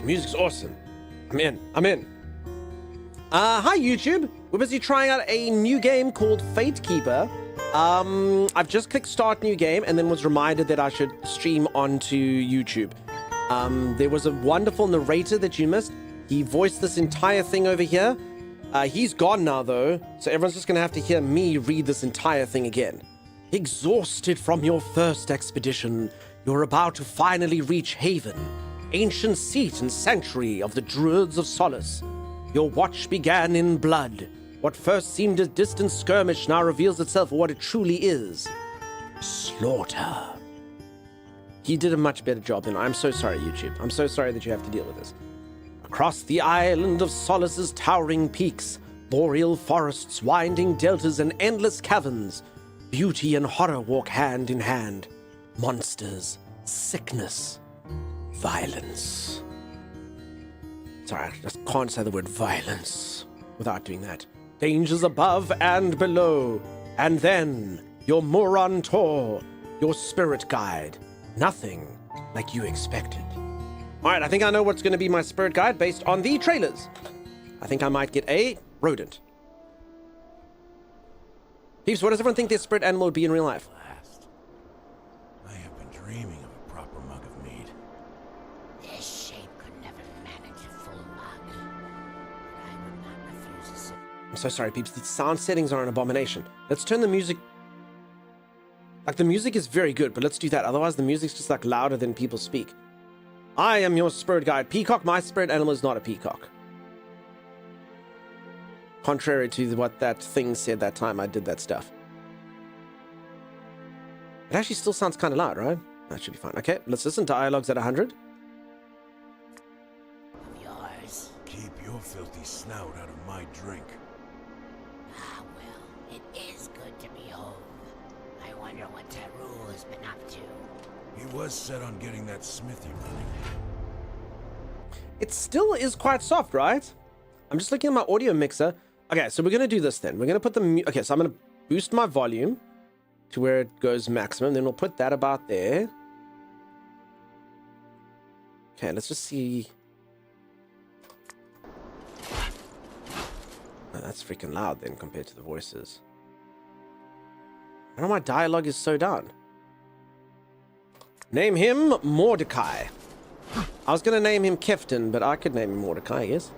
music's awesome. I'm in. Hi YouTube. We're busy trying out a new game called Fatekeeper. I've just clicked start new game and then was reminded that I should stream onto YouTube. There was a wonderful narrator that you missed. He voiced this entire thing over here. He's gone now though, so everyone's just gonna have to hear me read this entire thing again. Exhausted from your first expedition, you're about to finally reach Haven, ancient seat and sanctuary of the Druids of Solace. Your watch began in blood. What first seemed a distant skirmish now reveals itself for what it truly is. Slaughter. He did a much better job than I. I'm so sorry, YouTube. I'm so sorry that you have to deal with this. Across the island of Solace's towering peaks, boreal forests, winding deltas, and endless caverns, beauty and horror walk hand in hand. Monsters, sickness, violence. Sorry, I just can't say the word violence without doing that. Dangers above and below. And then, your Moron Tor, your spirit guide. Nothing like you expected. Alright, I think I know what's going to be my spirit guide based on the trailers. I think I might get a rodent. Peeps, what does everyone think their spirit animal would be in real life? I have been dreaming of a proper mug of mead. This shape could never manage a full mug. But I would not refuse a I'm so sorry, peeps. The sound settings are an abomination. Let's turn the music... Like, the music is very good, but let's do that. Otherwise, the music's just, like, louder than people speak. I am your spirit guide, Peacock. My spirit animal is not a peacock. Contrary to what that thing said that time I did that stuff. It actually still sounds kind of loud, right? That should be fine. Okay, let's listen. Dialogues at 100. yours. Keep your filthy snout out of my drink. Ah, well, it is good to be home. I wonder what Tarul has been up to. He was set on getting that smithy running. It still is quite soft, right? I'm just looking at my audio mixer. Okay, so we're going to do this then. We're going to put the... Okay, so I'm going to boost my volume to where it goes maximum. Then we'll put that about there. Okay, let's just see. Oh, that's freaking loud then compared to the voices. I don't know why dialogue is so down. Name him Mordecai. I was going to name him Kefton, but I could name him Mordecai, I guess.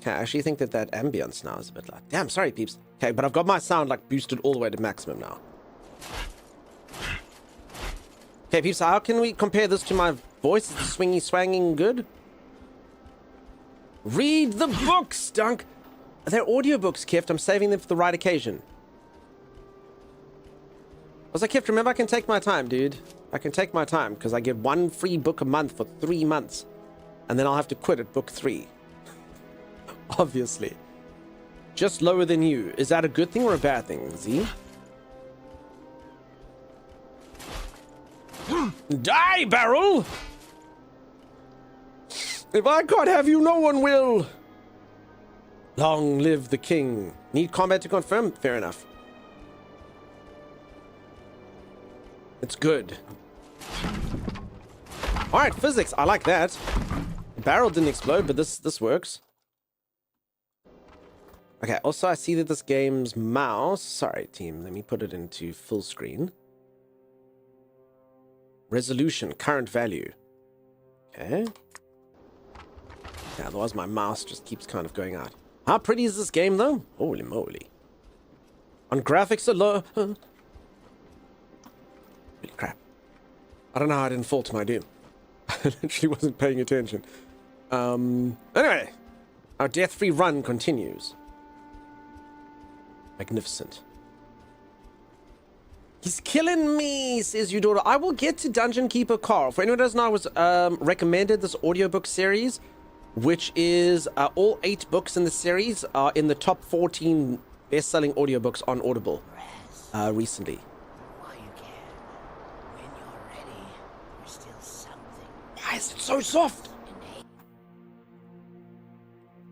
Okay, I actually think that ambience now is a bit loud. Damn, sorry, peeps. Okay, but I've got my sound, like, boosted all the way to maximum now. Okay, peeps, how can we compare this to my voice? Is the swingy swanging good? Read the books, Dunk! They're audiobooks, Keft. I'm saving them for the right occasion. I was like, Keft, remember I can take my time, dude. I can take my time, because I get one free book a month for 3 months. And then I'll have to quit at book 3. Obviously. Just lower than you. Is that a good thing or a bad thing, Z? Die, Barrel! If I can't have you, no one will. Long live the king. Need combat to confirm? Fair enough. It's good. Alright, physics. I like that. The barrel didn't explode, but this works. Okay, also I see that this game's mouse... Sorry, team. Let me put it into full screen. Resolution, current value. Okay. Yeah, otherwise my mouse just keeps kind of going out. How pretty is this game, though? Holy moly. On graphics alone... Holy crap. I don't know how I didn't fall to my doom. I literally wasn't paying attention. Anyway. Our death-free run continues. Magnificent. He's killing me, says Eudora. I will get to Dungeon Keeper Carl. For anyone who doesn't know, I was recommended this audiobook series, which is all 8 books in the series are in the top 14 best-selling audiobooks on Audible recently. While you can. When you're ready, there's still something. Why is it so soft?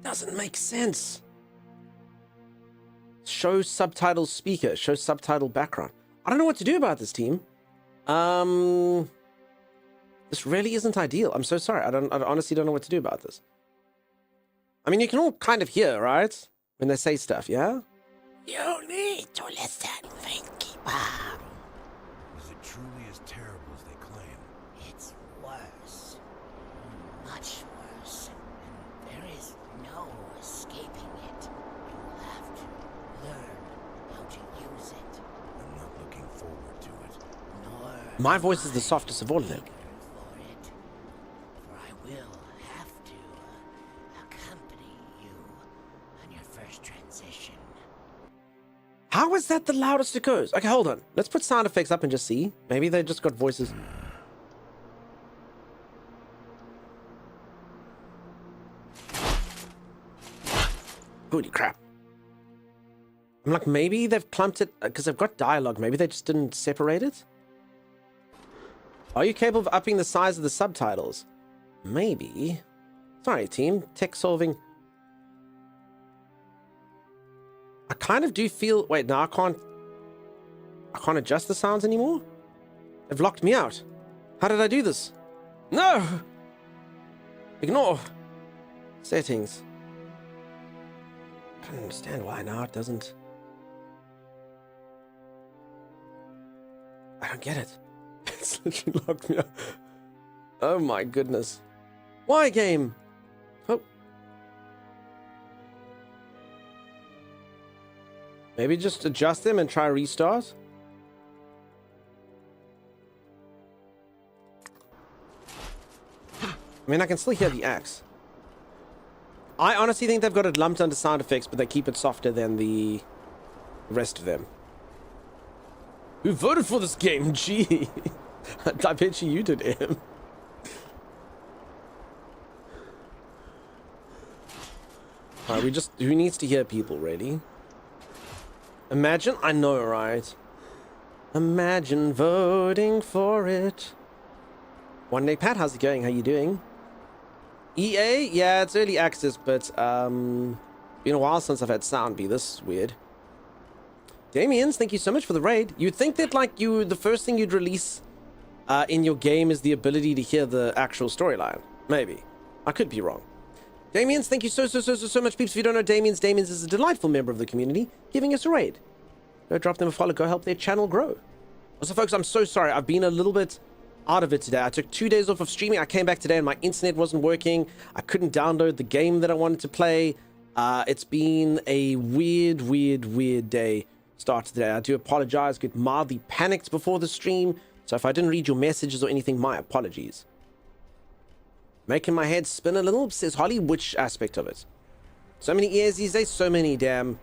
Doesn't make sense. Show subtitle speaker. Show subtitle background. I don't know what to do about this, team. This really isn't ideal. I'm so sorry. I honestly don't know what to do about this. I mean, you can all kind of hear, right? When they say stuff, yeah? You need to listen, Fatekeeper. Is it truly as terrible as they claim? It's worse. Much worse. And there is no escaping it. You will have to learn how to use it. I'm not looking forward to it. Nor My voice is the softest of all of them. for it. For I will have to accompany you on your first transition. How is that the loudest it goes? Okay, hold on. Let's put sound effects up and just see. Maybe they just got voices. Holy crap. I'm like, maybe they've clumped it because they've got dialogue. Maybe they just didn't separate it. Are you capable of upping the size of the subtitles? Maybe. Sorry, team. Tech solving. I kind of do feel... Wait, now I can't adjust the sounds anymore? They've locked me out. How did I do this? No! Ignore. Settings. I don't understand why now it doesn't... I don't get it. It's literally locked me out. Oh my goodness. Why, game? Oh. Maybe just adjust them and try restart. I mean, I can still hear the axe. I honestly think they've got it lumped under sound effects, but they keep it softer than the rest of them. Who voted for this game? Gee. I bet you did, Em. Alright, we just... Who needs to hear people, really? Imagine... I know, right? Imagine voting for it. One day, Pat, how's it going? How you doing? EA? Yeah, it's early access, but, been a while since I've had sound be this weird. Damians, thank you so much for the raid. You'd think that, like, the first thing you'd release in your game is the ability to hear the actual storyline. Maybe. I could be wrong. Damians, thank you so much, peeps. If you don't know Damians is a delightful member of the community, giving us a raid. Go drop them a follow, go help their channel grow. Also, folks, I'm so sorry. I've been a little bit out of it today. I took 2 days off of streaming. I came back today and my internet wasn't working. I couldn't download the game that I wanted to play. It's been a weird day. Start today. I do apologize. Get mildly panicked before the stream. So if I didn't read your messages or anything, my apologies. Making my head spin a little, says Holly. Which aspect of it? So many ears these days, so many damn...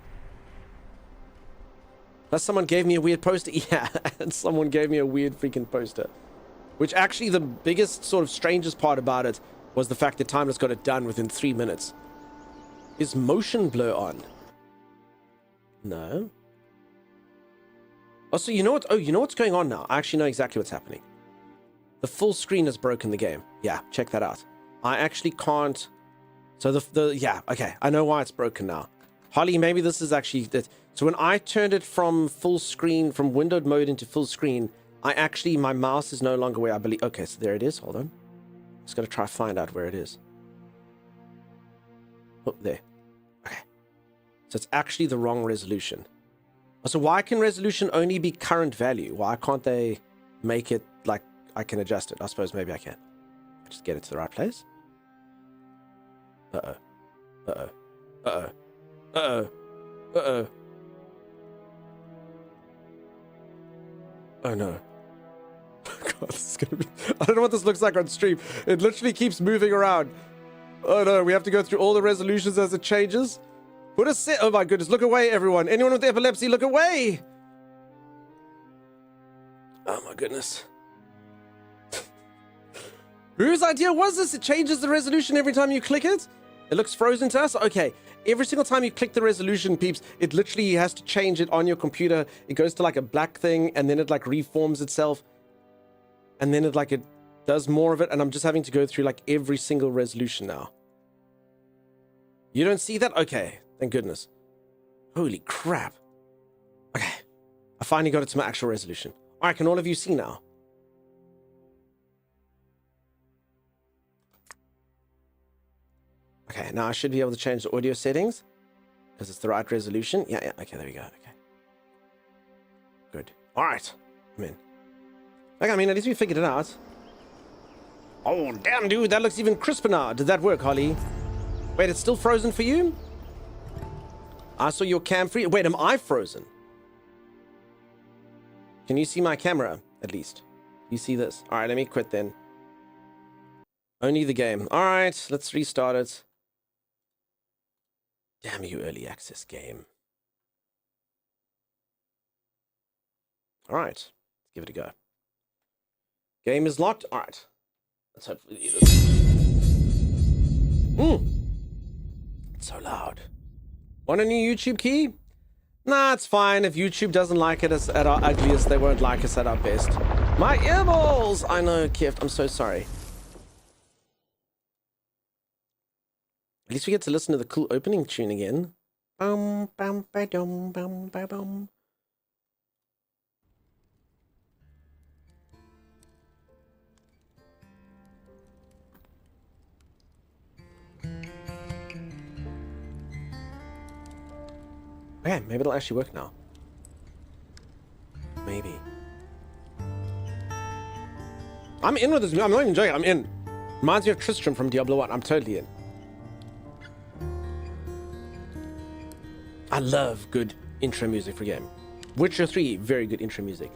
Plus someone gave me a weird poster. Yeah, and someone gave me a weird freaking poster. Which actually the biggest sort of strangest part about it was the fact that Timeless got it done within 3 minutes. Is motion blur on? No. Also, you know what? Oh, you know what's going on now? I actually know exactly what's happening. The full screen has broken the game. Yeah, check that out. I actually can't... So yeah, okay. I know why it's broken now. Holly, maybe this is actually... So when I turned it from full screen, from windowed mode into full screen, my mouse is no longer where I believe... Okay, so there it is. Hold on. Just got to try to find out where it is. Oh, there. Okay. So it's actually the wrong resolution. So why can resolution only be current value? Why can't they make it like I can adjust it? I suppose maybe I can. Just get it to the right place. Uh-oh. Uh-oh. Uh-oh. Uh-oh. Uh-oh. Oh no. God, this is gonna be... I don't know what this looks like on stream. It literally keeps moving around. Oh no, we have to go through all the resolutions as it changes. Put a set. Oh my goodness, look away, everyone. Anyone with epilepsy, look away. Oh my goodness. Whose idea was this? It changes the resolution every time you click it? It looks frozen to us? Okay. Every single time you click the resolution, peeps, it literally has to change it on your computer. It goes to like a black thing and then it like reforms itself. And then it does more of it. And I'm just having to go through like every single resolution now. You don't see that? Okay. Thank goodness. Holy crap. Okay. I finally got it to my actual resolution. All right. Can all of you see now? Okay, now I should be able to change the audio settings because it's the right resolution. Yeah. Okay, there we go. Okay. Good. All right. I'm in. Okay, I mean, at least we figured it out. Oh, damn, dude. That looks even crisper now. Did that work, Holly? Wait, it's still frozen for you? I saw your cam free. Wait, am I frozen? Can you see my camera, at least? You see this? All right, let me quit then. Only the game. All right, let's restart it. Damn you, early access game. All right, let's give it a go. Game is locked. All right. Let's hopefully do this. It's so loud. Want a new YouTube key? Nah, it's fine. If YouTube doesn't like it at our ugliest, they won't like us at our best. My earballs! I know, Kift. I'm so sorry. At least we get to listen to the cool opening tune again. Bum, bum, ba-dum, bum, ba-bum. Okay, maybe it'll actually work now. Maybe. I'm in with this. I'm not even joking. I'm in. Reminds me of Tristram from Diablo 1. I'm totally in. I love good intro music for a game. Witcher 3, very good intro music.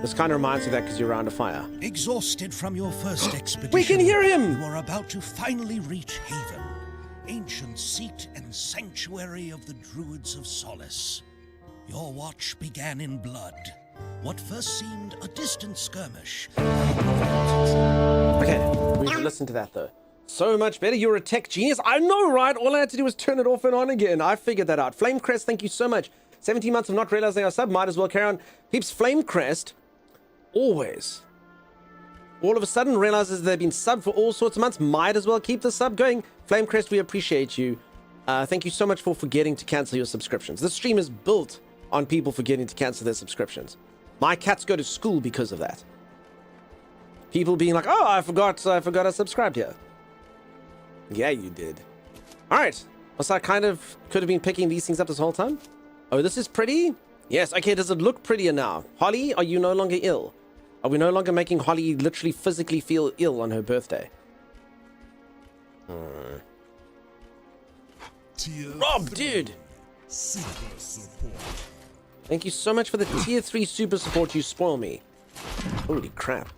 This kind of reminds me of that because you're around a fire. Exhausted from your first expedition, We can hear him! You are about to finally reach Haven, ancient seat and sanctuary of the Druids of Solace. Your watch began in blood. What first seemed a distant skirmish. Okay, we should listen to that though. So much better. You're a tech genius. I know, right? All I had to do was turn it off and on again. I figured that out. Flamecrest, thank you so much. 17 months of not realizing our sub. Might as well carry on. Peeps, Flamecrest always, all of a sudden realizes they've been subbed for all sorts of months. Might as well keep the sub going. Flamecrest, we appreciate you. Thank you so much for forgetting to cancel your subscriptions. This stream is built on people forgetting to cancel their subscriptions. My cats go to school because of that. People being like, oh, I forgot I subscribed here. Yeah, you did. All right. Also, I kind of could have been picking these things up this whole time. Oh, this is pretty? Yes. Okay, does it look prettier now? Holly, are you no longer ill? Are we no longer making Holly literally physically feel ill on her birthday? Rob, dude! Thank you so much for the tier 3 super support. You spoil me. Holy crap.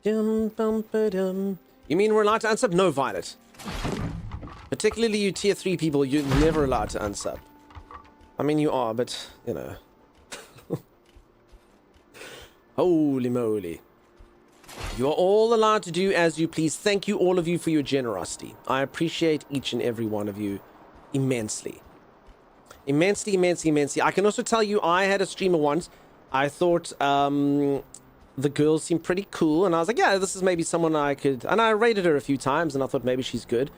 Dum, bum, ba-dum. You mean we're allowed to unsub? No, Violet. Particularly you tier 3 people, you're never allowed to unsub. I mean, you are, but, you know. Holy moly. You are all allowed to do as you please. Thank you, all of you, for your generosity. I appreciate each and every one of you immensely. Immensely, immensely, immensely. I can also tell you, I had a streamer once. I thought, the girls seemed pretty cool, and I was like, yeah, this is maybe someone I could, and I rated her a few times, and I thought maybe she's good,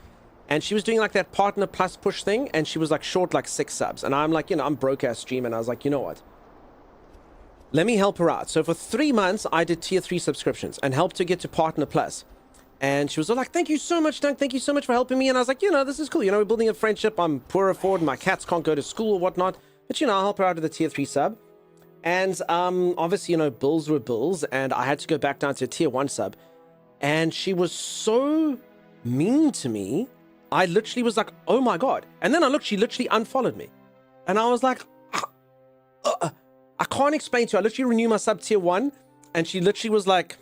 and she was doing like that partner plus push thing, and she was like short like 6 subs, and I'm like, you know, I'm broke ass stream, and I was like, you know what, let me help her out. So for 3 months I did tier 3 subscriptions and helped her get to partner plus, and she was all like, thank you so much, Dunk, thank you so much for helping me. And I was like, you know, this is cool, you know, we're building a friendship. I'm poor afford, my cats can't go to school or whatnot, but you know, I'll help her out with a tier 3 sub. And obviously, you know, bills were bills, and I had to go back down to a tier 1 sub. And she was so mean to me. I literally was like, oh my god. And then I looked, she literally unfollowed me. And I was like, I can't explain to her. I literally renewed my sub tier 1, and she literally was like,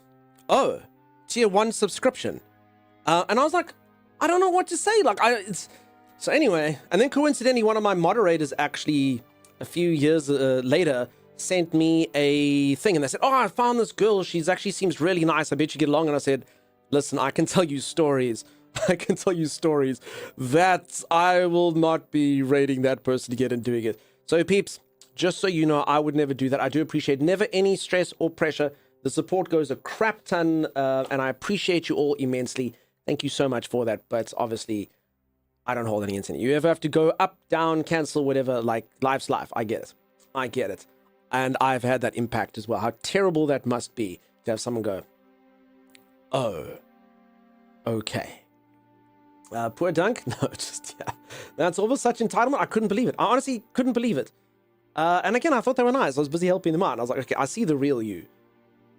oh, tier 1 subscription. And I was like, I don't know what to say. Like, so anyway, and then coincidentally, one of my moderators actually, a few years later, sent me a thing, and they said, oh, I found this girl, she's actually seems really nice, I bet you get along. And I said, listen, I can tell you stories. I can tell you stories that I will not be rating that person again and doing it. So peeps, just so you know, I would never do that. I do appreciate never any stress or pressure. The support goes a crap ton, and I appreciate you all immensely. Thank you so much for that. But obviously, I don't hold any intent. You ever have to go up, down, cancel, whatever, like life's life. I get it. I get it. And I've had that impact as well. How terrible that must be to have someone go, oh, okay. Poor Dunk? No, just, yeah. That's almost such entitlement. I couldn't believe it. I honestly couldn't believe it. And again, I thought they were nice. I was busy helping them out. I was like, okay, I see the real you.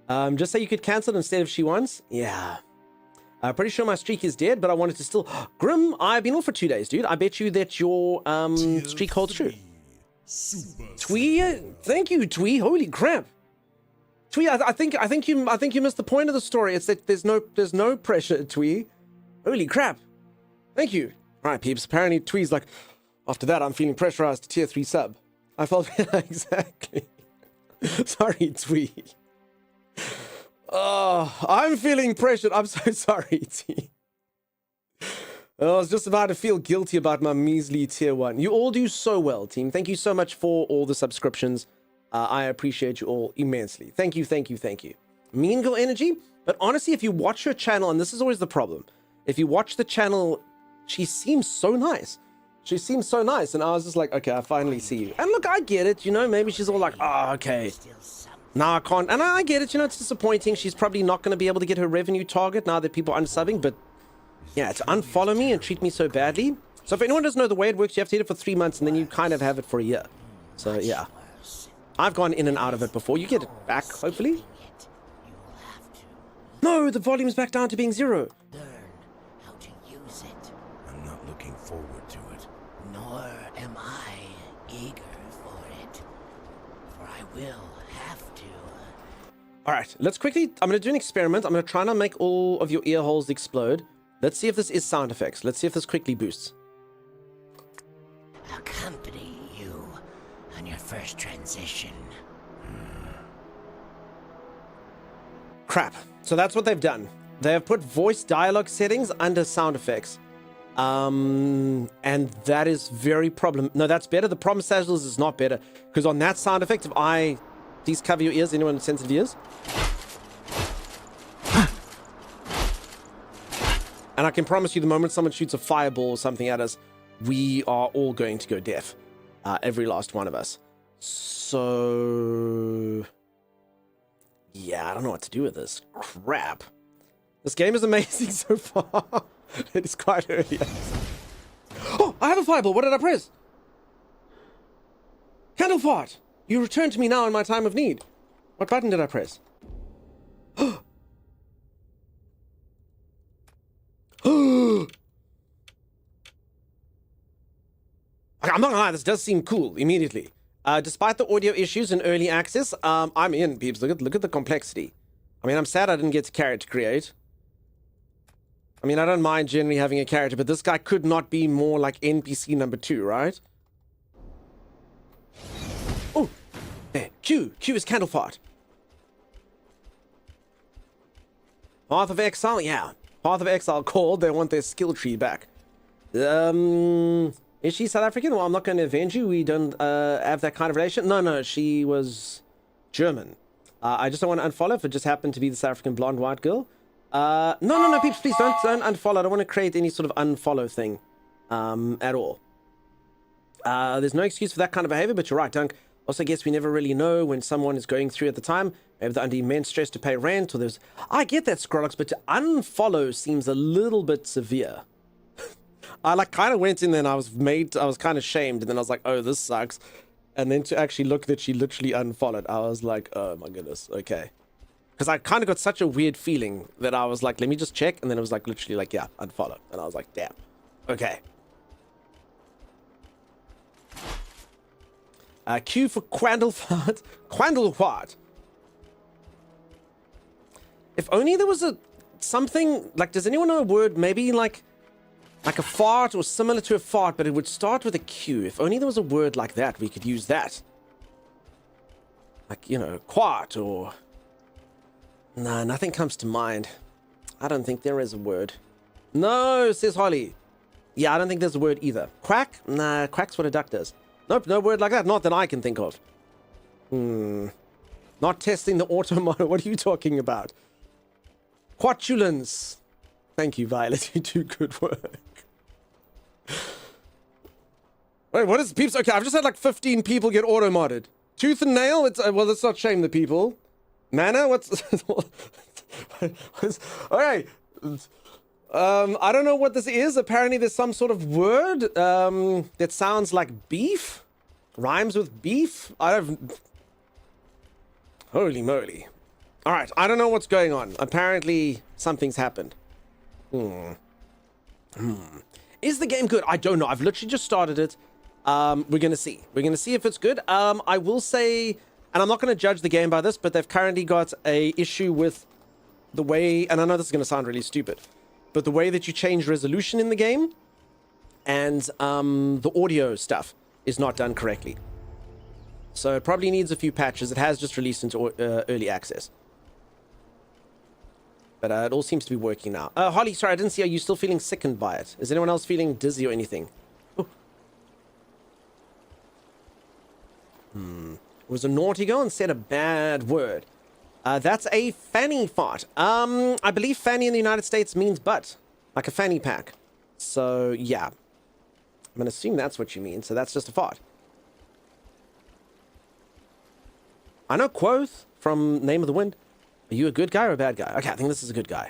Just say you could cancel it instead if she wants. Yeah. Pretty sure my streak is dead, but I wanted to still... Grim, I've been off for 2 days, dude. I bet you that your streak holds true. Twee, thank you, Twee. Holy crap. Twee, I think you missed the point of the story. It's that there's no pressure, Twee. Holy crap. Thank you. All right, peeps. Apparently, Twee's like, after that, I'm feeling pressurized to tier 3 sub. I felt exactly. Sorry, Twee. Oh, I'm feeling pressured. I'm so sorry, T. I was just about to feel guilty about my measly tier 1. You all do so well, team. Thank you so much for all the subscriptions. I appreciate you all immensely. Thank you, thank you, thank you. Mean Girl energy. But honestly, if you watch her channel, and this is always the problem, if you watch the channel, she seems so nice. She seems so nice. And I was just like, okay, I finally see you. And look, I get it. You know, maybe she's all like, oh, okay. Now I can't, and I get it, you know, it's disappointing. She's probably not going to be able to get her revenue target now that people are unsubbing, but yeah, to unfollow me and treat me so badly. So if anyone doesn't know the way it works, you have to hit it for 3 months and then you kind of have it for a year. So yeah, I've gone in and out of it before. You get it back, hopefully. No, the volume's back down to being 0. Learn how to use it. I'm not looking forward to it. Nor am I eager for it. For I will have to. All right, let's quickly, I'm going to do an experiment. I'm going to try and make all of your ear holes explode. Let's see if this is sound effects. Let's see if this quickly boosts. Accompany you on your first transition. Crap. So that's what they've done. They have put voice dialogue settings under sound effects. And that is very No, that's better. The problem, Sazzles, is not better. Because on that sound effect, if I... Please cover your ears, anyone with sensitive ears. And I can promise you the moment someone shoots a fireball or something at us, we are all going to go deaf. Every last one of us. So... yeah, I don't know what to do with this. Crap. This game is amazing so far. It is quite early. Oh, I have a fireball. What did I press? Candle fart. You return to me now in my time of need. What button did I press? I'm not gonna lie, this does seem cool immediately. Despite the audio issues in early access, I'm in, peeps. Look at the complexity. I mean, I'm sad I didn't get to character create. I mean, I don't mind generally having a character, but this guy could not be more like NPC number 2, right? Oh, there. Q is candle fart. Path of Exile, yeah. Path of Exile called. They want their skill tree back. Is she South African? Well, I'm not going to avenge you. We don't have that kind of relation. No, she was German. I just don't want to unfollow if it just happened to be the South African blonde white girl. No, peeps, please don't unfollow. I don't want to create any sort of unfollow thing at all. There's no excuse for that kind of behavior, but you're right, Dunk. Also, I guess we never really know when someone is going through at the time. Maybe they're under immense stress to pay rent, or there's... I get that, Scrollox, but to unfollow seems a little bit severe. I like kind of went in there and I was kind of shamed, and then I was like, oh, this sucks. And then to actually look that she literally unfollowed, I was like, oh my goodness, okay. Because I kind of got such a weird feeling that I was like, let me just check. And then it was like literally like, yeah, unfollow. And I was like, damn, okay. Q for Quandlefart. Quandlefart. If only there was something, like, does anyone know a word, maybe like a fart or similar to a fart, but it would start with a Q. If only there was a word like that, we could use that. Like, you know, quart or... Nah, nothing comes to mind. I don't think there is a word. No, says Holly. Yeah, I don't think there's a word either. Quack? Nah, quack's what a duck does. Nope, no word like that. Not that I can think of. Not testing the auto model. What are you talking about? Quatulence. Thank you, Violet. You do good work. Wait, what is peeps? Okay, I've just had like 15 people get auto-modded. Tooth and nail? It's well, let's not shame the people. Mana? What's... Okay. I don't know what this is. Apparently there's some sort of word that sounds like beef. Rhymes with beef. Holy moly. All right, I don't know what's going on. Apparently something's happened. Is the game good? I don't know. I've literally just started it. We're going to see. We're going to see if it's good. I will say, and I'm not going to judge the game by this, but they've currently got a issue with the way, and I know this is going to sound really stupid, but the way that you change resolution in the game and the audio stuff is not done correctly. So it probably needs a few patches. It has just released into early access. But it all seems to be working now. Holly, sorry, I didn't see. Are you still feeling sickened by it? Is anyone else feeling dizzy or anything? Oh. Was a naughty girl and said a bad word. That's a fanny fart. I believe fanny in the United States means butt. Like a fanny pack. So, yeah. I'm going to assume that's what you mean. So that's just a fart. I know Quoth from Name of the Wind. Are you a good guy or a bad guy? Okay, I think this is a good guy.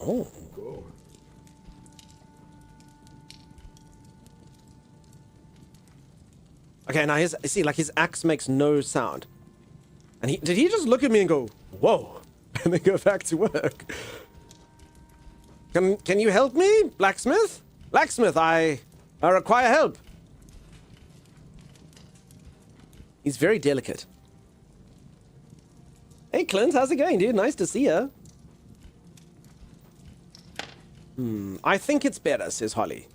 Oh. Okay, now see, like his axe makes no sound. And did he just look at me and go, whoa, and then go back to work? Can you help me, blacksmith? Blacksmith, I require help. He's very delicate. Hey, Clint, how's it going, dude? Nice to see you. I think it's better, says Holly.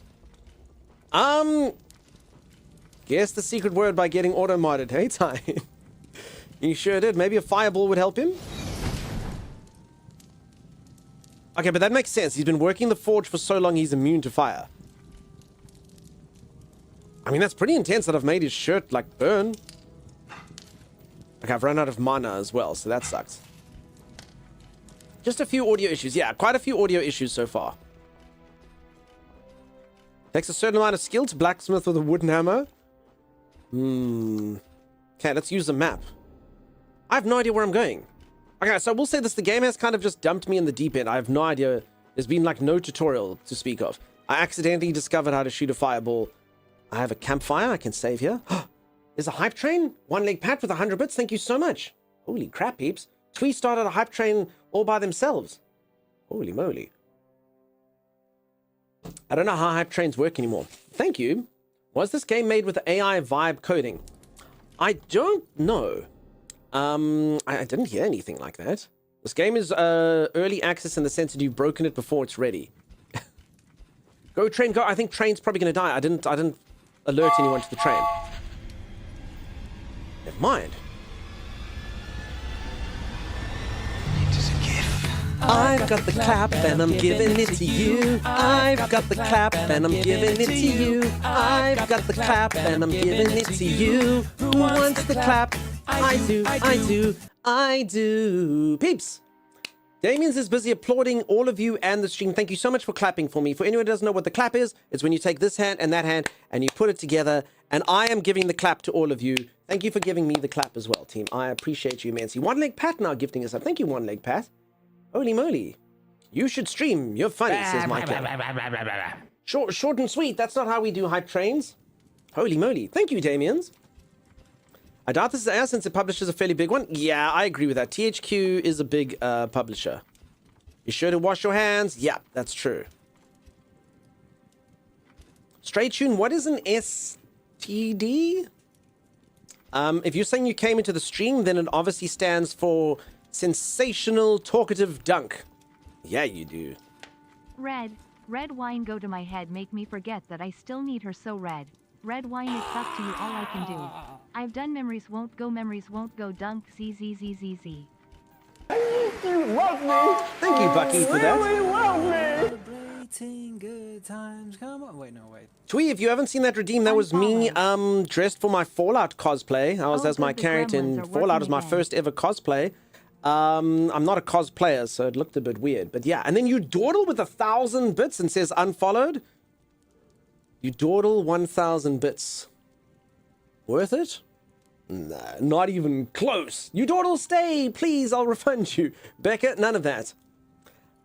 Guess the secret word by getting auto-modded. Hey, Ty. You sure did. Maybe a fireball would help him? Okay, but that makes sense. He's been working the forge for so long, he's immune to fire. I mean, that's pretty intense that I've made his shirt, like, burn. Okay, I've run out of mana as well, so that sucks. Just a few audio issues. Yeah, quite a few audio issues so far. Takes a certain amount of skill to blacksmith with a wooden hammer. Okay, let's use the map. I have no idea where I'm going. Okay, so we'll say this. The game has kind of just dumped me in the deep end. I have no idea. There's been, like, no tutorial to speak of. I accidentally discovered how to shoot a fireball. I have a campfire I can save here. There's a hype train. One leg pat with 100 bits. Thank you so much. Holy crap, peeps. Twee started a hype train all by themselves. Holy moly. I don't know how hype trains work anymore. Thank you. Was this game made with AI vibe coding? I don't know. I didn't hear anything like that. This game is early access in the sense that you've broken it before it's ready. Go train, go. I think train's probably going to die. I didn't alert anyone to the train. Never mind. I've got the clap and I'm giving it to you. I've got the clap and I'm giving it to you. I've got the clap and I'm giving it to you. Who wants the clap? I do, I do, I do. Peeps. Damien's is busy applauding all of you and the stream. Thank you so much for clapping for me. For anyone who doesn't know what the clap is, it's when you take this hand and that hand and you put it together. And I am giving the clap to all of you. Thank you for giving me the clap as well, team. I appreciate you immensely. One Leg Pat now gifting us up. Thank you, One Leg Pat. Holy moly. You should stream. You're funny, says Michael. Short and sweet. That's not how we do hype trains. Holy moly. Thank you, Damien's. I doubt this is AI since it publishes a fairly big one. Yeah, I agree with that. THQ is a big publisher. You sure to wash your hands? Yeah, that's true. Straight tune, what is an STD? If you're saying you came into the stream, then it obviously stands for Sensational Talkative Dunk. Yeah, you do. Red wine go to my head, make me forget that I still need her so red. Red wine, it's up to you, all I can do. I've done memories won't go, dunk, zzzzz. You love me. Thank you, Bucky, for that. Really love me. Celebrating good times, come on. Wait, no, wait. Twee, if you haven't seen that redeem, that was me dressed for my Fallout cosplay. I was as my character in Fallout. It was my first ever cosplay. I'm not a cosplayer, so it looked a bit weird. But yeah, and then you dawdle with 1,000 bits and says unfollowed. You dawdle 1,000 bits. Worth it? Nah, not even close. You dawdle stay, please, I'll refund you. Becca, none of that.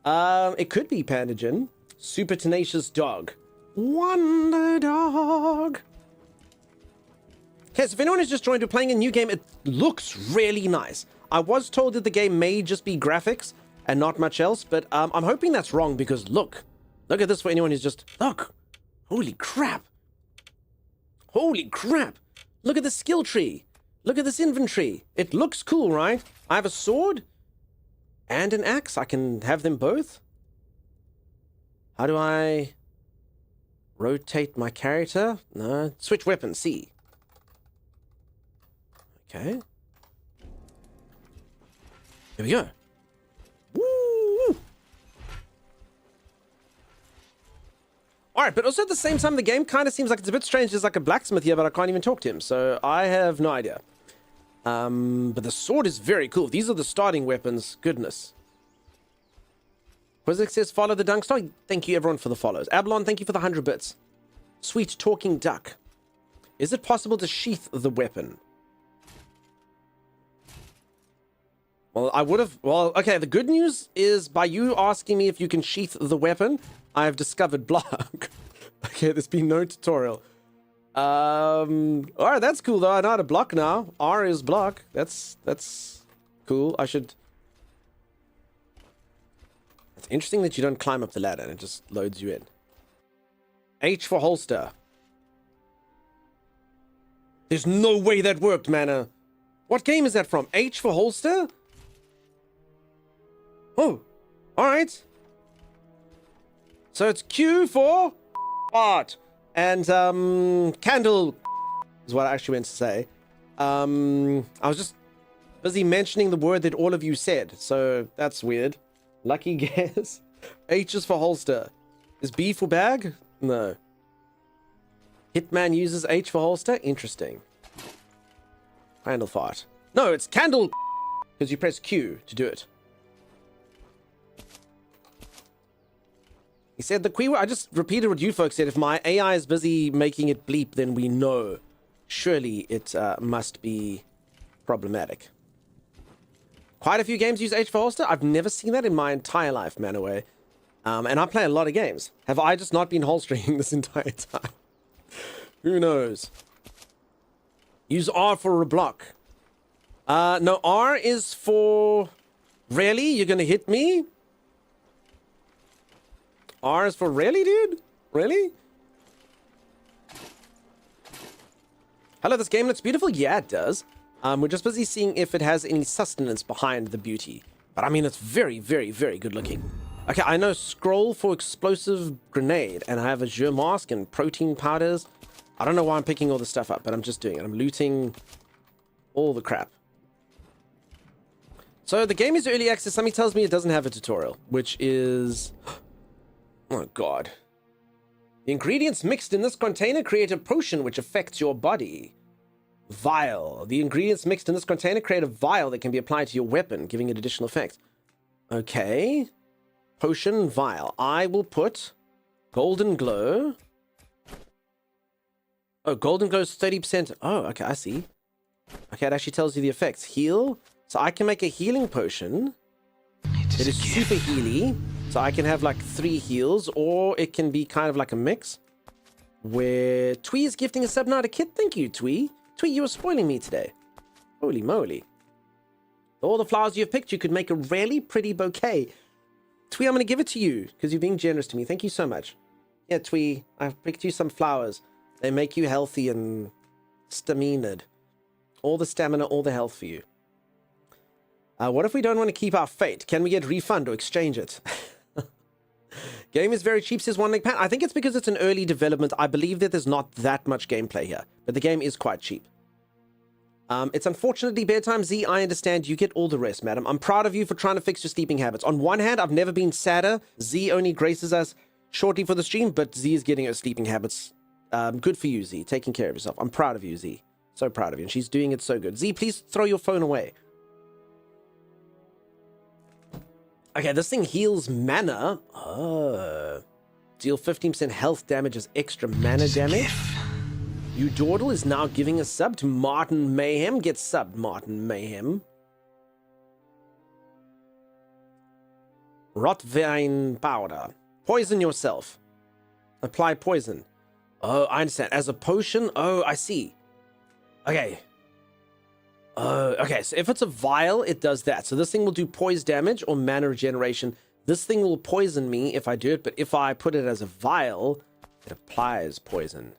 It could be Pandagen. Super tenacious dog. Wonder dog. Okay, so if anyone is just joined, we're playing a new game. It looks really nice. I was told that the game may just be graphics and not much else, but I'm hoping that's wrong because look at this for anyone who's just, look. Holy crap. Holy crap. Look at the skill tree. Look at this inventory. It looks cool, right? I have a sword and an axe. I can have them both. How do I rotate my character? No. Switch weapon, C. Okay. Here we go. Woo! Alright, but also at the same time, the game kind of seems like it's a bit strange. There's like a blacksmith here, but I can't even talk to him. So I have no idea. But the sword is very cool. These are the starting weapons. Goodness. Quizzic says, follow the dunk star. Thank you, everyone, for the follows. Abalon, thank you for the 100 bits. Sweet talking duck. Is it possible to sheath the weapon? Well, I would have... Well, okay, the good news is by you asking me if you can sheath the weapon, I have discovered block. Okay, there's been no tutorial. Alright, that's cool, though. I know how to block now. R is block. That's cool. I should... It's interesting that you don't climb up the ladder and it just loads you in. H for holster. There's no way that worked, Mana. What game is that from? H for holster? Oh, alright. So it's Q for art. And, candle is what I actually meant to say. I was just busy mentioning the word that all of you said. So that's weird. Lucky guess. H is for holster. Is B for bag? No. Hitman uses H for holster? Interesting. Candle fart. No, it's candle because you press Q to do it. He said the Quee. I just repeated what you folks said. If my AI is busy making it bleep, then we know. Surely it must be problematic. Quite a few games use H for holster. I've never seen that in my entire life, Manaway. And I play a lot of games. Have I just not been holstering this entire time? Who knows? Use R for a block. No, R is for... Really? You're gonna hit me? R is for really, dude? Really? Hello, this game looks beautiful? Yeah, it does. We're just busy seeing if it has any sustenance behind the beauty. But I mean, it's very, very, very good looking. Okay, I know scroll for explosive grenade, and I have a Azure mask and protein powders. I don't know why I'm picking all this stuff up, but I'm just doing it. I'm looting all the crap. So the game is early access. Something tells me it doesn't have a tutorial, which is... Oh, God. The ingredients mixed in this container create a potion which affects your body. Vial. The ingredients mixed in this container create a vial that can be applied to your weapon, giving it additional effects. Okay. Potion vial. I will put golden glow. Oh, golden glow is 30%. Oh, okay, I see. Okay, it actually tells you the effects. Heal. So I can make a healing potion. It is super healy. So I can have like 3 heals, or it can be kind of like a mix. Where Twee is gifting a sub now to Kit. Thank you, Twee. Twee, you were spoiling me today. Holy moly. All the flowers you've picked, you could make a really pretty bouquet. Twee, I'm going to give it to you because you're being generous to me. Thank you so much. Yeah, Twee, I've picked you some flowers. They make you healthy and staminaed. All the stamina, all the health for you. What if we don't want to keep our fate? Can we get refund or exchange it? Game is very cheap, says One Leg Pat. I think it's because it's an early development. I believe that there's not that much gameplay here, but the game is quite cheap. It's unfortunately bedtime. Z, I understand. You get all the rest, madam. I'm proud of you for trying to fix your sleeping habits. On one hand, I've never been sadder. Z only graces us shortly for the stream, but Z is getting her sleeping habits. Good for you, Z. Taking care of yourself. I'm proud of you, Z. So proud of you. And she's doing it so good. Z, please throw your phone away. Okay, this thing heals mana. Oh. Deal 15% health damage as extra mana damage. Udordle is now giving a sub to Martin Mayhem. Get subbed, Martin Mayhem. Rotvine powder. Poison yourself. Apply poison. Oh, I understand. As a potion? Oh, I see. Okay. Okay, so if it's a vial, it does that. So this thing will do poise damage or mana regeneration. This thing will poison me if I do it, but if I put it as a vial, it applies poison.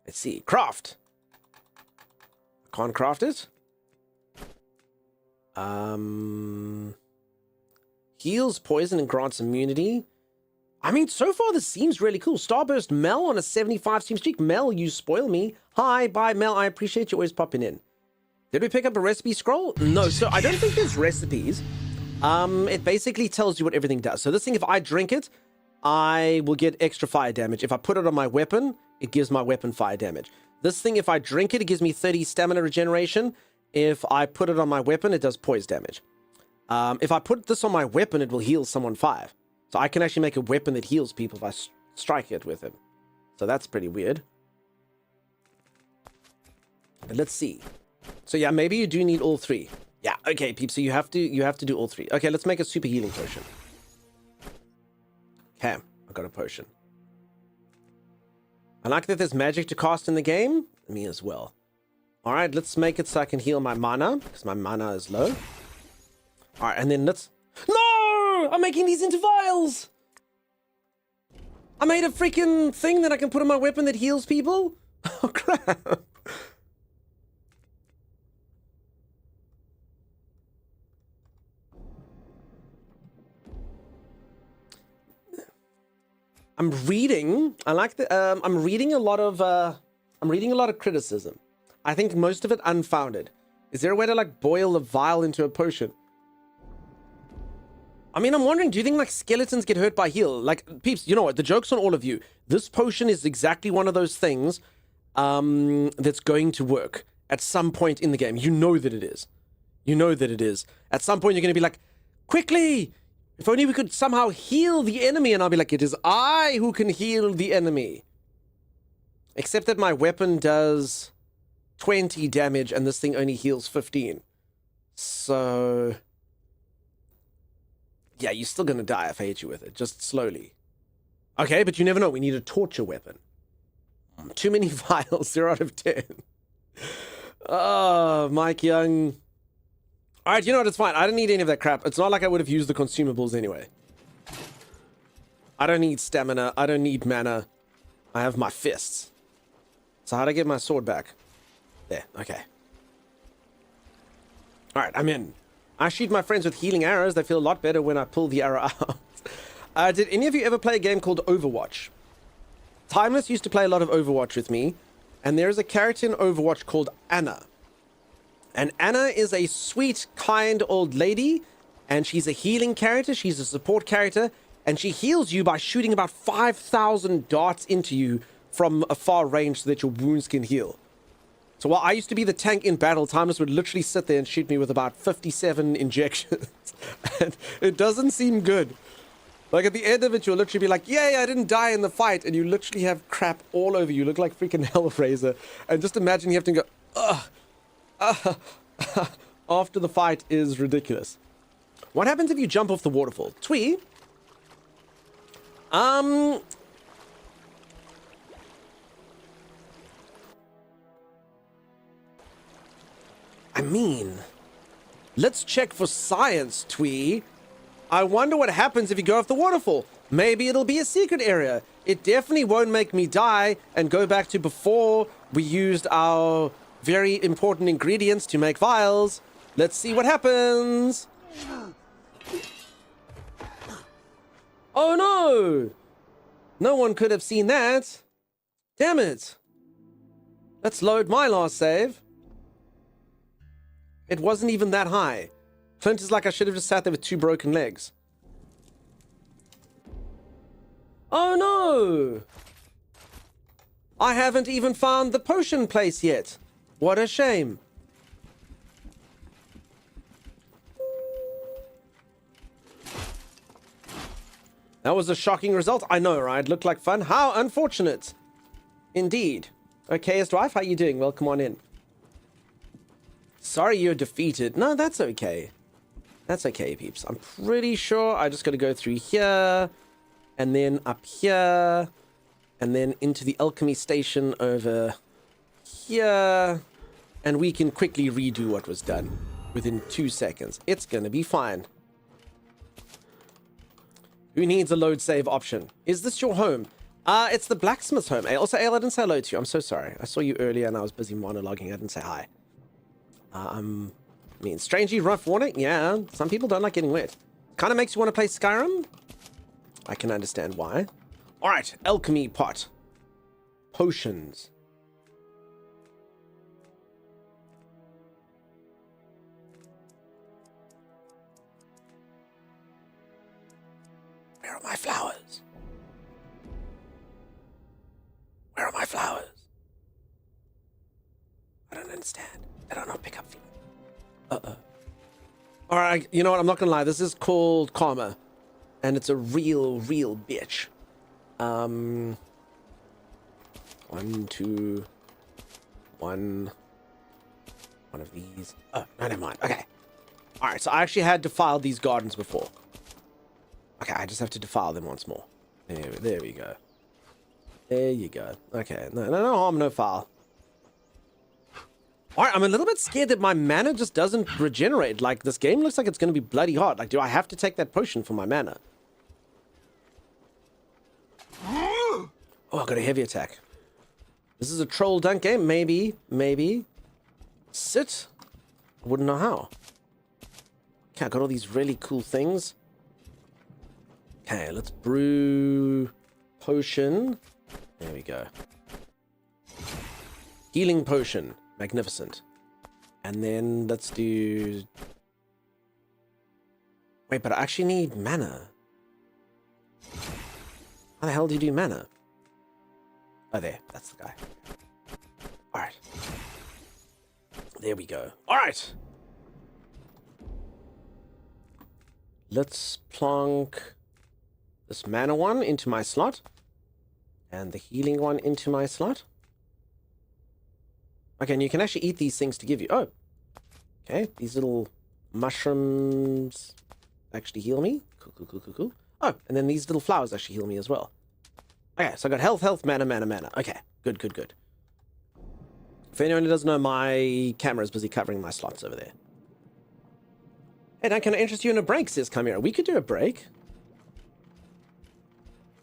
Let's see. Craft. Can't craft it. Heals poison and grants immunity. I mean, so far this seems really cool. Starburst Mel on a 75 stream streak. Mel, you spoil me. Hi, bye Mel. I appreciate you always popping in. Did we pick up a recipe scroll? No, so I don't think there's recipes. It basically tells you what everything does. So this thing, if I drink it, I will get extra fire damage. If I put it on my weapon, it gives my weapon fire damage. This thing, if I drink it, it gives me 30 stamina regeneration. If I put it on my weapon, it does poise damage. If I put this on my weapon, it will heal someone 5. So I can actually make a weapon that heals people if I strike it with him. So that's pretty weird. But let's see. So yeah, maybe you do need all 3. Yeah, okay, peeps. So you have to do all 3. Okay, let's make a super healing potion. Okay, I got a potion. I like that there's magic to cast in the game. Me as well. All right, let's make it so I can heal my mana because my mana is low. All right, and then let's. No! I'm making these into vials. I made a freaking thing that I can put on my weapon that heals people. Oh crap! I'm reading. I like the. I'm reading a lot of criticism. I think most of it unfounded. Is there a way to like boil a vial into a potion? I mean, I'm wondering. Do you think like skeletons get hurt by heal? Like peeps, you know what? The joke's on all of you. This potion is exactly one of those things that's going to work at some point in the game. You know that it is. You know that it is. At some point, you're going to be like, quickly. If only we could somehow heal the enemy, and I'll be like, it is I who can heal the enemy. Except that my weapon does 20 damage, and this thing only heals 15. So... yeah, you're still gonna die if I hit you with it, just slowly. Okay, but you never know, we need a torture weapon. Too many vials, 0 out of 10. Oh, Mike Young... Alright, you know what, it's fine. I don't need any of that crap. It's not like I would have used the consumables anyway. I don't need stamina. I don't need mana. I have my fists. So how'd I get my sword back? There, okay. Alright, I'm in. I shoot my friends with healing arrows. They feel a lot better when I pull the arrow out. Did any of you ever play a game called Overwatch? Timeless used to play a lot of Overwatch with me. And there is a character in Overwatch called Anna. And Anna is a sweet, kind old lady, and she's a healing character, she's a support character, and she heals you by shooting about 5,000 darts into you from a far range so that your wounds can heal. So while I used to be the tank in battle, Timeless would literally sit there and shoot me with about 57 injections. And it doesn't seem good. Like at the end of it, you'll literally be like, yay, I didn't die in the fight, and you literally have crap all over you. You look like freaking Hellraiser. And just imagine you have to go, ugh. After the fight is ridiculous. What happens if you jump off the waterfall? Twee? I mean, let's check for science, Twee. I wonder what happens if you go off the waterfall. Maybe it'll be a secret area. It definitely won't make me die and go back to before we used our very important ingredients to make vials. Let's see what happens. Oh no! No one could have seen that. Damn it. Let's load my last save. It wasn't even that high. Clint is like I should have just sat there with 2 broken legs. Oh no! I haven't even found the potion place yet. What a shame. That was a shocking result. I know, right? Looked like fun. How unfortunate. Indeed. Okay, wife, how you doing? Welcome on in. Sorry you're defeated. No, that's okay. That's okay, peeps. I'm pretty sure I just got to go through here, and then up here, and then into the alchemy station over here, and we can quickly redo what was done within 2 seconds. It's gonna be fine. Who needs a load save option? Is this your home? It's the blacksmith's home. Also, Ale, I didn't say hello to you. I'm so sorry. I saw you earlier and I was busy monologuing. I didn't say hi. I mean, strangely rough warning. Yeah, some people don't like getting wet. Kind of makes you want to play Skyrim. I can understand why. All right, alchemy pot. Potions. Where are my flowers? Where are my flowers? I don't understand. I don't know. Pick up. All right, you know what? I'm not gonna lie. This is called karma, and it's a real bitch. 1, 2, 1. One of these. Oh, no, never mind. Okay. All right. So I actually had defiled these gardens before. Okay, I just have to defile them once more. There we go. There you go. Okay, no harm, no foul. Alright, I'm a little bit scared that my mana just doesn't regenerate. Like, this game looks like it's going to be bloody hard. Like, do I have to take that potion for my mana? Oh, I got a heavy attack. This is a troll dunk game. Maybe. Sit? I wouldn't know how. Okay, I got all these really cool things. Okay, let's brew potion. There we go. Healing potion. Magnificent. And then let's do... Wait, but I actually need mana. How the hell do you do mana? Oh, there. That's the guy. Alright. There we go. Alright! Let's plonk this mana one into my slot. And the healing one into my slot. Okay, and you can actually eat these things to give you... Oh. Okay, these little mushrooms actually heal me. Cool. Oh, and then these little flowers actually heal me as well. Okay, so I got health, mana. Okay, good. If anyone who doesn't know, my camera is busy covering my slots over there. Hey, Dan, can I interest you in a break, says Chimera. We could do a break.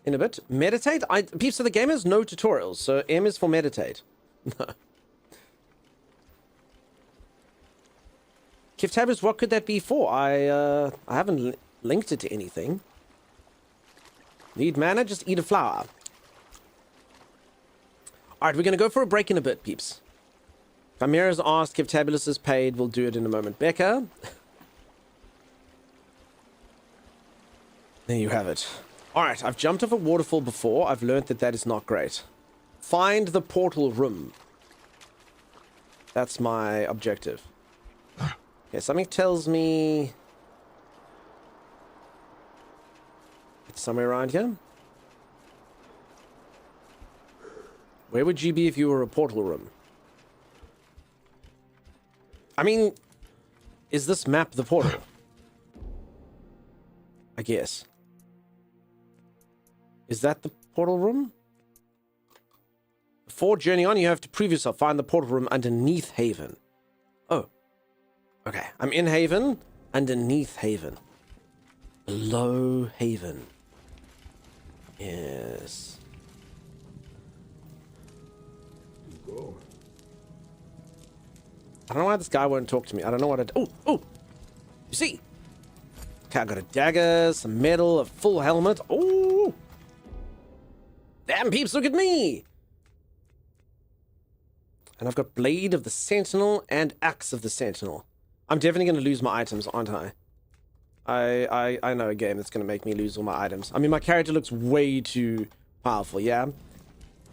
In a bit. Meditate? Peeps, so the game has no tutorials, so M is for meditate. No. Kiftabers, what could that be for? I haven't linked it to anything. Need mana? Just eat a flower. Alright, we're going to go for a break in a bit, peeps. Chimera's asked, Kiftabulous is paid. We'll do it in a moment. Becca. There you have it. Alright, I've jumped off a waterfall before. I've learned that that is not great. Find the portal room. That's my objective. Okay, something tells me... It's somewhere around here. Where would you be if you were a portal room? I mean, is this map the portal? I guess. Is that the portal room? Before journeying on, you have to prove yourself. Find the portal room underneath Haven. Oh. Okay, I'm in Haven, underneath Haven. Below Haven. Yes. I don't know why this guy won't talk to me. I don't know what I do. Oh! You see? Okay, I got a dagger, some metal, a full helmet. Oh! Damn, peeps, look at me! And I've got Blade of the Sentinel and Axe of the Sentinel. I'm definitely going to lose my items, aren't I? I know a game that's going to make me lose all my items. I mean, my character looks way too powerful, yeah?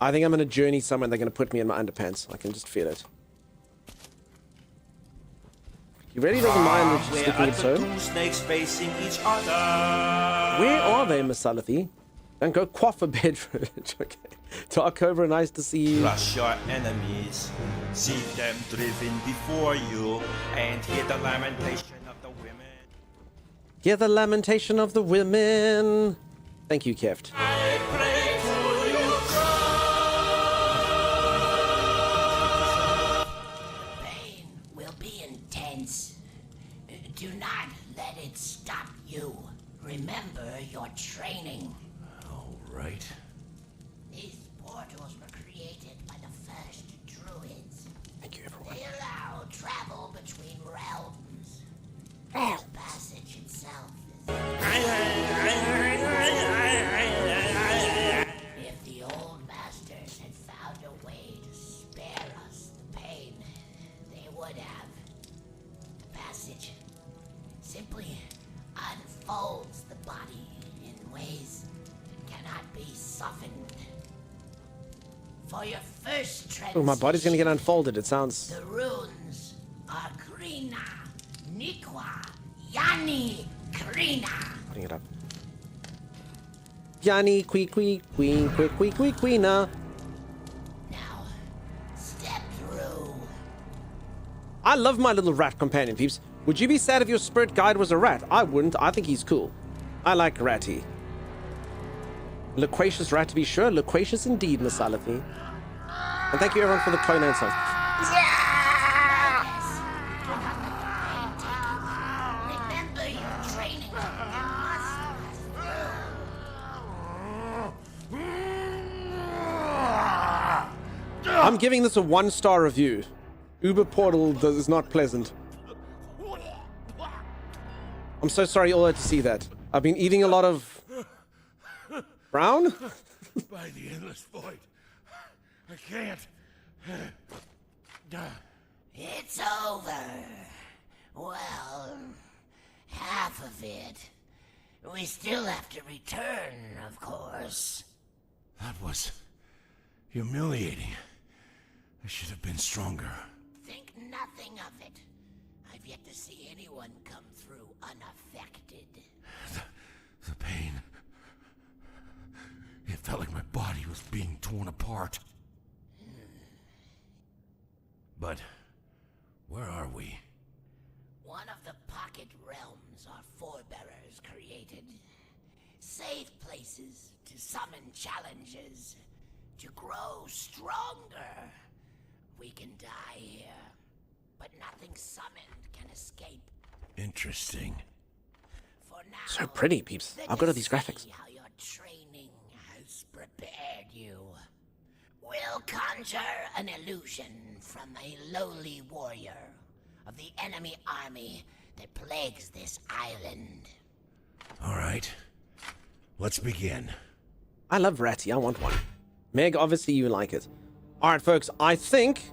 I think I'm going to journey somewhere and they're going to put me in my underpants. I can just feel it. He really doesn't mind sticking it so. Two snakes facing each other. Where are they, Miss Salathi? Don't go quaff a bedroom. Okay. Dark Cobra, nice to see you. Crush your enemies, see them driven before you, and hear the lamentation of the women. Hear the lamentation of the women. Thank you, Keft. Pain will be intense. Do not let it stop you. Remember your training. All right. These portals were created by the first druids. Thank you, everyone. They allow travel between realms. The passage itself is... If the old masters had found a way to spare us the pain, they would have. The passage simply unfolds the body in ways that cannot be softened. For your first transition, Oh, my body's gonna get unfolded. It sounds. the runes are Krina, Nikwa, Yani, Krina. Putting it up. Yanni, queen, queena. Now, step through. I love my little rat companion, peeps. Would you be sad if your spirit guide was a rat? I wouldn't. I think he's cool. I like Ratty. Loquacious rat to be sure. Loquacious indeed, Miss Alathy. And thank you everyone for the clone and song. Remember your training. I'm giving this a 1-star review. Uber Portal is not pleasant. I'm so sorry all had to see that. I've been eating a lot of... brown? By the endless void. I can't. It's over. Well, half of it. We still have to return, of course. That was humiliating. I should have been stronger. Think nothing of it. I've yet to see anyone come through unaffected. The pain. It felt like my body was being torn apart. But where are we? One of the pocket realms our forebearers created. Safe places to summon challenges, to grow stronger. We can die here, but nothing summoned can escape. Interesting. For now, So pretty, peeps. let How good are us these graphics? see how your training has prepared you. We'll conjure an illusion from a lowly warrior of the enemy army that plagues this island. All right. Let's begin. I love Ratty. I want one. Meg, obviously you like it. Alright, folks. I think...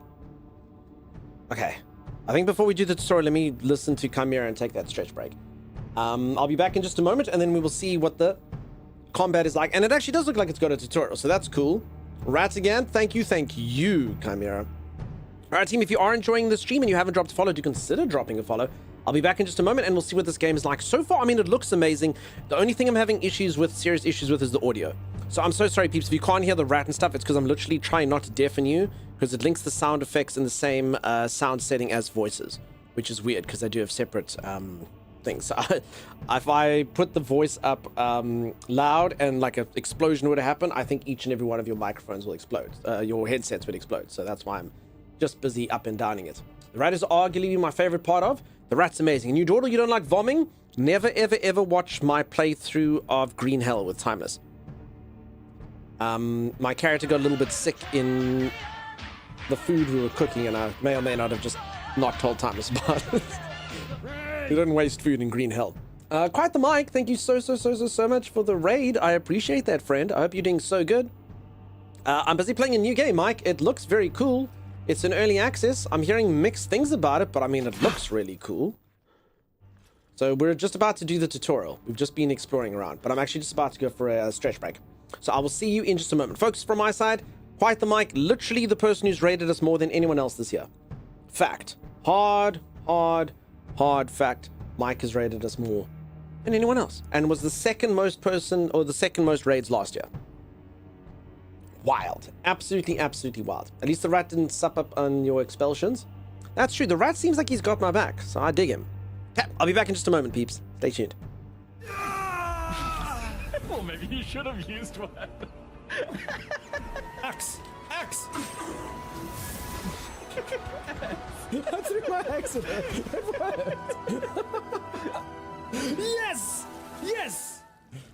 Okay. I think before we do the tutorial, let me listen to Chimera and take that stretch break. I'll be back in just a moment, and then we will see what the combat is like. And it actually does look like it's got a tutorial, so that's cool. Rats again. Thank you, Chimera. Alright, team, if you are enjoying the stream and you haven't dropped a follow, do consider dropping a follow. I'll be back in just a moment, and we'll see what this game is like. So far, I mean, it looks amazing. The only thing I'm having serious issues with is the audio. So I'm so sorry, peeps. If you can't hear the rat and stuff, it's because I'm literally trying not to deafen you, because it links the sound effects in the same sound setting as voices, which is weird, because I do have separate things. So if I put the voice up loud and like an explosion would happen, I think each and every one of your microphones will explode. Your headsets would explode. So that's why I'm just busy up and downing it. The rat is arguably my favorite part of. The rat's amazing. And you, Dawdle, you don't like vomiting? Never, ever, ever watch my playthrough of Green Hell with Timeless. My character got a little bit sick in the food we were cooking, and I may or may not have just not told Timeless about it. You don't waste food in Green Hell. Quite the mic. Thank you so much for the raid. I appreciate that, friend. I hope you're doing so good. I'm busy playing a new game, Mike. It looks very cool. It's in early access. I'm hearing mixed things about it, but I mean, it looks really cool. So we're just about to do the tutorial. We've just been exploring around, but I'm actually just about to go for a stretch break. So I will see you in just a moment. Folks, from my side, Quite the Mic, literally the person who's rated us more than anyone else this year. Fact. Hard fact. Mike has rated us more than anyone else, and was the second most raids last year. Wild. Absolutely wild. At least the rat didn't sup up on your expulsions. That's true. The rat seems like he's got my back, so I dig him. Okay, I'll be back in just a moment, peeps. Stay tuned. Well, maybe you should have used one. Axe! Axe! I threw my axe at her. It worked. Yes! Yes!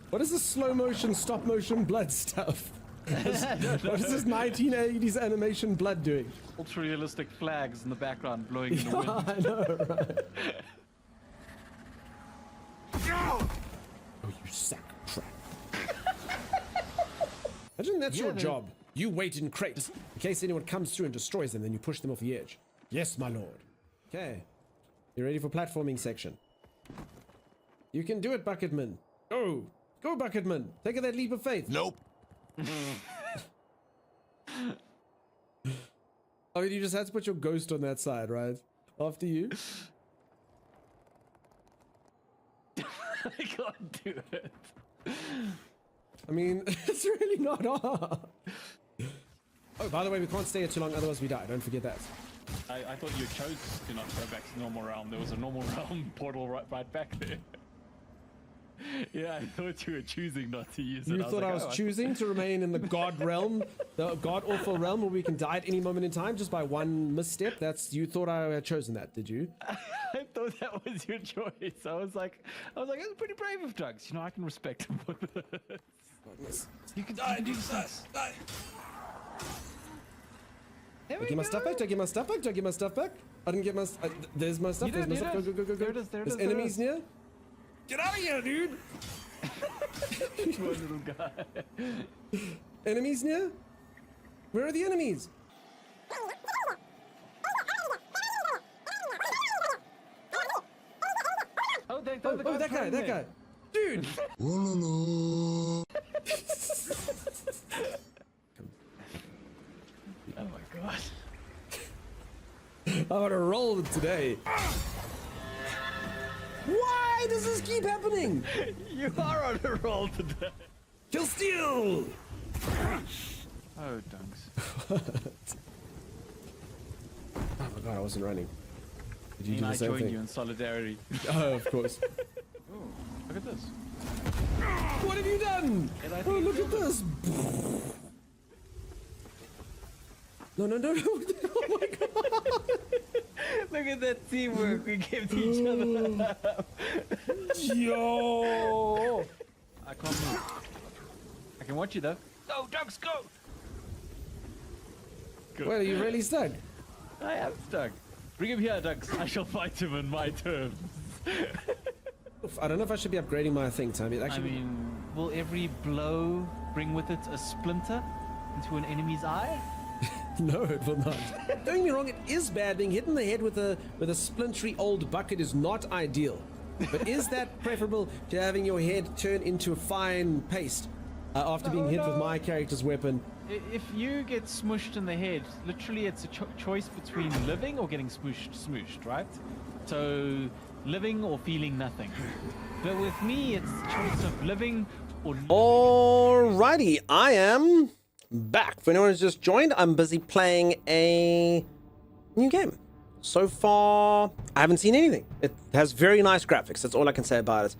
What is this slow motion, stop motion blood stuff? What is this 1980s animation blood doing? Ultra realistic flags in the background blowing in the wind. I know, right? Oh, you sack of crap. Imagine that's your job. You wait in crates. In case anyone comes through and destroys them, then you push them off the edge. Yes, my lord. Okay. You ready for platforming section? You can do it, Bucketman. Go! Go, Bucketman! Take that leap of faith. Nope. Oh, you just had to put your ghost on that side, right? After you? I can't do it. I mean, it's really not hard. Oh, by the way, we can't stay here too long, otherwise we die. Don't forget that. I thought you chose to not go back to normal realm. There was a normal realm portal right back there. Yeah, I thought you were choosing not to use it. You thought I was choosing to remain in the god realm, the god-awful realm where we can die at any moment in time just by one misstep? You thought I had chosen that, did you? I thought that was your choice. I was like, it's pretty brave of Drugs. You know, I can respect him for this. You can do this. Did I get my stuff back? Did I get my stuff back? Did I get my stuff back? I didn't get my... there's my stuff. There's my stuff. Go, go, go, go, go. There it is, there it There's is, enemies near. Get out of here, dude! Poor little guy. Enemies near? Where are the enemies? Oh, that guy. Dude! Oh my god. I want to roll it today. Why does this keep happening? You are on a roll today. Kill steal! Oh, dunks. Oh my god, I wasn't running. Did you do I the same join thing? you in solidarity. Oh, of course. Oh, look at this. What have you done? Oh, look at this. No. Oh my god. Look at that teamwork we gave to each other. Yo. I can't move. I can watch you though. Go, Ducks, go! Good. Well, are you really stuck? I am stuck. Bring him here, Ducks. I shall fight him on my terms. I don't know if I should be upgrading my thing, Tommy. I mean, will every blow bring with it a splinter into an enemy's eye? No, it will not. Don't get me wrong, it is bad. Being hit in the head with a splintery old bucket is not ideal. But is that preferable to having your head turn into a fine paste after being hit with my character's weapon? If you get smushed in the head, literally it's a choice between living or getting smooshed, right? So, living or feeling nothing. But with me, it's a choice of living or... Alrighty, I am back. For anyone who's just joined, I'm busy playing a new game. So far, I haven't seen anything. It has very nice graphics. That's all I can say about it.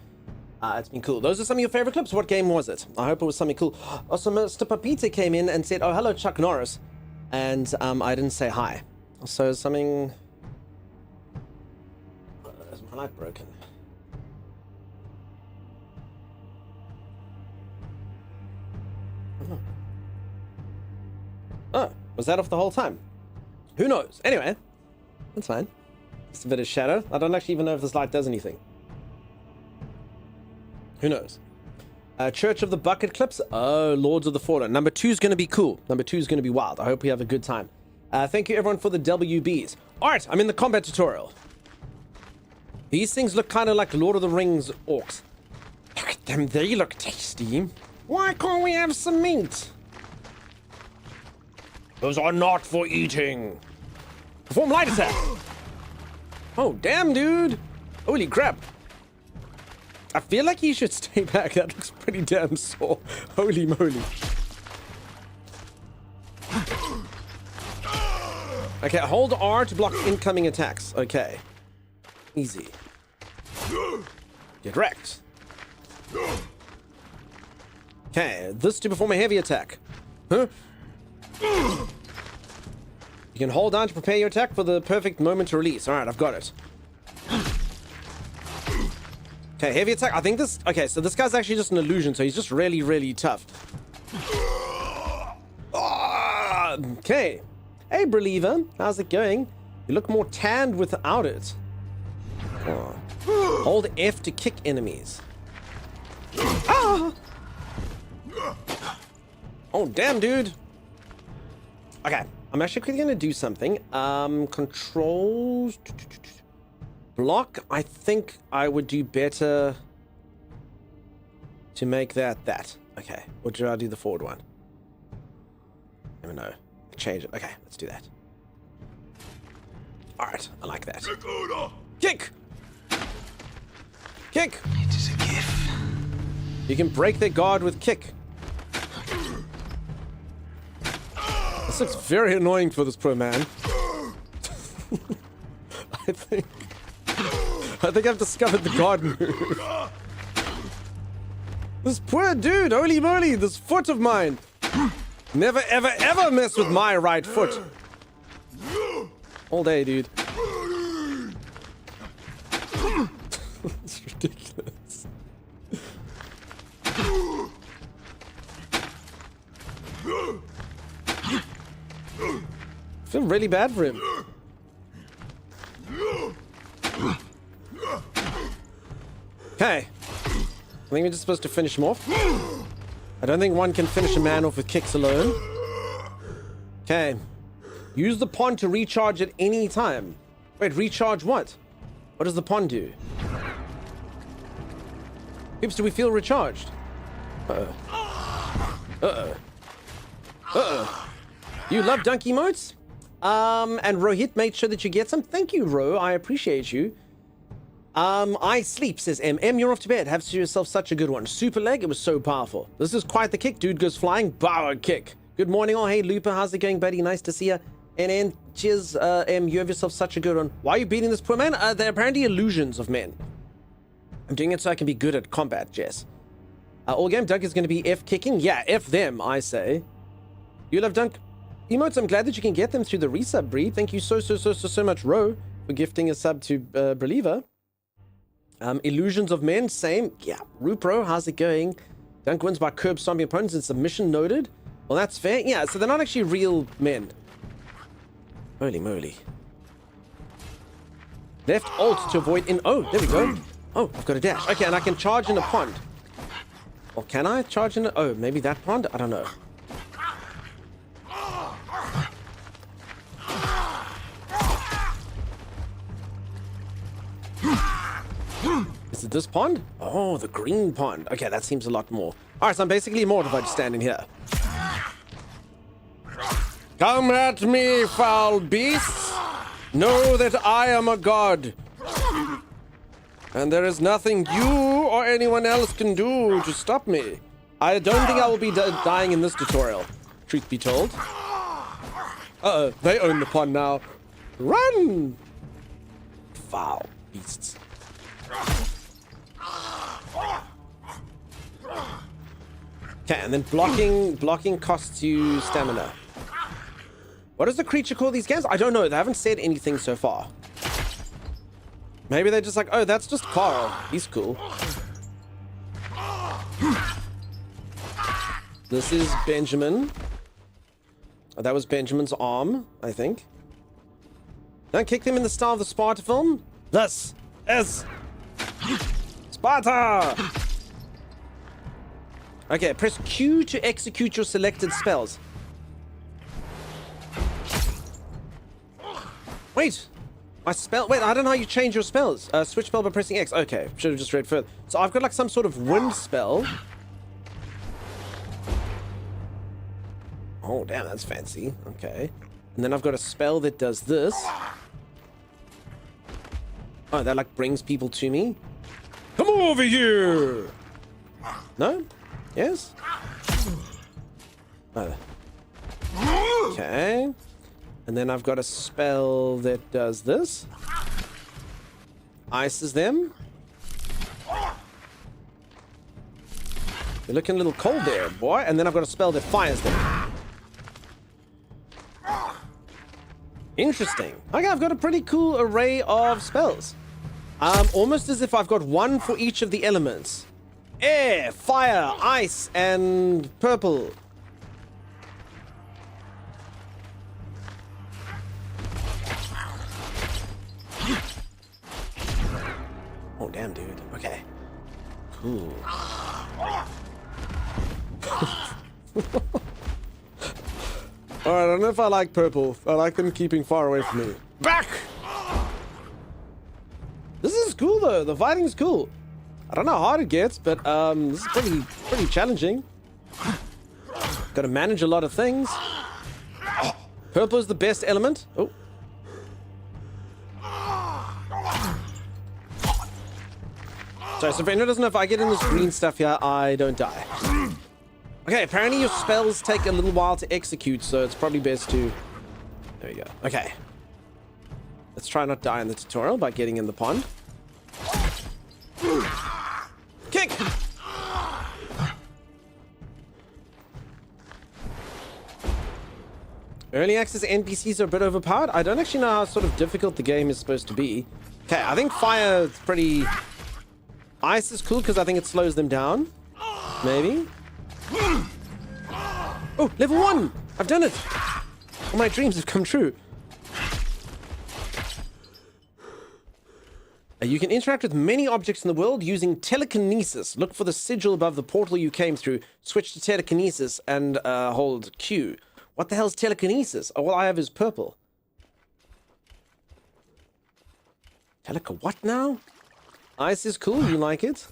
It's been cool. Those are some of your favorite clips. What game was it? I hope it was something cool. Also, Mr. Papita came in and said, oh, hello, Chuck Norris. And I didn't say hi. So something... Is my light broken? Oh, was that off the whole time? Who knows? Anyway, that's fine. Just a bit of shadow. I don't actually even know if this light does anything. Who knows? Church of the Bucket Clips. Oh, Lords of the Fallen. Number 2 is going to be cool. Number 2 is going to be wild. I hope we have a good time. Thank you, everyone, for the WBs. All right, I'm in the combat tutorial. These things look kind of like Lord of the Rings orcs. Look at them. They look tasty. Why can't we have some meat? Those are not for eating. Perform light attack. Oh, damn, dude. Holy crap. I feel like he should stay back. That looks pretty damn sore. Holy moly. Okay, hold R to block incoming attacks. Okay. Easy. Get wrecked. Okay, this to perform a heavy attack. Huh? You can hold down to prepare your attack for the perfect moment to release. Alright, I've got it. Okay, heavy attack. I think this... Okay, so this guy's actually just an illusion, so he's just really, really tough. Okay. Hey, Believer. How's it going? You look more tanned without it. Oh. Hold F to kick enemies. Ah! Oh, damn, dude. Okay. I'm actually quickly going to do something. Controls... Block. I think I would do better to make that. Okay. Or do I do the forward one? I don't know. Change it. Okay, let's do that. Alright, I like that. Kick! Kick! It is a gift. You can break their guard with kick. This looks very annoying for this poor man. I think I've discovered the guard move. This poor dude, holy moly, this foot of mine. Never, ever, ever mess with my right foot. All day, dude. It's ridiculous. I feel really bad for him. Okay. I think we're just supposed to finish him off. I don't think one can finish a man off with kicks alone. Okay. Use the pond to recharge at any time. Wait, recharge what? What does the pond do? Oops, do we feel recharged? Uh-oh. Uh-oh. Uh-oh. You love dunk emotes? And Rohit made sure that you get some. Thank you, Ro. I appreciate you. I sleep, says M. M, you're off to bed. Have yourself such a good one. Super leg, it was so powerful. This is quite the kick. Dude goes flying. Bow kick. Good morning. Oh, hey, Looper. How's it going, buddy? Nice to see you. And cheers, M. You have yourself such a good one. Why are you beating this poor man? They're apparently illusions of men. I'm doing it so I can be good at combat, Jess. All game dunk is going to be F kicking. Yeah, F them, I say. You love dunk emotes. I'm glad that you can get them through the resub, Breed. Thank you so much, Ro, for gifting a sub to Believer. Illusions of men, same. Yeah. Rupro, how's it going? Dunk wins by curb stomping opponents in submission noted. Well, that's fair. Yeah, so they're not actually real men. Holy moly. Left alt to avoid in... Oh, there we go. Oh, I've got a dash. Okay, and I can charge in a pond. Or can I charge in a... Oh, maybe that pond? I don't know. Is it this pond? Oh, the green pond. Okay, that seems a lot more. Alright, so I'm basically mortified standing here. Come at me, foul beasts! Know that I am a god. And there is nothing you or anyone else can do to stop me. I don't think I will be dying in this tutorial, truth be told. Uh-oh, they own the pond now. Run! Foul beasts. Okay, and then blocking costs you stamina. What does the creature call these games? I don't know. They haven't said anything so far. Maybe they're just like, oh, that's just Carl. He's cool. This is Benjamin. Oh, that was Benjamin's arm, I think. Don't kick them in the style of the Sparta film. This is Sparta! Okay, press Q to execute your selected spells. Wait! My spell... Wait, I don't know how you change your spells. Switch spell by pressing X. Okay, should have just read further. So I've got like some sort of wind spell. Oh, damn, that's fancy. Okay. And then I've got a spell that does this. Oh, that like brings people to me. Come over here! No? Yes? Oh. Okay. And then I've got a spell that does this. Ices them. You're looking a little cold there, boy. And then I've got a spell that fires them. Interesting. Okay, I've got a pretty cool array of spells. Almost as if I've got one for each of the elements. Air, fire, ice, and purple. Oh, damn, dude. Okay. Cool. Alright, I don't know if I like purple. I like them keeping far away from me. Back! This is cool, though. The fighting's cool. I don't know how hard it gets, but this is pretty challenging. Got to manage a lot of things. Purple is the best element. Oh. Sorry, so if anyone doesn't know, if I get in this green stuff here, I don't die. Okay, apparently your spells take a little while to execute, so it's probably best to... There we go. Okay. Let's try not die in the tutorial by getting in the pond. Kick! Early access NPCs are a bit overpowered. I don't actually know how sort of difficult the game is supposed to be. Okay, I think fire is pretty... Ice is cool because I think it slows them down. Maybe. Oh, level 1! I've done it! All my dreams have come true. You can interact with many objects in the world using telekinesis. Look for the sigil above the portal you came through. Switch to telekinesis and hold Q. What the hell's telekinesis? Oh, all I have is purple. What now? Ice is cool. You like it?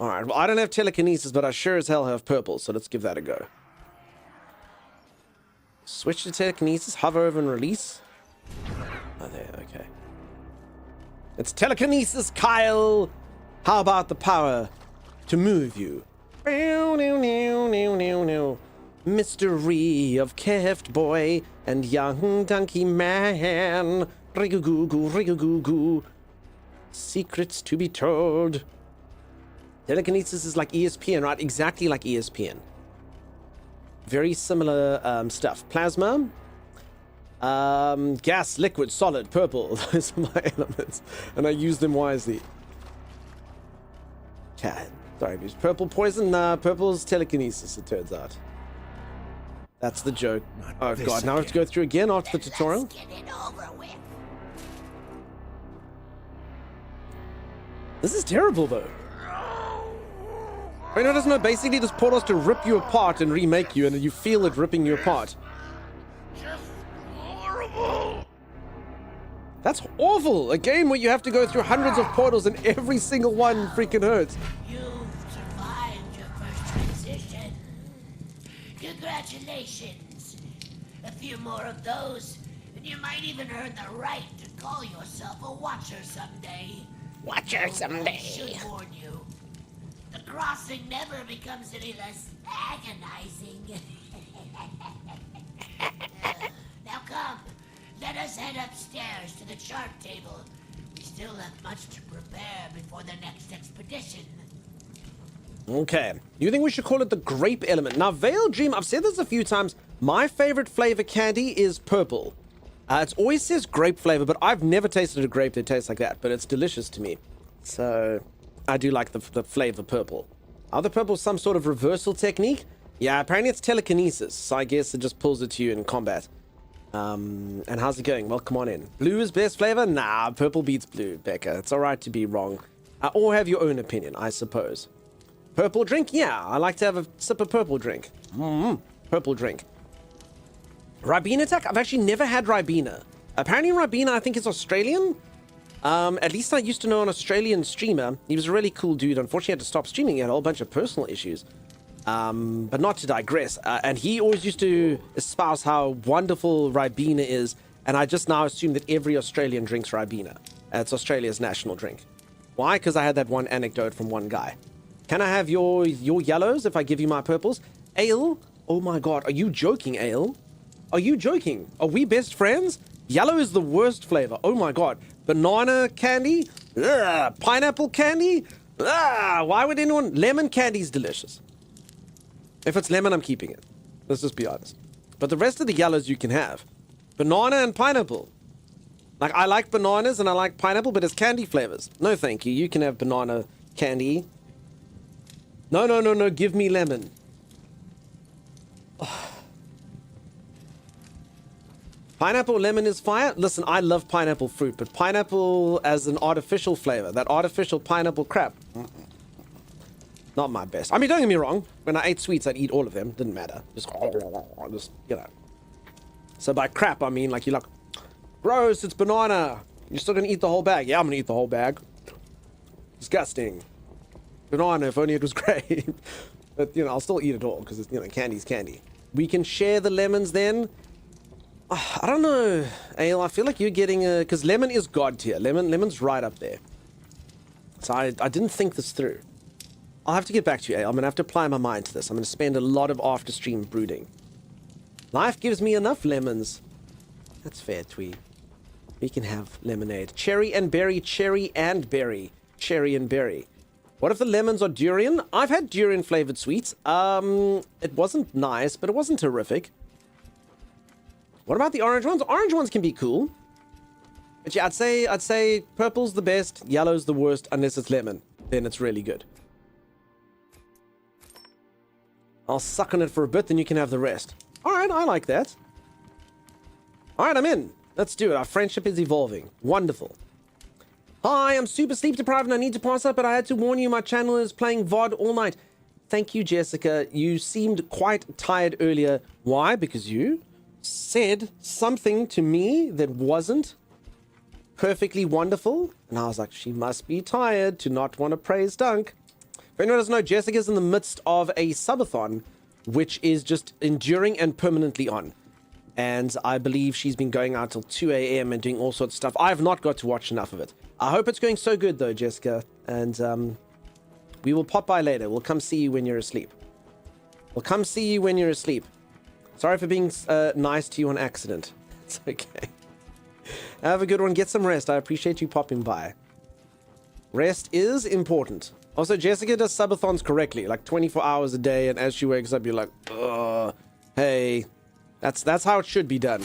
Alright, well, I don't have telekinesis, but I sure as hell have purple, so let's give that a go. Switch to telekinesis, hover over and release. Oh, there, okay. It's telekinesis, Kyle! How about the power to move you? Mystery of Keft Boy and Young Donkey Man. Rigagoo, rigagoo. Secrets to be told. Telekinesis is like ESPN, right? Exactly like ESPN. Very similar stuff. Plasma. Gas, liquid, solid, purple. Those are my elements. And I use them wisely. Okay. Sorry, use purple poison. Nah, purple's telekinesis, it turns out. That's the joke. Oh god, now I have to go through again after the tutorial? Let's get it over with. This is terrible, though. I know, doesn't know, basically this portal has to rip you apart and remake you, and you feel it ripping you apart. Just horrible. That's awful! A game where you have to go through hundreds of portals and every single one freaking hurts. You've survived your first transition. Congratulations. A few more of those, and you might even earn the right to call yourself a Watcher someday. Watcher I should warn you. The crossing never becomes any less agonizing. Now come, let us head upstairs to the chart table. We still have much to prepare before the next expedition. Okay. You think we should call it the grape element? Now, Veil Dream, I've said this a few times. My favorite flavor candy is purple. It always says grape flavor, but I've never tasted a grape that tastes like that, but it's delicious to me. So, I do like the flavor purple. Are the purple some sort of reversal technique? Yeah, apparently it's telekinesis, so I guess it just pulls it to you in combat. And how's it going? Well, come on in. Blue is best flavor? Nah, purple beats blue, Becca. It's alright to be wrong. Or have your own opinion, I suppose. Purple drink? Yeah, I like to have a sip of purple drink. Purple drink. Ribena attack? I've actually never had Ribena. Apparently Ribena, I think, is Australian. At least I used to know an Australian streamer. He was a really cool dude. Unfortunately, he had to stop streaming. He had a whole bunch of personal issues. But not to digress. And he always used to espouse how wonderful Ribena is. And I just now assume that every Australian drinks Ribena. It's Australia's national drink. Why? Because I had that one anecdote from one guy. Can I have your yellows if I give you my purples? Ale? Oh my god, are you joking, Ale? Are you joking? Are we best friends? Yellow is the worst flavor. Oh my god. Banana candy? Ugh. Pineapple candy? Why would anyone? Lemon candy's delicious. If it's lemon, I'm keeping it. Let's just be honest. But the rest of the yellows you can have. Banana and pineapple. Like, I like bananas and I like pineapple, but it's candy flavors. No, thank you. You can have banana candy. No, no, no, no. Give me lemon. Oh. Pineapple lemon is fire. Listen, I love pineapple fruit, but pineapple as an artificial flavor, that artificial pineapple crap, not my best. I mean, don't get me wrong. When I ate sweets, I'd eat all of them. Didn't matter. Just you know. So by crap, I mean like you're like, gross, it's banana. You're still gonna eat the whole bag. Yeah, I'm gonna eat the whole bag. Disgusting. Banana, if only it was great. But, you know, I'll still eat it all because, you know, candy's candy. We can share the lemons then. I don't know, Ale. I feel like you're getting because lemon is god tier. Lemon's right up there. So I didn't think this through. I'll have to get back to you, Ale. I'm gonna have to apply my mind to this. I'm gonna spend a lot of after stream brooding. Life gives me enough lemons. That's fair, Twee. We can have lemonade. Cherry and berry, cherry and berry, cherry and berry. What if the lemons are durian? I've had durian flavored sweets. It wasn't nice, but it wasn't terrific. What about the orange ones? Orange ones can be cool. But yeah, I'd say purple's the best, yellow's the worst, unless it's lemon. Then it's really good. I'll suck on it for a bit, then you can have the rest. Alright, I like that. Alright, I'm in. Let's do it. Our friendship is evolving. Wonderful. Hi, I'm super sleep deprived and I need to pass up, but I had to warn you my channel is playing VOD all night. Thank you, Jessica. You seemed quite tired earlier. Why? Because you said something to me that wasn't perfectly wonderful. And I was like, she must be tired to not want to praise Dunk. If anyone doesn't know, Jessica's in the midst of a subathon, which is just enduring and permanently on. And I believe she's been going out till 2 a.m. and doing all sorts of stuff. I have not got to watch enough of it. I hope it's going so good, though, Jessica. And we will pop by later. We'll come see you when you're asleep. We'll come see you when you're asleep. Sorry for being nice to you on accident. It's okay. Have a good one. Get some rest. I appreciate you popping by. Rest is important. Also, Jessica does subathons correctly, like 24 hours a day, and as she wakes up, you're like, ugh, hey. That's how it should be done.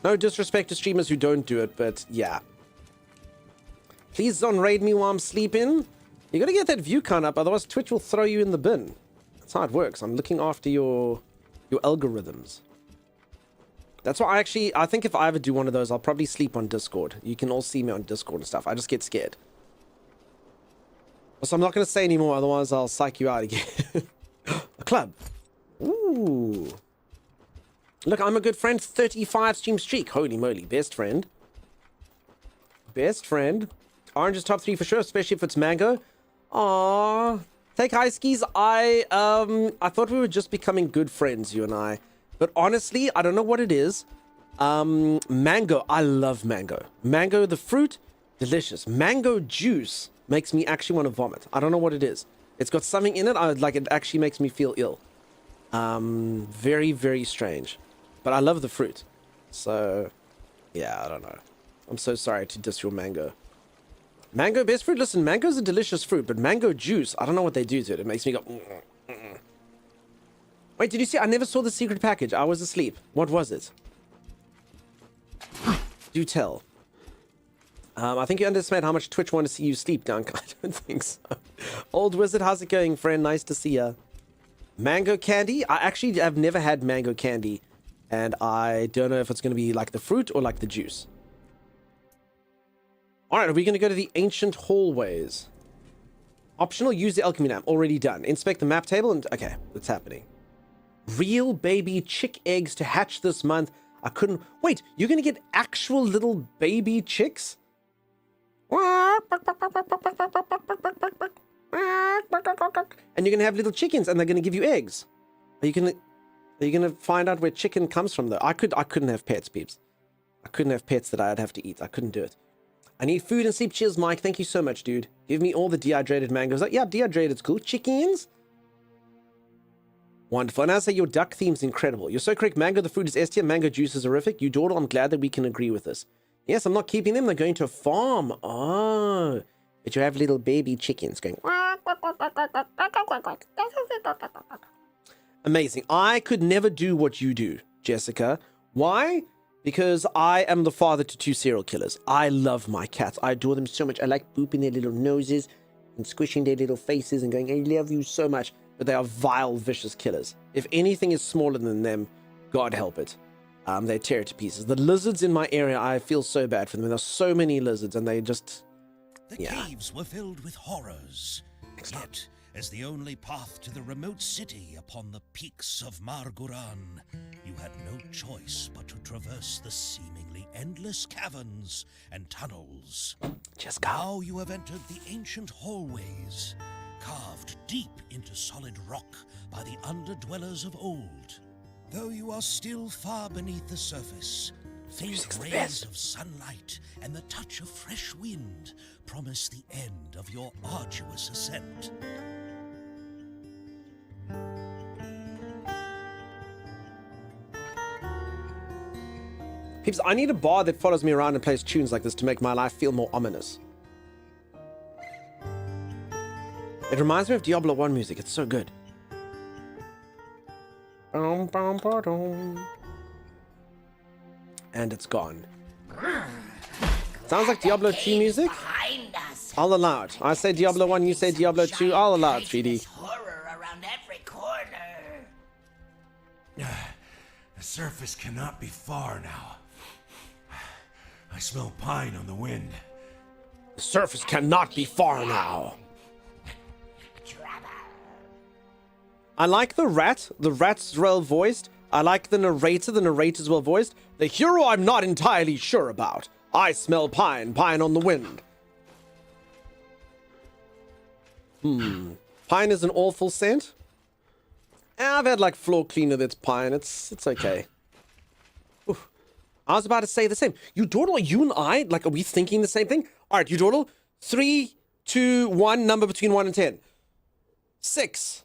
No disrespect to streamers who don't do it, but yeah. Please don't raid me while I'm sleeping. You gotta get that view count up, otherwise Twitch will throw you in the bin. That's how it works. I'm looking after your algorithms. That's why I think if I ever do one of those, I'll probably sleep on Discord. You can all see me on Discord and stuff. I just get scared. So I'm not going to say anymore, otherwise I'll psych you out again. A club. Ooh. Look, I'm a good friend. 35 stream streak. Holy moly. Best friend. Best friend. Orange is top 3 for sure, especially if it's mango. Aww. Take high skis. I thought we were just becoming good friends, you and I. But honestly, I don't know what it is. Mango. I love mango. Mango, the fruit, delicious. Mango juice makes me actually want to vomit. I don't know what it is. It's got something in it. It actually makes me feel ill. Very, very strange. But I love the fruit. So, yeah, I don't know. I'm so sorry to diss your mango. Mango best fruit? Listen, mango's a delicious fruit, but mango juice, I don't know what they do to it. It makes me go... Wait, did you see? I never saw the secret package. I was asleep. What was it? Do tell. I think you underestimate how much Twitch want to see you sleep, Dunk. I don't think so. Old Wizard, how's it going, friend? Nice to see ya. Mango candy? I actually have never had mango candy. And I don't know if it's going to be like the fruit or like the juice. Alright, are we going to go to the ancient hallways? Optional, use the alchemy lamp. Already done. Inspect the map table and... Okay, that's happening. Real baby chick eggs to hatch this month. I couldn't... Wait, you're going to get actual little baby chicks? And you're going to have little chickens and they're going to give you eggs. Are you going to find out where chicken comes from, though? I couldn't have pets, peeps. I couldn't have pets that I'd have to eat. I couldn't do it. I need food and sleep. Cheers, Mike. Thank you so much, dude. Give me all the dehydrated mangoes. Yeah, dehydrated's cool. Chickens? Wonderful. And I say your duck theme's incredible. You're so correct. Mango, the fruit is S tier. Mango juice is horrific. You dawdle. I'm glad that we can agree with this. Yes, I'm not keeping them. They're going to a farm. Oh. But you have little baby chickens going... Quack, Amazing. I could never do what you do, Jessica. Why? Because I am the father to 2 serial killers. I love my cats. I adore them so much. I like booping their little noses and squishing their little faces and going, I love you so much. But they are vile, vicious killers. If anything is smaller than them, God help it. They tear it to pieces. The lizards in my area, I feel so bad for them. There's so many lizards and they just... The caves were filled with horrors. Yet, as the only path to the remote city upon the peaks of Marguran, you had no choice but to traverse the seemingly endless caverns and tunnels. Just go. Now you have entered the ancient hallways, carved deep into solid rock by the underdwellers of old. Though you are still far beneath the surface, faint rays of sunlight and the touch of fresh wind promise the end of your arduous ascent. Peeps, I need a bar that follows me around and plays tunes like this to make my life feel more ominous. It reminds me of Diablo 1 music. It's so good. And it's gone. Sounds like Diablo 2 music. I'll allow it. I say Diablo 1, you say Diablo 2. I'll allow it, 3D. Horror around every corner. The surface cannot be far now. I smell pine on the wind. The surface cannot be far now. I like the rat. The rat's well voiced. I like the narrator. The narrator's well voiced. The hero I'm not entirely sure about. I smell pine. Pine on the wind. Pine is an awful scent. I've had like floor cleaner that's pine. It's okay. Oof. I was about to say the same. Udortle, you and I, like, are we thinking the same thing? All right, Udortle. 3, 2, 1, number between 1 and 10. 6.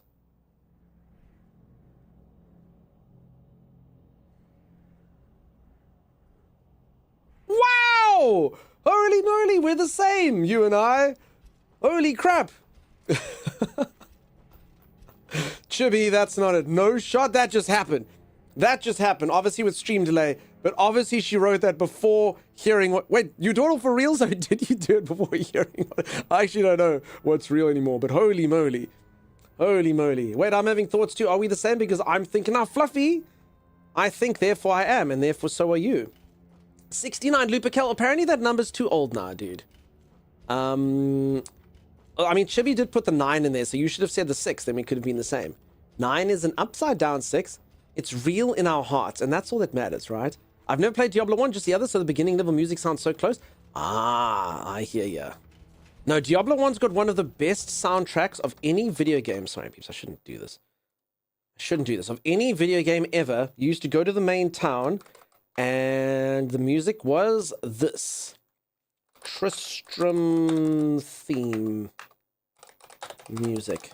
Wow! Holy moly, we're the same, you and I. Holy crap. Chibi, that's not it. No shot. That just happened. That just happened. Obviously with stream delay, but obviously she wrote that before hearing what... Wait, you did it for real? So did you do it before hearing what... I actually don't know what's real anymore, but holy moly. Holy moly. Wait, I'm having thoughts too. Are we the same? Because I'm thinking, now, Fluffy. I think, therefore I am, and therefore so are you. 69, Lupercal. Apparently that number's too old now, dude. I mean, Chibi did put the 9 in there, so you should have said the 6, then we could have been the same. 9 is an upside down 6. It's real in our hearts, and that's all that matters, right? I've never played Diablo 1, just the other, so the beginning level music sounds so close. Ah, I hear ya. No, Diablo 1's got one of the best soundtracks of any video game. Sorry, peeps, I shouldn't do this. I shouldn't do this. Of any video game ever, you used to go to the main town, and the music was this. Tristram theme music.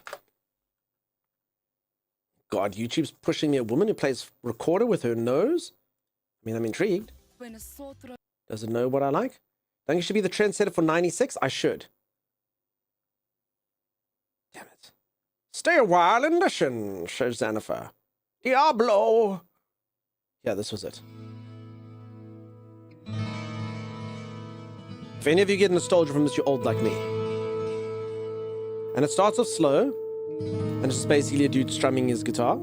God, YouTube's pushing me a woman who plays recorder with her nose? I mean, I'm intrigued. Does it know what I like? Think it should be the trendsetter for 96? I should. Damn it. Stay a while and listen, says Xanafer. Diablo! Yeah, this was it. If any of you get nostalgia from this, you're old like me. And it starts off slow, and it's just basically a dude strumming his guitar.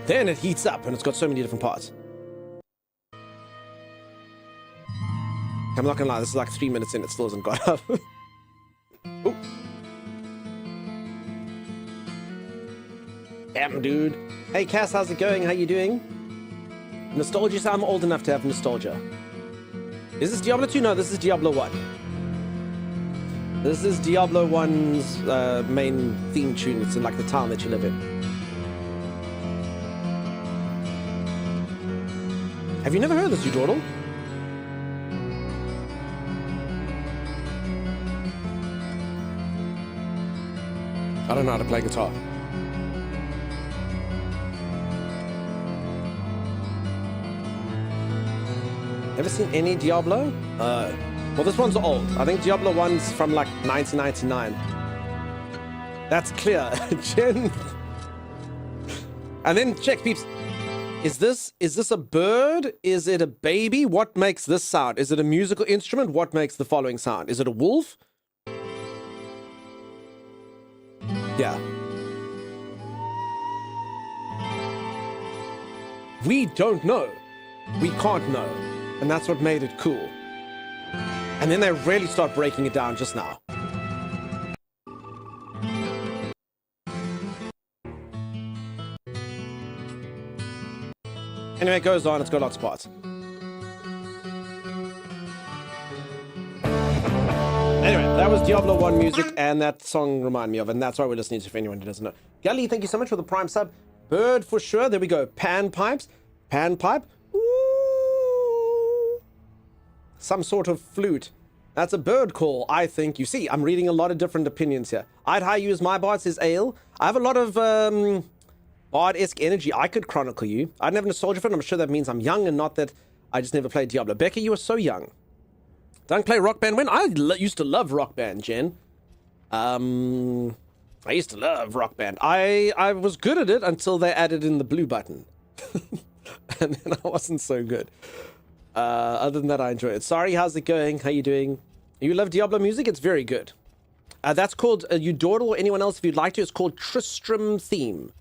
Then it heats up, and it's got so many different parts. I'm not gonna lie, this is like 3 minutes in, it still hasn't got up. Ooh. Damn, dude. Hey, Cass, how's it going? How you doing? Nostalgia, so I'm old enough to have nostalgia. Is this Diablo 2? No, this is Diablo 1. This is Diablo 1's main theme tune. It's in, like, the town that you live in. Have you never heard this, you Dawdle? I don't know how to play guitar. Ever seen any Diablo? Well, this one's old. I think Diablo 1's from like 1999. That's clear. Jen. And then check, peeps. Is this a bird? Is it a baby? What makes this sound? Is it a musical instrument? What makes the following sound? Is it a wolf? Yeah. We don't know. We can't know. And that's what made it cool. And then they really start breaking it down just now. Anyway, it goes on. It's got lots of parts. Anyway, that was Diablo 1 music, and that song reminded me of, and that's why we're listening to, if anyone who doesn't know. Gully, thank you so much for the Prime sub. Bird for sure. There we go. Panpipes. Panpipe. Ooh. Some sort of flute. That's a bird call, I think. You see, I'm reading a lot of different opinions here. I'd hire you as my bard, says Ale. I have a lot of bard-esque energy. I could chronicle you. I'd never nostalgia for it. I'm sure that means I'm young and not that I just never played Diablo. Becca, you are so young. Don't play Rock Band when? I used to love Rock Band, Jen. I used to love Rock Band. I was good at it until they added in the blue button. And then I wasn't so good. Other than that, I enjoy it. Sorry, how's it going? How you doing? You love Diablo music? It's very good. That's called Eudordal or anyone else if you'd like to. It's called Tristram Theme.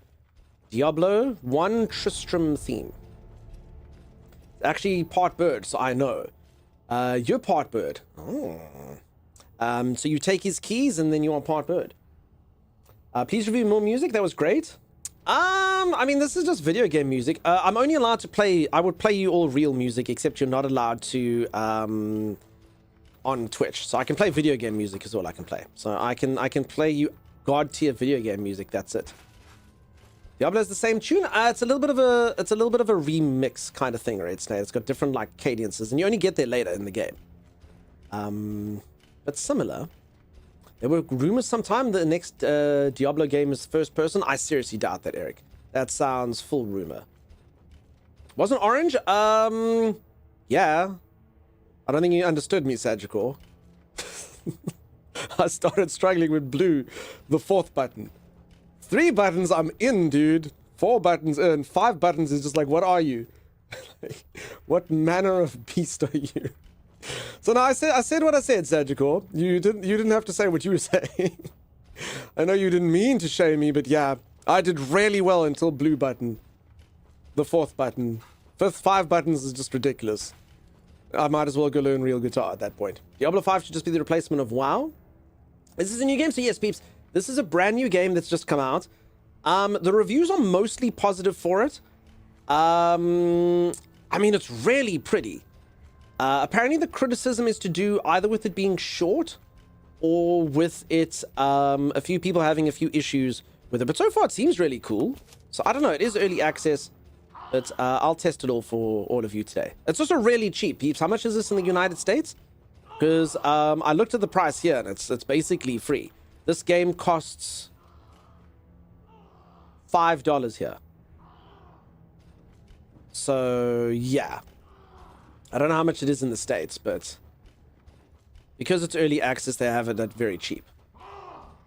Diablo 1 Tristram Theme. Actually, part bird, so I know. You're part bird. Oh. So you take his keys and then you are part bird. Please review more music. That was great. I mean, this is just video game music. I'm only allowed to play. I would play you all real music, except you're not allowed to on Twitch. So I can play video game music is all I can play. So I can play you god tier video game music. That's it. Diablo has the same tune. It's a little bit of a remix kind of thing, right? It's got different like cadences, and you only get there later in the game. But similar. There were rumors sometime the next Diablo game is first person. I seriously doubt that, Eric. That sounds full rumor. Wasn't orange? Yeah. I don't think you understood me, Sagicor. I started struggling with blue, the 4th button. 3 buttons, I'm in, dude. 4 buttons in. 5 buttons is just like, what are you? What manner of beast are you? So now I said what I said, Sagicor. You didn't have to say what you were saying. I know you didn't mean to shame me, but yeah, I did really well until blue button. The 4th button. 5 buttons is just ridiculous. I might as well go learn real guitar at that point. Diablo 5 should just be the replacement of WoW. This is a new game, so yes, peeps. This is a brand new game that's just come out. The reviews are mostly positive for it. I mean, it's really pretty. Apparently the criticism is to do either with it being short or with it, a few people having a few issues with it. But so far it seems really cool. So I don't know, it is early access, but I'll test it all for all of you today. It's also really cheap, peeps. How much is this in the United States? Because I looked at the price here and it's basically free. This game costs $5 here. So yeah. I don't know how much it is in the States, but because it's early access, they have it at very cheap.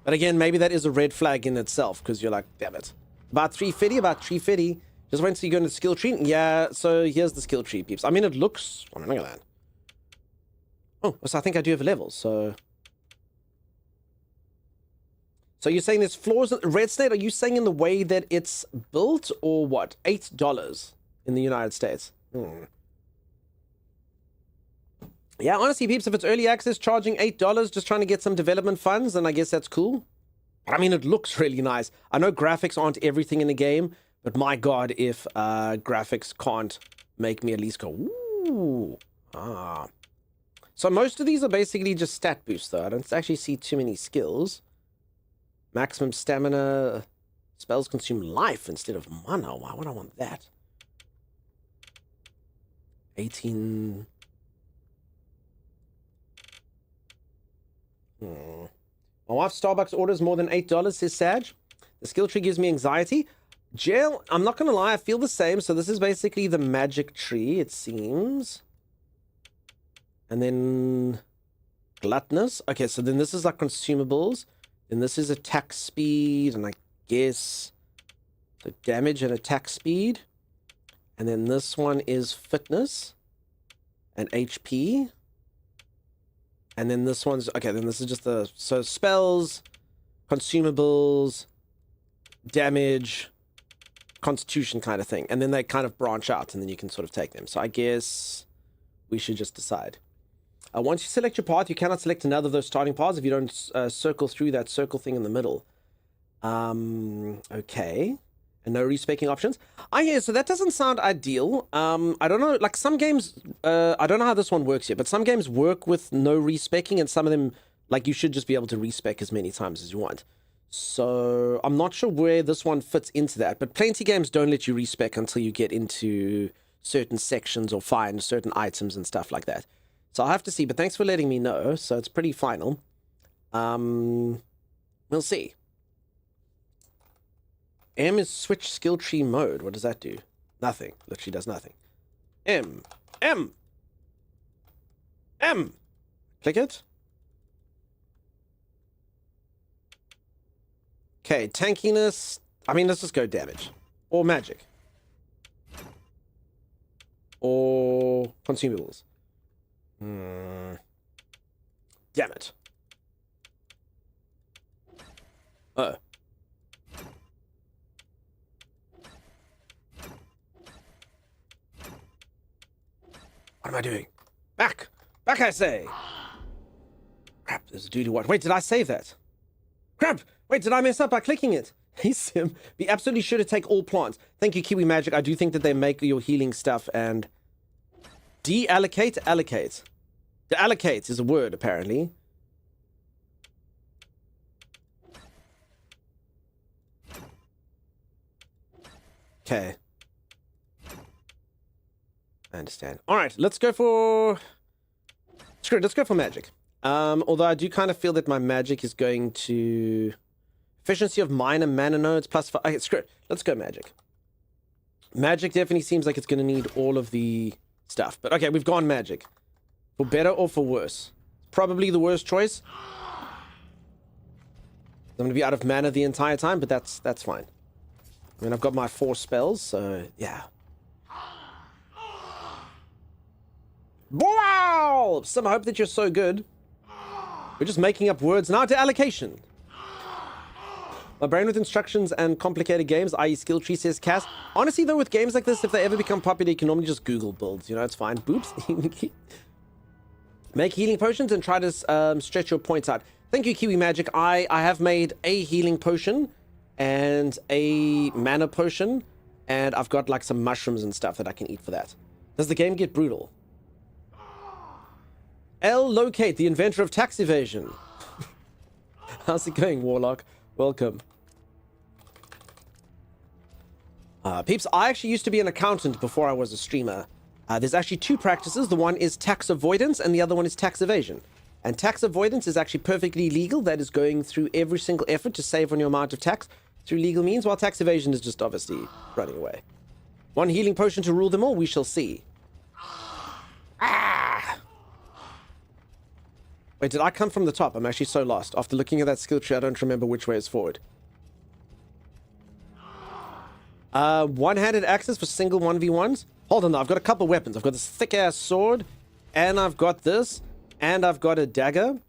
But again, maybe that is a red flag in itself, because you're like, damn it. About 350. Just wait until you go into the skill tree. Yeah, so here's the skill tree, peeps. I mean, it looks... Oh, look at that. Oh, so I think I do have levels, so... So you're saying there's flaws in Red State? Are you saying in the way that it's built, or what? $8 in the United States. Yeah, honestly, peeps, if it's early access, charging $8, just trying to get some development funds, then I guess that's cool. But I mean, it looks really nice. I know graphics aren't everything in the game, but my god, if graphics can't make me at least go, ooh. Ah. So most of these are basically just stat boosts, though. I don't actually see too many skills. Maximum stamina. Spells consume life instead of mana. Why would I want that? 18... My wife's Starbucks orders more than $8, says Sag. The skill tree gives me anxiety. Jail, I'm not going to lie, I feel the same. So this is basically the magic tree, it seems. And then gluttonous. Okay, so then this is like consumables. Then this is attack speed, and I guess the damage and attack speed. And then this one is fitness and HP. And then this one's, okay, then this is just the, so spells, consumables, damage, constitution kind of thing. And then they kind of branch out, and then you can sort of take them. So I guess we should just decide. Once you select your path, you cannot select another of those starting paths if you don't circle through that circle thing in the middle. Okay. And no respecing options. Yeah, so that doesn't sound ideal. I don't know, like some games, I don't know how this one works yet, but some games work with no respecing, and some of them, like, you should just be able to respec as many times as you want. So I'm not sure where this one fits into that, but plenty games don't let you respec until you get into certain sections or find certain items and stuff like that. So I'll have to see, but thanks for letting me know. So it's pretty final. We'll see. M is switch skill tree mode. What does that do? Nothing. Literally does nothing. M. Click it. Okay, tankiness. I mean, let's just go damage. Or magic. Or consumables. Damn it. Oh. What am I doing? Back! Back, I say! Crap, there's a dude who what? Wait, did I save that? Crap! Wait, did I mess up by clicking it? Hey, Sim. Be absolutely sure to take all plants. Thank you, Kiwi Magic. I do think that they make your healing stuff and... Deallocate? Allocate. Deallocate is a word, apparently. Okay. I understand. All right, let's go for... Screw it, let's go for magic. Although I do kind of feel that my magic is going to... Efficiency of minor mana nodes plus 5. Okay, screw it. Let's go magic. Magic definitely seems like it's going to need all of the stuff. But okay, we've gone magic. For better or for worse? Probably the worst choice. I'm going to be out of mana the entire time, but that's fine. I mean, I've got my 4 spells, so yeah. Wow! Some hope that you're so good. We're just making up words now to allocation. My brain with instructions and complicated games, i.e. skill tree, says Cass. Honestly, though, with games like this, if they ever become popular, you can normally just Google builds. You know, it's fine. Boops. Make healing potions and try to stretch your points out. Thank you, Kiwi Magic. I have made a healing potion and a mana potion, and I've got like some mushrooms and stuff that I can eat for that. Does the game get brutal? L. Locate, the inventor of tax evasion. How's it going, Warlock? Welcome. Peeps, I actually used to be an accountant before I was a streamer. There's actually 2 practices. The one is tax avoidance and the other one is tax evasion. And tax avoidance is actually perfectly legal. That is going through every single effort to save on your amount of tax through legal means, while tax evasion is just obviously running away. One healing potion to rule them all, we shall see. Ah! Wait, did I come from the top? I'm actually so lost. After looking at that skill tree, I don't remember which way is forward. One-handed axes for single 1v1s. Hold on, though. I've got a couple of weapons. I've got this thick-ass sword, and I've got this, and I've got a dagger,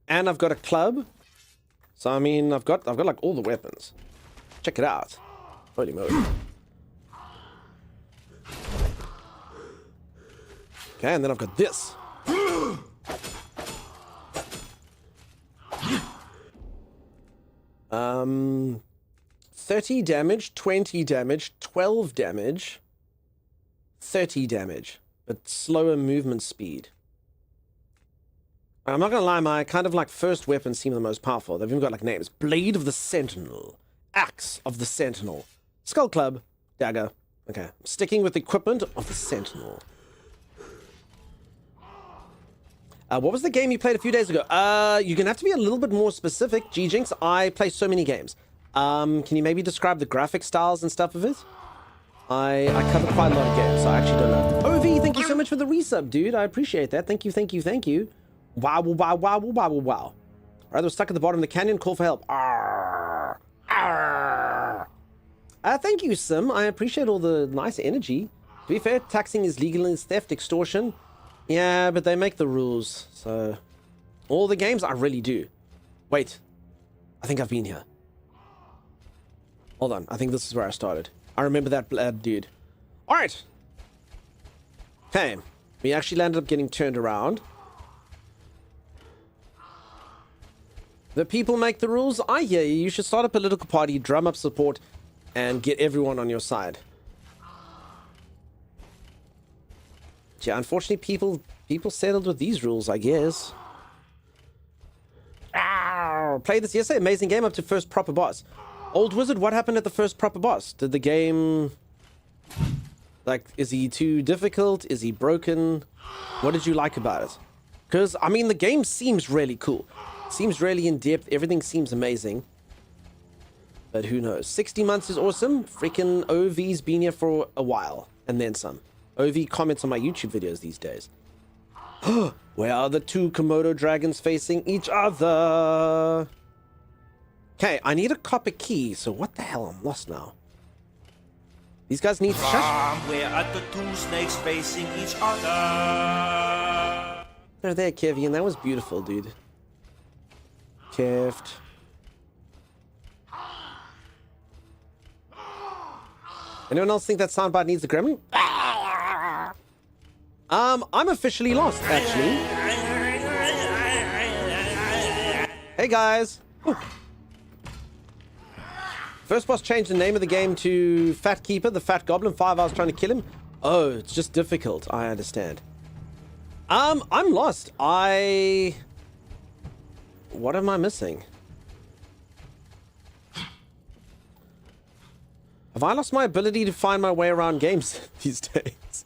and I've got a club. So, I mean, I've got like all the weapons. Check it out. Holy moly. Okay, and then I've got this. 30 damage, 20 damage, 12 damage, 30 damage, but slower movement speed. I'm not gonna lie, my kind of like first weapons seem the most powerful. They've even got like names. Blade of the Sentinel, Axe of the Sentinel, Skull Club, Dagger. Okay, I'm sticking with the equipment of the Sentinel. What was the game you played a few days ago? You're gonna have to be a little bit more specific. G-Jinx, I play so many games. Can you maybe describe the graphic styles and stuff of it? I cover quite a lot of games, so I actually don't know. OV, thank you so much for the resub, dude. I appreciate that. Thank you, thank you, thank you. Wow, wow, wow, wow, wow, wow. All right, they're stuck at the bottom of the canyon. Call for help. Arr, arr. Thank you, Sim. I appreciate all the nice energy. To be fair, taxing is legal and theft, extortion. Yeah, but they make the rules, so... All the games, I really do. Wait. I think I've been here. Hold on. I think this is where I started. I remember that dude. Alright. Okay. We actually landed up getting turned around. The people make the rules. I hear you. You should start a political party, drum up support, and get everyone on your side. Yeah, unfortunately, people settled with these rules, I guess. Ow! Played this yesterday. Amazing game up to first proper boss. Old Wizard, what happened at the first proper boss? Did the game... Like, is he too difficult? Is he broken? What did you like about it? Because, I mean, the game seems really cool. Seems really in-depth. Everything seems amazing. But who knows? 60 months is awesome. Freaking OV's been here for a while. And then some. OV comments on my YouTube videos these days. Where are the two Komodo dragons facing each other? Okay, I need a copper key. So what the hell? I'm lost now. These guys need... Where are the two snakes facing each other? They're there, Kevian. That was beautiful, dude. Keft. Anyone else think that soundbite needs a gremlin? I'm officially lost, actually. Hey, guys. Ooh. First boss changed the name of the game to Fatekeeper, the Fat Goblin. 5 hours trying to kill him. Oh, it's just difficult. I understand. I'm lost. What am I missing? Have I lost my ability to find my way around games these days?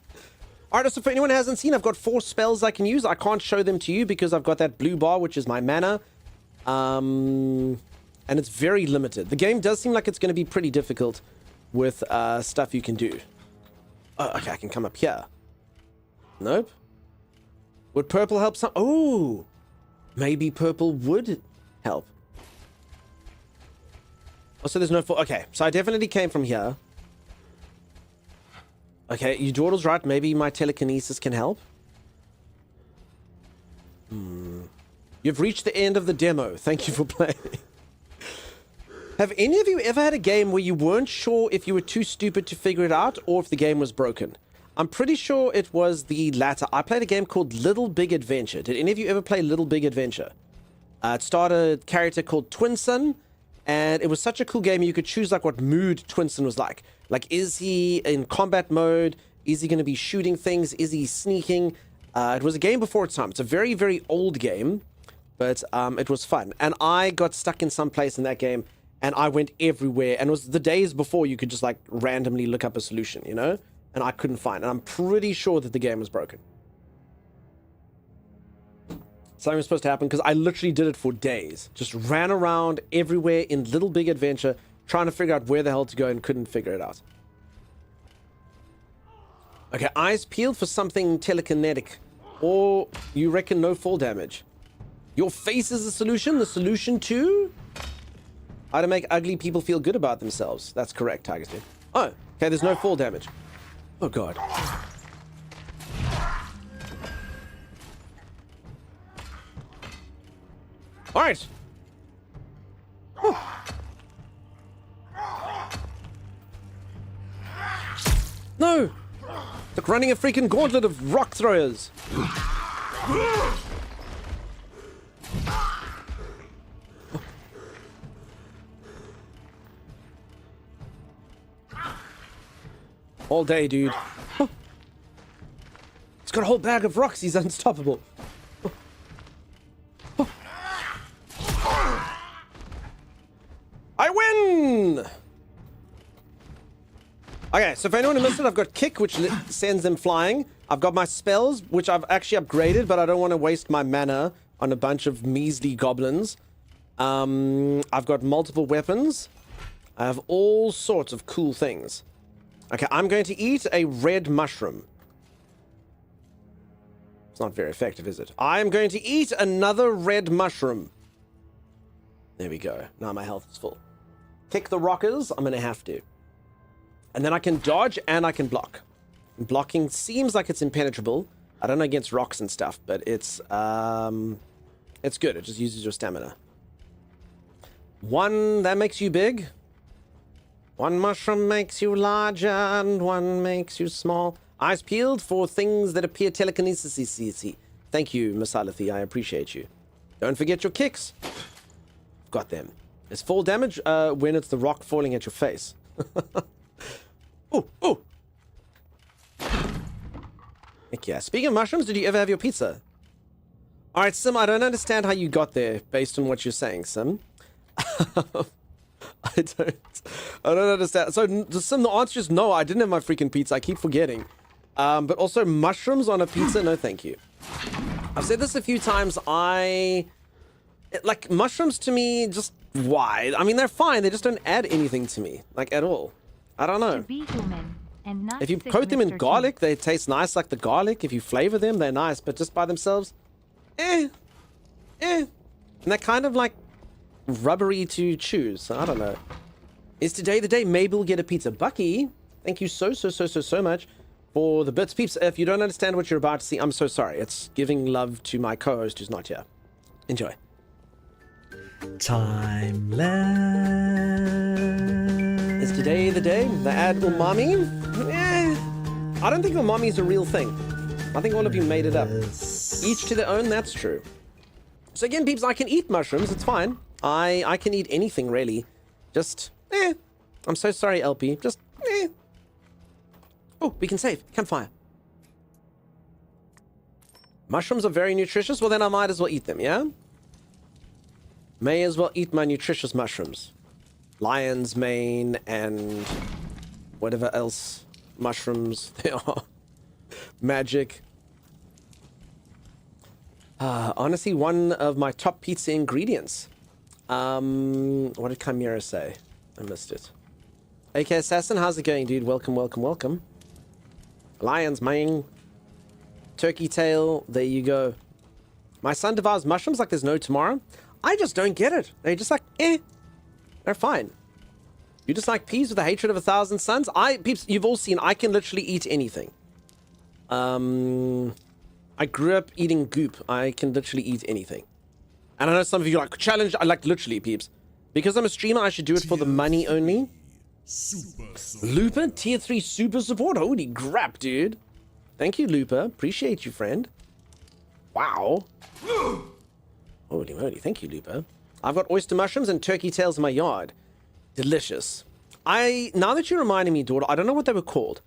Alright, so for anyone who hasn't seen, I've got 4 spells I can use. I can't show them to you because I've got that blue bar, which is my mana. And it's very limited. The game does seem like it's going to be pretty difficult with stuff you can do. Oh, okay, I can come up here. Nope. Would purple help some? Oh! Maybe purple would help. Oh, so there's no... Okay, so I definitely came from here. Okay, Eudoral's right. Maybe my telekinesis can help. You've reached the end of the demo. Thank you for playing. Have any of you ever had a game where you weren't sure if you were too stupid to figure it out or if the game was broken? I'm pretty sure it was the latter. I played a game called Little Big Adventure. Did any of you ever play Little Big Adventure? It starred a character called Twinson, and it was such a cool game. You could choose like what mood Twinson was like. Like, is he in combat mode? Is he going to be shooting things? Is he sneaking? It was a game before its time. It's a very, very old game, but it was fun. And I got stuck in some place in that game, and I went everywhere. And it was the days before you could just like randomly look up a solution, you know? And I couldn't find it. And I'm pretty sure that the game was broken. Something was supposed to happen because I literally did it for days. Just ran around everywhere in Little Big Adventure trying to figure out where the hell to go and couldn't figure it out. Okay, eyes peeled for something telekinetic. Or you reckon no fall damage. Your face is the solution? The solution to? How to make ugly people feel good about themselves. That's correct, Tigerstein. Oh, okay, there's no fall damage. Oh, God. All right. Whew. No! It's like running a freaking gauntlet of rock throwers. All day, dude. He's got a whole bag of rocks. He's unstoppable. I win! Okay, so for anyone who missed it, I've got Kick, which sends them flying. I've got my spells, which I've actually upgraded, but I don't want to waste my mana on a bunch of measly goblins. I've got multiple weapons. I have all sorts of cool things. Okay, I'm going to eat a red mushroom. It's not very effective, is it? I am going to eat another red mushroom. There we go. Now my health is full. Kick the rockers. I'm going to have to. And then I can dodge and I can block. And blocking seems like it's impenetrable. I don't know against rocks and stuff, but it's good. It just uses your stamina. One, that makes you big. One mushroom makes you larger and one makes you small. Eyes peeled for things that appear telekinesis. Thank you, Masalathi. I appreciate you. Don't forget your kicks. Got them. It's full damage when it's the rock falling at your face. Ooh, ooh. Heck yeah. Speaking of mushrooms, did you ever have your pizza? Alright, Sim, I don't understand how you got there based on what you're saying, Sim. I don't understand. So, Sim, the answer is no, I didn't have my freaking pizza. I keep forgetting. But also, mushrooms on a pizza? No, thank you. I've said this a few times. Like, mushrooms to me, just why? I mean, they're fine. They just don't add anything to me. Like, at all. I don't know. To be human and not If you sick, coat them in Mr. garlic, Cheese. they taste nice like the garlic. If you flavor them, they're nice. But just by themselves, And they're kind of like rubbery to chew. So I don't know. Is today the day? Maybe we'll get a pizza. Bucky, thank you so much for the bits. Peeps, if you don't understand what you're about to see, I'm so sorry. It's giving love to my co-host who's not here. Enjoy. Timeless. Is today the day? They add umami? I don't think umami is a real thing. I think all of you made it up. Each to their own, that's true. So again, peeps, I can eat mushrooms. It's fine. I can eat anything, really. Just, I'm so sorry, LP. Just, Oh, we can save. Campfire. Mushrooms are very nutritious. Well, then I might as well eat them, yeah? May as well eat my nutritious mushrooms. Lion's mane and whatever else mushrooms they are. Magic. Honestly, one of my top pizza ingredients. What did Chimera say? I missed it. AK Assassin, how's it going, dude? Welcome, welcome, welcome. Lion's mane. Turkey tail. There you go. My son devours mushrooms like there's no tomorrow. I just don't get it. They're just like, They're fine. You just like peas with the hatred of 1,000 suns? Peeps, you've all seen, I can literally eat anything. I grew up eating goop. I can literally eat anything. And I know some of you are like, challenge, I like literally, peeps. Because I'm a streamer, I should do it for the money only. Looper, tier 3 super support. Holy crap, dude. Thank you, Looper. Appreciate you, friend. Wow. Holy moly, thank you, Looper. I've got oyster mushrooms and turkey tails in my yard. Delicious. Now that you're reminding me, daughter, I don't know what they were called,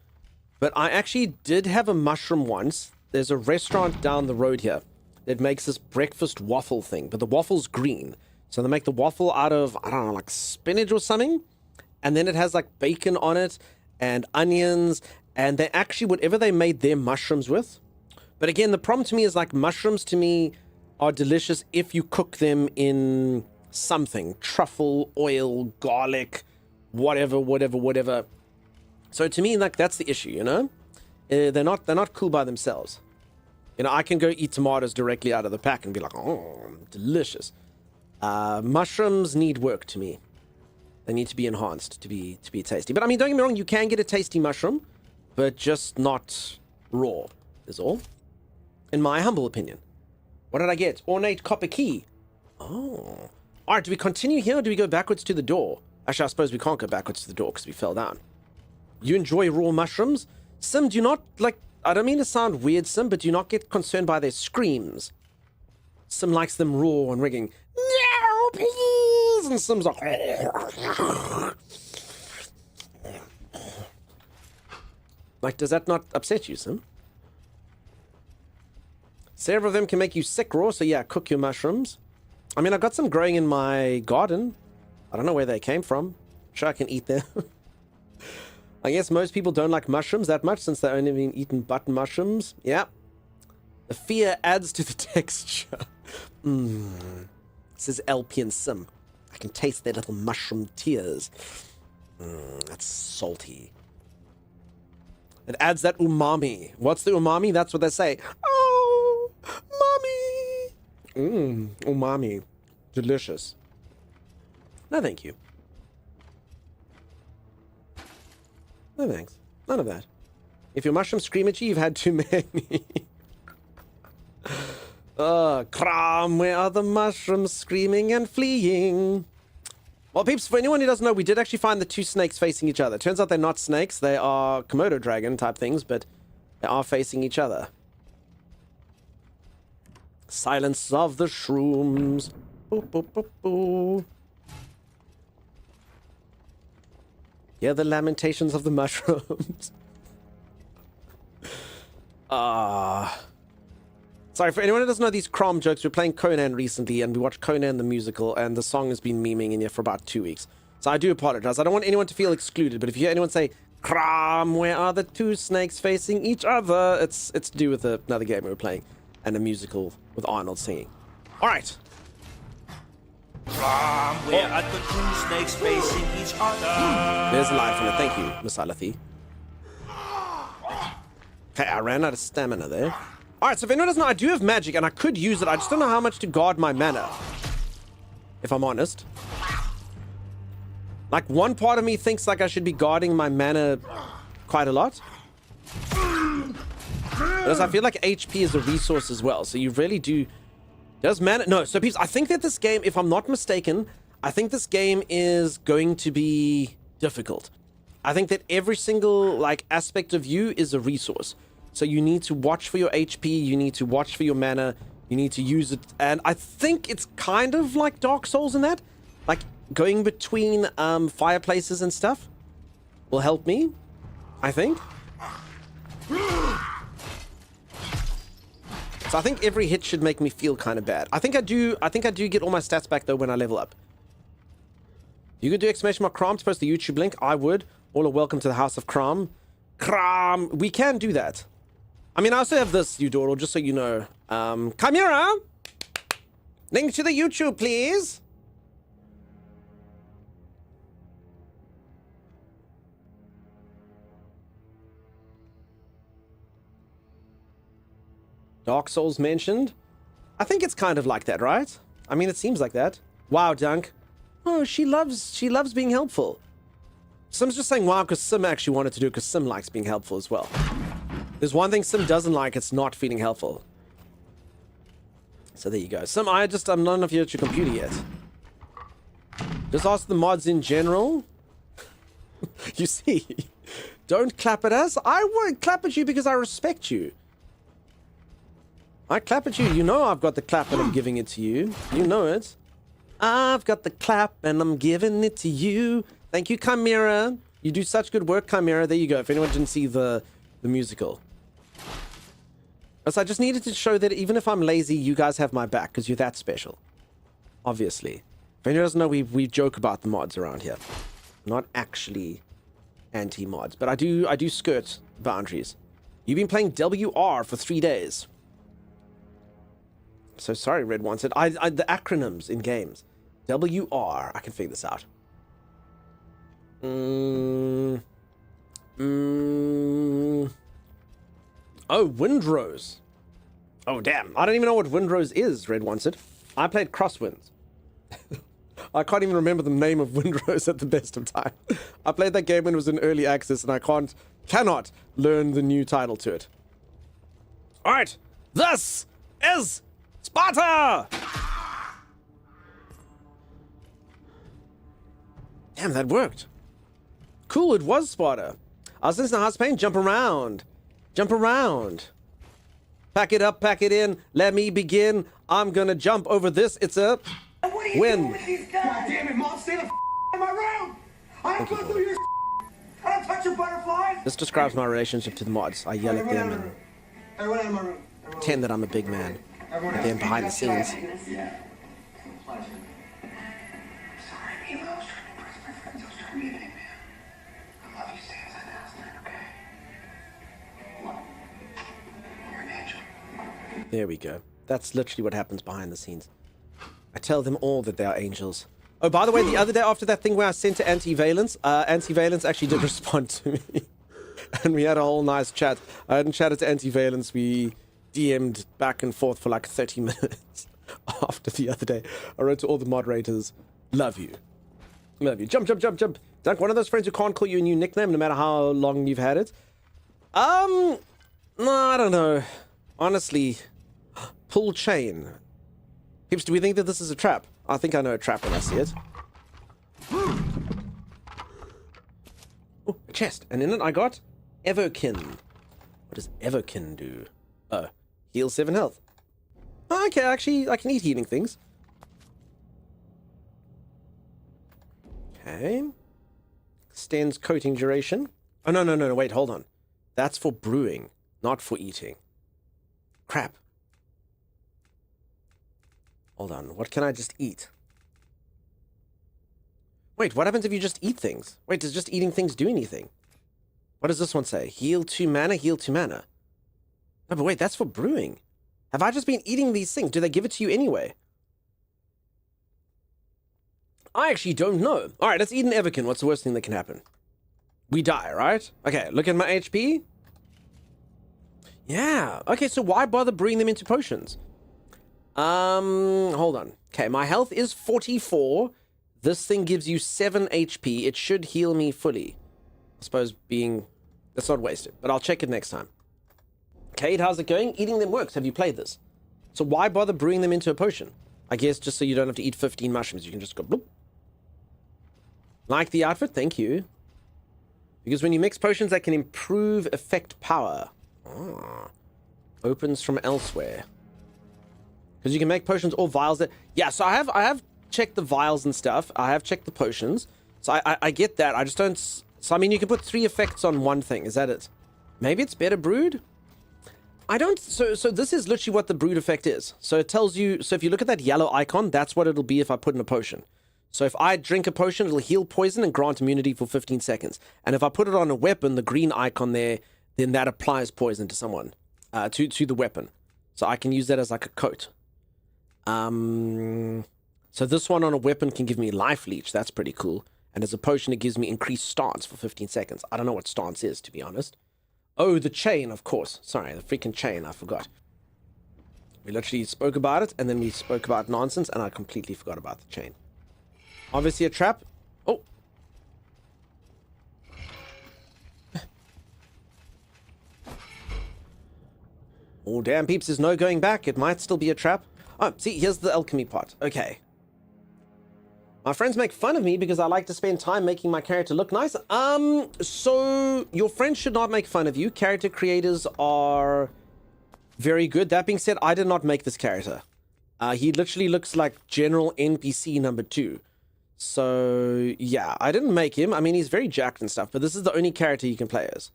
but I actually did have a mushroom once. There's a restaurant down the road here that makes this breakfast waffle thing, but the waffle's green. So they make the waffle out of, I don't know, like spinach or something. And then it has like bacon on it and onions. And they actually, whatever they made their mushrooms with. But again, the problem to me is like mushrooms to me are delicious if you cook them in something. Truffle, oil, garlic, whatever. So to me, like, that's the issue, you know? They're not cool by themselves. You know, I can go eat tomatoes directly out of the pack and be like, oh, delicious. Mushrooms need work to me. They need to be enhanced to be tasty. But I mean, don't get me wrong, you can get a tasty mushroom, but just not raw, is all. In my humble opinion. What did I get? Ornate copper key. Oh. All right, do we continue here or do we go backwards to the door? Actually, I suppose we can't go backwards to the door because we fell down. You enjoy raw mushrooms? Sim, do you not, like, I don't mean to sound weird, Sim, but do you not get concerned by their screams? Sim likes them raw and rigging. No, please! And Sim's like... Like, does that not upset you, Sim? Several of them can make you sick raw, so yeah, cook your mushrooms. I mean, I've got some growing in my garden. I don't know where they came from. Sure, I can eat them. I guess most people don't like mushrooms that much since they've only been eaten button mushrooms. Yeah. The fear adds to the texture. Says LP and Sim. I can taste their little mushroom tears. That's salty. It adds that umami. What's the umami? That's what they say. Oh, mommy. Umami. Delicious. No, thank you. No, thanks. None of that. If your mushrooms scream at you, you've had too many. Cram, where are the mushrooms screaming and fleeing? Well, peeps, for anyone who doesn't know, we did actually find the two snakes facing each other. Turns out they're not snakes. They are Komodo dragon type things, but they are facing each other. Silence of the shrooms. Boo, boo, boo, boo. Hear the lamentations of the mushrooms. Sorry, for anyone who doesn't know these Crom jokes, we're playing Conan recently, and we watched Conan the musical, and the song has been memeing in here for about 2 weeks. So I do apologize. I don't want anyone to feel excluded, but if you hear anyone say, Crom, where are the two snakes facing each other? It's to do with another game we were playing, and a musical with Arnold singing. Alright. Crom, where are the two snakes facing each other? There's a line from it. Thank you, Miss Alathi. Okay, I ran out of stamina there. Alright, so if anyone doesn't know, I do have magic, and I could use it. I just don't know how much to guard my mana. If I'm honest. Like, one part of me thinks like I should be guarding my mana quite a lot. Because I feel like HP is a resource as well, so you really do... Does mana... No, so peeps, I think that this game, if I'm not mistaken, I think this game is going to be difficult. I think that every single, like, aspect of you is a resource. So you need to watch for your HP, you need to watch for your mana, you need to use it, and I think it's kind of like Dark Souls in that. Like, going between fireplaces and stuff will help me, I think. So I think every hit should make me feel kind of bad. I think I do get all my stats back, though, when I level up. You could do exclamation mark Crom to post the YouTube link. I would. All are welcome to the House of Crom. Crom! We can do that. I mean, I also have this, Eudoro, just so you know. Chimera! Link to the YouTube, please! Dark Souls mentioned? I think it's kind of like that, right? I mean, it seems like that. Wow, Dunk. Oh, she loves being helpful. Sim's just saying wow because Sim actually wanted to do it because Sim likes being helpful as well. There's one thing Sim doesn't like, it's not feeling helpful. So there you go. Sim, I'm not enough here at your computer yet. Just ask the mods in general. You see, don't clap at us. I won't clap at you because I respect you. I clap at you. You know I've got the clap and I'm giving it to you. You know it. I've got the clap and I'm giving it to you. Thank you, Chimera. You do such good work, Chimera. There you go. If anyone didn't see the musical. So I just needed to show that even if I'm lazy, you guys have my back because you're that special. Obviously. If anyone doesn't know, we joke about the mods around here. Not actually anti-mods, but I do skirt boundaries. You've been playing WR for 3 days. So sorry, Red One said. The acronyms in games. WR. I can figure this out. Oh, Windrose. Oh, damn. I don't even know what Windrose is, Red One said. I played Crosswinds. I can't even remember the name of Windrose at the best of time. I played that game when it was in early access, and I cannot learn the new title to it. Alright. This is Sparta! Damn, that worked. Cool, it was Sparta. I was listening to House Pain. Jump around. Jump around. Pack it up, pack it in. Let me begin. I'm gonna jump over this. It's a win. God damn it, Mom, stay the in my room! I don't go through your I don't touch your butterflies! This describes my relationship to the mods. I yell at them and Everyone out of my room. pretend that I'm a big man. Everyone But then behind the scenes. Yeah. Pleasure. Sorry, Milo. I was trying to impress my friends. I was trying to be a big man. I love you, Sans. I understand, okay? Look. You're an angel. There we go. That's literally what happens behind the scenes. I tell them all that they are angels. Oh, by the way, the other day after that thing where I sent to Anti-Valence actually did respond to me. and we had a whole nice chat. I hadn't chatted to Anti-Valence. We DM'd back and forth for like 30 minutes after the other day. I wrote to all the moderators, love you. Love you. Jump, jump, jump, jump. Dunk, one of those friends who can't call you a new nickname no matter how long you've had it. No, I don't know. Honestly, pull chain. Peeps, do we think that this is a trap? I think I know a trap when I see it. Oh, a chest. And in it I got Evokin. What does Evokin do? Oh, heal 7 health. Oh, okay, actually, I can eat healing things. Okay. Extends coating duration. Oh, no, wait, hold on. That's for brewing, not for eating. Crap. Hold on, what can I just eat? Wait, what happens if you just eat things? Wait, does just eating things do anything? What does this one say? Heal 2 mana, heal 2 mana. No, but wait, that's for brewing. Have I just been eating these things? Do they give it to you anyway? I actually don't know. All right, let's eat an Everkin. What's the worst thing that can happen? We die, right? Okay, look at my HP. Yeah. Okay, so why bother brewing them into potions? Hold on. Okay, my health is 44. This thing gives you 7 HP. It should heal me fully. I suppose that's not wasted, but I'll check it next time. Cade, how's it going? Eating them works. Have you played this? So why bother brewing them into a potion? I guess just so you don't have to eat 15 mushrooms. You can just go bloop. Like the outfit? Thank you. Because when you mix potions, that can improve effect power. Oh. Opens from elsewhere. Because you can make potions or vials that... Yeah, so I have checked the vials and stuff. I have checked the potions. So I get that. I just don't... So, I mean, you can put 3 effects on one thing. Is that it? Maybe it's better brewed? I don't... So this is literally what the brewed effect is. So it tells you... So if you look at that yellow icon, that's what it'll be if I put in a potion. So if I drink a potion, it'll heal poison and grant immunity for 15 seconds. And if I put it on a weapon, the green icon there, then that applies poison to someone. To the weapon. So I can use that as like a coat. So this one on a weapon can give me life leech. That's pretty cool. And as a potion, it gives me increased stance for 15 seconds. I don't know what stance is, to be honest. Oh, the chain, of course. Sorry, the freaking chain. I forgot. We literally spoke about it, and then we spoke about nonsense, and I completely forgot about the chain. Obviously a trap. Oh. Oh, damn, peeps. There's no going back. It might still be a trap. Oh, see, here's the alchemy pot. Okay. My friends make fun of me because I like to spend time making my character look nice. So your friends should not make fun of you. Character creators are very good. That being said, I did not make this character. He literally looks like General NPC number 2. So yeah, I didn't make him. I mean, he's very jacked and stuff, but this is the only character you can play as.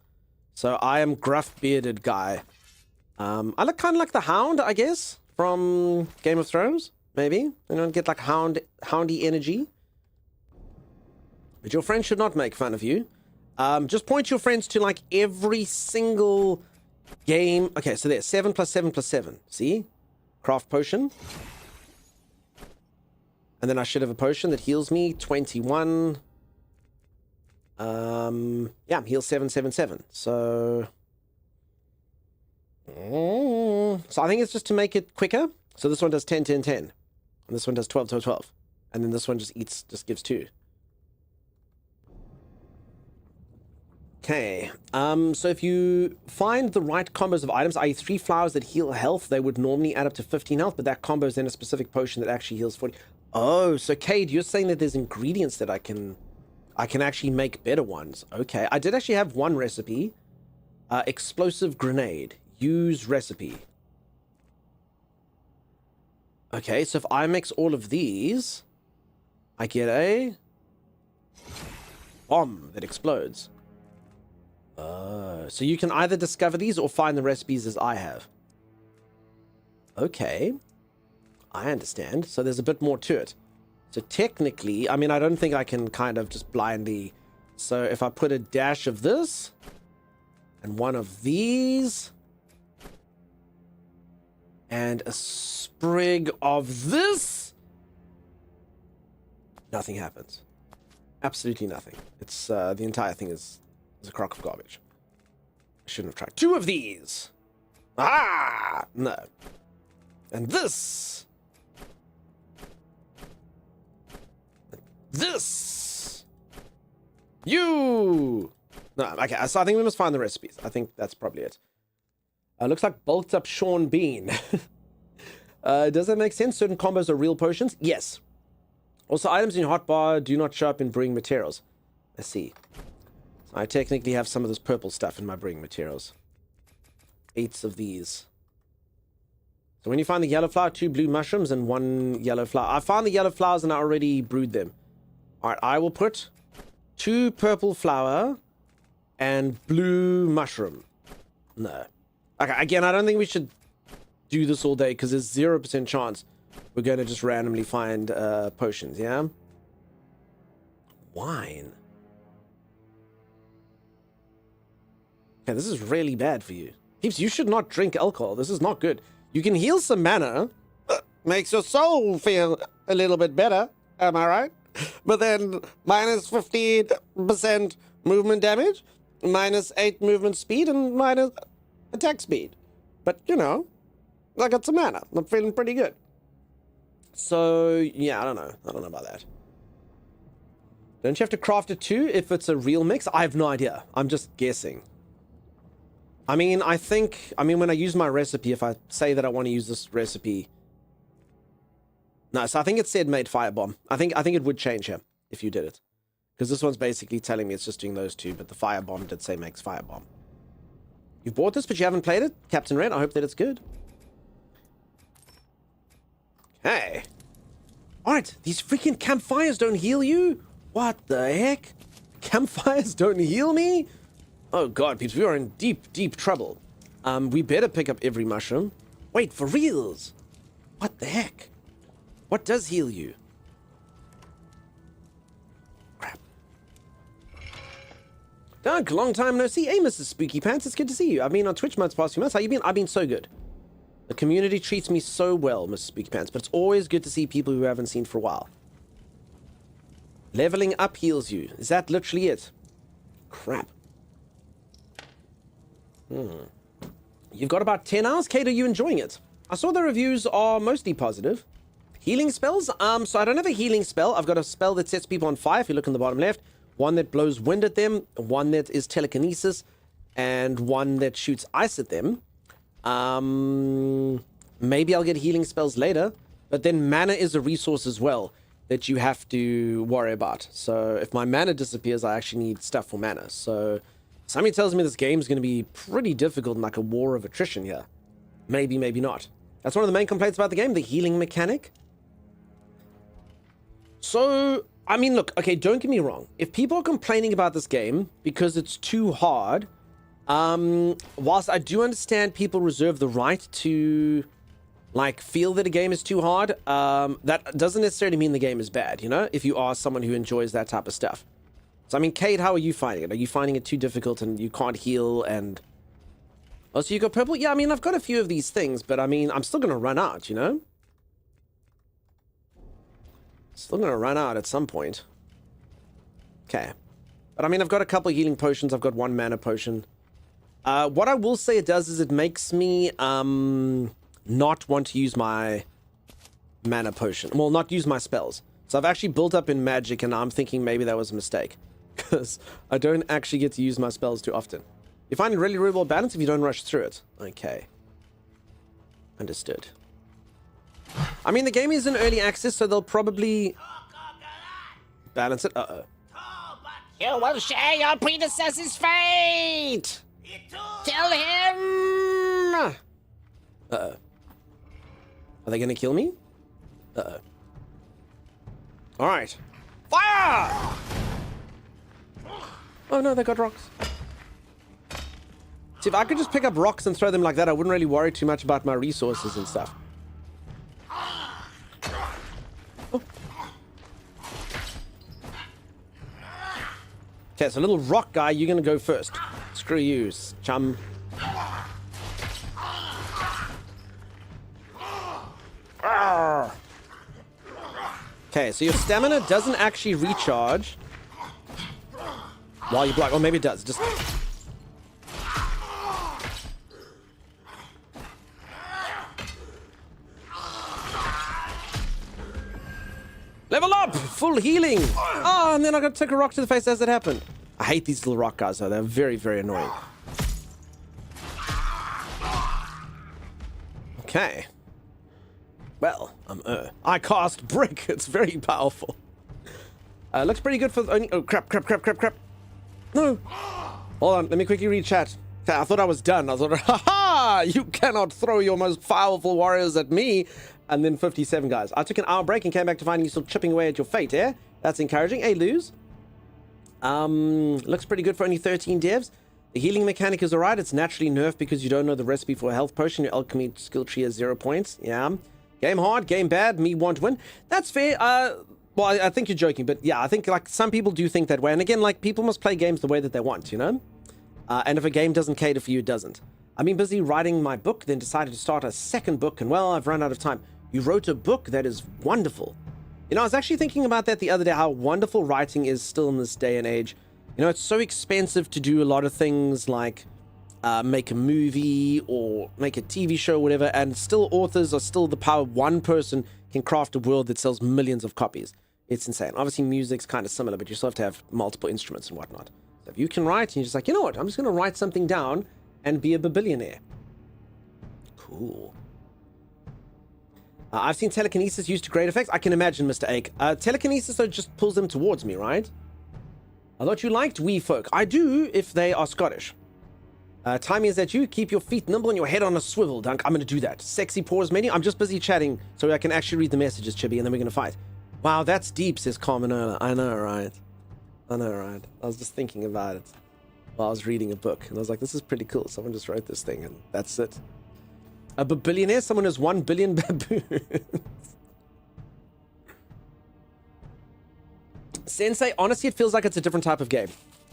So I am gruff bearded guy. I look kind of like the Hound, I guess, from Game of Thrones. Maybe. You know, get like houndy energy. But your friends should not make fun of you. Just point your friends to like every single game. Okay, so there's 7 + 7 + 7. See? Craft potion. And then I should have a potion that heals me. 21. Yeah, heal 7, 7, 7. So I think it's just to make it quicker. So this one does 10, 10, 10. And this one does 12, 12, 12. And then this one just gives 2. Okay. So if you find the right combos of items, i.e. 3 flowers that heal health, they would normally add up to 15 health, but that combo is then a specific potion that actually heals 40. Oh, so Cade, you're saying that there's ingredients that I can actually make better ones. Okay. I did actually have one recipe. Explosive grenade. Use recipe. Okay, so if I mix all of these, I get a bomb that explodes. So you can either discover these or find the recipes as I have. Okay. I understand. So there's a bit more to it. So technically, I mean, I don't think I can kind of just blindly... So if I put a dash of this and one of these and a sprig of this, nothing happens. Absolutely nothing. It's the entire thing is a crock of garbage. Shouldn't have tried 2 of these. Ah, no. And this. This. You. No, okay, so I think we must find the recipes. I think that's probably it. Looks like bulked up Sean Bean. Does that make sense? Certain combos are real potions? Yes. Also, items in your hotbar do not show up in brewing materials. Let's see. So I technically have some of this purple stuff in my brewing materials. 8 of these. So when you find the yellow flower, 2 blue mushrooms and 1 yellow flower. I found the yellow flowers and I already brewed them. Alright, I will put 2 purple flower and blue mushroom. No. Okay, again, I don't think we should do this all day because there's 0% chance we're going to just randomly find potions, yeah? Wine. Okay, this is really bad for you. Peeps, you should not drink alcohol. This is not good. You can heal some mana. Makes your soul feel a little bit better. Am I right? But then minus 15% movement damage, minus 8 movement speed, and minus attack speed. But, you know, I got some mana. I'm feeling pretty good. So, yeah, I don't know. I don't know about that. Don't you have to craft it too if it's a real mix? I have no idea. I'm just guessing. I mean, when I use my recipe, if I say that I want to use this recipe... No, so I think it said made firebomb. I think it would change here if you did it. Because this one's basically telling me it's just doing those 2, but the firebomb did say makes firebomb. You've bought this, but you haven't played it? Captain Red, I hope that it's good. Hey. Alright, these freaking campfires don't heal you? What the heck? Campfires don't heal me? Oh god, peeps, we are in deep, deep trouble. We better pick up every mushroom. Wait, for reals? What the heck? What does heal you? Crap. Doug, long time no see. Hey, Mrs. Spooky Pants, it's good to see you. I've been on Twitch months past few months. How you been? I've been so good. The community treats me so well, Mrs. Spooky Pants, but it's always good to see people who haven't seen for a while. Leveling up heals you. Is that literally it? Crap. You've got about 10 hours. Kate, are you enjoying it? I saw the reviews are mostly positive. Healing spells? So I don't have a healing spell. I've got a spell that sets people on fire, if you look in the bottom left. One that blows wind at them. One that is telekinesis. And one that shoots ice at them. Maybe I'll get healing spells later. But then mana is a resource as well that you have to worry about. So if my mana disappears, I actually need stuff for mana. So somebody tells me this game is going to be pretty difficult and like a war of attrition here. Maybe, maybe not. That's one of the main complaints about the game, the healing mechanic. So, I mean, look, okay, don't get me wrong. If people are complaining about this game because it's too hard, whilst I do understand people reserve the right to, like, feel that a game is too hard, that doesn't necessarily mean the game is bad, you know, if you are someone who enjoys that type of stuff. So, I mean, Kate, how are you finding it? Are you finding it too difficult and you can't heal and... Oh, so you got purple? Yeah, I mean, I've got a few of these things, but I mean, I'm still going to run out, you know? Still going to run out at some point. Okay. But I mean, I've got a couple of healing potions. I've got 1 mana potion. What I will say it does is it makes me not want to use my mana potion. Well, not use my spells. So I've actually built up in magic, and I'm thinking maybe that was a mistake. Because I don't actually get to use my spells too often. You find it really, really well balanced if you don't rush through it. Okay. Understood. I mean, the game is in early access, so they'll probably balance it. Uh-oh. You will share your predecessor's fate! Kill him! Uh-oh. Are they gonna kill me? Uh-oh. Alright. Fire! Oh no, they got rocks. See, if I could just pick up rocks and throw them like that, I wouldn't really worry too much about my resources and stuff. Oh. Okay, so little rock guy, you're gonna go first. Screw you, chum. Okay, so your stamina doesn't actually recharge while you block. Or maybe it does. Just... Level up! Full healing! Oh, and then I got to take a rock to the face as it happened. I hate these little rock guys, though. They're very, very annoying. Okay. Well, I cast Brick. It's very powerful. Looks pretty good for the only... Oh, crap. No! Hold on, let me quickly read chat. I thought I was done. I thought, haha! You cannot throw your most powerful warriors at me. And then 57 guys. I took an hour break and came back to find you still chipping away at your fate, eh? That's encouraging. Hey, lose. Looks pretty good for only 13 devs. The healing mechanic is alright. It's naturally nerfed because you don't know the recipe for a health potion. Your alchemy skill tree has 0 points. Yeah. Game hard, game bad. Me want win. That's fair. Well, I think you're joking, but yeah, I think like some people do think that way. And again, like people must play games the way that they want, you know? And if a game doesn't cater for you, it doesn't. I've been busy writing my book, then decided to start a second book, and well, I've run out of time. You wrote a book that is wonderful. You know, I was actually thinking about that the other day, how wonderful writing is still in this day and age. You know, it's so expensive to do a lot of things like make a movie or make a TV show or whatever, and still authors are still the power. One person can craft a world that sells millions of copies. It's insane. Obviously, music's kind of similar, but you still have to have multiple instruments and whatnot. So if you can write, and you're just like, you know what, I'm just going to write something down and be a billionaire. Cool. I've seen telekinesis used to great effects. I can imagine, Mr. Ake. Telekinesis, though, just pulls them towards me, right? I thought you liked wee folk. I do, if they are Scottish. Timey, is that you? Keep your feet nimble and your head on a swivel, Dunk. I'm going to do that. Sexy pause menu. I'm just busy chatting so I can actually read the messages, Chibi, and then we're going to fight. Wow, that's deep, says Carmen Erla. I know, right? I know, right? I was just thinking about it while I was reading a book, and I was like, this is pretty cool. Someone just wrote this thing, and that's it. A billionaire? Someone has 1 billion baboons. Sensei, honestly, it feels like it's a different type of game.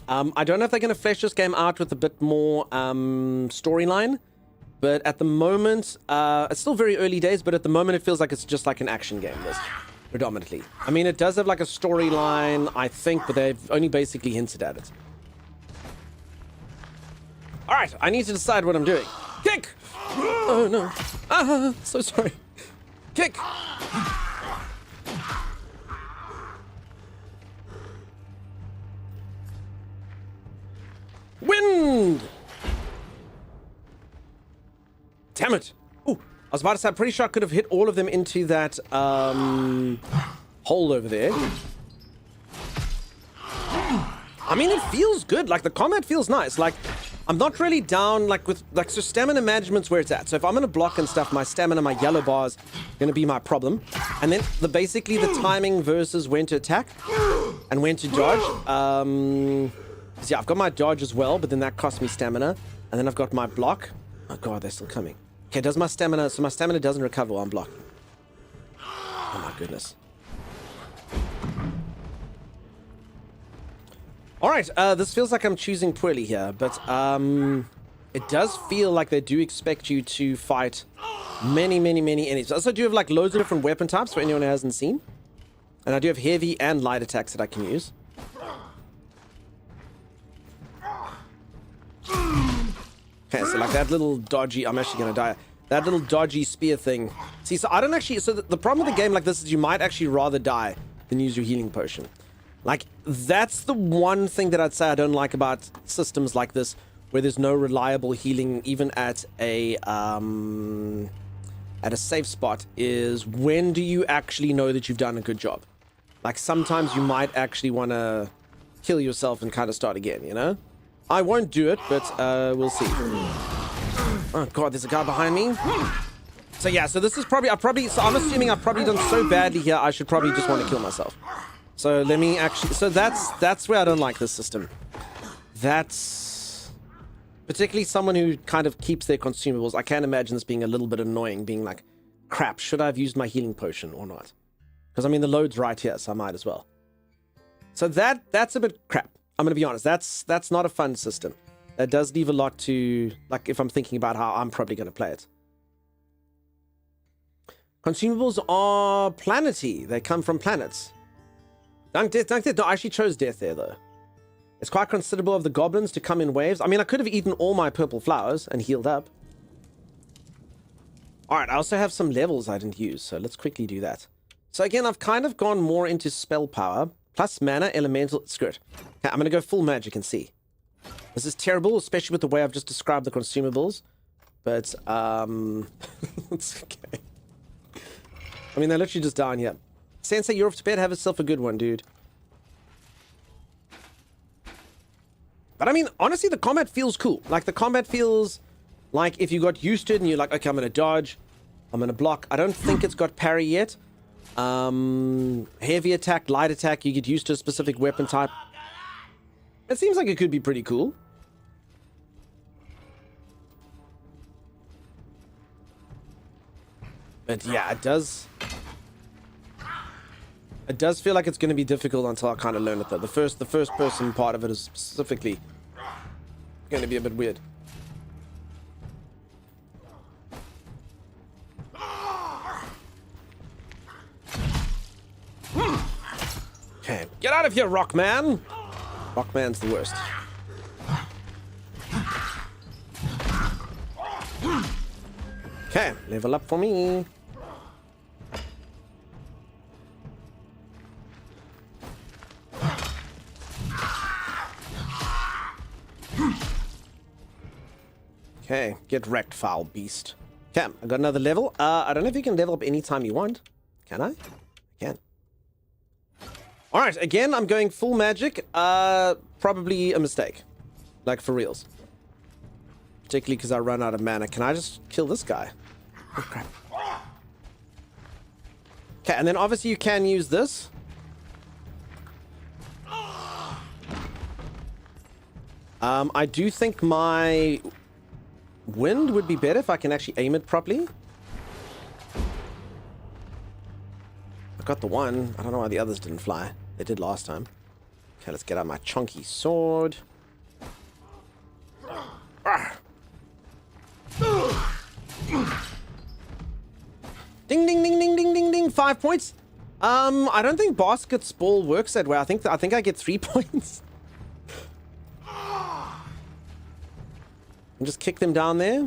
I don't know if they're going to flesh this game out with a bit more storyline, but at the moment, it's still very early days, but at the moment it feels like it's just like an action game, this, predominantly. I mean, it does have like a storyline, I think, but they've only basically hinted at it. Alright, I need to decide what I'm doing. Kick! Oh no. Ah, so sorry. Kick! Wind! Damn it. Ooh, I was about to say, I'm pretty sure I could have hit all of them into that hole over there. I mean, it feels good. Like, the combat feels nice. Like, I'm not really down, like, with, like, so stamina management's where it's at. So if I'm going to block and stuff, my stamina, my yellow bar's going to be my problem. And then, basically, the timing versus when to attack and when to dodge. So yeah, I've got my dodge as well, but then that costs me stamina. And then I've got my block. Oh god, they're still coming. Okay, does my stamina... So my stamina doesn't recover while I'm blocking. Oh my goodness. Alright, this feels like I'm choosing poorly here, but it does feel like they do expect you to fight many enemies. I also do have like loads of different weapon types for anyone who hasn't seen. And I do have heavy and light attacks that I can use. Okay, so like that little dodgy... I'm actually going to die. That little dodgy spear thing. See, so I don't actually... So the problem with the game like this is you might actually rather die than use your healing potion. Like, that's the one thing that I'd say I don't like about systems like this, where there's no reliable healing even at a safe spot, is when do you actually know that you've done a good job? Like, sometimes you might actually want to kill yourself and kind of start again, you know? I won't do it, but we'll see. Oh god, there's a guy behind me. So yeah, so this is probably, so I'm assuming I've probably done so badly here, I should probably just want to kill myself. So let me actually, so that's where I don't like this system. That's particularly someone who kind of keeps their consumables. I can't imagine this being a little bit annoying, being like, crap, should I have used my healing potion or not? Because I mean, the load's right here, so I might as well. So that's a bit crap. I'm going to be honest, that's not a fun system. That does leave a lot to, like, if I'm thinking about how I'm probably going to play it. Consumables are planety. They come from planets. Dunk death. No, I actually chose death there, though. It's quite considerable of the goblins to come in waves. I mean, I could have eaten all my purple flowers and healed up. Alright, I also have some levels I didn't use, so let's quickly do that. So again, I've kind of gone more into spell power, plus mana, elemental, screw it. Okay, I'm going to go full magic and see. This is terrible, especially with the way I've just described the consumables. But, it's okay. I mean, they're literally just down here. Sensei, you're off to bed. Have yourself a good one, dude. But I mean, honestly, the combat feels cool. Like, the combat feels like if you got used to it and you're like, okay, I'm going to dodge. I'm going to block. I don't think it's got parry yet. Heavy attack, light attack, you get used to a specific weapon type. It seems like it could be pretty cool. But yeah, it does feel like it's going to be difficult until I kind of learn it though. The first person part of it is specifically going to be a bit weird. Okay, get out of here, Rockman! Rockman's the worst. Okay, level up for me. Okay, get wrecked, foul beast. Okay, I got another level. I don't know if you can level up anytime you want. Can I? I can. Alright, again, I'm going full magic. Probably a mistake. Like, for reals. Particularly because I run out of mana. Can I just kill this guy? Oh, crap. Okay, and then obviously you can use this. I do think my wind would be better if I can actually aim it properly. I got the one. I don't know why the others didn't fly. They did last time. Okay, let's get out my chunky sword. Ding, ding, ding, ding, ding, ding, ding. 5 points. I don't think basketball works that way. I think I get 3 points. And just kick them down there.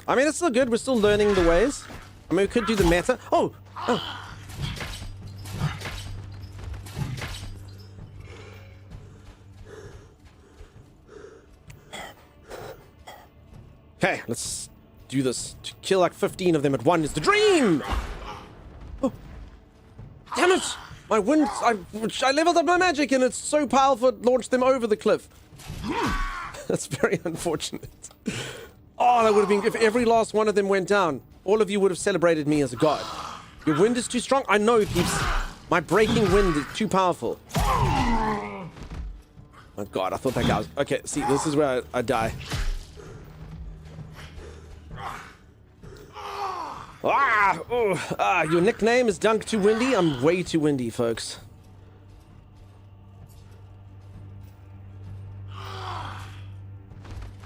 I mean, it's still good. We're still learning the ways. I mean, we could do the meta. Oh! Okay, let's do this. To kill like 15 of them at once is the dream! Oh. Damn it! My wind... I leveled up my magic and it's so powerful it launched them over the cliff. That's very unfortunate. Oh, that would have been... If every last one of them went down, all of you would have celebrated me as a god. Your wind is too strong? I know, peeps. My breaking wind is too powerful. Oh, God, I thought that guy was... Okay, see, this is where I die. Your nickname is Dunk Too Windy? I'm way too windy, folks.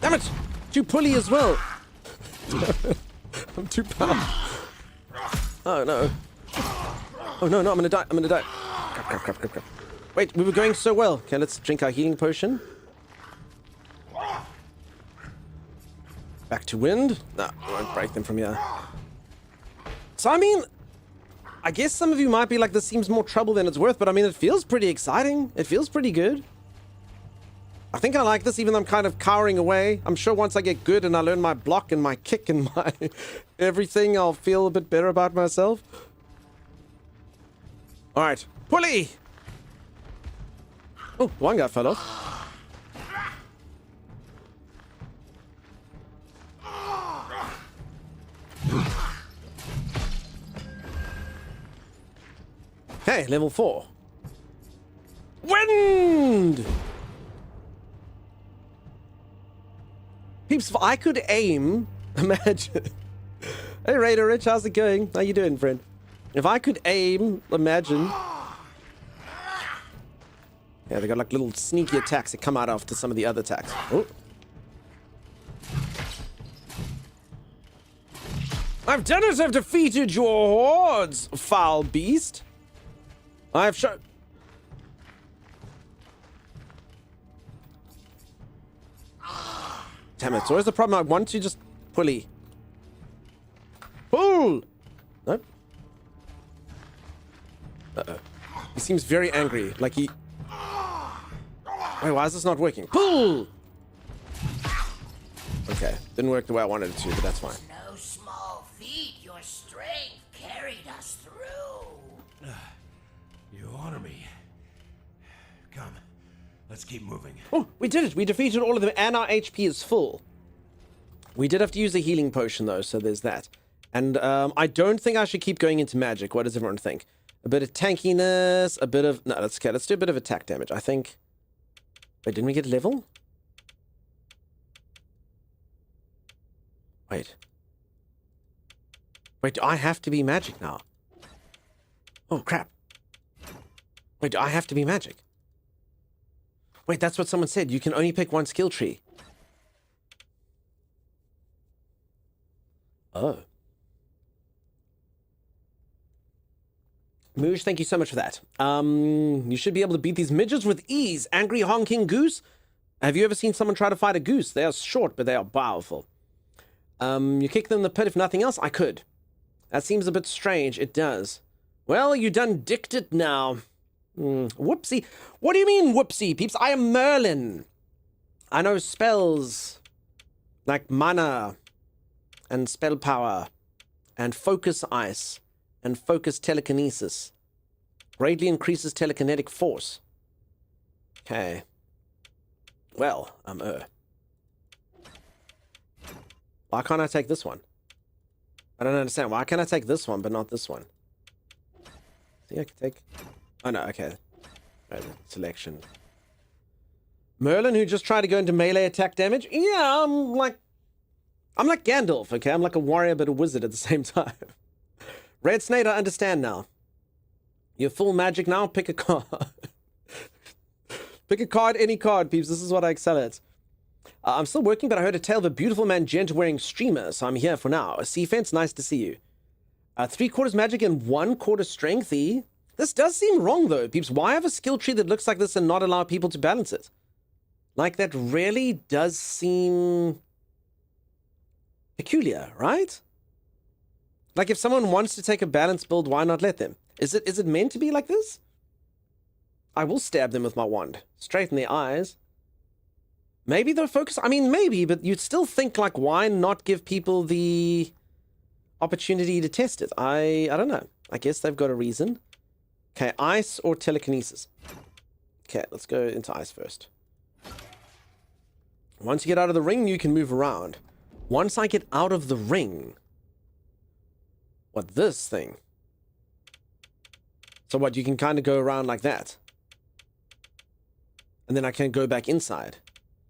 Damn it! Too pulley as well. I'm too powerful. Oh no. Oh no, I'm gonna die. I'm gonna die. Crap. Wait, we were going so well. Okay, let's drink our healing potion. Back to wind. Nah, we won't break them from here. So, I mean, I guess some of you might be like, this seems more trouble than it's worth, but I mean, it feels pretty exciting. It feels pretty good. I think I like this, even though I'm kind of cowering away. I'm sure once I get good and I learn my block and my kick and my everything, I'll feel a bit better about myself. All right, pulley! Oh, one guy fell off. Okay, level 4. Wind! Peeps, if I could aim, imagine. Hey, Raider Rich, how's it going? How you doing, friend? If I could aim, imagine. Yeah, they got like little sneaky attacks that come out after some of the other attacks. Oh. I've done it! I've defeated your hordes, foul beast! I've shown... Damn it, so where's the problem? I want to just... Pulley. Pull! Nope. Uh-oh. He seems very angry. Like he... Wait, why is this not working? Pull! Okay. Didn't work the way I wanted it to, but that's fine. No small feat, your strength carried us through. You honor me. Come, let's keep moving. Oh, we did it. We defeated all of them, and our HP is full. We did have to use a healing potion, though, so there's that. And I don't think I should keep going into magic. What does everyone think? A bit of tankiness, a bit of... No, let's do a bit of attack damage, I think. Wait, didn't we get level? Wait. Wait, do I have to be magic now? Oh, crap. Wait, do I have to be magic? Wait, that's what someone said. You can only pick one skill tree. Oh. Moosh, thank you so much for that. You should be able to beat these midgets with ease. Angry honking goose. Have you ever seen someone try to fight a goose? They are short, but they are powerful. You kick them in the pit if nothing else? I could. That seems a bit strange. It does. Well, you done dicked it now. Whoopsie. What do you mean, whoopsie, peeps? I am Merlin. I know spells like mana and spell power and focus ice and focus telekinesis. Greatly increases telekinetic force. Okay. Well, why can't I take this one? I don't understand. Why can't I take this one, but not this one? See, I can take... Oh, no, okay. Right, selection. Merlin, who just tried to go into melee attack damage? Yeah, I'm like Gandalf, okay? I'm like a warrior, but a wizard at the same time. Red Snake, I understand now. You're full magic now? Pick a card. Pick a card, any card, peeps. This is what I excel at. I'm still working, but I heard a tale of a beautiful man gent wearing streamer, so I'm here for now. A sea fence, nice to see you. 3/4 magic and 1/4 strengthy. This does seem wrong, though, peeps. Why have a skill tree that looks like this and not allow people to balance it? Like, that really does seem peculiar, right? Like, if someone wants to take a balanced build, why not let them? Is it meant to be like this? I will stab them with my wand. Straight in the eyes. Maybe they'll focus... I mean, maybe, but you'd still think, like, why not give people the opportunity to test it? I don't know. I guess they've got a reason. Okay, ice or telekinesis? Okay, let's go into ice first. Once you get out of the ring, you can move around. Once I get out of the ring... What, this thing? So what, you can kind of go around like that? And then I can go back inside.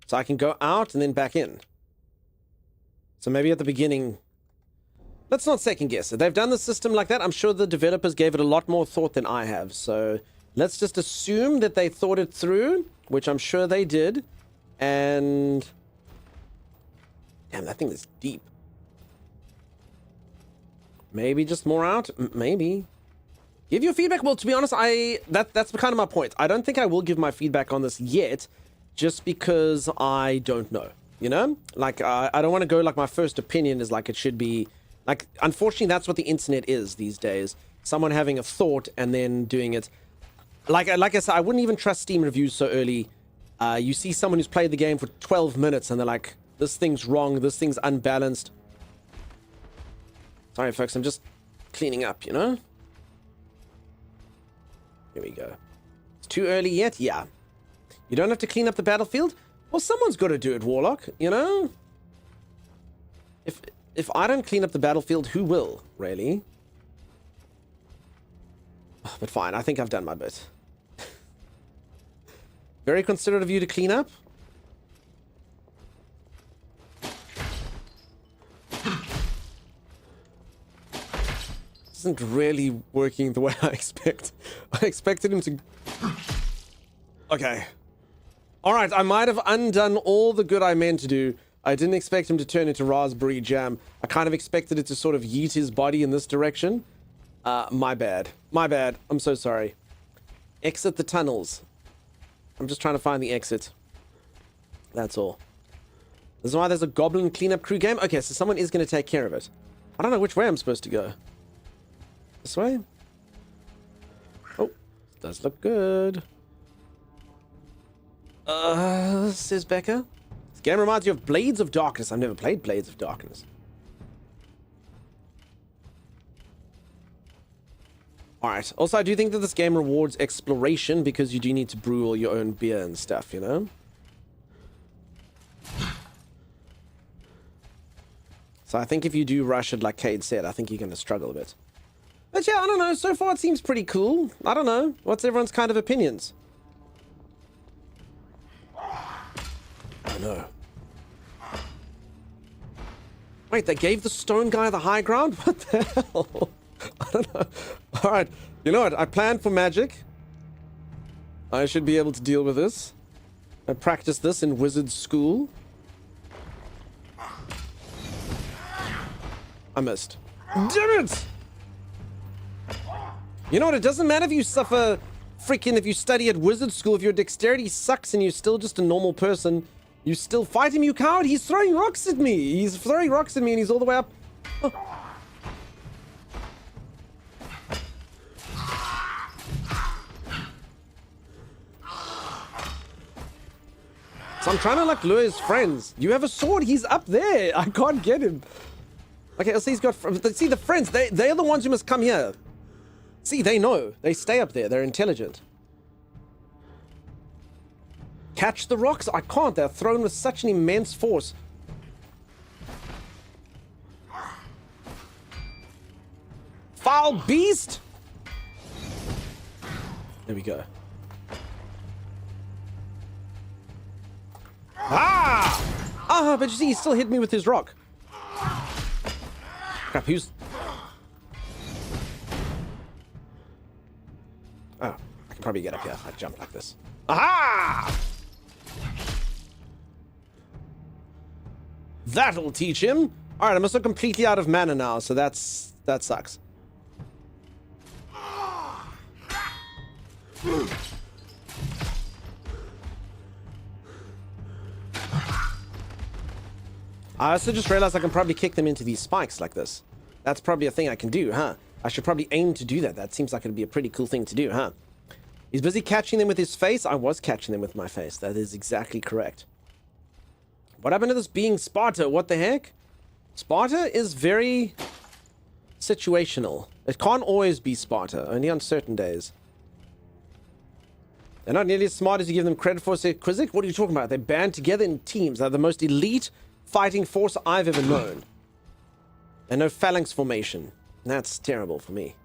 So I can go out and then back in. So maybe at the beginning... Let's not second guess it. They've done the system like that. I'm sure the developers gave it a lot more thought than I have. So let's just assume that they thought it through, which I'm sure they did. And... Damn, that thing is deep. Maybe just more out? Maybe. Give your feedback. Well, to be honest, that's kind of my point. I don't think I will give my feedback on this yet, just because I don't know. You know? Like, I don't want to go like my first opinion is like it should be. Like, unfortunately, that's what the internet is these days. Someone having a thought and then doing it. Like I said, I wouldn't even trust Steam reviews so early. You see someone who's played the game for 12 minutes and they're like, this thing's wrong, this thing's unbalanced. Sorry, folks, I'm just cleaning up, you know? Here we go. It's too early yet? Yeah. You don't have to clean up the battlefield? Well, someone's got to do it, Warlock, you know? If I don't clean up the battlefield, who will, really? But fine, I think I've done my bit. Very considerate of you to clean up. Isn't really working the way I expect. I expected him to... Okay. Alright, I might have undone all the good I meant to do. I didn't expect him to turn into raspberry jam. I kind of expected it to sort of yeet his body in this direction. My bad. My bad. I'm so sorry. Exit the tunnels. I'm just trying to find the exit. That's all. This is why there's a goblin cleanup crew game. Okay, so someone is going to take care of it. I don't know which way I'm supposed to go. This way? Oh, does look good. Says Becca. This game reminds you of Blades of Darkness. I've never played Blades of Darkness. Alright. Also, I do think that this game rewards exploration because you do need to brew all your own beer and stuff, you know? So I think if you do rush it like Cade said, I think you're going to struggle a bit. But yeah, I don't know. So far it seems pretty cool. I don't know. What's everyone's kind of opinions? I don't know. Wait, they gave the stone guy the high ground? What the hell? I don't know. Alright, you know what? I planned for magic. I should be able to deal with this. I practiced this in wizard school. I missed. Damn it! You know what? It doesn't matter if you suffer freaking, if you study at wizard school, if your dexterity sucks and you're still just a normal person, you still fight him, you coward! He's throwing rocks at me! He's throwing rocks at me and he's all the way up. Oh. So I'm trying to like lure his friends. You have a sword, he's up there. I can't get him. Okay, so he's got... See, the friends, they're the ones who must come here. See, they know. They stay up there. They're intelligent. Catch the rocks? I can't. They're thrown with such an immense force. Foul beast! There we go. Ah! Ah, but you see, he still hit me with his rock. Crap, who's... Oh, I can probably get up here if I jump like this. Aha! That'll teach him. Alright, I'm also completely out of mana now, so that sucks. I also just realized I can probably kick them into these spikes like this. That's probably a thing I can do, huh? I should probably aim to do that. That seems like it'd be a pretty cool thing to do, huh? He's busy catching them with his face. I was catching them with my face. That is exactly correct. What happened to this being Sparta? What the heck? Sparta is very situational. It can't always be Sparta, only on certain days. They're not nearly as smart as you give them credit for, said Quizzic. What are you talking about? They band together in teams. They're the most elite fighting force I've ever known. And no phalanx formation. That's terrible for me.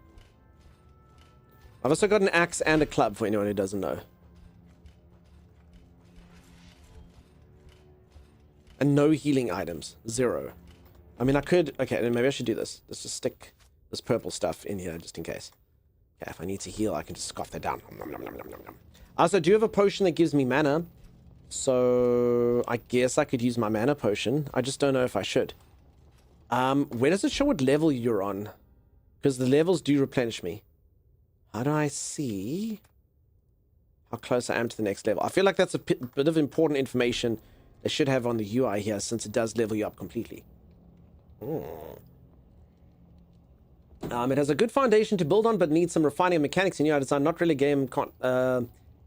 I've also got an axe and a club for anyone who doesn't know. And no healing items. 0. I mean, I could... Okay, then maybe I should do this. Let's just stick this purple stuff in here just in case. Okay, if I need to heal, I can just scoff that down. I also do have a potion that gives me mana. So I guess I could use my mana potion. I just don't know if I should. Where does it show what level you're on? Because the levels do replenish me. How do I see how close I am to the next level? I feel like that's a bit of important information they should have on the UI here, since it does level you up completely. It has a good foundation to build on, but needs some refining of mechanics in UI design. Not really a game can't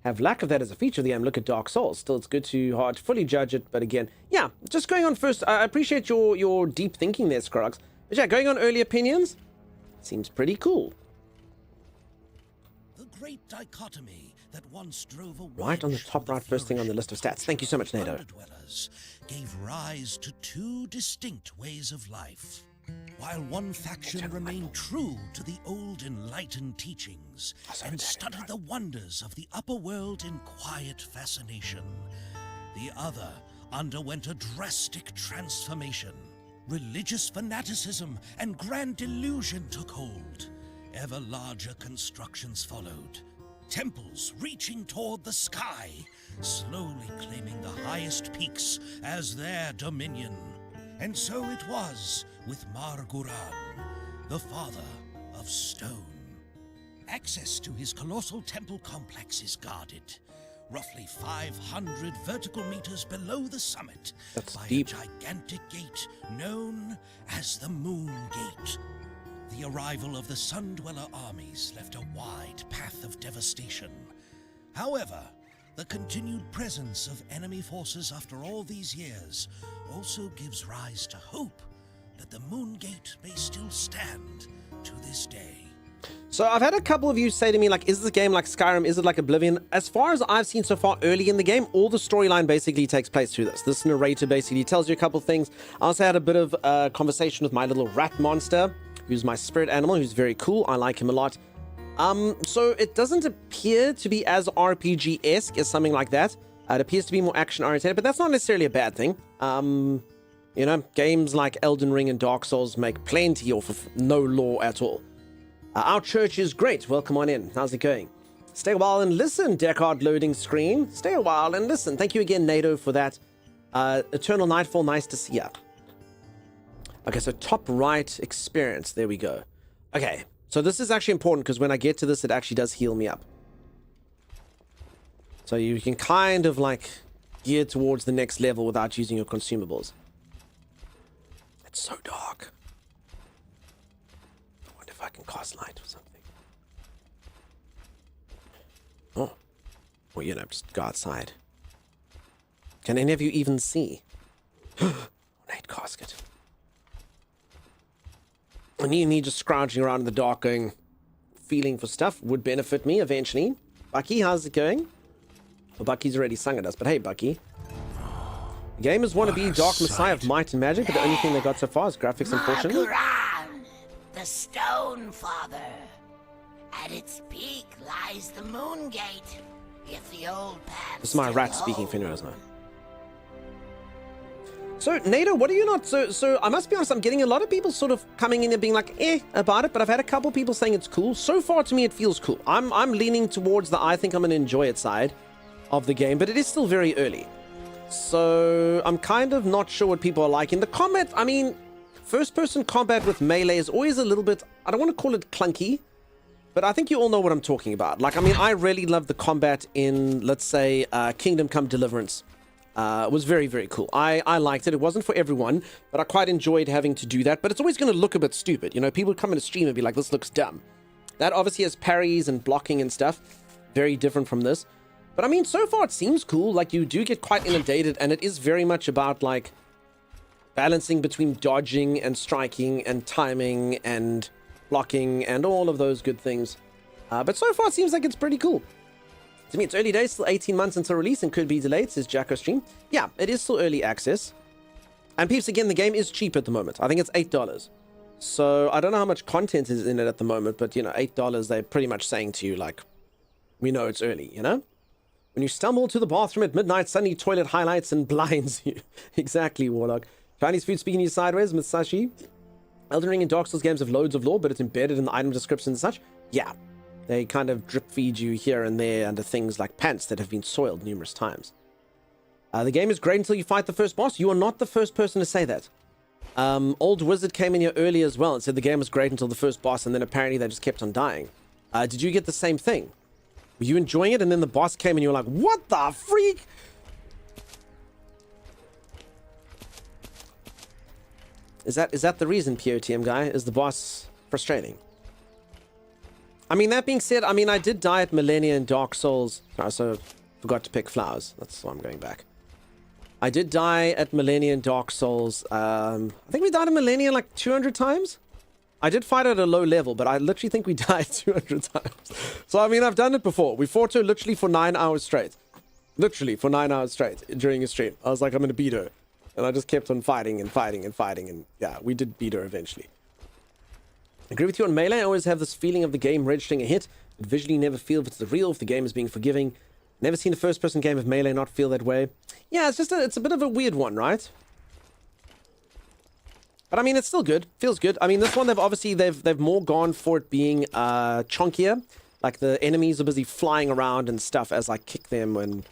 have lack of that as a feature of the game. Look at Dark Souls. Still, it's hard to fully judge it, but again, yeah, just going on first. I appreciate your deep thinking there, Scrox. But yeah, going on early opinions, seems pretty cool. The great dichotomy that once drove a right on the top right, first thing on the list of stats. Thank you so much, NATO. Gave rise to 2 distinct ways of life. While one faction remained true to the old enlightened teachings and studied the wonders of the upper world in quiet fascination, the other underwent a drastic transformation. Religious fanaticism and grand delusion took hold. Ever larger constructions followed. Temples reaching toward the sky, slowly claiming the highest peaks as their dominion. And so it was with Marguran, the father of stone. Access to his colossal temple complex is guarded, roughly 500 vertical meters below the summit, by deep. a gigantic gate known as the Moon Gate. The the arrival of the Sun Dweller armies left a wide path of devastation. However, the continued presence of enemy forces after all these years also gives rise to hope that the Moon Gate may still stand to this day. So I've had a couple of you say to me, like, is this game like Skyrim? Is it like Oblivion? As far as I've seen so far early in the game, all the storyline basically takes place through this. This narrator basically tells you a couple of things. I also had a bit of a conversation with my little rat monster, who's my spirit animal, who's very cool. I like him a lot. So it doesn't appear to be as RPG-esque as something like that. It appears to be more action-oriented, but that's not necessarily a bad thing. You know, games like Elden Ring and Dark Souls make plenty off of no lore at all. Our church is great. Welcome on in. How's it going? Stay a while and listen, Deckard loading screen. Stay a while and listen. Thank you again, NATO, for that. Eternal Nightfall, nice to see ya. Okay, so top right experience. There we go. Okay, so this is actually important because when I get to this, it actually does heal me up. So you can kind of like gear towards the next level without using your consumables. It's so dark. If I can cast light or something. Oh. Well, you know, just go outside. Can any of you even see? Ornate casket. And me just scrounging around in the dark going, feeling for stuff would benefit me eventually. Bucky, how's it going? Well, Bucky's already sung at us, but hey, Bucky. The game is wannabe Dark Messiah of Might and Magic, but the only thing they got so far is graphics, unfortunately. The Stone Father. At its peak lies the Moon Gate. If the old path. This is my rat speaking for anyone else. So, NATO, what are you not... So I must be honest, I'm getting a lot of people sort of coming in and being like, about it, but I've had a couple people saying it's cool. So far, to me, it feels cool. I'm leaning towards the I think I'm going to enjoy it side of the game, but it is still very early. So, I'm kind of not sure what people are liking. The combat, I mean... First-person combat with melee is always a little bit, I don't want to call it clunky, but I think you all know what I'm talking about. Like, I mean, I really love the combat in, let's say, Kingdom Come Deliverance. It was very, very cool. I liked it. It wasn't for everyone, but I quite enjoyed having to do that. But it's always going to look a bit stupid. You know, people come in a stream and be like, this looks dumb. That obviously has parries and blocking and stuff. Very different from this. But, I mean, so far it seems cool. Like, you do get quite inundated, and it is very much about, like, balancing between dodging and striking and timing and blocking and all of those good things. But so far it seems like it's pretty cool. To me, it's early days, still 18 months until release and could be delayed, says Jacko Stream. Yeah, it is still early access. And peeps, again, the game is cheap at the moment. I think it's $8. So I don't know how much content is in it at the moment, but, you know, $8, they're pretty much saying to you, like, we know it's early, you know? When you stumble to the bathroom at midnight, suddenly toilet highlights and blinds you. Exactly, Warlock. Chinese food speaking you sideways, Masashi. Elden Ring and Dark Souls games have loads of lore, but it's embedded in the item descriptions and such. Yeah, they kind of drip feed you here and there under things like pants that have been soiled numerous times. The game is great until you fight the first boss. You are not the first person to say that. Old Wizard came in here earlier as well and said the game was great until the first boss, and then apparently they just kept on dying. Did you get the same thing? Were you enjoying it and then the boss came and you were like, what the freak? Is that the reason, POTM guy? Is the boss frustrating? I mean, that being said, I mean, I did die at Millennia and Dark Souls. I also forgot to pick flowers. That's why I'm going back. I did die at Millennia and Dark Souls. I think we died at Millennia like 200 times. I did fight at a low level, but I literally think we died 200 times. So, I mean, I've done it before. We fought her literally for 9 hours straight. Literally for 9 hours straight during a stream. I was like, I'm going to beat her. And I just kept on fighting and fighting and fighting. And yeah, we did beat her eventually. I agree with you on Melee. I always have this feeling of the game registering a hit, but visually never feel if it's the real, if the game is being forgiving. Never seen a first-person game of Melee not feel that way. Yeah, it's just it's a bit of a weird one, right? But I mean, it's still good. Feels good. I mean, this one, they've more gone for it being chunkier. Like the enemies are busy flying around and stuff as I kick them and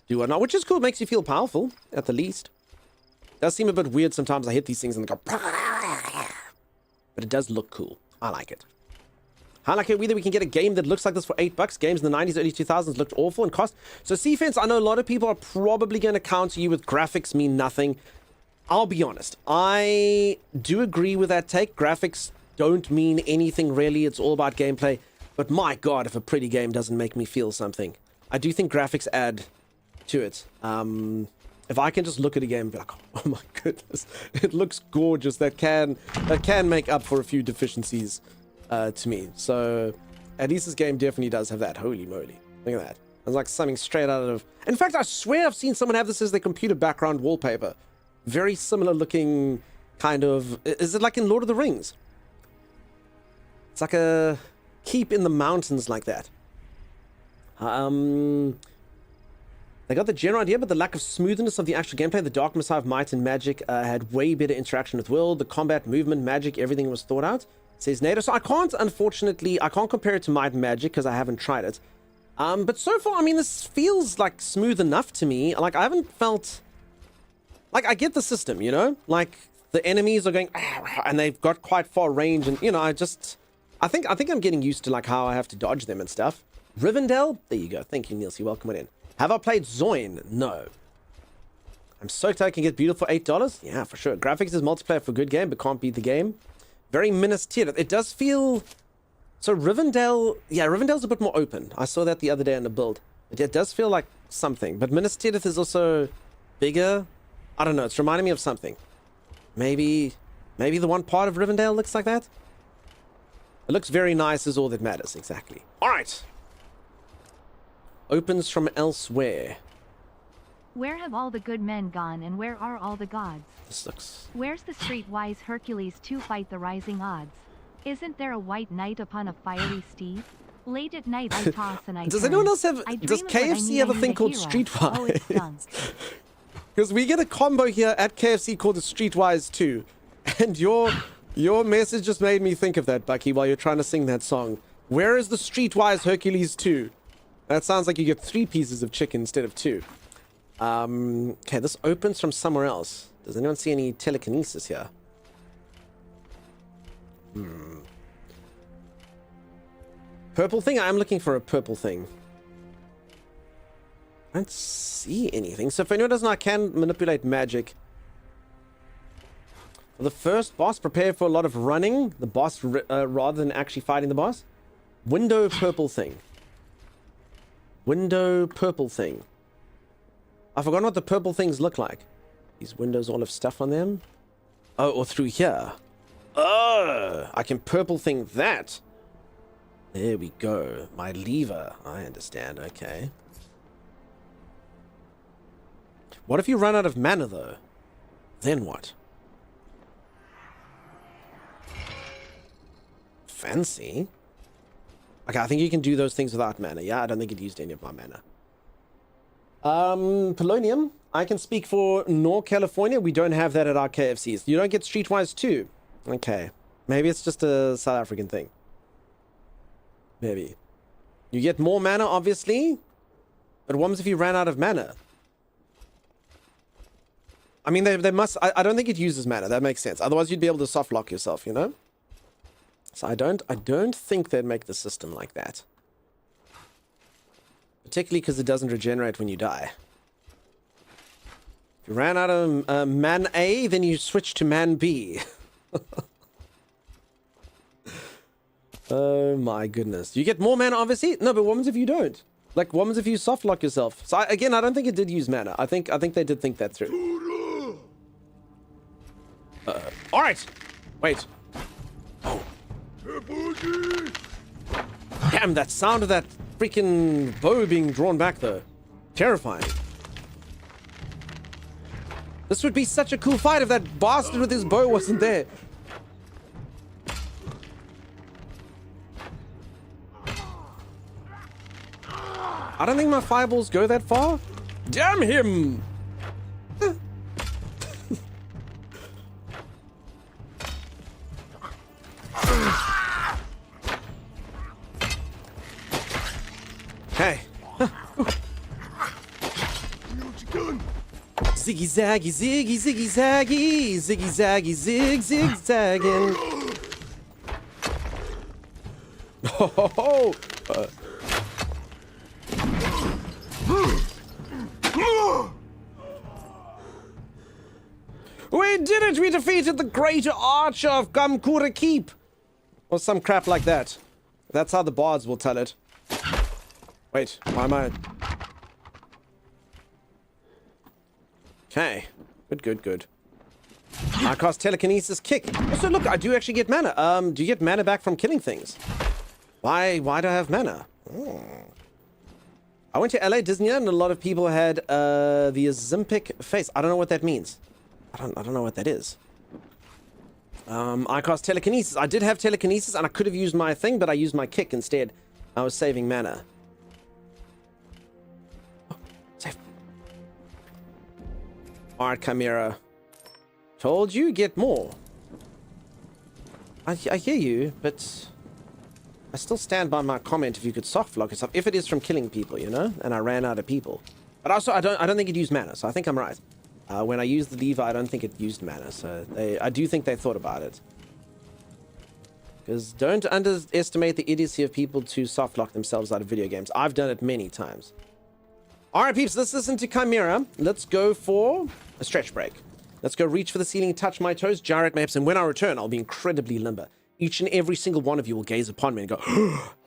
do whatnot, which is cool. It makes you feel powerful, at the least. It does seem a bit weird sometimes. I hit these things and they go... But it does look cool. I like it. I like it. Whether we can get a game that looks like this for $8. Games in the 90s, early 2000s looked awful and cost. So, Seafence, I know a lot of people are probably going to counter you with graphics mean nothing. I'll be honest. I do agree with that take. Graphics don't mean anything really. It's all about gameplay. But my God, if a pretty game doesn't make me feel something. I do think graphics add to it. If I can just look at a game and be like, oh my goodness, it looks gorgeous. That can make up for a few deficiencies to me. So at least this game definitely does have that. Holy moly. Look at that. It's like something straight out of... In fact, I swear I've seen someone have this as their computer background wallpaper. Very similar looking kind of... Is it like in Lord of the Rings? It's like a keep in the mountains like that. They got the general idea, but the lack of smoothness of the actual gameplay, the Dark Messiah of Might and Magic had way better interaction with World. The combat, movement, magic, everything was thought out, says Nato. So I can't, unfortunately, I can't compare it to Might and Magic because I haven't tried it. But so far, I mean, this feels like smooth enough to me. Like, I haven't felt... Like, I get the system, you know? Like, the enemies are going... And they've got quite far range, and, you know, I think I'm getting used to, like, how I have to dodge them and stuff. Rivendell? There you go. Thank you, Nielsen. Welcome on in. Have I played Zoin? No. I'm stoked I can get beautiful for $8. Yeah, for sure. Graphics is multiplayer for a good game, but can't beat the game. Very Minas Tirith. It does feel... So Rivendell... Yeah, Rivendell's a bit more open. I saw that the other day in the build. It does feel like something. But Minas Tirith is also bigger. I don't know. It's reminding me of something. Maybe the one part of Rivendell looks like that? It looks very nice is all that matters. Exactly. All right. Opens from elsewhere. Where have all the good men gone and where are all the gods? This looks... Where's the streetwise Hercules to fight the rising odds? Isn't there a white knight upon a fiery steed? Late at night I toss and I Does turn. anyone else have... I Does dream of what I KFC need, have a I need thing called hero. Streetwise? Oh, it's done. Because we get a combo here at KFC called the Streetwise 2. And your message just made me think of that, Bucky, while you're trying to sing that song. Where is the Streetwise Hercules 2? That sounds like you get 3 pieces of chicken instead of 2. Okay, this opens from somewhere else. Does anyone see any telekinesis here? Purple thing? I'm looking for a purple thing. I don't see anything. So if anyone doesn't know, I can manipulate magic. For the first boss, prepare for a lot of running. The boss, rather than actually fighting the boss. Window purple thing. Window purple thing. I've forgotten what the purple things look like. These windows all have stuff on them. Oh, or through here. Oh, I can purple thing that. There we go. My lever. I understand. Okay. What if you run out of mana, though? Then what? Fancy. Okay, I think you can do those things without mana. Yeah, I don't think it used any of my mana. Polonium. I can speak for North California. We don't have that at our KFCs. You don't get Streetwise 2. Okay. Maybe it's just a South African thing. Maybe. You get more mana, obviously. But what happens if you ran out of mana? I mean, they must... I don't think it uses mana. That makes sense. Otherwise, you'd be able to soft lock yourself, you know? So I don't think they'd make the system like that. Particularly because it doesn't regenerate when you die. If you ran out of man A, then you switch to man B. Oh my goodness. You get more mana, obviously? No, but what happens if you don't? Like, what happens if you soft lock yourself? So again, I don't think it did use mana. I think they did think that through. All right. Wait. Oh. Damn, that sound of that freaking bow being drawn back, though. Terrifying. This would be such a cool fight if that bastard with his bow wasn't there. I don't think my fireballs go that far. Damn him! Hey. Ziggy zaggy, ziggy ziggy zaggy, ziggy zaggy, zig zig zagging. Ho ho ho! We did it! We defeated the greater archer of Gamkura Keep! Or some crap like that. That's how the bards will tell it. Wait, why am I... Okay. Good. I cast telekinesis kick. Also, look, I do actually get mana. Do you get mana back from killing things? Why do I have mana? Oh. I went to LA Disneyland and a lot of people had the Azimpic face. I don't know what that means. I don't know what that is. I cast telekinesis. I did have telekinesis and I could have used my thing, but I used my kick instead. I was saving mana. Oh, save. Alright, Chimera. Told you, get more. I hear you, but I still stand by my comment if you could soft lock yourself. If it is from killing people, you know? And I ran out of people. But also, I don't think it used mana, so I think I'm right. When I used the lever, I don't think it used mana, so I do think they thought about it. Because don't underestimate the idiocy of people to soft lock themselves out of video games. I've done it many times. Alright, peeps, let's listen to Chimera. Let's go for a stretch break. Let's go reach for the ceiling, touch my toes, gyrate my hips, and when I return, I'll be incredibly limber. Each and every single one of you will gaze upon me and go,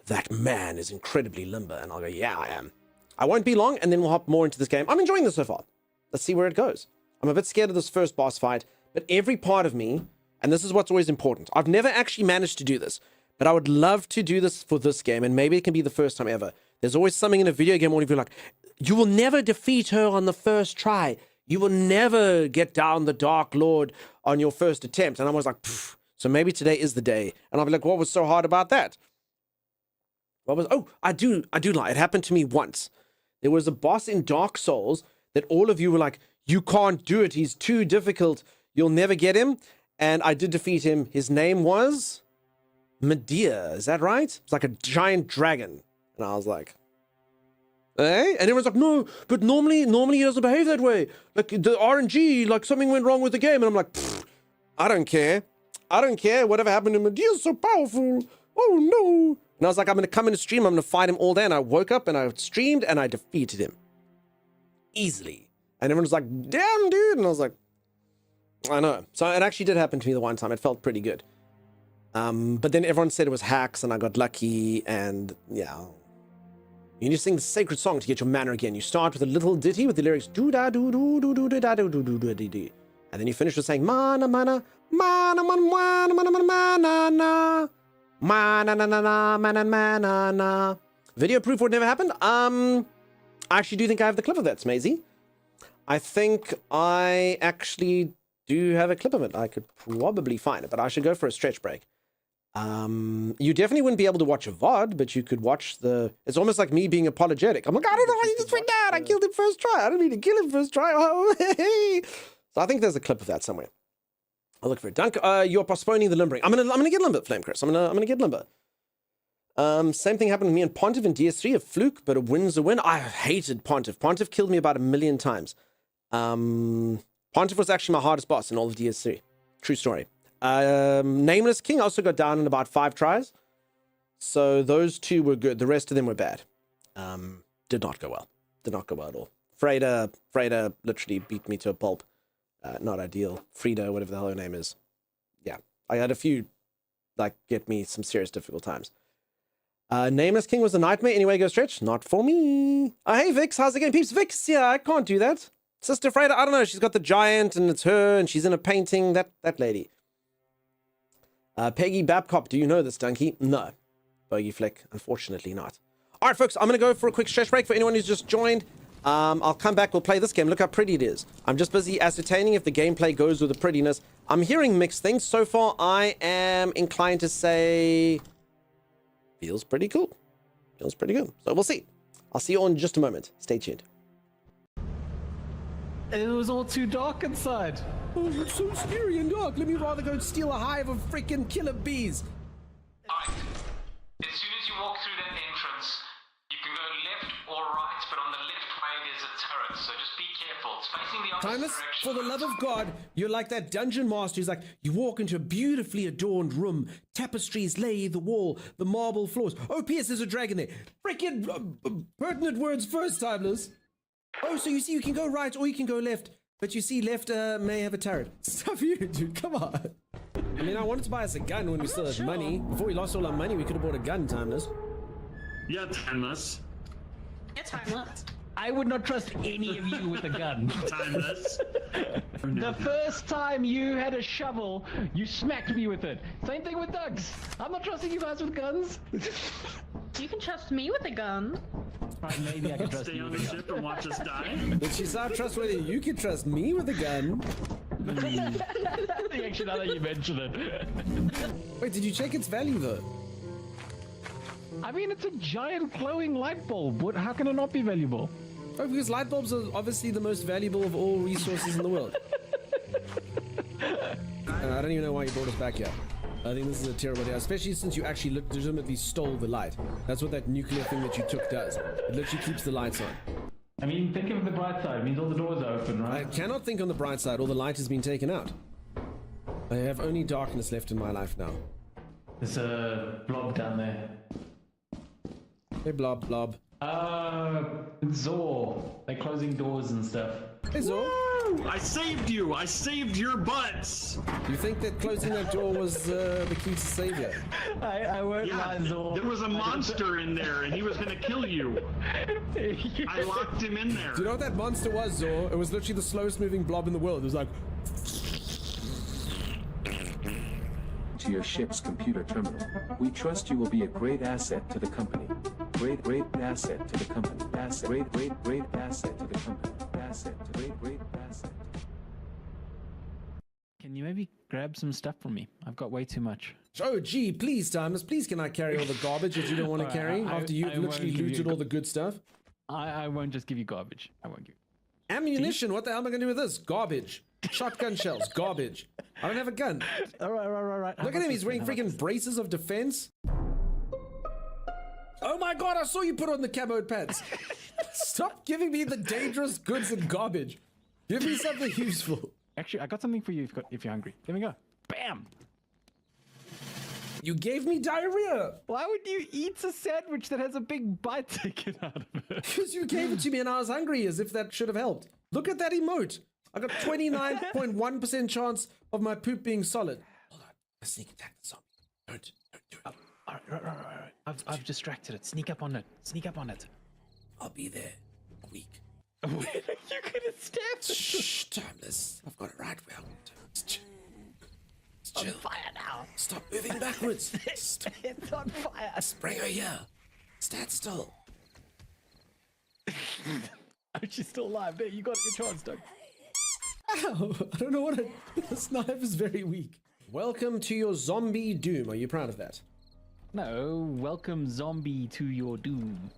that man is incredibly limber. And I'll go, yeah, I am. I won't be long, and then we'll hop more into this game. I'm enjoying this so far. Let's see where it goes. I'm a bit scared of this first boss fight, but every part of me, and this is what's always important, I've never actually managed to do this, but I would love to do this for this game, and maybe it can be the first time ever. There's always something in a video game where you're like, you will never defeat her on the first try. You will never get down the Dark Lord on your first attempt. And I was like, pfft. So maybe today is the day. And I'll be like, what was so hard about that? I do lie. It happened to me once. There was a boss in Dark Souls that all of you were like, you can't do it. He's too difficult. You'll never get him. And I did defeat him. His name was Medea. Is that right? It's like a giant dragon. And I was like, eh? And everyone's like, no, but normally he doesn't behave that way. Like the RNG, like something went wrong with the game. And I'm like, I don't care. I don't care. Whatever happened to him, Medea's so powerful. Oh no. And I was like, I'm going to come in a stream. I'm going to fight him all day. And I woke up and I streamed and I defeated him. Easily. And everyone was like, damn, dude. And I was like, I know. So it actually did happen to me the one time. It felt pretty good. But then everyone said it was hacks and I got lucky and yeah. You need to sing the sacred song to get your mana again. You start with a little ditty with the lyrics do da do do do do da do do do do do do, and then you finish with saying mana mana mana mana mana mana mana na mana na na na mana mana na. Video proof what never happened. I actually do think I have the clip of that, Smazy. I think I actually do have a clip of it. I could probably find it, but I should go for a stretch break. You definitely wouldn't be able to watch a VOD, but you could watch the... It's almost like me being apologetic. I'm like, I don't know why he just went down. I killed him first try. I don't mean to kill him first try. Oh, hey. So I think there's a clip of that somewhere. I'll look for it. Dunk, you're postponing the limbering. I'm gonna get limber, Flame Chris. I'm gonna get limber. Same thing happened to me and Pontiff in DS3. A fluke, but a win's a win. I hated Pontiff. Pontiff killed me about 1,000,000 times. Pontiff was actually my hardest boss in all of DS3. True story. Nameless King also got down in about 5 tries. So those two were good. The rest of them were bad. Did not go well. Did not go well at all. Freda literally beat me to a pulp. Not ideal. Frida, whatever the hell her name is. Yeah. I had a few, like, get me some serious difficult times. Nameless King was a nightmare. Anyway, go stretch. Not for me. Hey, Vix. How's it going, peeps? Vix, yeah, I can't do that. Sister Freda, I don't know. She's got the giant and it's her and she's in a painting. That lady. Peggy Babcock, do you know this, Donkey? No. Bogey Flick, unfortunately not. All right, folks, I'm going to go for a quick stretch break for anyone who's just joined. I'll come back. We'll play this game. Look how pretty it is. I'm just busy ascertaining if the gameplay goes with the prettiness. I'm hearing mixed things. So far, I am inclined to say... feels pretty cool. Feels pretty good. So we'll see. I'll see you all in just a moment. Stay tuned. It was all too dark inside. Oh, it's so scary and dark. Let me rather go steal a hive of freaking killer bees. Alright. As soon as you walk through that entrance, you can go left or right, but on the left way there's a turret, so just be careful. It's facing the opposite Timeless, direction. for the love of God, you're like that dungeon master who's like, you walk into a beautifully adorned room, tapestries lay the wall, the marble floors. Oh, P.S. there's a dragon there. Freaking pertinent words first, Timeless. Oh, so you see you can go right or you can go left. But you see, left may have a turret. Stuff you, dude. Come on. I mean, I wanted to buy us a gun when we still had money. Before we lost all our money, we could have bought a gun, Timeless. Yeah, Timeless. Yeah, timeless. I would not trust any of you with a gun. Timeless. The first time you had a shovel, you smacked me with it. Same thing with ducks. I'm not trusting you guys with guns. You can trust me with a gun. Right, maybe I can trust Stay you on with the a gun. ship and watch us die. But she's not trustworthy. You can trust me with a gun. Actually, now that you mention it. Wait, did you check its value though? I mean, it's a giant glowing light bulb. What, how can it not be valuable? Oh, because light bulbs are obviously the most valuable of all resources in the world. I don't even know why you brought us back here. I think this is a terrible idea, especially since you actually legitimately stole the light. That's what that nuclear thing that you took does. It literally keeps the lights on. I mean, think of the bright side. It means all the doors are open, I right? cannot think on the bright side. All the light has been taken out. I have only darkness left in my life now. There's a blob down there. Hey, blob, blob. Zor. They're closing doors and stuff. Hey, Zor. Woo! I saved you! I saved your butts! You think that closing that door was the key to savior? I won't lie, Zor. There was a monster in there and he was gonna kill you. I locked him in there. Do you know what that monster was, Zor? It was literally the slowest moving blob in the world. It was like... To your ship's computer terminal. We trust you will be a great asset to the company. Great asset to the company. Asset. Great asset to the company. Asset. Great asset. Can you maybe grab some stuff from me? I've got way too much. Oh, gee, please, Thomas, please can I carry all the garbage that you don't want to carry after you've literally looted all the good stuff? I won't just give you garbage. I won't give you. Ammunition, what the hell am I going to do with this? Garbage. Shotgun shells, garbage. I don't have a gun. All right. Look at him, he's wearing freaking braces of defense. Oh my god, I saw you put on the camoed pants. Stop giving me the dangerous goods and garbage. Give me something useful. Actually, I got something for you if you're hungry. There we go. Bam! You gave me diarrhea. Why would you eat a sandwich that has a big bite taken out of it? Because you gave it to me and I was hungry, as if that should have helped. Look at that emote. I got 29.1% chance of my poop being solid. Hold on, let's sneak attack the zombie. Don't do it. Right. I've distracted it. Sneak up on it. Sneak up on it. I'll be there a week. You're gonna stab it. Shh, Timeless. I've got it right where I want to. Chill. On fire now. Stop moving backwards. Stop. It's on fire. Bring her here. Stand still. Oh, she's still alive. There, you got your chance, Doug. Ow, I don't know what this knife is very weak. Welcome to your zombie doom. Are you proud of that? No, welcome zombie to your doom.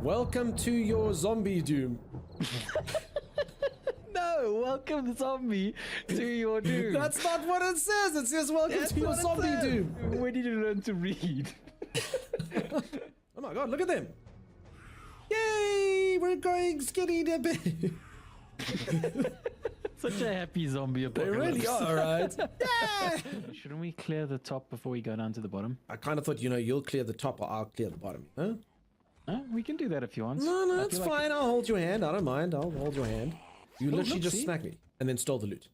Welcome to your zombie doom. No, welcome zombie to your doom. That's not what it says. It says welcome to your zombie doom. When did you learn to read? Oh my god, look at them. Yay, we're going skinny dipping. Such a happy zombie They apocalypse. really are, right? Yeah. Shouldn't we clear the top before we go down to the bottom? I kind of thought, you'll clear the top or I'll clear the bottom. Huh? We can do that if you want. No, it's fine. I'll hold your hand. I don't mind. I'll hold your hand. You literally look, just see? smacked me and then stole the loot.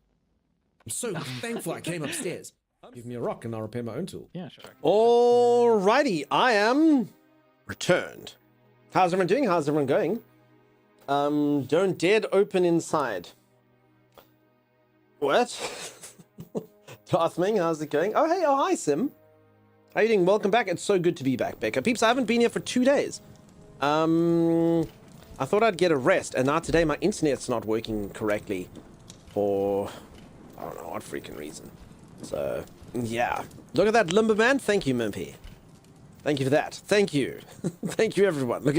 I'm so thankful I came upstairs. Give me a rock and I'll repair my own tool. Yeah, sure. Alrighty, I am returned. How's everyone doing? How's everyone going? Don't dare to open inside. What? Darthming, how's it going? Oh, hey, oh, hi, Sim. How you doing? Welcome back. It's so good to be back, Becca. Peeps, I haven't been here for 2 days. I thought I'd get a rest, and now today my internet's not working correctly for, I don't know what freaking reason. So, yeah. Look at that, Limberman. Thank you, Mimpy. Thank you for that. Thank you. Thank you, everyone. Look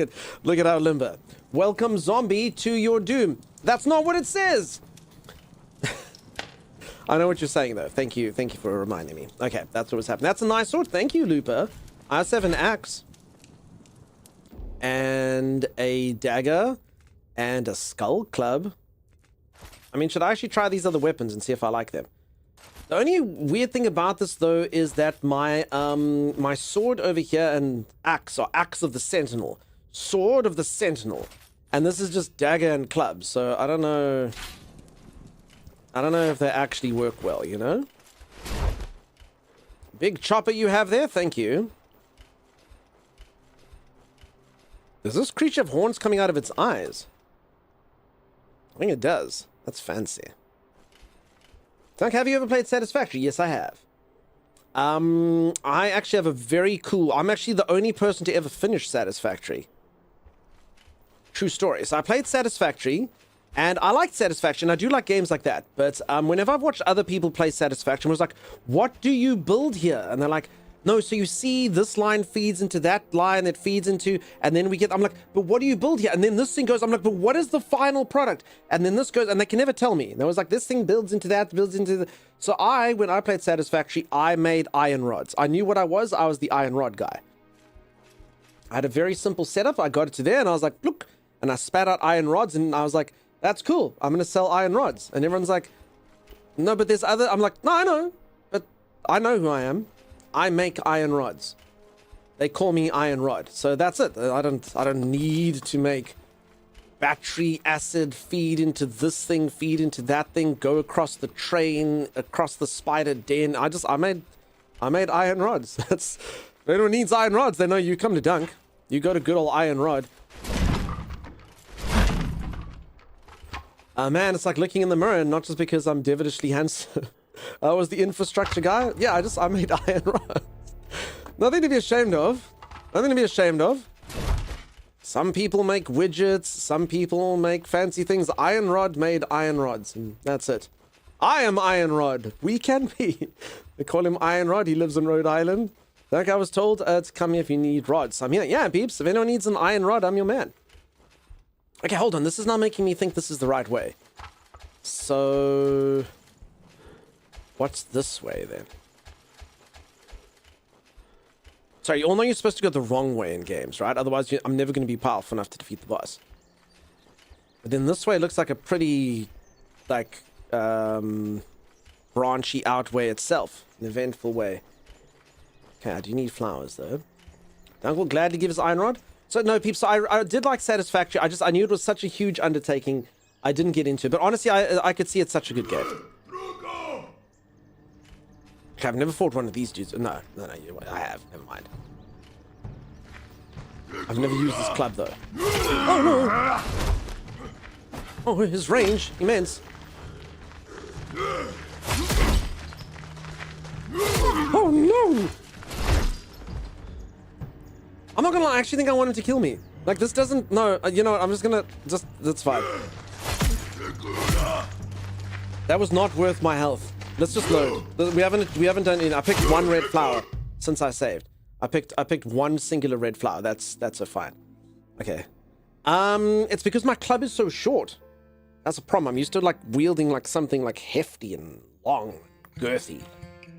at our Limber. Welcome, zombie, to your doom. That's not what it says. I know what you're saying, though. Thank you for reminding me. Okay, that's what was happening. That's a nice sword. Thank you, Looper. I also have an axe. And a dagger. And a skull club. I mean, should I actually try these other weapons and see if I like them? The only weird thing about this, though, is that my my sword over here and axe are axe of the sentinel. Sword of the sentinel. And this is just dagger and club. So I don't know. I don't know if they actually work well, you know? Big chopper you have there, thank you. Does this creature have horns coming out of its eyes? I think it does. That's fancy. Dunk, have you ever played Satisfactory? Yes, I have. I actually have a very cool... I'm actually the only person to ever finish Satisfactory. True story. So I played Satisfactory, and I liked Satisfaction. I do like games like that. But whenever I've watched other people play Satisfaction, I was like, what do you build here? And they're like, no, so you see this line feeds into that line that feeds into, and then we get, I'm like, but what do you build here? And then this thing goes, I'm like, but what is the final product? And then this goes, and they can never tell me. And I was like, this thing builds into that, builds into the... So when I played Satisfactory, I made iron rods. I knew what I was the iron rod guy. I had a very simple setup. I got it to there, and I was like, look, and I spat out iron rods, and I was like, that's cool. I'm going to sell iron rods. And everyone's like, no, but there's other... I'm like, no, I know, but I know who I am. I make iron rods. They call me Iron Rod. So that's it. I don't need to make battery acid feed into this thing, feed into that thing, go across the train, across the spider den. I made iron rods. That's... Anyone needs iron rods, they know you come to Dunk. You go to good old Iron Rod. Man, it's like looking in the mirror, and not just because I'm devilishly handsome. I was the infrastructure guy. Yeah, I made iron rods. Nothing to be ashamed of. Nothing to be ashamed of. Some people make widgets. Some people make fancy things. Iron Rod made iron rods, and that's it. I am Iron Rod. We can be. They call him Iron Rod. He lives in Rhode Island. Like I was told, to come here if you need rods. I'm here. Yeah, peeps. If anyone needs an iron rod, I'm your man. Okay, hold on. This is not making me think this is the right way. So... what's this way, then? Sorry, you all know you're supposed to go the wrong way in games, right? Otherwise, I'm never going to be powerful enough to defeat the boss. But then this way looks like a pretty, like, branchy out way itself. An eventful way. Okay, I do need flowers, though. Dunk will gladly give us iron rod. So, no, peeps, so I did like Satisfactory. I knew it was such a huge undertaking. I didn't get into it. But honestly, I could see it's such a good game. Okay, I've never fought one of these dudes. No, I have. Never mind. I've never used this club, though. Oh, no! Oh, his range. Immense. Oh, no! I'm not gonna lie, I actually think I want him to kill me. Like, this doesn't... No, you know what? I'm just gonna... That's fine. That was not worth my health. Let's just load. We haven't done any. I picked one red flower since I saved. I picked one singular red flower. That's so fine. Okay. It's because my club is so short. That's a problem. I'm used to like wielding like something like hefty and long, girthy,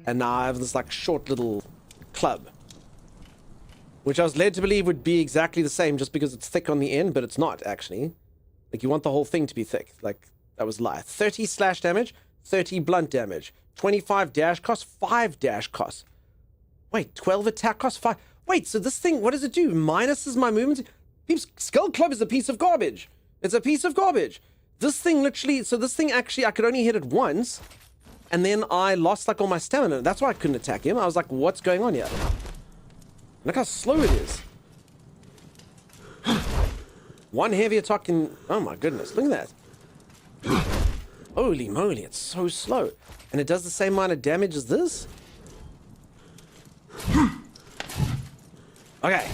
and now I have this like short little club, which I was led to believe would be exactly the same just because it's thick on the end, but it's not actually. Like you want the whole thing to be thick. Like that was a lie. 30 slash damage. 30 blunt damage, 25 dash cost, 5 dash cost. Wait, 12 attack cost, 5. Wait, so this thing, what does it do? Minuses my movement? Peeps, Skull Club is a piece of garbage. It's a piece of garbage. This thing literally, so this thing actually, I could only hit it once, and then I lost like all my stamina. That's why I couldn't attack him. I was like, what's going on here? Look how slow it is. One heavy attack can, oh my goodness, look at that. Holy moly, it's so slow. And it does the same amount of damage as this? Okay.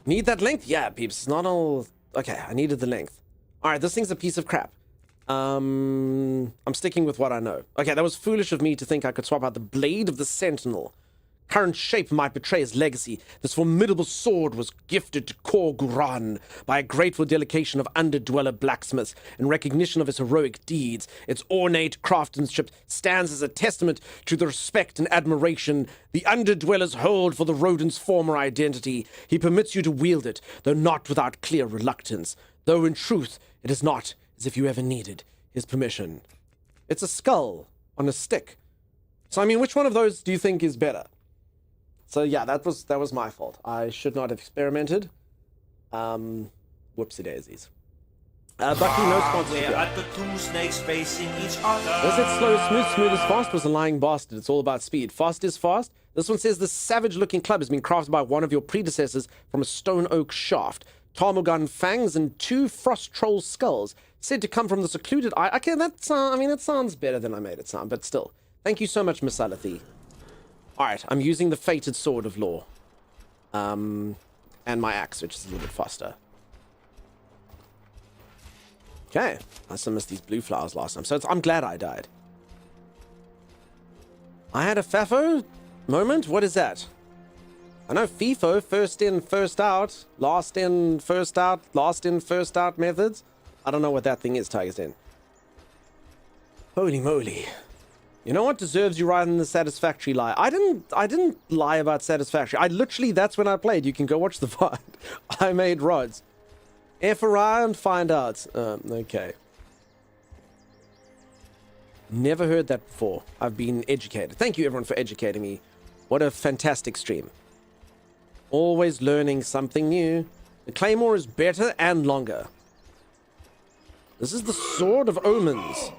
Need that length? Yeah, peeps. It's not all... Okay, I needed the length. Alright, this thing's a piece of crap. I'm sticking with what I know. Okay, that was foolish of me to think I could swap out the Blade of the Sentinel. Current shape might betray his legacy. This formidable sword was gifted to Kor Guran by a grateful delegation of underdweller blacksmiths in recognition of his heroic deeds. Its ornate craftsmanship stands as a testament to the respect and admiration the underdwellers hold for the rodent's former identity. He permits you to wield it, though not without clear reluctance, though in truth it is not as if you ever needed his permission. It's a skull on a stick. So, I mean, which one of those do you think is better? So yeah, that was my fault. I should not have experimented. Whoopsie daisies. Bucky, no sponsorship. Where are the two snakes facing each other? Was it slow, smooth, smooth as fast? Was a lying bastard. It's all about speed. Fast is fast. This one says the savage-looking club has been crafted by one of your predecessors from a stone oak shaft. Tarmogun fangs and 2 frost troll skulls. Said to come from the secluded eye. Okay, that sounds better than I made it sound, but still. Thank you so much, Miss Alathi. Alright, I'm using the fated sword of law. And my axe, which is a little bit faster. Okay, I must have missed these blue flowers last time, so I'm glad I died. I had a FAFO moment? What is that? I know FIFO, first in, first out, last in, first out, last in, first out methods. I don't know what that thing is, Tiger's Den. Holy moly. You know what deserves you right in the satisfactory lie? I didn't lie about satisfactory. I literally, that's when I played. You can go watch the VOD. I made rods. FRI and find out. Okay. Never heard that before. I've been educated. Thank you everyone for educating me. What a fantastic stream. Always learning something new. The claymore is better and longer. This is the Sword of Omens.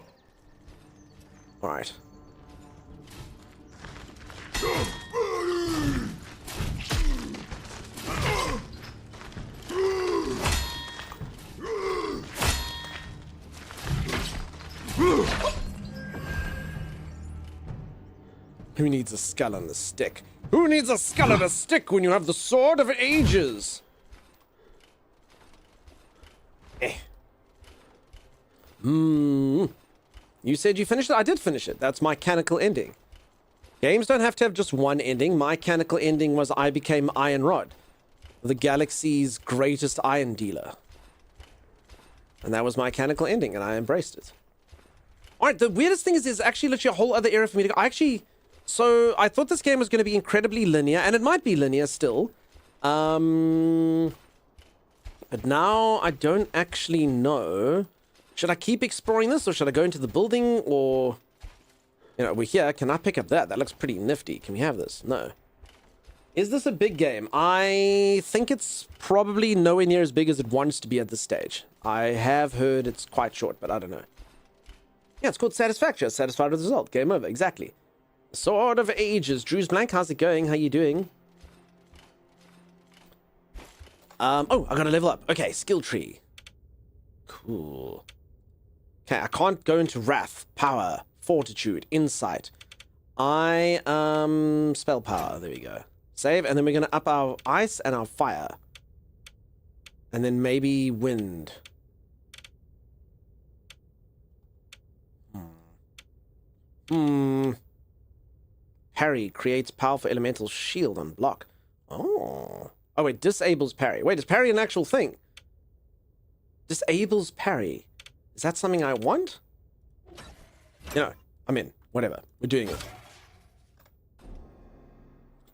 Alright. Who needs a skull and a stick? Who needs a skull and a stick when you have the Sword of Ages? You said you finished it? I did finish it. That's my canonical ending. Games don't have to have just one ending. My canonical ending was I became Iron Rod, the galaxy's greatest iron dealer. And that was my canonical ending, and I embraced it. Alright, the weirdest thing is there's actually literally a whole other area for me to go. So I thought this game was going to be incredibly linear, and it might be linear still. But now I don't actually know. Should I keep exploring this, or should I go into the building, or... You know, we're here. Can I pick up that? That looks pretty nifty. Can we have this? No. Is this a big game? I think it's probably nowhere near as big as it wants to be at this stage. I have heard it's quite short, but I don't know. Yeah, it's called Satisfactory. Satisfied with the result. Game over. Exactly. Sword of Ages. Drew's Blank, how's it going? How you doing? Oh, I gotta level up. Okay, skill tree. Cool. Okay, I can't go into Wrath, Power, Fortitude, Insight. Spell Power. There we go. Save, and then we're gonna up our Ice and our Fire. And then maybe Wind. Parry creates powerful elemental shield and block. Oh, wait, disables parry. Wait, is parry an actual thing? Disables parry. Is that something I want? You know, I'm in. Whatever. We're doing it.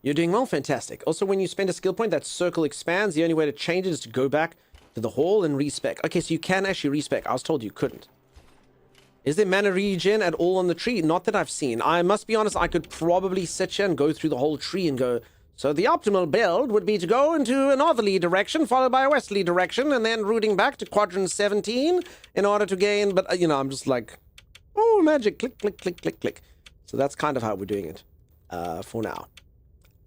You're doing well. Fantastic. Also, when you spend a skill point, that circle expands. The only way to change it is to go back to the hall and respec. Okay, so you can actually respec. I was told you couldn't. Is there mana regen at all on the tree? Not that I've seen. I must be honest, I could probably sit here and go through the whole tree and go, so the optimal build would be to go into a northerly direction, followed by a westerly direction, and then routing back to quadrant 17 in order to gain, but, you know, I'm just like, oh, magic, click, click, click, click, click. So that's kind of how we're doing it, for now.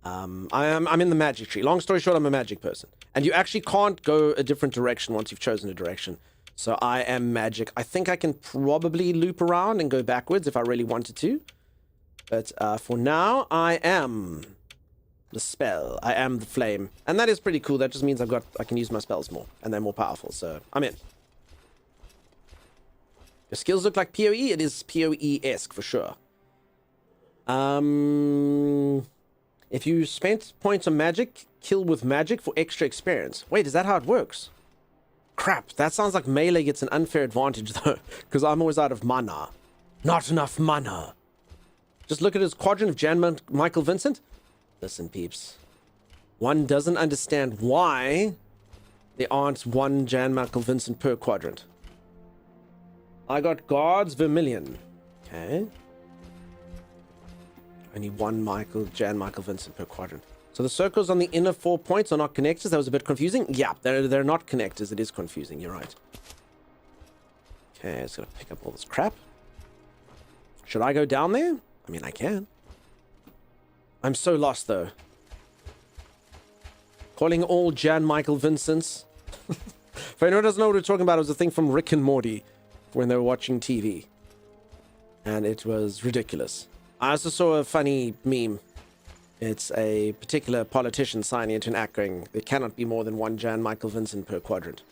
I'm in the magic tree. Long story short, I'm a magic person. And you actually can't go a different direction once you've chosen a direction. So I am magic. I think I can probably loop around and go backwards if I really wanted to. But for now, I am the spell. I am the flame. And that is pretty cool. That just means I can use my spells more. And they're more powerful. So I'm in. Your skills look like PoE. It is PoE-esque for sure. If you spent points on magic, kill with magic for extra experience. Wait, is that how it works? Crap, that sounds like melee gets an unfair advantage though, because I'm always out of mana. Not enough mana. Just look at his quadrant of Jan Michael Vincent. Listen, peeps. One doesn't understand why there aren't one Jan Michael Vincent per quadrant. I got Guards Vermilion. Okay. Only one Jan Michael Vincent per quadrant. So the circles on the inner 4 points are not connectors. That was a bit confusing. Yeah, they're not connectors. It is confusing. You're right. Okay, it's gonna pick up all this crap. Should I go down there? I mean, I can. I'm so lost, though. Calling all Jan Michael Vincents. If anyone doesn't know what we're talking about, it was a thing from Rick and Morty when they were watching TV. And it was ridiculous. I also saw a funny meme. It's a particular politician signing into an act going, there cannot be more than one Jan Michael Vincent per quadrant.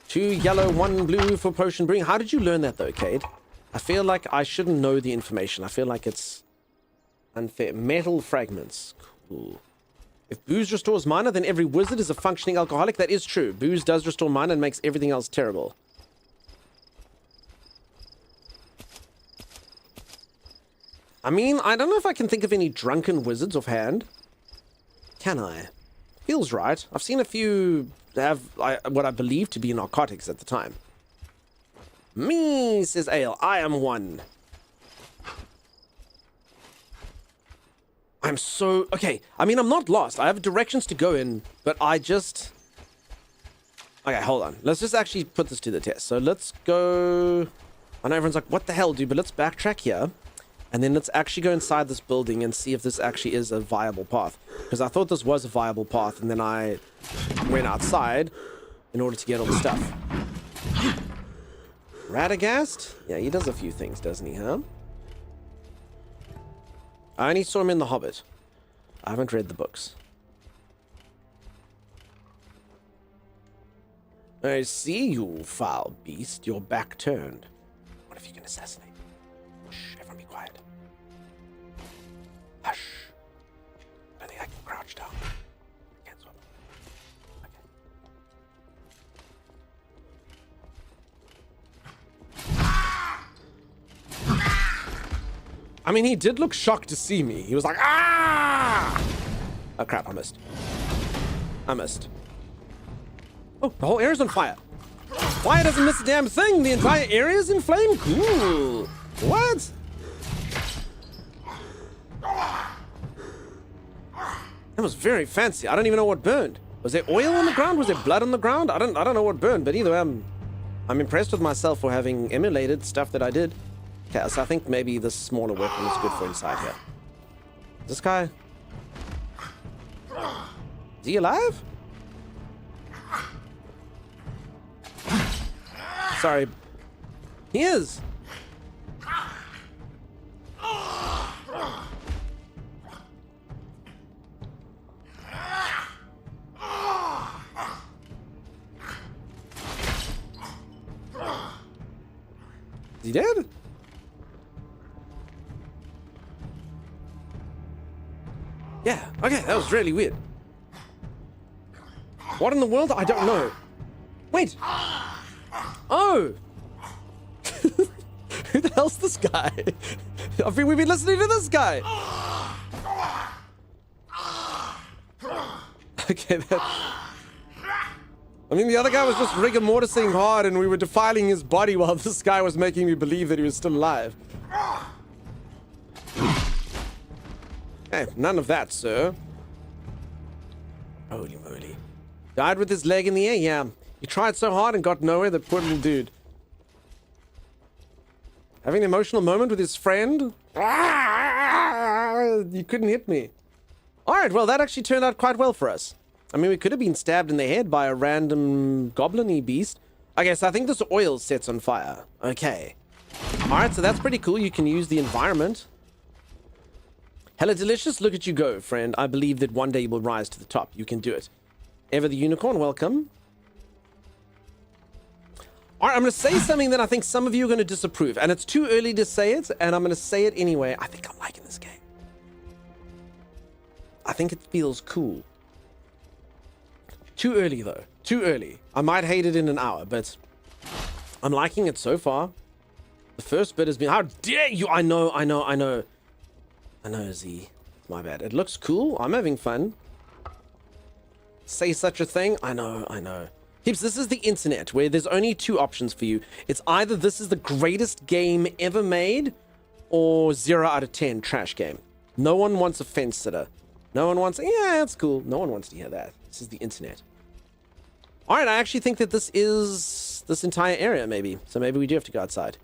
2 yellow, 1 blue for potion brewing. How did you learn that, though, Cade? I feel like I shouldn't know the information. I feel like it's unfair. Metal fragments. Cool. If booze restores mana, then every wizard is a functioning alcoholic. That is true. Booze does restore mana and makes everything else terrible. I mean, I don't know if I can think of any drunken wizards offhand. Can I? Feels right. I've seen a few have what I believe to be narcotics at the time. Me, says Ale. I am one. I'm so... Okay, I mean, I'm not lost. I have directions to go in, but I just... Okay, hold on. Let's just actually put this to the test. So let's go... I know everyone's like, what the hell, dude? But let's backtrack here. And then let's actually go inside this building and see if this actually is a viable path. Because I thought this was a viable path, and then I went outside in order to get all the stuff. Radagast? Yeah, he does a few things, doesn't he, huh? I only saw him in The Hobbit. I haven't read the books. I see you, foul beast. Your back turned. What if you can assassinate? Shh, everyone be quiet. Hush. I think I can crouch down. I can't swim. Okay. I mean, he did look shocked to see me. He was like, ah! Oh, crap, I missed. I missed. Oh, the whole area's on fire. Fire doesn't miss a damn thing. The entire area's in flame. Cool. What? That was very fancy. I don't even know what burned. Was there oil on the ground? Was there blood on the ground? I don't know what burned, but either way, I'm impressed with myself for having emulated stuff that I did. Okay, so I think maybe this smaller weapon is good for inside here. This guy... Is he alive? Sorry. He is. Is he dead? Yeah, okay, that was really weird. What in the world? I don't know. Wait. Oh! Who the hell's this guy? We've been listening to this guy. Okay, that... I mean, the other guy was just rigor mortising hard and we were defiling his body while this guy was making me believe that he was still alive. Hey, none of that, sir. Holy moly. Died with his leg in the air? Yeah. He tried so hard and got nowhere, that poor little dude. Having an emotional moment with his friend? You couldn't hit me. Alright, well, that actually turned out quite well for us. I mean, we could have been stabbed in the head by a random goblin-y beast. Okay, so I think this oil sets on fire. Okay. Alright, so that's pretty cool. You can use the environment. Hella delicious. Look at you go, friend. I believe that one day you will rise to the top. You can do it. Ever the Unicorn, welcome. Alright, I'm going to say something that I think some of you are going to disapprove. And it's too early to say it, and I'm going to say it anyway. I think I'm liking this game. I think it feels cool. Too early, though. Too early. I might hate it in an hour, but I'm liking it so far. The first bit has been... How dare you! I know, Z. My bad. It looks cool. I'm having fun. Say such a thing? I know. Hips, this is the internet, where there's only two options for you. It's either this is the greatest game ever made, or 0 out of 10 trash game. No one wants a fence sitter. No one wants... Yeah, it's cool. No one wants to hear that. This is the internet. All right, I actually think that this is this entire area, maybe. So maybe we do have to go outside.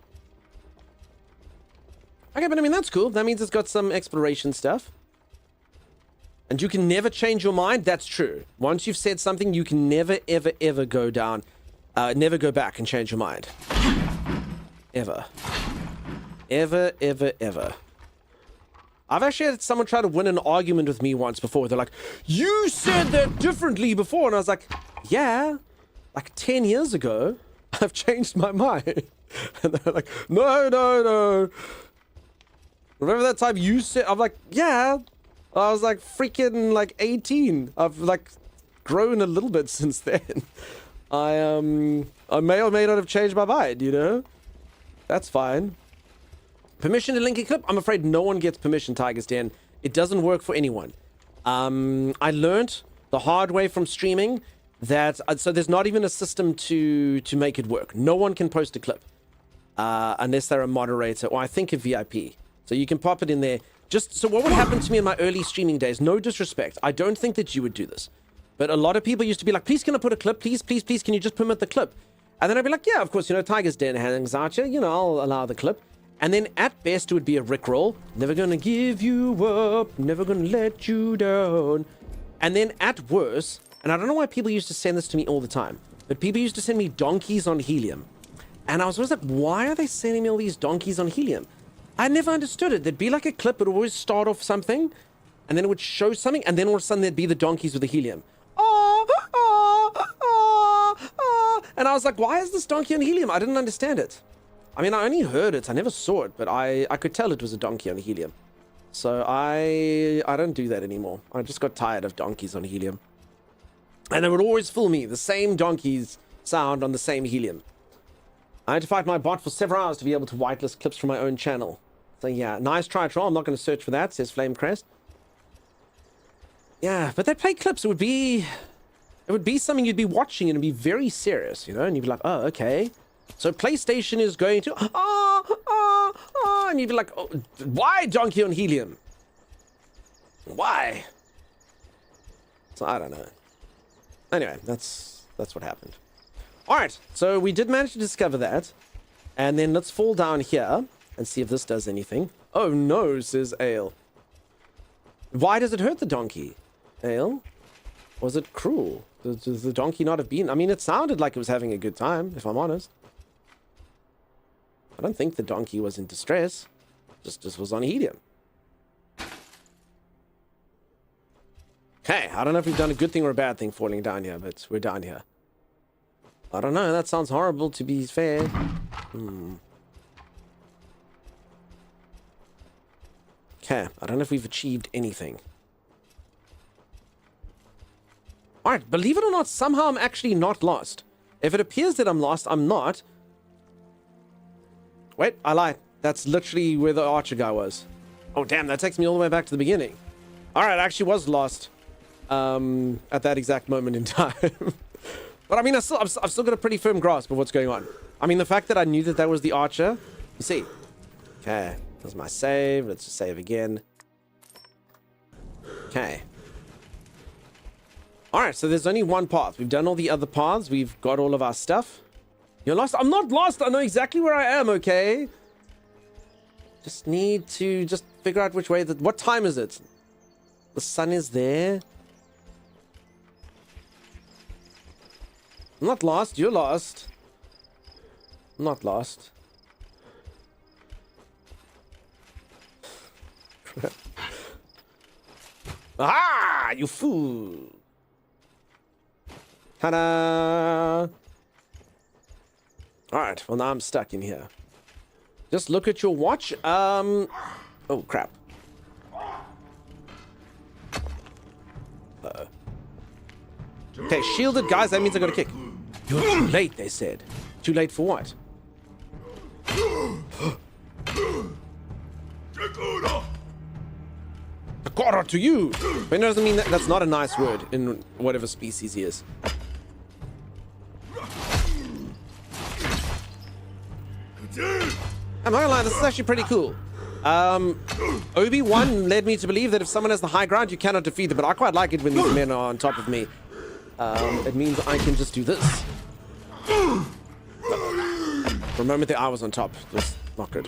Okay, but I mean, that's cool. That means it's got some exploration stuff. And you can never change your mind. That's true. Once you've said something, you can never, ever, ever go down. Never go back and change your mind. Ever. Ever, ever, ever. I've actually had someone try to win an argument with me once before. They're like, you said that differently before. And I was like, yeah, like 10 years ago, I've changed my mind. And they're like, no. Remember that time you said, I'm like, yeah. I was like freaking like 18. I've like grown a little bit since then. I may or may not have changed my mind, you know? That's fine. Permission to link a clip? I'm afraid no one gets permission, Tiger's Den. It doesn't work for anyone. I learned the hard way from streaming that so there's not even a system to make it work. No one can post a clip unless they're a moderator or I think a VIP. So you can pop it in there. Just so what would happen to me in my early streaming days? No disrespect. I don't think that you would do this. But a lot of people used to be like, please, can I put a clip? Please, please, please, can you just permit the clip? And then I'd be like, yeah, of course, you know, Tiger's Den hangs out here. You know, I'll allow the clip. And then at best, it would be a rickroll. Never gonna give you up. Never gonna let you down. And then at worst, and I don't know why people used to send this to me all the time, but people used to send me donkeys on helium. And I was always like, why are they sending me all these donkeys on helium? I never understood it. There'd be like a clip. It would always start off something. And then it would show something. And then all of a sudden, there'd be the donkeys with the helium. And I was like, why is this donkey on helium? I didn't understand it. I mean, I only heard it. I never saw it. But I could tell it was a donkey on helium. So I don't do that anymore. I just got tired of donkeys on helium. And they would always fool me. The same donkeys sound on the same helium. I had to fight my bot for several hours to be able to whitelist clips from my own channel. So yeah, nice try, Troll. I'm not going to search for that, says Flamecrest. Yeah, but they play clips. It would be something you'd be watching and it'd be very serious, you know? And you'd be like, oh, okay. So PlayStation is going to... and you'd be like, oh, why donkey on helium? Why? So I don't know. Anyway, that's what happened. All right, so we did manage to discover that. And then let's fall down here and see if this does anything. Oh no, says Ale. Why does it hurt the donkey? Ale? Was it cruel? Does the donkey not have been... I mean, it sounded like it was having a good time, if I'm honest. I don't think the donkey was in distress. Just was on helium. Okay, I don't know if we've done a good thing or a bad thing falling down here, but we're down here. I don't know, that sounds horrible to be fair. Okay, I don't know if we've achieved anything. Alright, believe it or not, somehow I'm actually not lost. If it appears that I'm lost, I'm not. Wait, I lied. That's literally where the archer guy was. Oh, damn, that takes me all the way back to the beginning. Alright, I actually was lost. At that exact moment in time. But I mean, I've still got a pretty firm grasp of what's going on. I mean, the fact that I knew that was the archer. You see. Okay, there's my save. Let's just save again. Okay. Alright, so there's only one path. We've done all the other paths. We've got all of our stuff. You're lost? I'm not lost. I know exactly where I am, okay? Just need to just figure out which way. What time is it? The sun is there. I'm not lost. You're lost. I'm not lost. Ah, you fool. Ta-da! Alright, well now I'm stuck in here. Just look at your watch. Oh, crap. Uh-oh. Okay, shielded, guys. That means I got a kick. You're too late, they said. Too late for what? Takara to you! But it doesn't mean that's not a nice word in whatever species he is. I'm not gonna lie, this is actually pretty cool. Obi-Wan led me to believe that if someone has the high ground, you cannot defeat them, but I quite like it when these men are on top of me. it means I can just do this. For a moment there, I was on top. That's not good.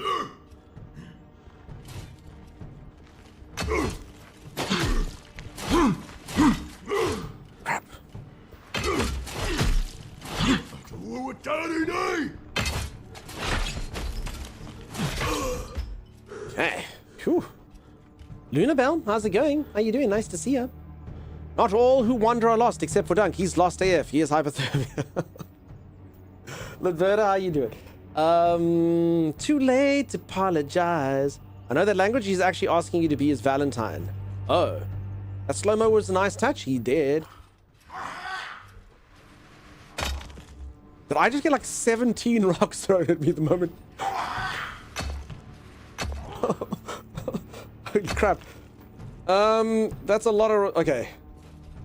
Crap. Okay. Whew. Lunabelle, how's it going? How you doing? Nice to see you. Not all who wander are lost, except for Dunk. He's lost AF. He is hypothermia. Ladverda, how you doing? Too late to apologize. I know that language. He's actually asking you to be his Valentine. Oh. That slow-mo was a nice touch. He did. Did I just get like 17 rocks thrown at me at the moment? Holy crap. That's a lot of... Okay.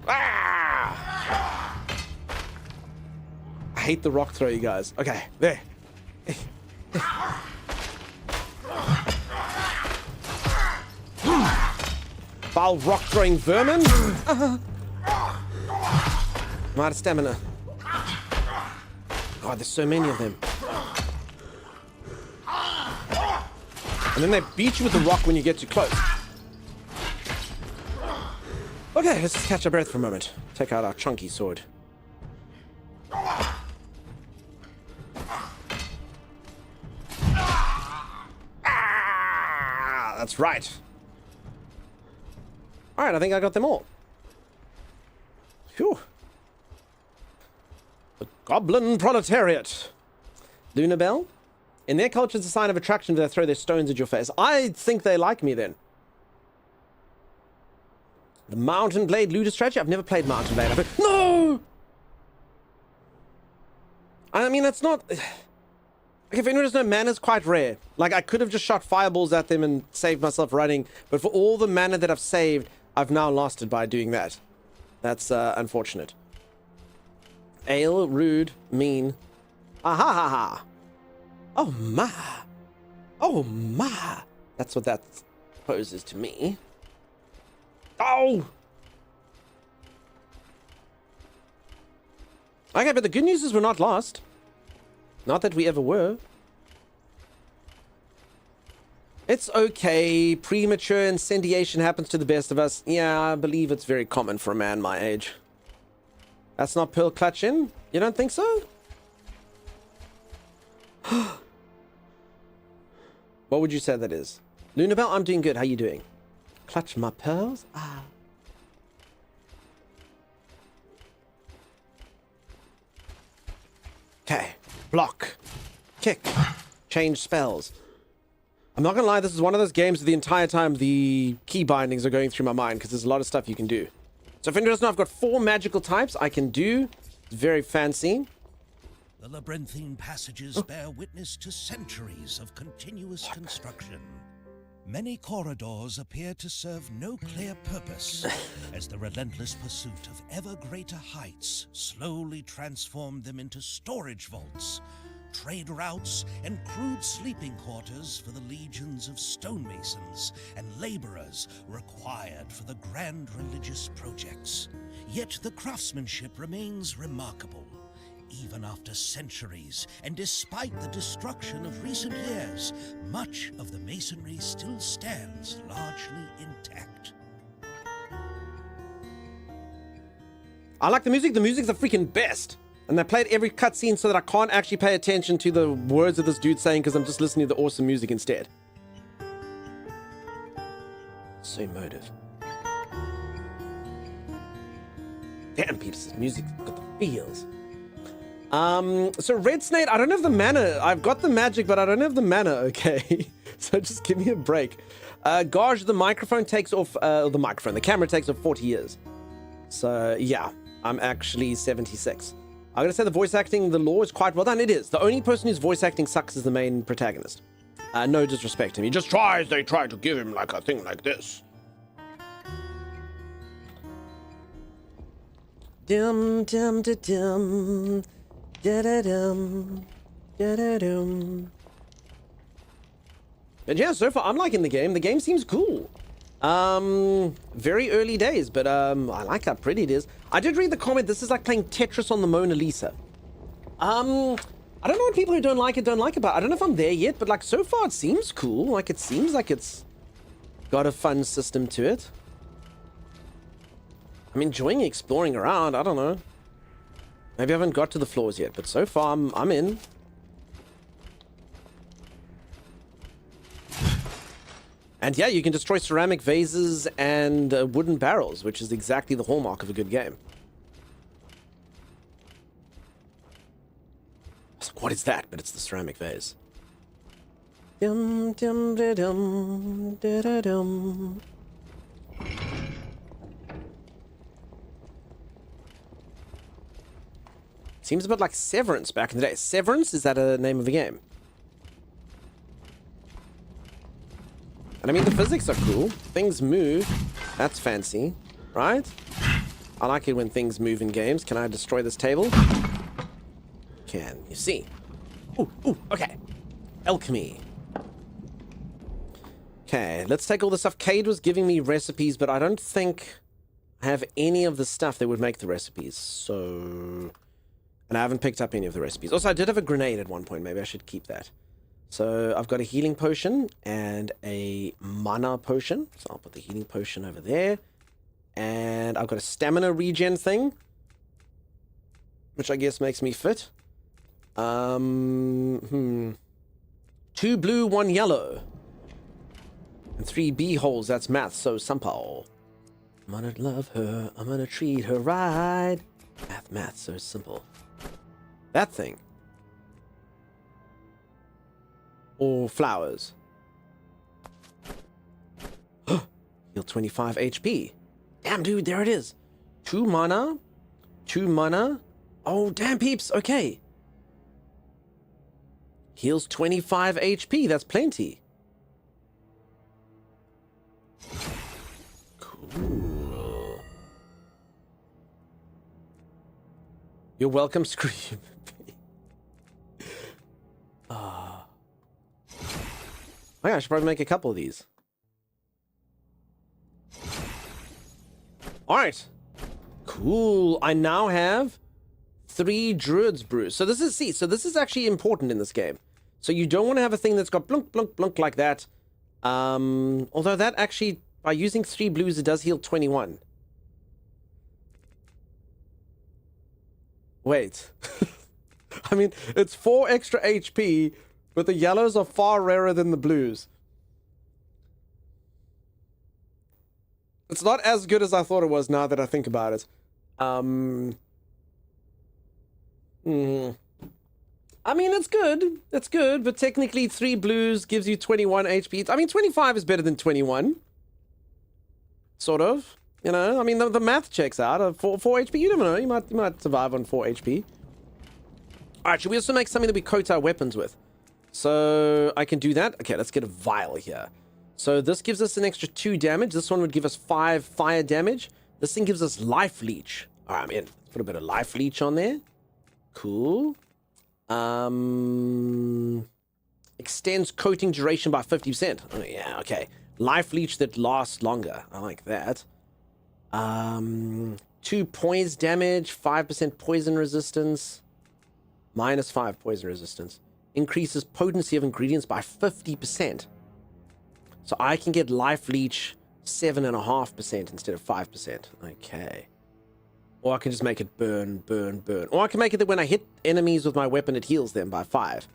Ah! I hate the rock throw, you guys. Okay, there. Foul rock throwing vermin. I'm out of stamina. God, there's so many of them. And then they beat you with the rock when you get too close. Okay, let's just catch our breath for a moment. Take out our chunky sword. Ah, that's right. Alright, I think I got them all. Phew. The Goblin Proletariat. Lunabelle? In their culture, it's a sign of attraction if they throw their stones at your face. I think they like me then. The Mountain Blade looter strategy? I've never played Mountain Blade. No! I mean, that's not... Okay, if anyone doesn't know, mana's quite rare. Like, I could have just shot fireballs at them and saved myself running, but for all the mana that I've saved, I've now lost it by doing that. That's unfortunate. Ale, rude, mean. Ah ha ha ha. Oh my. Oh my. That's what that poses to me. Oh! Okay, but the good news is we're not lost. Not that we ever were. It's okay. Premature incendiation happens to the best of us. Yeah, I believe it's very common for a man my age. That's not Pearl Clutch in? You don't think so? What would you say that is? Lunabelle, I'm doing good. How you doing? Clutch my pearls? Ah. Okay. Block. Kick. Change spells. I'm not gonna lie, this is one of those games that the entire time the key bindings are going through my mind because there's a lot of stuff you can do. So if anyone doesn't know, I've got 4 magical types I can do. It's very fancy. The labyrinthine passages bear witness to centuries of continuous construction. Many corridors appear to serve no clear purpose, as the relentless pursuit of ever greater heights slowly transformed them into storage vaults, trade routes, and crude sleeping quarters for the legions of stonemasons and laborers required for the grand religious projects. Yet the craftsmanship remains remarkable. Even after centuries, and despite the destruction of recent years, much of the masonry still stands largely intact. I like the music. The music's the freaking best. And they played every cutscene so that I can't actually pay attention to the words of this dude saying because I'm just listening to the awesome music instead. So emotive. Damn, peeps, this music's got the feels. So Red Snake, I don't have the mana. I've got the magic, but I don't have the mana, okay? So just give me a break. Gage, the microphone takes off, the camera takes off 40 years. So, yeah, I'm actually 76. I'm gonna say the voice acting, the lore is quite well done. It is. The only person whose voice acting sucks is the main protagonist. No disrespect to him. He just tries, they try to give him like a thing like this. Dum dum da dum. Da-da-dum, da-da-dum. And yeah, so far I'm liking the game. The game seems cool. Very early days, but I like how pretty it is. I did read the comment. This is like playing Tetris on the Mona Lisa. I don't know what people who don't like it, but I don't know if I'm there yet, but like so far it seems cool. Like it seems like it's got a fun system to it. I'm enjoying exploring around. I don't know. Maybe I haven't got to the floors yet, but so far I'm in. And yeah, you can destroy ceramic vases and wooden barrels, which is exactly the hallmark of a good game. I was like, what is that? But it's the ceramic vase. Dum, dum, da, dum, da, da, dum. Seems a bit like Severance back in the day. Severance, is that a name of a game? And I mean, the physics are cool. Things move. That's fancy, right? I like it when things move in games. Can I destroy this table? Can you see? Ooh, okay. Alchemy. Okay, let's take all the stuff. Cade was giving me recipes, but I don't think I have any of the stuff that would make the recipes. So... And I haven't picked up any of the recipes. Also, I did have a grenade at one point. Maybe I should keep that. So I've got a healing potion and a mana potion. So I'll put the healing potion over there. And I've got a stamina regen thing, which I guess makes me fit. 2 blue, 1 yellow. And 3 B holes. That's math. So simple. I'm gonna love her. I'm gonna treat her right. Math, so simple. That thing. Or flowers. Heal 25 HP. Damn, dude, there it is. 2 mana. 2 mana. Oh, damn, peeps. Okay. Heals 25 HP. That's plenty. Cool. You're welcome, Scream. Oh yeah, I should probably make a couple of these. Alright. Cool. I now have 3 Druid's Brews. So this is actually important in this game. So you don't want to have a thing that's got blunk, blunk, blunk like that. Although that actually, by using 3 blues, it does heal 21. Wait. I mean, it's 4 extra HP, but the yellows are far rarer than the blues. It's not as good as I thought it was now that I think about it. I mean, it's good. It's good, but technically 3 blues gives you 21 HP. I mean, 25 is better than 21. Sort of. You know, I mean, the math checks out. 4 HP, you never know. You might survive on 4 HP. Alright, should we also make something that we coat our weapons with? So, I can do that. Okay, let's get a vial here. So, this gives us an extra 2 damage. This one would give us 5 fire damage. This thing gives us life leech. Alright, I'm in. Let's put a bit of life leech on there. Cool. Extends coating duration by 50%. Oh, yeah, okay. Life leech that lasts longer. I like that. 2 poise damage, 5% poison resistance. -5 poison resistance. Increases potency of ingredients by 50%. So I can get life leech 7.5% instead of 5%. Okay. Or I can just make it burn, burn, burn. Or I can make it that when I hit enemies with my weapon, it heals them by 5.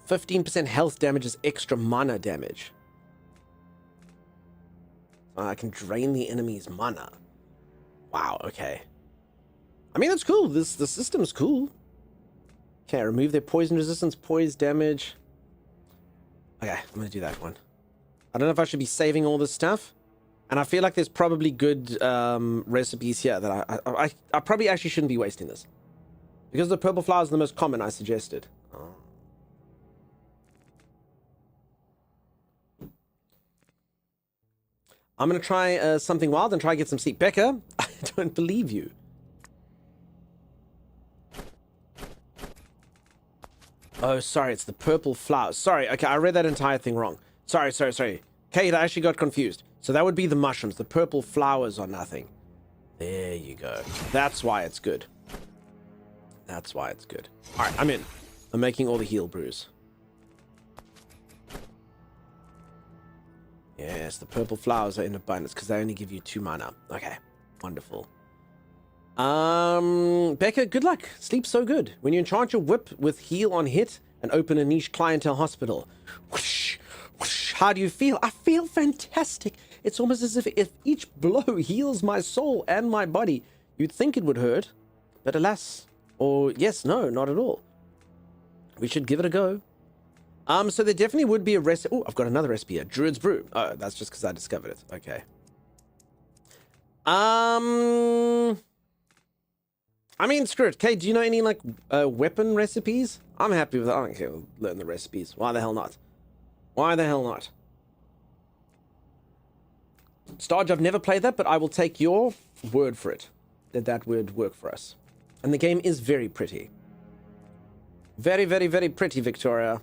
15% health damage is extra mana damage. I can drain the enemy's mana. Wow, okay. I mean, it's cool. The system's cool. Okay, remove their poison resistance, poise damage. Okay, I'm gonna do that one. I don't know if I should be saving all this stuff. And I feel like there's probably good recipes here that I probably actually shouldn't be wasting this. Because the purple flower is the most common, I suggested. Oh. I'm going to try something wild and try to get some sleep. Becca, I don't believe you. Oh, sorry, it's the purple flower. Sorry, okay, I read that entire thing wrong. Sorry. Kate, I actually got confused. So that would be the mushrooms. The purple flowers are nothing. There you go. That's why it's good. That's why it's good. All right, I'm in. I'm making all the heal brews. Yes, the purple flowers are in abundance because they only give you 2 mana. Okay, wonderful. Becca, good luck. Sleep so good. When you enchant your whip with heal on hit and open a niche clientele hospital. Whoosh, whoosh. How do you feel? I feel fantastic. It's almost as if each blow heals my soul and my body. You'd think it would hurt, but alas, or yes, no, not at all. We should give it a go. So there definitely would be a recipe. Oh, I've got another recipe here. Druid's Brew. Oh, that's just because I discovered it. Okay. I mean, screw it. Kay, do you know any, like, weapon recipes? I'm happy with that. I don't care. Learn the recipes. Why the hell not? Why the hell not? Starge, I've never played that, but I will take your word for it. That would work for us. And the game is very pretty. Very, very, very pretty, Victoria.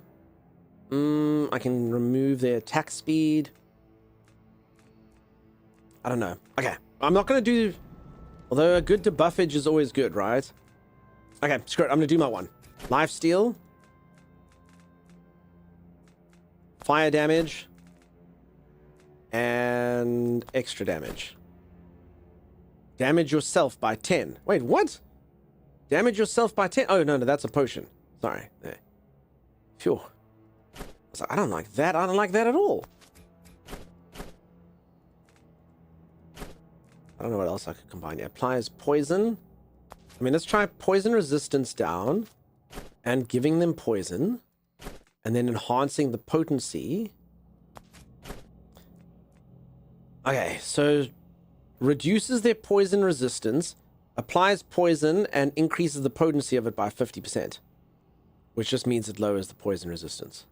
I can remove their attack speed. I don't know. Okay, I'm not going to do... Although a good debuffage is always good, right? Okay, screw it. I'm going to do my one. Lifesteal. Fire damage. And extra damage. Damage yourself by 10. Wait, what? Damage yourself by 10? Oh, no, that's a potion. Sorry. There. Phew. I don't like that. I don't like that at all. I don't know what else I could combine. Yeah, applies poison. I mean, let's try poison resistance down and giving them poison and then enhancing the potency. Okay, so reduces their poison resistance, applies poison, and increases the potency of it by 50%, which just means it lowers the poison resistance.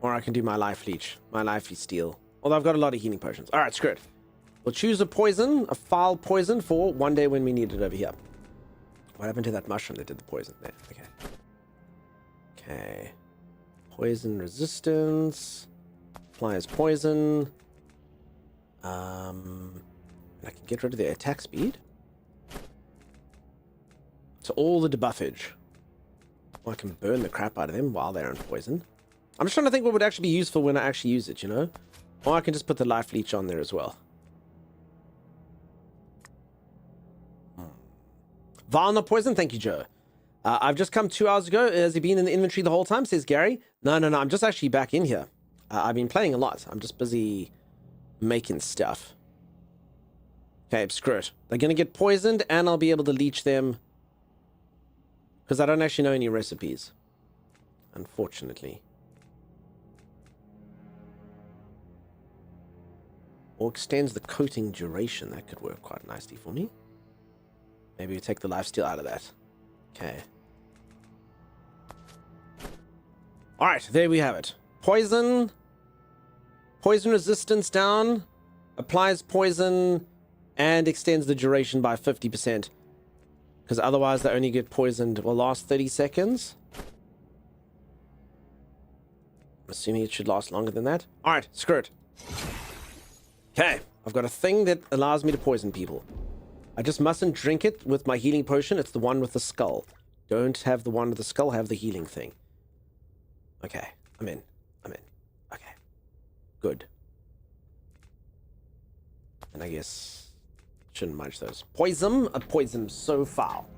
Or I can do my life leech, my life steal. Although I've got a lot of healing potions. All right, screw it. We'll choose a poison, a foul poison for one day when we need it over here. What happened to that mushroom that did the poison there? Okay. Okay. Poison resistance. Applies poison. I can get rid of their attack speed. So all the debuffage. Well, I can burn the crap out of them while they're in poison. I'm just trying to think what would actually be useful when I actually use it, you know? Or I can just put the life leech on there as well. Valna poison, thank you, Joe. I've just come 2 hours ago. Has he been in the inventory the whole time, says Gary? No, I'm just actually back in here. I've been playing a lot. I'm just busy making stuff. Okay, screw it. They're going to get poisoned, and I'll be able to leech them. Because I don't actually know any recipes. Unfortunately. Or extends the coating duration. That could work quite nicely for me. Maybe we take the lifesteal out of that. Okay. Alright, there we have it. Poison. Poison resistance down. Applies poison. And extends the duration by 50%. Because otherwise they only get poisoned, will last 30 seconds. I'm assuming it should last longer than that. Alright, screw it. Okay, I've got a thing that allows me to poison people. I just mustn't drink it with my healing potion. It's the one with the skull. Don't have the one with the skull, have the healing thing. Okay, I'm in. Okay, good. And I guess shouldn't munch those. Poison, a poison so foul.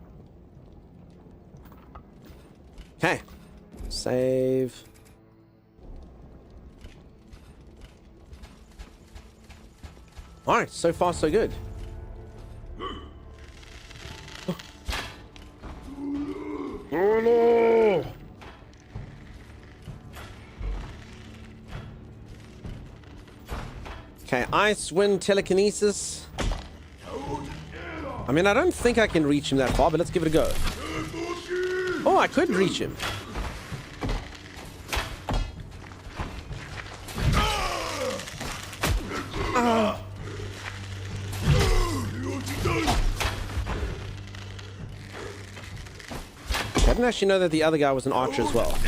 Okay, save. Alright, so far so good. Oh no! Okay, ice, wind, telekinesis. I mean, I don't think I can reach him that far, but let's give it a go. Oh, I could reach him. didn't actually know that the other guy was an archer as well.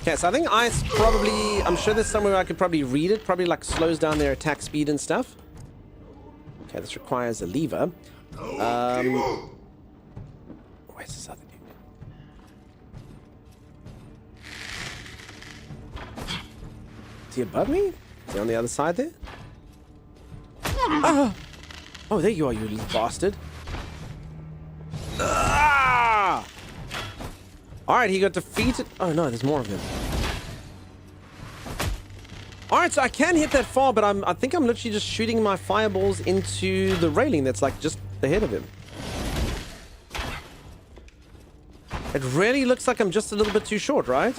Okay, so I think ice probably... I'm sure there's somewhere I could probably read it. Probably like slows down their attack speed and stuff. Okay, this requires a lever. Where's this other dude? Is he above me? Is he on the other side there? Ah! Oh, there you are, you little bastard. Ah! Alright, he got defeated. Oh no, there's more of him. Alright, so I can hit that far, but I think I'm literally just shooting my fireballs into the railing that's like just ahead of him. It really looks like I'm just a little bit too short, right?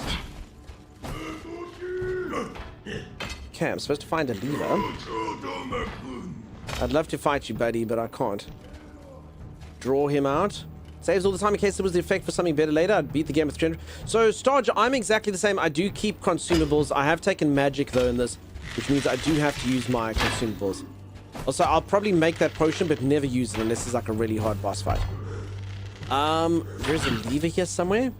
Okay, I'm supposed to find a lever. I'd love to fight you, buddy, but I can't. Draw him out. Saves all the time in case there was the effect for something better later. I'd beat the game with 300. So, Starge, I'm exactly the same. I do keep consumables. I have taken magic, though, in this, which means I do have to use my consumables. Also, I'll probably make that potion, but never use it unless it's like a really hard boss fight. There's a lever here somewhere.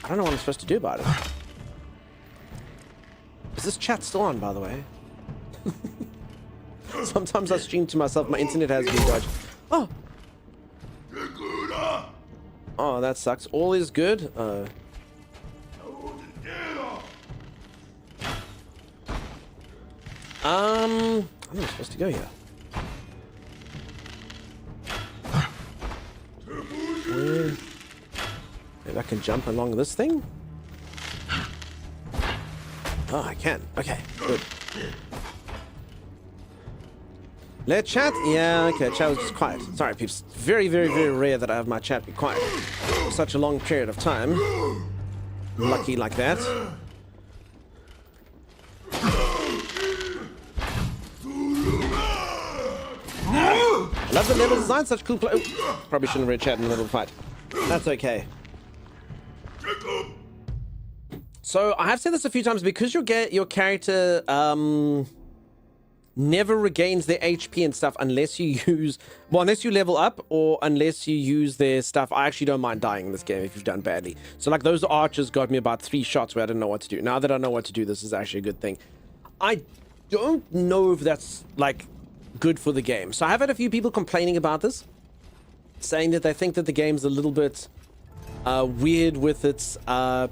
I don't know what I'm supposed to do about it. Is this chat still on, by the way? Sometimes I stream to myself. My internet has been dodged. Oh! Oh, that sucks. All is good. How am I supposed to go here? Maybe I can jump along this thing? Oh, I can. Okay, good. Let chat? Yeah, okay, chat was just quiet. Sorry, peeps. Very, very, very rare that I have my chat be quiet for such a long period of time. Lucky like that. I love the level design, such cool play. Oh, probably shouldn't have read chat in the middle of the fight. That's okay. So, I have said this a few times, because your character, never regains their HP and stuff unless you use... Well, unless you level up or unless you use their stuff. I actually don't mind dying in this game if you've done badly. So, like, those archers got me about 3 shots where I didn't know what to do. Now that I know what to do, this is actually a good thing. I don't know if that's, like, good for the game. So, I have had a few people complaining about this, saying that they think that the game's a little bit... weird with its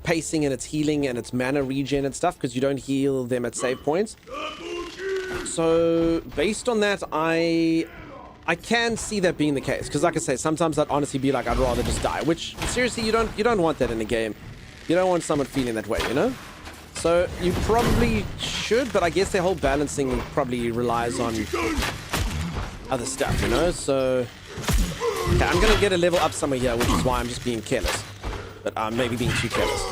pacing and its healing and its mana regen and stuff, because you don't heal them at save points. So based on that, I can see that being the case, because like I say, sometimes I'd honestly be like, I'd rather just die, which seriously, you don't want that in a game. You don't want someone feeling that way, you know? So you probably should, but I guess their whole balancing probably relies on other stuff, you know? So okay, I'm gonna get a level up somewhere here, which is why I'm just being careless. But I'm maybe being too careless.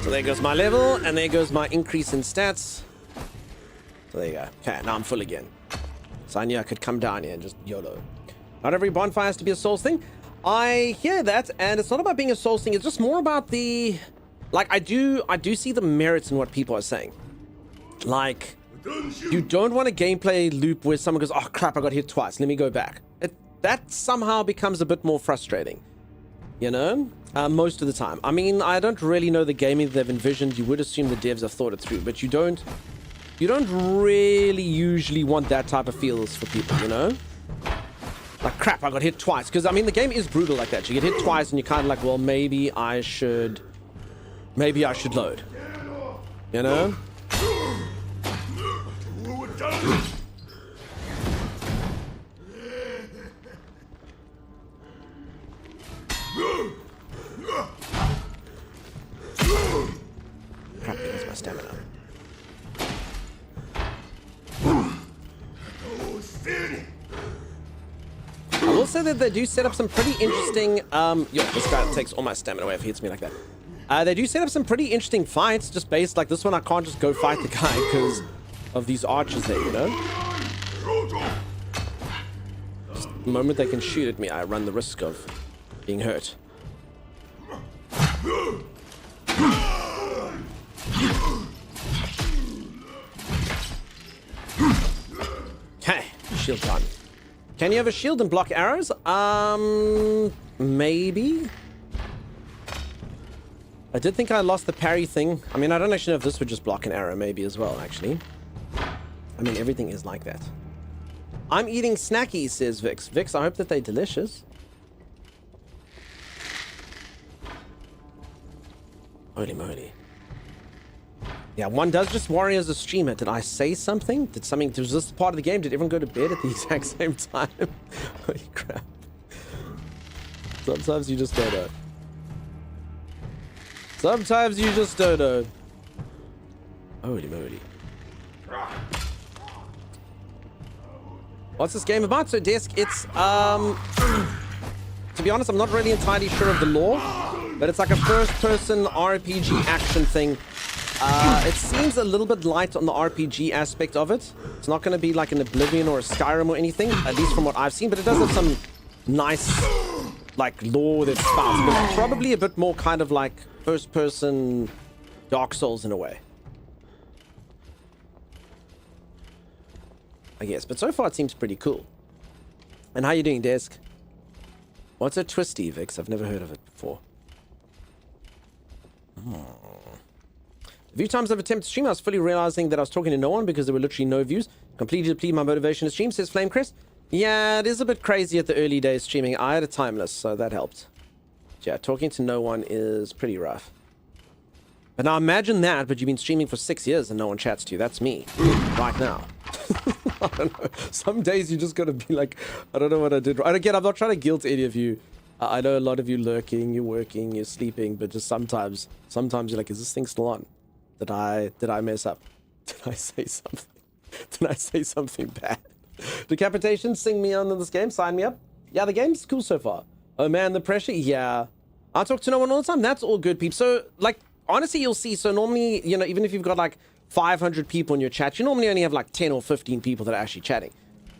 So there goes my level, and there goes my increase in stats. So there you go. Okay, now I'm full again. So I knew I could come down here and just YOLO. Not every bonfire has to be a Souls thing. I hear that, and it's not about being a Souls thing, it's just more about the... Like, I do see the merits in what people are saying. Like... You don't want a gameplay loop where someone goes, oh crap, I got hit twice, let me go back. That somehow becomes a bit more frustrating, you know, most of the time. I mean, I don't really know the gaming they've envisioned. You would assume the devs have thought it through, but you don't really usually want that type of feels for people, you know? Like, crap, I got hit twice. Because, I mean, the game is brutal like that. You get hit twice and you're kind of like, well, maybe I should load, you know? Crap, there's my stamina. I will say that they do set up some pretty interesting, this guy takes all my stamina away if he hits me like that. They do set up some pretty interesting fights, just based, like this one I can't just go fight the guy because of these archers there, you know? Just the moment they can shoot at me, I run the risk of being hurt. shield time. Can you have a shield and block arrows? Maybe. I did think I lost the parry thing. I mean, I don't actually know if this would just block an arrow maybe as well, actually. I mean, everything is like that. I'm eating snackies, says Vix. Vix, I hope that they're delicious. Holy moly. Yeah, one does just worry as a streamer. Did I say something? Was this part of the game? Did everyone go to bed at the exact same time? Holy crap. Sometimes you just don't know. Sometimes you just don't know. Holy moly. What's this game about? So, Desk, it's, to be honest, I'm not really entirely sure of the lore, but it's like a first-person RPG action thing. It seems a little bit light on the RPG aspect of it. It's not going to be like an Oblivion or a Skyrim or anything, at least from what I've seen, but it does have some nice, like, lore that's spouts, but probably a bit more kind of like first-person Dark Souls in a way. I guess, but so far it seems pretty cool. And how you doing, Desk? What's a twisty, Vix? I've never heard of it before. A few times I've attempted to stream, I was fully realizing that I was talking to no one because there were literally no views. Completely depleted my motivation to stream, says Flamecrest. Yeah, it is a bit crazy at the early days streaming. I had a timeless, so that helped. Yeah, talking to no one is pretty rough. But now imagine that, but you've been streaming for 6 years and no one chats to you. That's me right now. I don't know. Some days you just gotta be like, I don't know what I did. Again, I'm not trying to guilt any of you. I know a lot of you lurking, you're working, you're sleeping, but just sometimes you're like, is this thing still on? Did I mess up? Did I say something? Did I say something bad? Decapitation, sing me on in this game, sign me up. Yeah, the game's cool so far. Oh man, the pressure, yeah. I talk to no one all the time. That's all good, peeps. So, like, honestly, you'll see, so normally, you know, even if you've got like 500 people in your chat, you normally only have like 10 or 15 people that are actually chatting.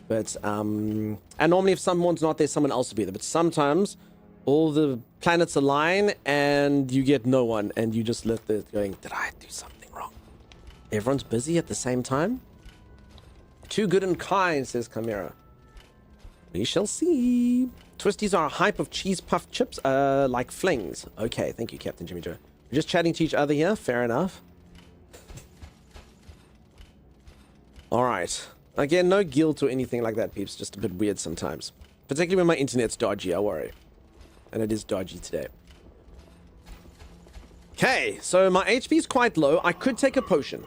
But, and normally if someone's not there, someone else will be there. But sometimes all the planets align and you get no one and you just let the going, did I do something wrong? Everyone's busy at the same time? Too good and kind, says Chimera. We shall see. Twisties are a hype of cheese puffed chips, like flings. Okay, thank you, Captain Jimmy Joe. We're just chatting to each other here. Fair enough. All right. Again, no guilt or anything like that, peeps. Just a bit weird sometimes. Particularly when my internet's dodgy, I worry. And it is dodgy today. Okay, so my HP is quite low. I could take a potion.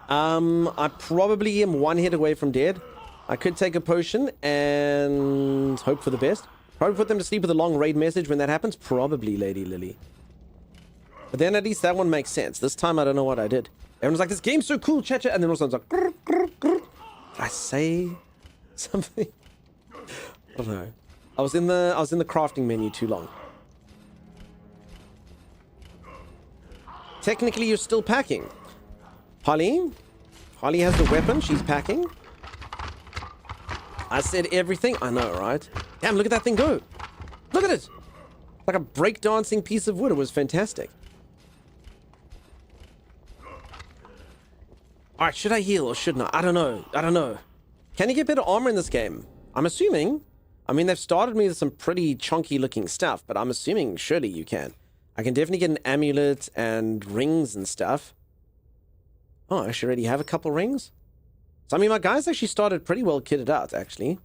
I probably am one hit away from dead. I could take a potion and hope for the best. Probably put them to sleep with a long raid message when that happens. Probably, Lady Lily. But then at least that one makes sense. This time I don't know what I did. Everyone's like, this game's so cool, chat. And then all of a sudden it's like, grr, grr, grr. Did I say something? I don't know. I was in the crafting menu too long. Technically, you're still packing. Holly has the weapon. She's packing. I said everything. I know, right? Damn, look at that thing go. Look at it. Like a breakdancing piece of wood. It was fantastic. Alright, should I heal or shouldn't I? I don't know. Can you get better armor in this game? I'm assuming. I mean, they've started me with some pretty chunky looking stuff, but I'm assuming surely you can. I can definitely get an amulet and rings and stuff. Oh, I actually already have a couple rings. So, I mean, my guys actually started pretty well kitted out, actually.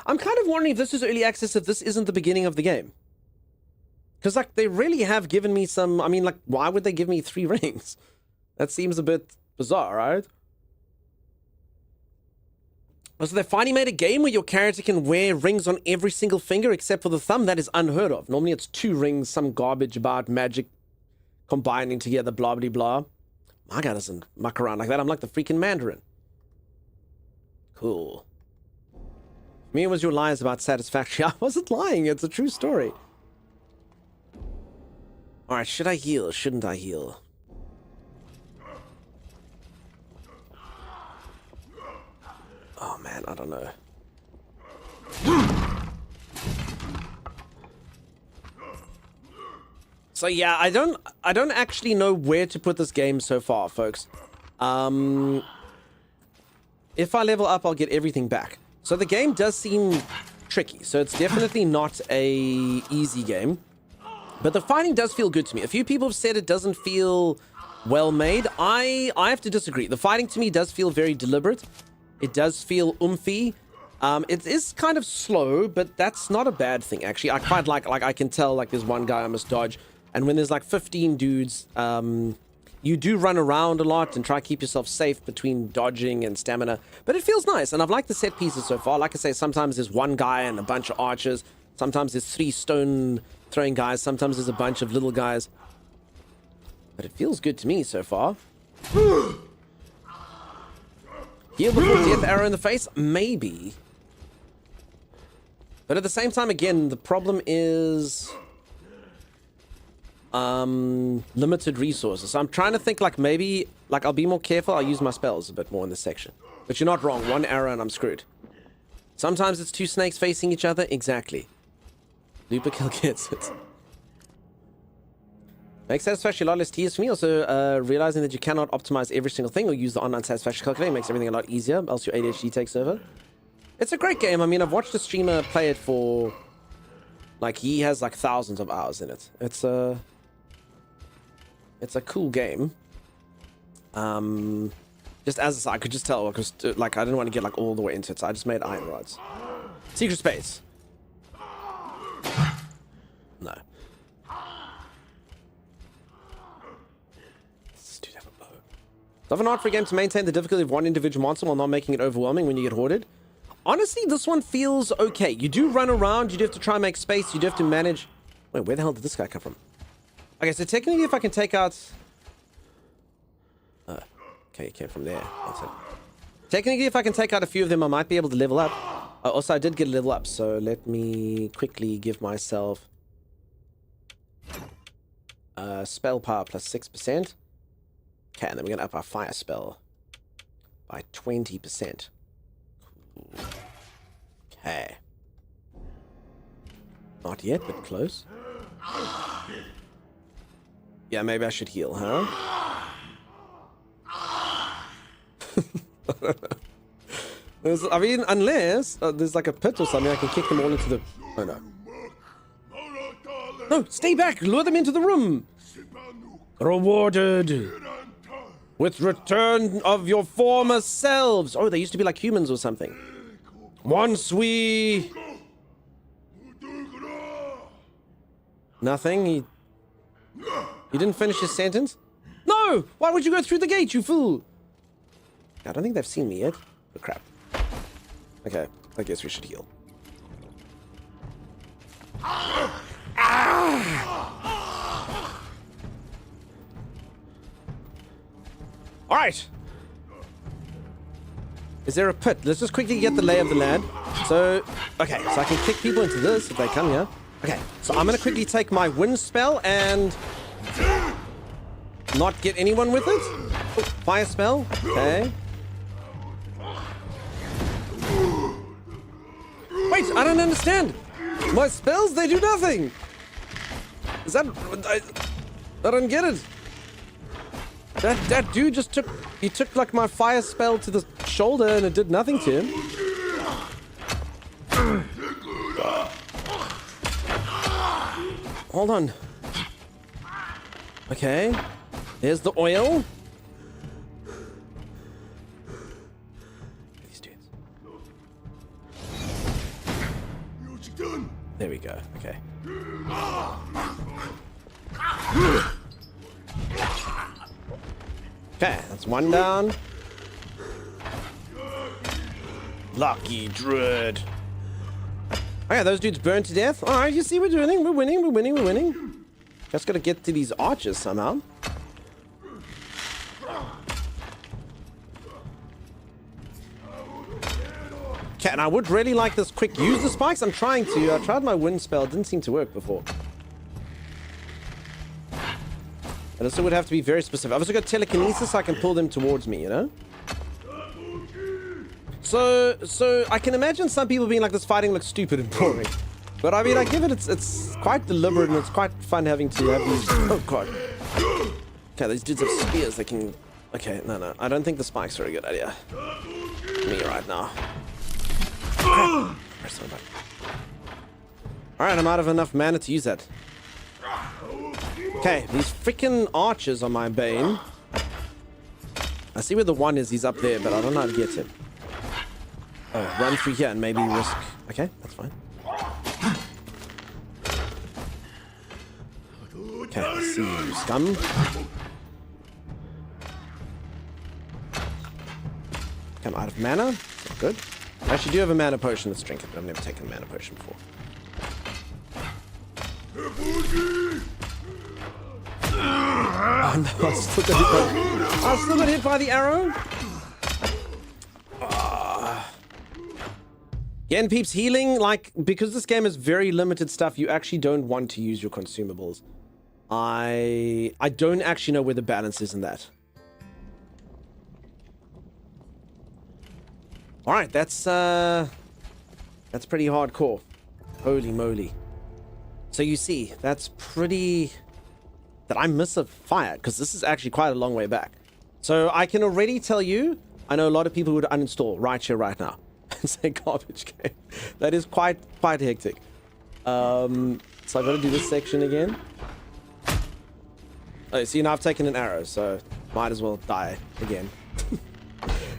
I'm kind of wondering if this is early access, if this isn't the beginning of the game. Because, like, they really have given me some... I mean, like, why would they give me 3 rings? That seems a bit bizarre, right? So they finally made a game where your character can wear rings on every single finger except for the thumb. That is unheard of. Normally it's 2 rings, some garbage about magic combining together, blah, blah, blah. My guy doesn't muck around like that. I'm like the freaking Mandarin. Cool. Me was your lies about satisfaction. I wasn't lying. It's a true story. All right, should I heal? Shouldn't I heal? Oh man, I don't know. So yeah, I don't actually know where to put this game so far, folks. if I level up, I'll get everything back. So the game does seem tricky. So it's definitely not a easy game. But the fighting does feel good to me. A few people have said it doesn't feel well made. I have to disagree. The fighting to me does feel very deliberate. It does feel oomphy. It is kind of slow, but that's not a bad thing, actually. I quite like I can tell, like, there's one guy I must dodge. And when there's, like, 15 dudes, you do run around a lot and try to keep yourself safe between dodging and stamina. But it feels nice, and I've liked the set pieces so far. Like I say, sometimes there's one guy and a bunch of archers. Sometimes there's 3 stone-throwing guys. Sometimes there's a bunch of little guys. But it feels good to me so far. Heal before death, arrow in the face? Maybe. But at the same time, again, the problem is limited resources. So I'm trying to think, like, maybe, like, I'll be more careful. I'll use my spells a bit more in this section. But you're not wrong. 1 arrow and I'm screwed. Sometimes it's 2 snakes facing each other. Exactly. Looper kill gets it. Makes satisfaction a lot less tedious for me. Also, realizing that you cannot optimize every single thing or use the online satisfaction calculator makes everything a lot easier, else your ADHD takes over. It's a great game. I mean, I've watched a streamer play it for, like, he has like thousands of hours in it. It's a cool game. Just as I could just tell, because like I didn't want to get like all the way into it, so I just made iron rods. Secret space. No. This dude have a bow. It's often hard for a game to maintain the difficulty of one individual monster while not making it overwhelming when you get hoarded. Honestly, this one feels okay. You do run around, you do have to try and make space, you do have to manage... Wait, where the hell did this guy come from? Okay, so technically if I can take out... okay, it came from there. That's it. Technically, if I can take out a few of them, I might be able to level up. Also, I did get a level up, so let me quickly give myself... spell power plus 6%. Okay, and then we're going to up our fire spell by 20%. Okay. Not yet, but close. Yeah, maybe I should heal, huh? I mean, unless there's like a pit or something, I can kick them all into the... Oh, no. No, stay back! Lure them into the room! Rewarded with return of your former selves! Oh, they used to be like humans or something. Once we... Nothing? He didn't finish his sentence? No! Why would you go through the gate, you fool? I don't think they've seen me yet. Oh, crap. Okay, I guess we should heal. Alright! Is there a pit? Let's just quickly get the lay of the land. So, okay, so I can kick people into this if they come here. Okay, so I'm gonna quickly take my wind spell and not get anyone with it. Oh, fire spell. Okay. Wait, I don't understand. My spells, they do nothing. Is that... I don't get it. That dude just took... He took, like, my fire spell to the shoulder and it did nothing to him. Hold on. Okay. There's the oil. These dudes. There we go. Okay. Okay, that's one down. Lucky Druid. Okay, those dudes burned to death. Alright, you see, we're winning, we're winning, we're winning, we're winning. Just gotta get to these archers somehow. Okay, and I would really like this quick use the spikes. I'm trying to. I tried my wind spell, didn't seem to work before. And this would have to be very specific. I've also got telekinesis, so I can pull them towards me, you know? So I can imagine some people being like, this fighting looks stupid and boring. But I mean, I give it, it's quite deliberate and it's quite fun having to have these... Oh, God. Okay, these dudes have spears that can Okay, no. I don't think the spike's are a good idea. Me right now. Press my button. Alright, I'm out of enough mana to use that. Okay, these freaking archers are my bane. I see where the one is, he's up there, but I don't know how to get him. Oh, run through here and maybe risk... Okay, that's fine. Okay, I see you, scum. I'm out of mana. That's not good. I actually do have a mana potion. Let's drink it, but I've never taken a mana potion before. Oh no, I still got hit by the arrow. Again, peeps, healing, like, because this game is very limited stuff, you actually don't want to use your consumables. I don't actually know where the balance is in that. All right, that's pretty hardcore. Holy moly. So you see, that's pretty... That I miss a fight, because this is actually quite a long way back. So I can already tell you, I know a lot of people would uninstall right here, right now. And say garbage game. That is quite hectic. So I've got to do this section again. Oh, see, now I've taken an arrow, so might as well die again.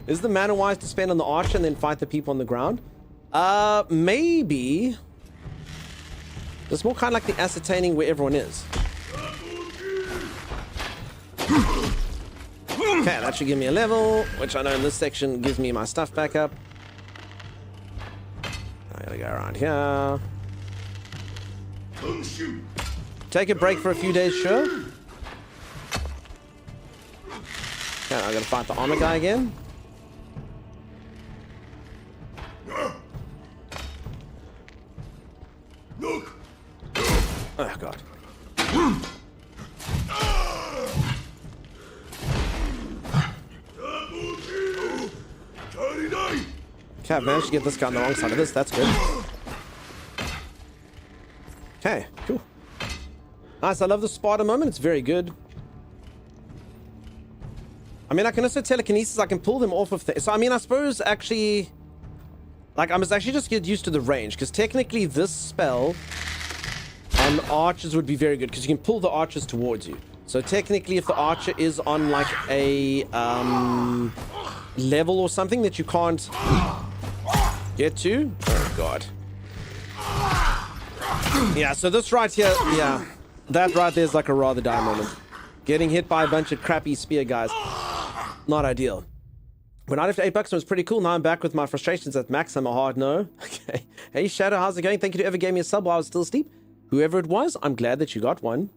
Is the mana wise to spend on the archer and then fight the people on the ground? Maybe. It's more kind of like the ascertaining where everyone is. Okay, that should give me a level, which I know in this section gives me my stuff back up. I gotta go around here. Take a break for a few days, sure. Okay, I gotta fight the armor guy again. Oh god. Okay, I've managed to get this guy on the wrong side of this. That's good. Okay, cool. Nice, I love the spider moment. It's very good. I mean, I can also telekinesis. I can pull them off of things. So, I mean, I suppose actually... Like, I must actually just get used to the range. Because technically this spell on archers would be very good. Because you can pull the archers towards you. So technically if the archer is on like a level or something that you can't get to. Oh god. Yeah, so this right here, yeah. That right there is like a rather dire moment. Getting hit by a bunch of crappy spear guys. Not ideal. When I left $8 it was pretty cool. Now I'm back with my frustrations at max. I'm a hard no. Okay. Hey Shadow, how's it going? Thank you to whoever gave me a sub while I was still asleep. Whoever it was, I'm glad that you got one.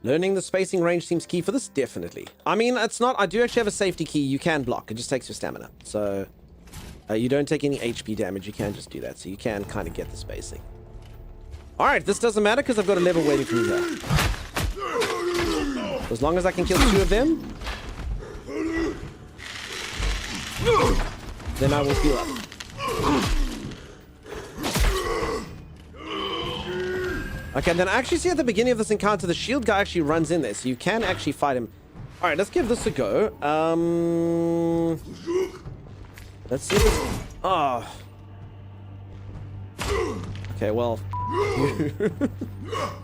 Learning the spacing range seems key for this, definitely. I mean, it's not... I do actually have a safety key. You can block. It just takes your stamina. So, you don't take any HP damage. You can just do that. So you can kind of get the spacing. Alright, this doesn't matter because I've got a level waiting for me here. As long as I can kill 2 of them, then I will heal up. Okay, and then I actually see at the beginning of this encounter, the shield guy actually runs in there, so you can actually fight him. All right, let's give this a go. Let's see this. Oh. Okay, well.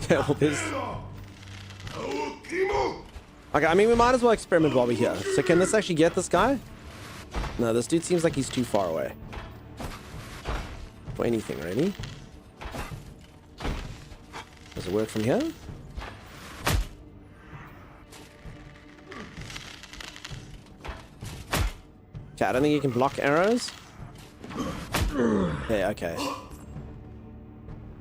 Okay, well, there's... Okay, I mean, we might as well experiment while we're here. So can this actually get this guy? No, this dude seems like he's too far away. For anything, really. Does it work from here? Okay, I don't think you can block arrows. Yeah, okay.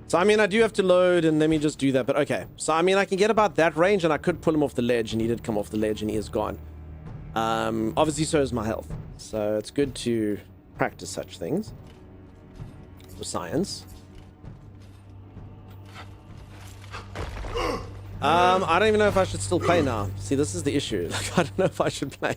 So, I mean, I do have to load, and let me just do that, but okay. So, I mean, I can get about that range, and I could pull him off the ledge, and he did come off the ledge, and he is gone. Obviously, so is my health. So, it's good to practice such things. For science. I don't even know if I should still play now. See, this is the issue. Like, I don't know if I should play.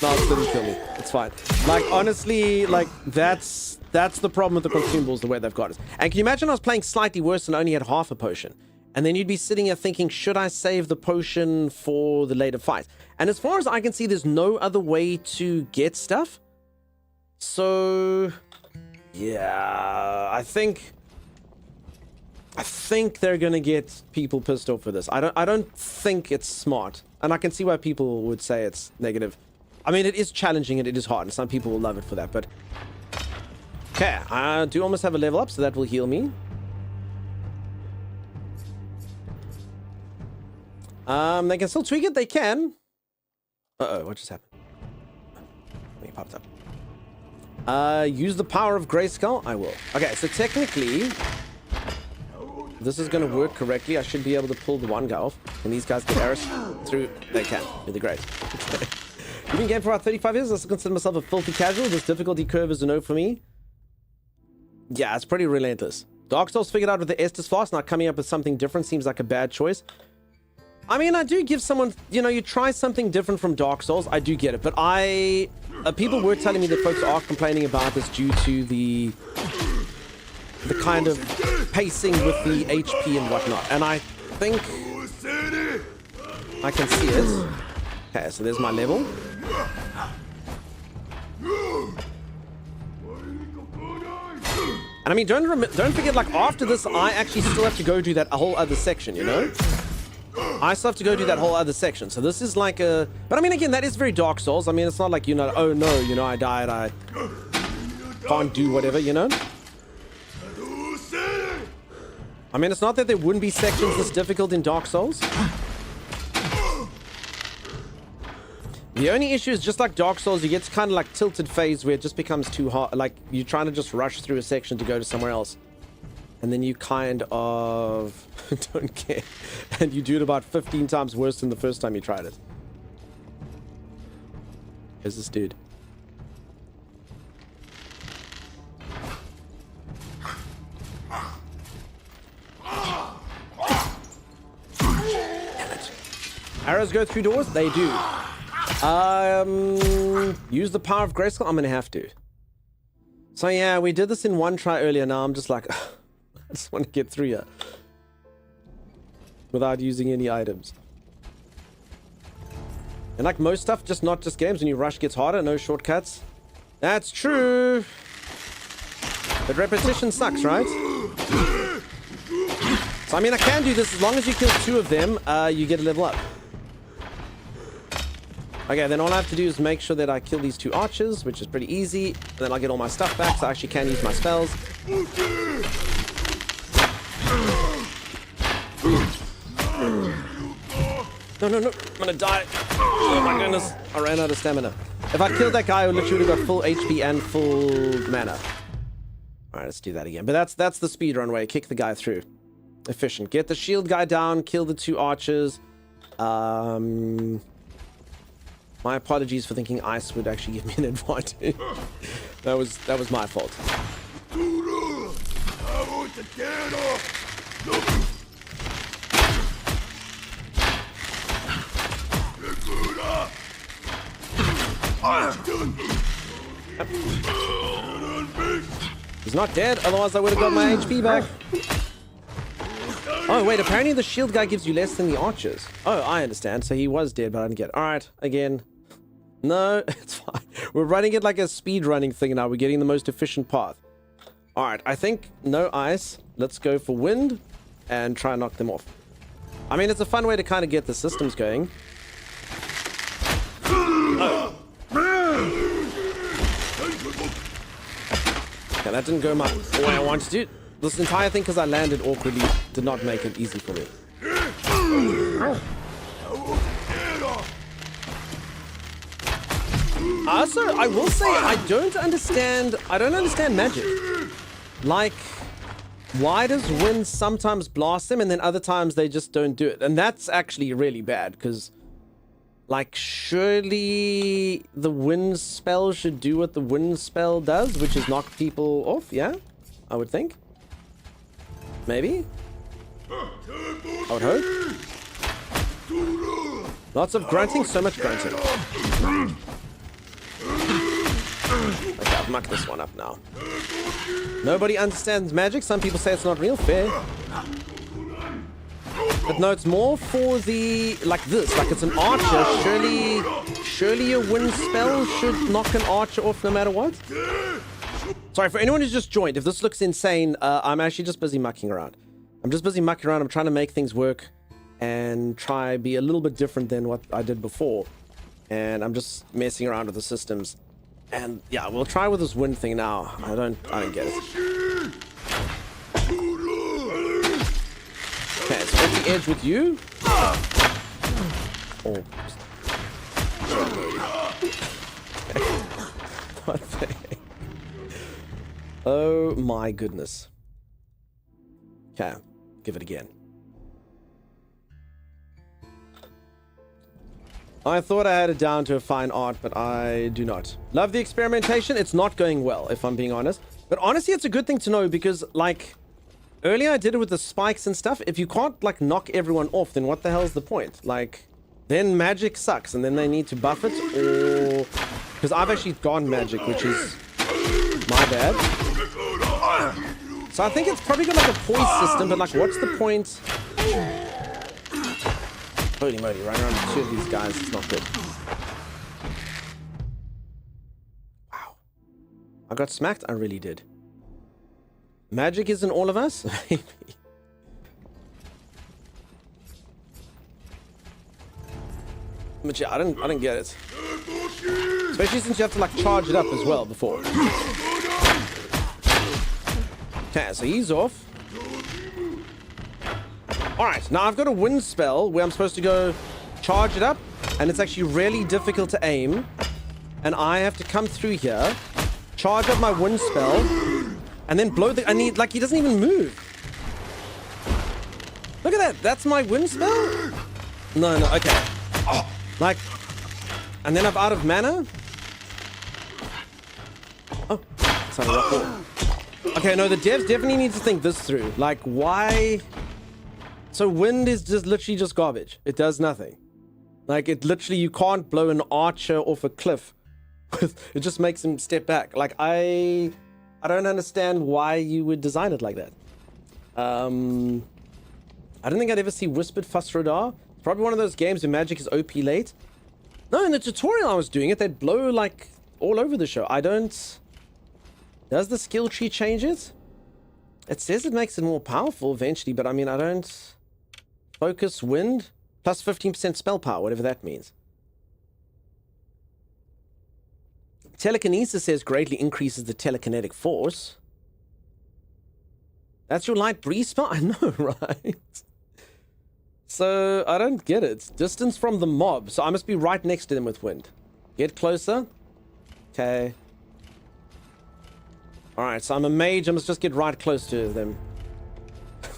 No, it didn't kill me. It's fine. Like, honestly, like, that's the problem with the consumables, the way they've got it. And can you imagine I was playing slightly worse and only had half a potion? And then you'd be sitting here thinking, should I save the potion for the later fight? And as far as I can see, there's no other way to get stuff. So, yeah, I think they're gonna get people pissed off for this. I don't think it's smart, and I can see why people would say it's negative. I mean, it is challenging and it is hard, and some people will love it for that. But okay, I do almost have a level up, so that will heal me. They can still tweak it. They can. Uh-oh, what just happened? Something popped up. Use the power of Grayskull. I will. Okay, so technically, this is going to work correctly. I should be able to pull the one guy off. And these guys get arrows through. They can. Really great. Okay. You've been game for about 35 years. I still consider myself a filthy casual. This difficulty curve is a no for me. Yeah, it's pretty relentless. Dark Souls figured out with the Estus fast. Now coming up with something different seems like a bad choice. I mean, I do give someone, you know, you try something different from Dark Souls. I do get it. But people were telling me that folks are complaining about this due to the kind of pacing with the HP and whatnot. And I think I can see it. Okay, so there's my level. And I mean, don't forget, like, after this, I actually still have to go do that whole other section, you know? I still have to go do that whole other section. So this is like a... But I mean, again, that is very Dark Souls. I mean, it's not like, you know, oh no, you know, I died, I can't do whatever, you know? I mean, it's not that there wouldn't be sections this difficult in Dark Souls. The only issue is, just like Dark Souls, you get to kind of like tilted phase where it just becomes too hard. Like, you're trying to just rush through a section to go to somewhere else. And then you kind of don't care. And you do it about 15 times worse than the first time you tried it. Here's this dude. Damn it. Arrows go through doors? They do. Use the power of Grayskull? I'm gonna have to. So yeah, we did this in one try earlier. Now I'm just like, I just want to get through here without using any items. And like most stuff, not just games, when you rush gets harder, no shortcuts. That's true. But repetition sucks, right? So I mean, I can do this as long as you kill 2 of them, you get a level up. Okay, then all I have to do is make sure that I kill these 2 archers, which is pretty easy. And then I'll get all my stuff back, so I actually can use my spells. No, I'm gonna die. Oh my goodness, I ran out of stamina. If I killed that guy, I literally would have got full HP and full mana. Alright, let's do that again. But that's the speedrun way. Kick the guy through. Efficient. Get the shield guy down, kill the 2 archers. My apologies for thinking ice would actually give me an advantage. that was my fault. He's not dead, otherwise I would have got my HP back. Oh, wait, apparently the shield guy gives you less than the archers. Oh, I understand. So he was dead, but I didn't get it. Alright, again. No, it's fine. We're running it like a speed running thing now. We're getting the most efficient path. Alright, I think no ice. Let's go for wind and try and knock them off. I mean, it's a fun way to kind of get the systems going. Oh. Okay, that didn't go my way I wanted to. This entire thing, because I landed awkwardly, did not make it easy for me. Also, I will say I don't understand magic. Like, why does wind sometimes blast them and then other times they just don't do it? And that's actually really bad, because, like, surely the wind spell should do what the wind spell does, which is knock people off, yeah? I would think. Maybe? I would hope. Lots of grunting, so much grunting. Okay, I've mucked this one up now. Nobody understands magic. Some people say it's not real. Fair. But no, it's more for the, like this, like it's an archer. Surely a wind spell should knock an archer off no matter what. Sorry, for anyone who's just joined, if this looks insane, I'm actually just busy mucking around. I'm trying to make things work and try be a little bit different than what I did before. And I'm just messing around with the systems. And yeah, we'll try with this wind thing now. I don't get it. Okay, so at the edge with you. Oh. What the heck? Oh my goodness. Okay, give it again. I thought I had it down to a fine art, but I do not. Love the experimentation. It's not going well, if I'm being honest. But honestly, it's a good thing to know because, like, earlier I did it with the spikes and stuff. If you can't, like, knock everyone off, then what the hell's the point? Like, then magic sucks, and then they need to buff it, or... Because I've actually gone magic, which is my bad. So I think it's probably got, like, a poise system, but, like, what's the point... Holy moly, running around with two of these guys is not good. Wow. I got smacked? I really did. Magic isn't all of us? Maybe. But yeah, I didn't get it. Especially since you have to like charge it up as well before. Okay, so he's off. Alright, now I've got a wind spell where I'm supposed to go charge it up, and it's actually really difficult to aim. And I have to come through here, charge up my wind spell, and then blow the... I need... Like, he doesn't even move. Look at that. That's my wind spell? No, okay. Oh, like... And then I'm out of mana? Oh, it's not a rock wall. Okay, no, the devs definitely need to think this through. Like, why... So wind is just literally just garbage. It does nothing. Like, it literally, you can't blow an archer off a cliff. It just makes him step back. Like, I don't understand why you would design it like that. I don't think I'd ever see Whispered Fuss Radar. It's probably one of those games where magic is OP late. No, in the tutorial I was doing it, they'd blow, like, all over the show. I don't... Does the skill tree change it? It says it makes it more powerful eventually, but I mean, I don't... Focus, wind, plus 15% spell power, whatever that means. Telekinesis says greatly increases the telekinetic force. That's your light breeze spell? I know, right? So, I don't get it. Distance from the mob. So, I must be right next to them with wind. Get closer. Okay. Alright, so I'm a mage. I must just get right close to them.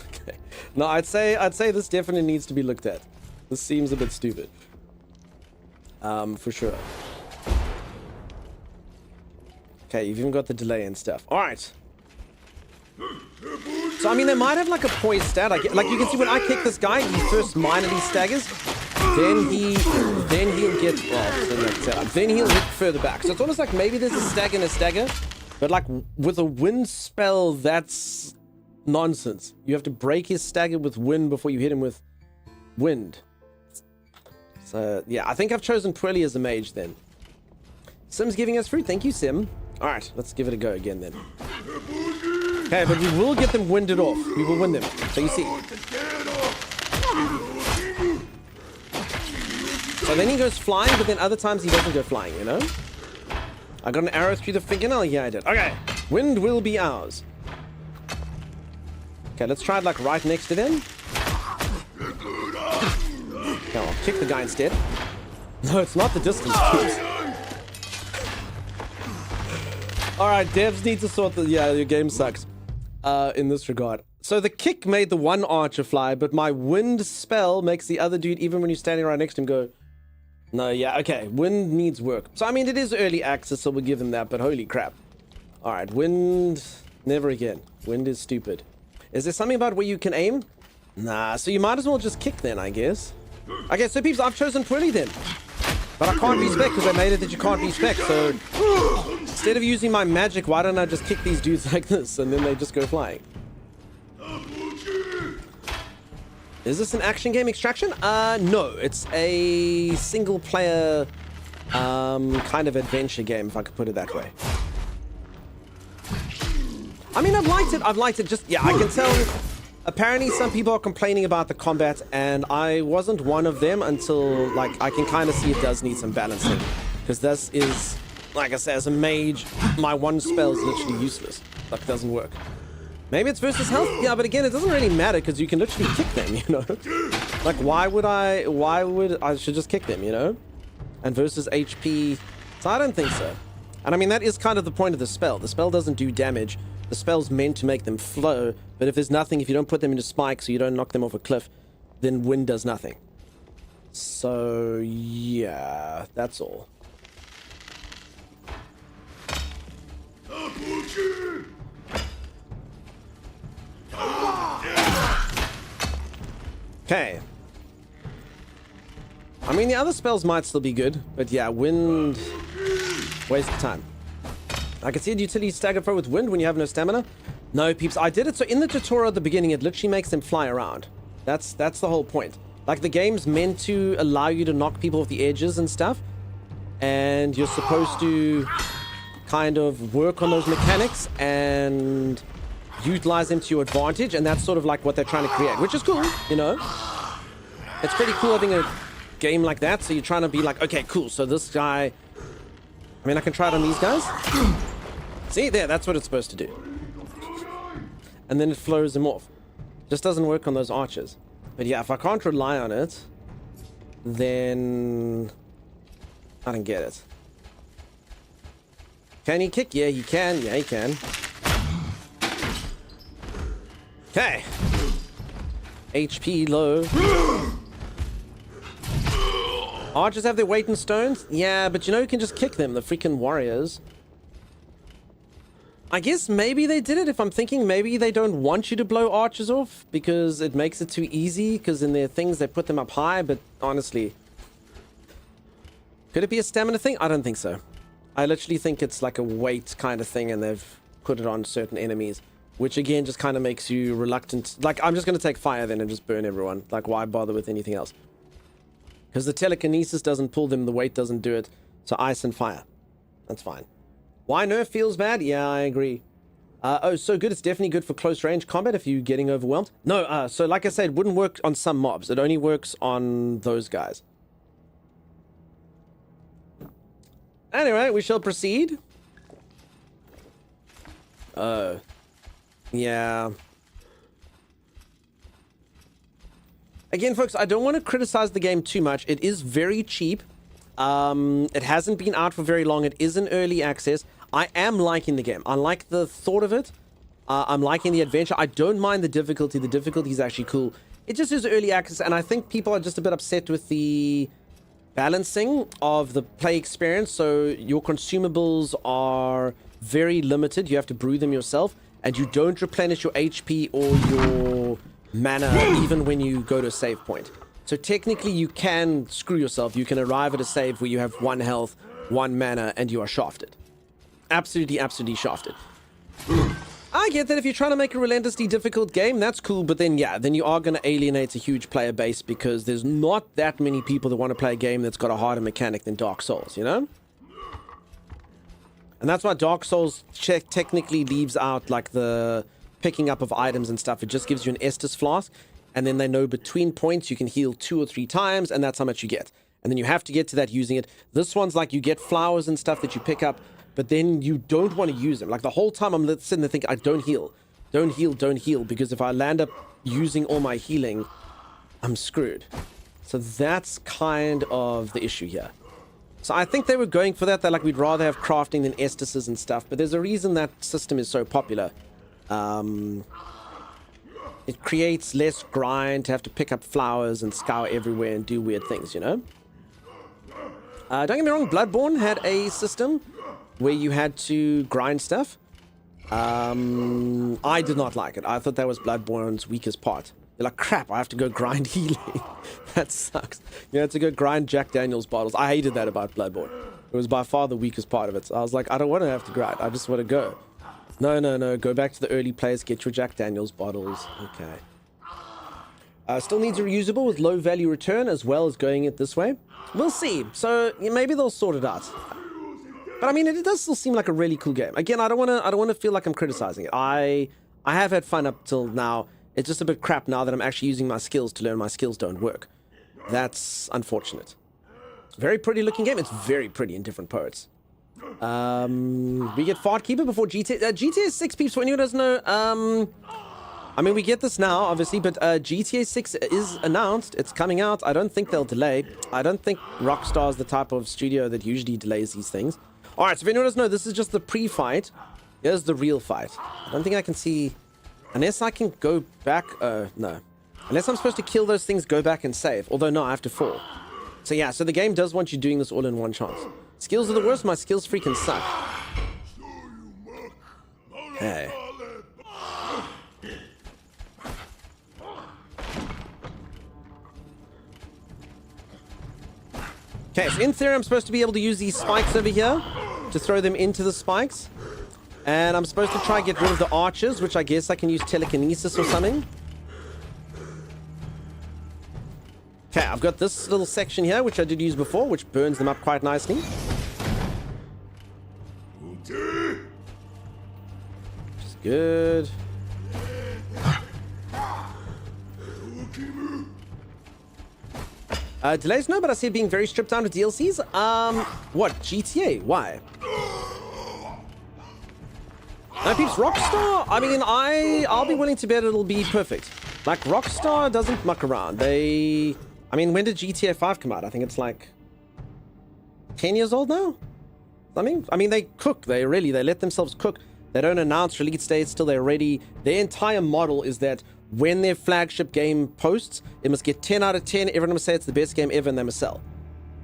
Okay. No, I'd say this definitely needs to be looked at. This seems a bit stupid. For sure. Okay, you've even got the delay and stuff. Alright. So, I mean, they might have like a poise stat. Like you can see when I kick this guy, he first minorly staggers. Then he'll get, well, then he'll hit further back. So it's almost like maybe there's a stagger and a stagger. But like with a wind spell, that's nonsense. You have to break his stagger with wind before you hit him with wind. So, yeah, I think I've chosen poorly as a mage then. Sim's giving us fruit. Thank you, Sim. Alright, let's give it a go again then. Okay, but we will get them winded off. We will win them. So you see. So then he goes flying, but then other times he doesn't go flying, you know? I got an arrow through the fingernail? Yeah, I did. Okay, wind will be ours. Okay, let's try it like right next to them. Okay, I'll kick the guy instead. No, it's not the distance. Alright, devs need to sort the... Yeah, your game sucks. In this regard. So the kick made the one archer fly, but my wind spell makes the other dude, even when you're standing right next to him, go... No, yeah, okay. Wind needs work. So, I mean, it is early access, so we'll give them that, but holy crap. Alright, wind... Never again. Wind is stupid. Is there something about where you can aim? Nah, so you might as well just kick then, I guess. Okay, so peeps, I've chosen poorly then. But I can't respec because I made it that you can't respec, so... Instead of using my magic, why don't I just kick these dudes like this, and then they just go flying? Is this an action game, Extraction? No, it's a single player kind of adventure game, if I could put it that way. I mean, I've liked it. Just, yeah, I can tell. Apparently, some people are complaining about the combat, and I wasn't one of them until, like, I can kind of see it does need some balancing. Because this is, like I said, as a mage, my one spell is literally useless. Like, it doesn't work. Maybe it's versus health? Yeah, but again, it doesn't really matter because you can literally kick them, you know? Like, why would I should just kick them, you know? And versus HP, so I don't think so. And I mean, that is kind of the point of the spell. The spell doesn't do damage. The spell's meant to make them flow, but if there's nothing, if you don't put them into spikes or you don't knock them off a cliff, then wind does nothing. So, yeah, that's all. Okay. I mean, the other spells might still be good, but yeah, wind... waste of time. I can see a utility stagger throw with wind when you have no stamina. No, peeps, I did it. So in the tutorial at the beginning, it literally makes them fly around. That's the whole point. Like, the game's meant to allow you to knock people off the edges and stuff. And you're supposed to kind of work on those mechanics and utilize them to your advantage. And that's sort of like what they're trying to create, which is cool, you know? It's pretty cool having a game like that. So you're trying to be like, okay, cool. So this guy... I mean, I can try it on these guys. See, there, that's what it's supposed to do. And then it flows them off. Just doesn't work on those archers. But yeah, if I can't rely on it, then I don't get it. Can he kick? Yeah, he can. Yeah, he can. Okay. HP low. Archers have their weight in stones? Yeah, but you know you can just kick them, the freaking warriors. I guess maybe they did it. If I'm thinking maybe they don't want you to blow archers off because it makes it too easy, because in their things they put them up high, but honestly, could it be a stamina thing? I don't think so. I literally think it's like a weight kind of thing and they've put it on certain enemies, which again just kind of makes you reluctant. Like, I'm just going to take fire then and just burn everyone. Like, why bother with anything else? Because the telekinesis doesn't pull them, the weight doesn't do it. So ice and fire. That's fine. Why nerf feels bad? Yeah, I agree. Oh, so good. It's definitely good for close range combat if you're getting overwhelmed. No, so like I said, it wouldn't work on some mobs. It only works on those guys. Anyway, we shall proceed. Yeah. Again, folks, I don't want to criticize the game too much. It is very cheap. It hasn't been out for very long. It is in early access. I am liking the game. I like the thought of it. I'm liking the adventure. I don't mind the difficulty. The difficulty is actually cool. It just is early access, and I think people are just a bit upset with the balancing of the play experience. So your consumables are very limited. You have to brew them yourself, and you don't replenish your HP or your mana even when you go to a save point. So technically you can screw yourself. You can arrive at a save where you have 1 health, 1 mana, and you are shafted. Absolutely, absolutely shafted. I get that if you're trying to make a relentlessly difficult game, that's cool, but then yeah, then you are going to alienate a huge player base because there's not that many people that want to play a game that's got a harder mechanic than Dark Souls, you know? And that's why Dark Souls technically leaves out like the picking up of items and stuff. It just gives you an Estus flask, and then they know between points you can heal 2 or 3 times, and that's how much you get. And then you have to get to that using it. This one's like you get flowers and stuff that you pick up, but then you don't want to use them. Like the whole time I'm sitting there thinking, I don't heal. Don't heal, don't heal, because if I land up using all my healing, I'm screwed. So that's kind of the issue here. So I think they were going for that. They're like, we'd rather have crafting than Estuses and stuff, but there's a reason that system is so popular. It creates less grind to have to pick up flowers and scour everywhere and do weird things, you know? Don't get me wrong, Bloodborne had a system where you had to grind stuff. I did not like it. I thought that was Bloodborne's weakest part. You're like, crap, I have to go grind healing. That sucks. You have to go grind Jack Daniels bottles. I hated that about Bloodborne. It was by far the weakest part of it. So I was like, I don't want to have to grind. I just want to go. No, no, no. Go back to the early players. Get your Jack Daniels bottles. Okay. Still needs a reusable with low value return as well as going it this way. We'll see. So yeah, maybe they'll sort it out. But I mean, it does still seem like a really cool game. Again, I don't want to feel like I'm criticizing it. I have had fun up till now. It's just a bit crap now that I'm actually using my skills to learn my skills don't work. That's unfortunate. Very pretty looking game. It's very pretty in different parts. We get Fatekeeper before GTA. GTA 6 peeps, for anyone who doesn't know, I mean, we get this now, obviously, but GTA 6 is announced. It's coming out. I don't think they'll delay. I don't think Rockstar is the type of studio that usually delays these things. All right, so if anyone doesn't know, this is just the pre-fight. Here's the real fight. I don't think I can see... Unless I can go back... no. Unless I'm supposed to kill those things, go back and save. Although, no, I have to fall. So yeah, so the game does want you doing this all in one chance. Skills are the worst. My skills freaking suck. Hey. Okay, so in theory, I'm supposed to be able to use these spikes over here to throw them into the spikes. And I'm supposed to try and get rid of the archers, which I guess I can use telekinesis or something. Okay, I've got this little section here, which I did use before, which burns them up quite nicely. Which is good. Delays? No, but I see it being very stripped down with DLCs. What? GTA? Why? No, peeps, Rockstar, I mean, I'll be willing to bet it'll be perfect. Like, Rockstar doesn't muck around. I mean, when did GTA 5 come out? I think it's like 10 years old now? I mean, they cook. They let themselves cook. They don't announce release dates till they're ready. Their entire model is that when their flagship game posts, it must get 10 out of 10. Everyone must say it's the best game ever and they must sell.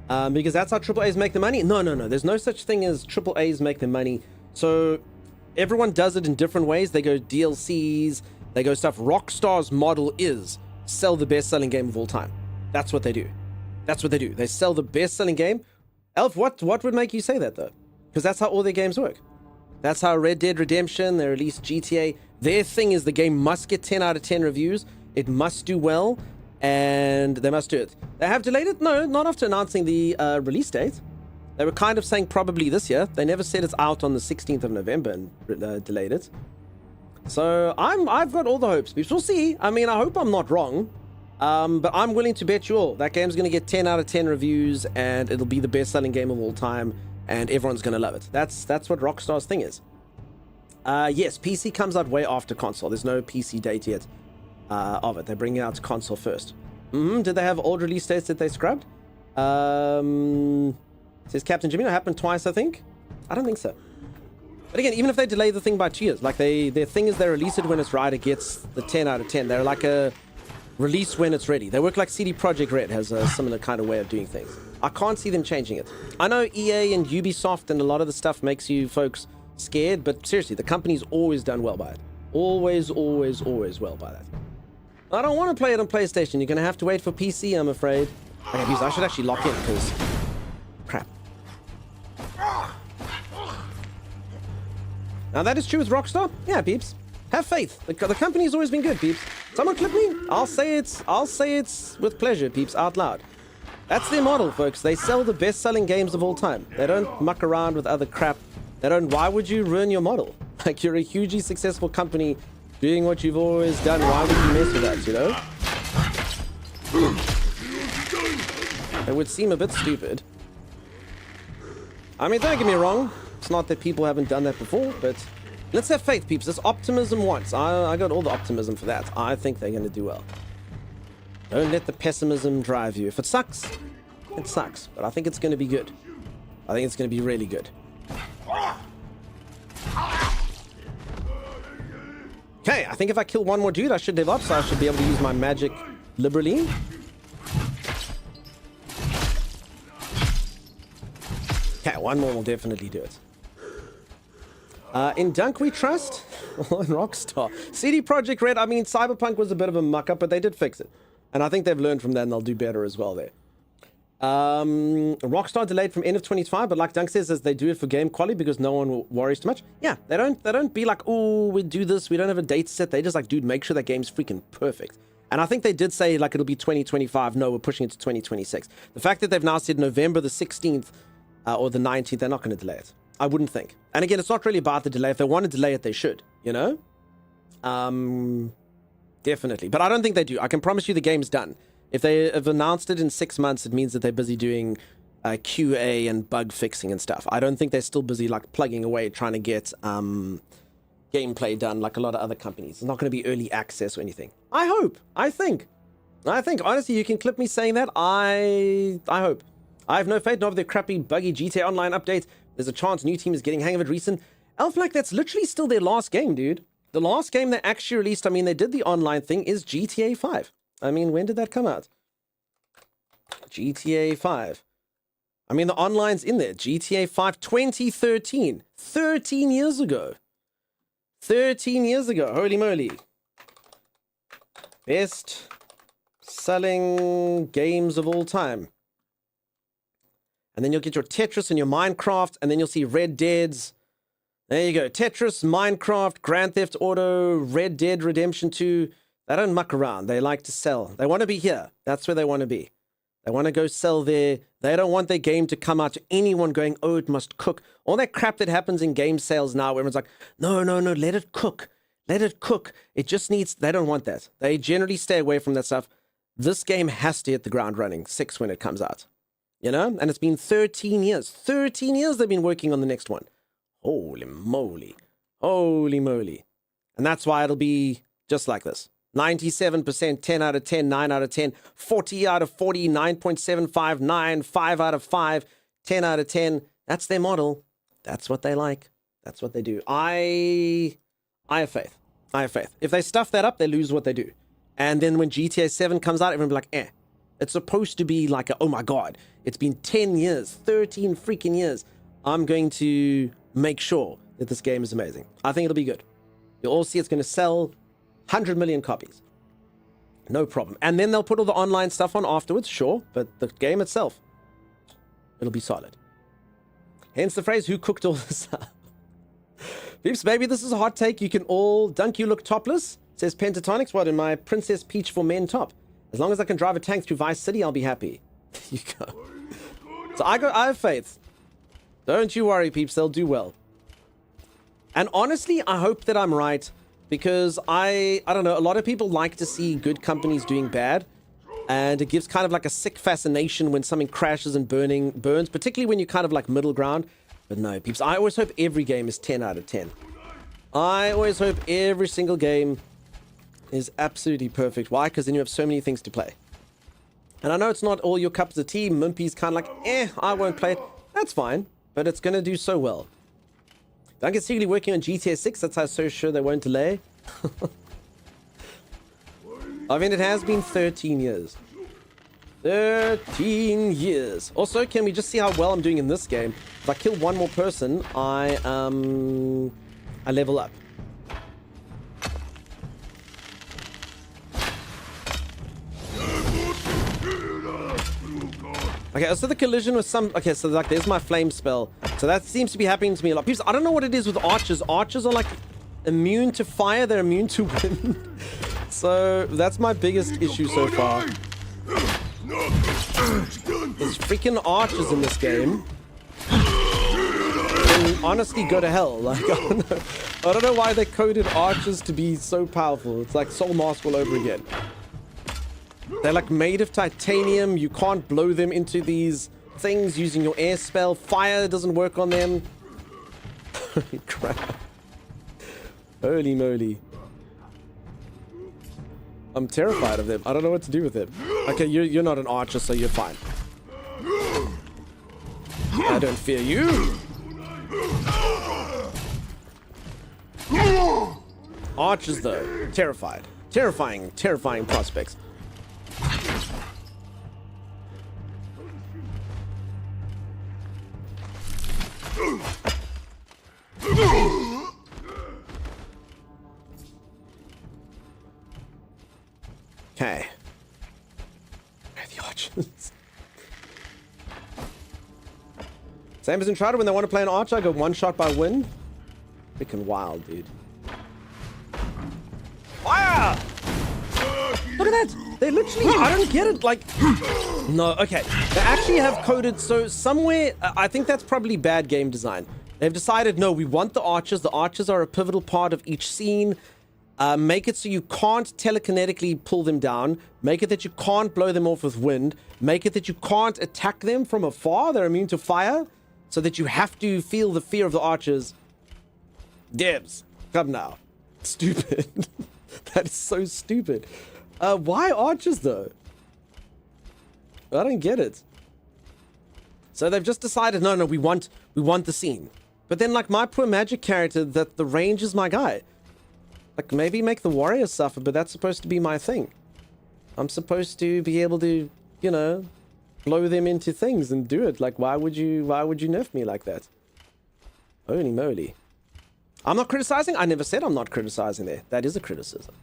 Because that's how AAAs make the money. No. There's no such thing as AAAs make the money. So everyone does it in different ways. They go DLCs. They go stuff. Rockstar's model is sell the best-selling game of all time. That's what they do. That's what they do. They sell the best-selling game. Elf, what would make you say that, though? Because that's how all their games work. That's how Red Dead Redemption, they released GTA. Their thing is the game must get 10 out of 10 reviews. It must do well, and they must do it. They have delayed it? No, not after announcing the release date. They were kind of saying probably this year. They never said it's out on the 16th of November and delayed it. So I've got all the hopes. We'll see. I mean, I hope I'm not wrong. But I'm willing to bet you all that game's going to get 10 out of 10 reviews and it'll be the best-selling game of all time and everyone's going to love it. That's what Rockstar's thing is. Yes, PC comes out way after console. There's no PC date yet of it. They're bringing it out to console first. Did they have old release dates that they scrubbed? Says Captain Jimmy. It happened twice, I think. I don't think so. But again, even if they delay the thing by 2 years, like their thing is they release it when it's right. It gets the 10 out of 10. They're like a... release when it's ready. They work like CD Projekt Red has a similar kind of way of doing things. I can't see them changing it. I know EA and Ubisoft and a lot of the stuff makes you folks scared, but seriously, the company's always done well by it. Always well by that. I don't want to play it on PlayStation. You're going to have to wait for PC, I'm afraid. Okay, I should actually lock in because... crap. Now that is true with Rockstar. Yeah, peeps. Have faith. The company's always been good, peeps. Someone clip me? I'll say it's with pleasure, peeps, out loud. That's their model, folks. They sell the best-selling games of all time. They don't muck around with other crap. They don't... Why would you ruin your model? Like, you're a hugely successful company doing what you've always done. Why would you mess with that, you know? It would seem a bit stupid. I mean, don't get me wrong. It's not that people haven't done that before, but... let's have faith, peeps. It's optimism once. I got all the optimism for that. I think they're going to do well. Don't let the pessimism drive you. If it sucks, it sucks. But I think it's going to be good. I think it's going to be really good. Okay, I think if I kill one more dude, I should live up, so I should be able to use my magic liberally. Okay, one more will definitely do it. In Dunk we trust? In Rockstar. CD Projekt Red, I mean, Cyberpunk was a bit of a muck-up, but they did fix it. And I think they've learned from that and they'll do better as well there. Rockstar delayed from end of 2025, but like Dunk says, as they do it for game quality because no one worries too much. Yeah, they don't be like, oh, we do this, we don't have a date set. They just like, dude, make sure that game's freaking perfect. And I think they did say, like, it'll be 2025. No, we're pushing it to 2026. The fact that they've now said November the 16th or the 19th, they're not going to delay it. I wouldn't think. And again, it's not really about the delay. If they want to delay it, they should, you know? Definitely. But I don't think they do. I can promise you the game's done. If they have announced it in 6 months, it means that they're busy doing QA and bug fixing and stuff. I don't think they're still busy, like, plugging away, trying to get gameplay done like a lot of other companies. It's not going to be early access or anything. I hope. I think. Honestly, you can clip me saying that. I hope. I have no faith in their crappy, buggy GTA Online updates. There's a chance new team is getting hang of it recent. Elflack, that's literally still their last game, dude. The last game they actually released, I mean, they did the online thing, is GTA 5. I mean, when did that come out? GTA 5. I mean, the online's in there. GTA 5 2013. 13 years ago. 13 years ago. Holy moly. Best selling games of all time. And then you'll get your Tetris and your Minecraft, and then you'll see Red Dead's. There you go. Tetris, Minecraft, Grand Theft Auto, Red Dead Redemption 2. They don't muck around. They like to sell. They want to be here. That's where they want to be. They want to go sell there. They don't want their game to come out to anyone going, oh, it must cook. All that crap that happens in game sales now, where everyone's like, no, let it cook. Let it cook. It just needs, they don't want that. They generally stay away from that stuff. This game has to hit the ground running 6 when it comes out. You know? And it's been 13 years. 13 years they've been working on the next one. Holy moly. Holy moly. And that's why it'll be just like this. 97%, 10 out of 10, 9 out of 10, 40 out of 40, 9.75, 9, 5 out of 5, 10 out of 10. That's their model. That's what they like. That's what they do. I have faith. I have faith. If they stuff that up, they lose what they do. And then when GTA 7 comes out, everyone will be like, It's supposed to be like, oh my God, it's been 10 years, 13 freaking years. I'm going to make sure that this game is amazing. I think it'll be good. You'll all see it's going to sell 100 million copies. No problem. And then they'll put all the online stuff on afterwards, sure. But the game itself, it'll be solid. Hence the phrase, who cooked all this up? Peeps, maybe this is a hot take. You can all dunk you look topless. Says Pentatonics, what, in my Princess Peach for Men top? As long as I can drive a tank through Vice City, I'll be happy. You go. So I have faith. Don't you worry, peeps. They'll do well. And honestly, I hope that I'm right. Because I don't know, a lot of people like to see good companies doing bad. And it gives kind of like a sick fascination when something crashes and burns. Particularly when you're kind of like middle ground. But no, peeps. I always hope every game is 10 out of 10. I always hope every single game is absolutely perfect. Why? Because then you have so many things to play. And I know it's not all your cups of tea. Mimpy's kind of like, I won't play it. That's fine. But it's going to do so well. Duncan's secretly working on GTA 6. That's how I'm so sure they won't delay. I mean, it has been 13 years. 13 years. Also, can we just see how well I'm doing in this game? If I kill one more person, I level up. Okay, so the collision with some... Okay, so like, there's my flame spell. So that seems to be happening to me a lot. People, I don't know what it is with archers. Archers are like immune to fire. They're immune to wind. So that's my biggest issue so far. There's freaking archers in this game. And honestly, go to hell. Like, I don't know why they coded archers to be so powerful. It's like Soul Mask all over again. They're like made of titanium. You can't blow them into these things using your air spell. Fire doesn't work on them. Holy crap. Holy moly. I'm terrified of them. I don't know what to do with them. Okay, you're not an archer, so you're fine. I don't fear you. Archers, though. Terrified. Terrifying prospects. Okay. Where are the archers? Same as in Trotter, when they want to play an archer, I go one shot by wind. Freaking wild, dude. Fire! Look at that. They literally, I don't get it. Like, no, okay. They actually have coded, so somewhere, I think that's probably bad game design. They've decided, no, we want the archers. The archers are a pivotal part of each scene. Make it so you can't telekinetically pull them down. Make it that you can't blow them off with wind. Make it that you can't attack them from afar. They're immune to fire. So that you have to feel the fear of the archers. Dibs. Come now. Stupid. That is so stupid. Why archers, though? I don't get it. So they've just decided, no, we want the scene. But then, like, my poor magic character, that the range is my guy. Like, maybe make the warrior suffer, but that's supposed to be my thing. I'm supposed to be able to, you know, blow them into things and do it. Like, why would you nerf me like that? Holy moly. I'm not criticizing. I never said I'm not criticizing there. That is a criticism.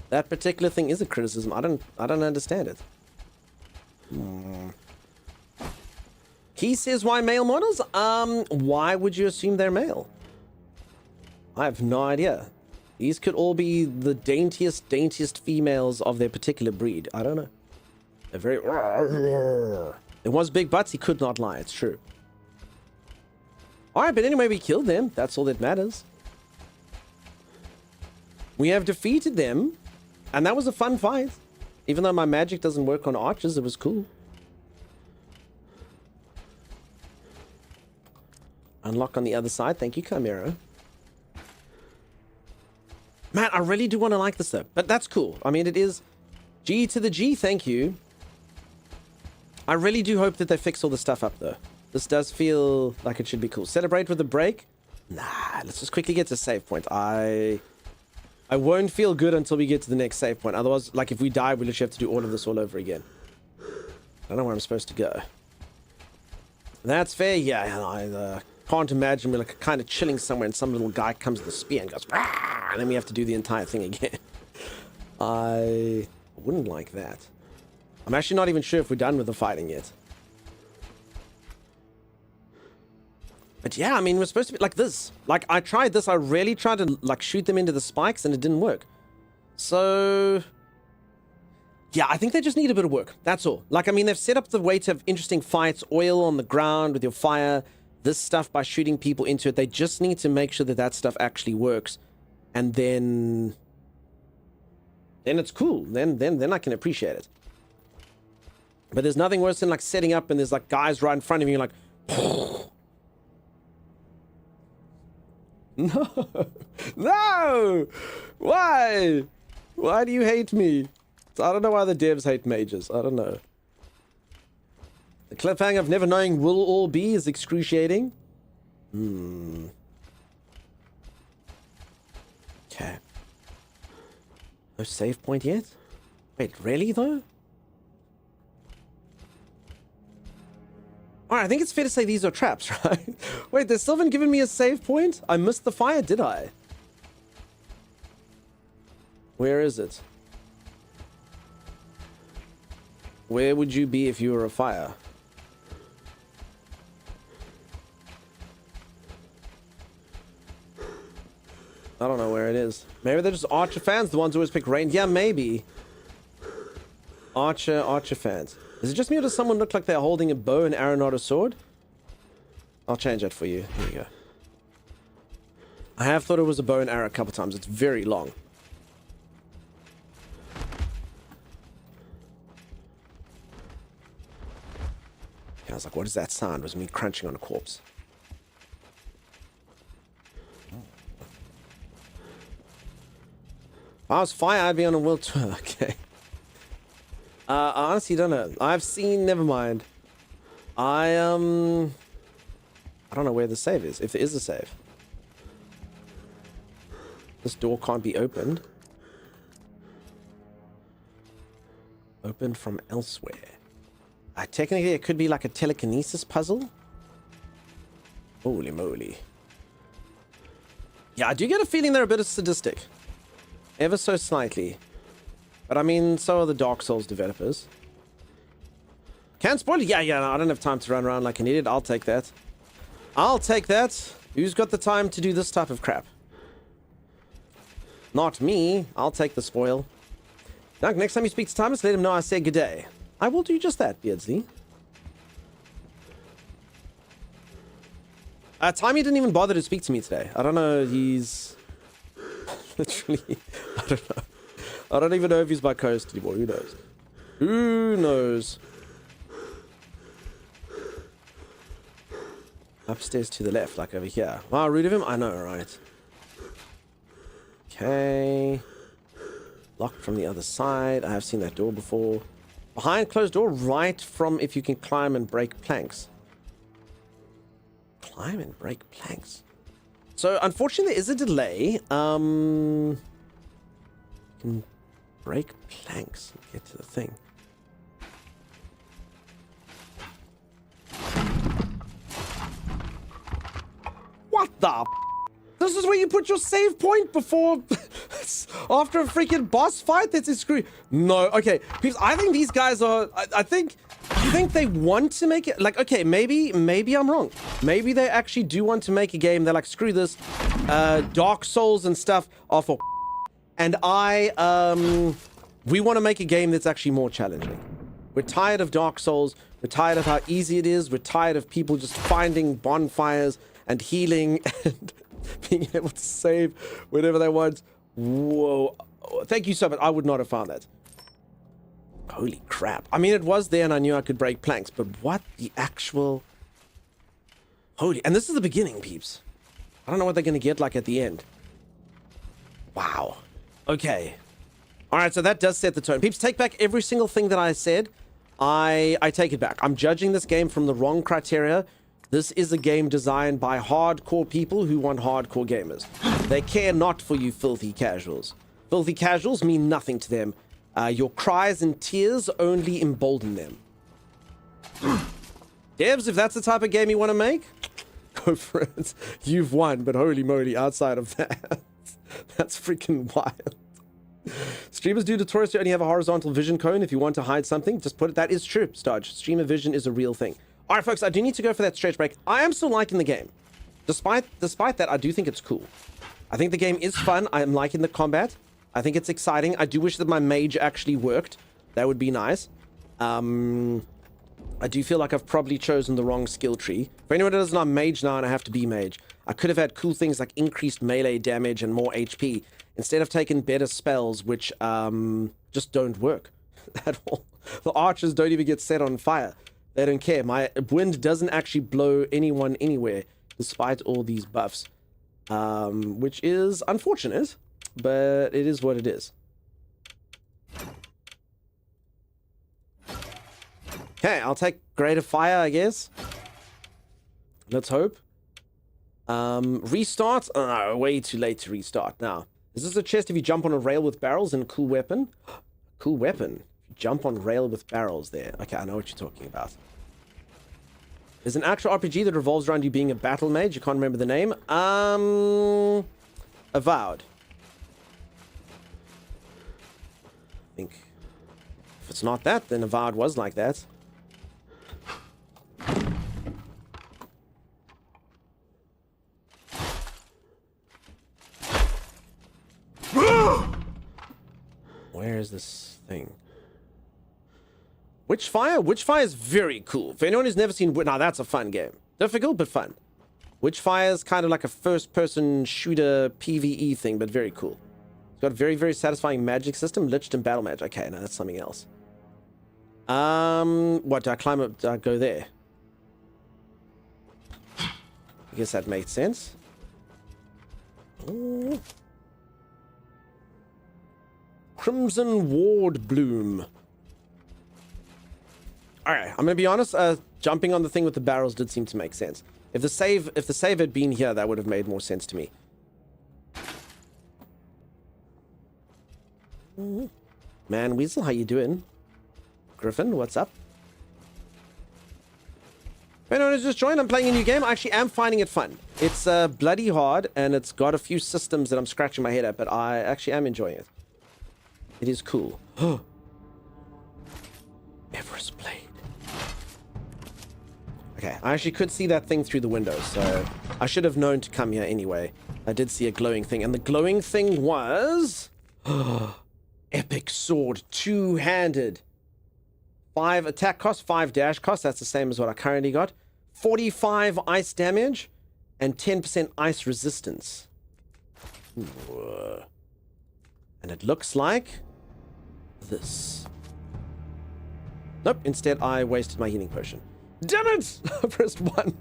That particular thing is a criticism. I don't understand it. He says, why male models? Why would you assume they're male? I have no idea. These could all be the daintiest females of their particular breed. I don't know. They're very... It was big butts. He could not lie. It's true. Alright, but anyway, we killed them. That's all that matters. We have defeated them. And that was a fun fight. Even though my magic doesn't work on archers, it was cool. Unlock on the other side. Thank you, Chimera. Man, I really do want to like this though. But that's cool. I mean, it is G to the G. Thank you. I really do hope that they fix all the stuff up though. This does feel like it should be cool. Celebrate with a break? Nah, let's just quickly get to save point. I won't feel good until we get to the next save point. Otherwise, like if we die, we literally have to do all of this all over again. I don't know where I'm supposed to go. That's fair. Yeah, I can't imagine we're like kind of chilling somewhere and some little guy comes with a spear and goes, "Rah!" And then we have to do the entire thing again. I wouldn't like that. I'm actually not even sure if we're done with the fighting yet. But yeah, I mean, we're supposed to be like this. Like, I tried this. I really tried to, like, shoot them into the spikes, and it didn't work. So... yeah, I think they just need a bit of work. That's all. Like, I mean, they've set up the way to have interesting fights. Oil on the ground with your fire. This stuff by shooting people into it. They just need to make sure that that stuff actually works. And then... then it's cool. Then I can appreciate it. But there's nothing worse than, like, setting up and there's, like, guys right in front of you and you're like... No! No! Why? Why do you hate me? I don't know why the devs hate mages. I don't know. The cliffhanger of never knowing will all be is excruciating. Okay. No save point yet? Wait, really though? Alright, I think it's fair to say these are traps, right? Wait, they still haven't given me a save point? I missed the fire, did I? Where is it? Where would you be if you were a fire? I don't know where it is. Maybe they're just Archer fans, the ones who always pick rain. Yeah, maybe. Archer fans. Is it just me or does someone look like they're holding a bow and arrow, not a sword? I'll change that for you. Here you go. I have thought it was a bow and arrow a couple times. It's very long. I was like, what is that sound? It was me crunching on a corpse. If I was fire, I'd be on a world tour. Okay. I honestly don't know. I've seen... never mind. I don't know where the save is. If there is a save. This door can't be opened. Opened from elsewhere. Technically, it could be like a telekinesis puzzle. Holy moly. Yeah, I do get a feeling they're a bit sadistic. Ever so slightly. But I mean, so are the Dark Souls developers. Can't spoil it? Yeah, no, I don't have time to run around like an idiot. I'll take that. I'll take that. Who's got the time to do this type of crap? Not me. I'll take the spoil. Doug, next time you speak to Thomas, let him know I said good day. I will do just that, Beardsley. Tommy didn't even bother to speak to me today. I don't know, he's... Literally, I don't know. I don't even know if he's by coast anymore. Who knows? Who knows? Upstairs to the left, like over here. Wow, rude of him? I know, right? Okay. Locked from the other side. I have seen that door before. Behind closed door, right from if you can climb and break planks. Climb and break planks. So, unfortunately, there is a delay. You can break planks and get to the thing. What the f? This is where you put your save point before... after a freaking boss fight? That's a screw. No, okay. People, I think these guys are... I think they want to make it... Like, okay, maybe I'm wrong. Maybe they actually do want to make a game. They're like, screw this. Dark Souls and stuff are for... And we want to make a game that's actually more challenging. We're tired of Dark Souls. We're tired of how easy it is. We're tired of people just finding bonfires and healing and being able to save whenever they want. Whoa. Thank you so much. I would not have found that. Holy crap. I mean, it was there and I knew I could break planks, but what the actual... Holy... And this is the beginning, peeps. I don't know what they're going to get like at the end. Wow. Okay. Alright, so that does set the tone. Peeps, take back every single thing that I said. I take it back. I'm judging this game from the wrong criteria. This is a game designed by hardcore people who want hardcore gamers. They care not for you filthy casuals. Filthy casuals mean nothing to them. Your cries and tears only embolden them. Devs, if that's the type of game you want to make, go for it. You've won, but holy moly, outside of that, that's freaking wild. Streamers do notoriously only have a horizontal vision cone. If you want to hide something, just put it. That is true, Stodge. Streamer vision is a real thing. All right, folks, I do need to go for that stretch break. I am still liking the game. Despite that, I do think it's cool. I think the game is fun. I am liking the combat. I think it's exciting. I do wish that my mage actually worked. That would be nice. I do feel like I've probably chosen the wrong skill tree. For anyone that doesn't know, I'm mage now and I have to be mage. I could have had cool things like increased melee damage and more HP instead of taking better spells, which just don't work at all. The archers don't even get set on fire. They don't care. My wind doesn't actually blow anyone anywhere, despite all these buffs. Which is unfortunate, but it is what it is. Okay, I'll take greater fire, I guess. Let's hope. Restart? Oh, no, way too late to restart now. Is this a chest if you jump on a rail with barrels and a cool weapon? Cool weapon. Jump on rail with barrels there. Okay, I know what you're talking about. There's an actual RPG that revolves around you being a battle mage. You can't remember the name. Avowed. I think if it's not that, then Avowed was like that. Where is this thing? Witchfire? Witchfire is very cool. For anyone who's never seen... Now, that's a fun game. Difficult, but fun. Witchfire is kind of like a first-person shooter PvE thing, but very cool. It's got a very, very satisfying magic system. Liched and battle magic. Okay, no, that's something else. What, do I climb up? Do I go there? I guess that makes sense. Ooh. Crimson Ward Bloom. Alright, I'm gonna be honest, jumping on the thing with the barrels did seem to make sense. If the save had been here, that would have made more sense to me. Man, Weasel, how you doing? Griffin, what's up? If anyone who's just joined, I'm playing a new game. I actually am finding it fun. It's bloody hard, and it's got a few systems that I'm scratching my head at, but I actually am enjoying it. It is cool. Everest Blade. Okay, I actually could see that thing through the window, so I should have known to come here anyway. I did see a glowing thing, and the glowing thing was... epic sword, two-handed. 5 attack cost, 5 dash cost, that's the same as what I currently got. 45 ice damage, and 10% ice resistance. Ooh. And it looks like... this. Nope, instead I wasted my healing potion. Damn it! I pressed 1.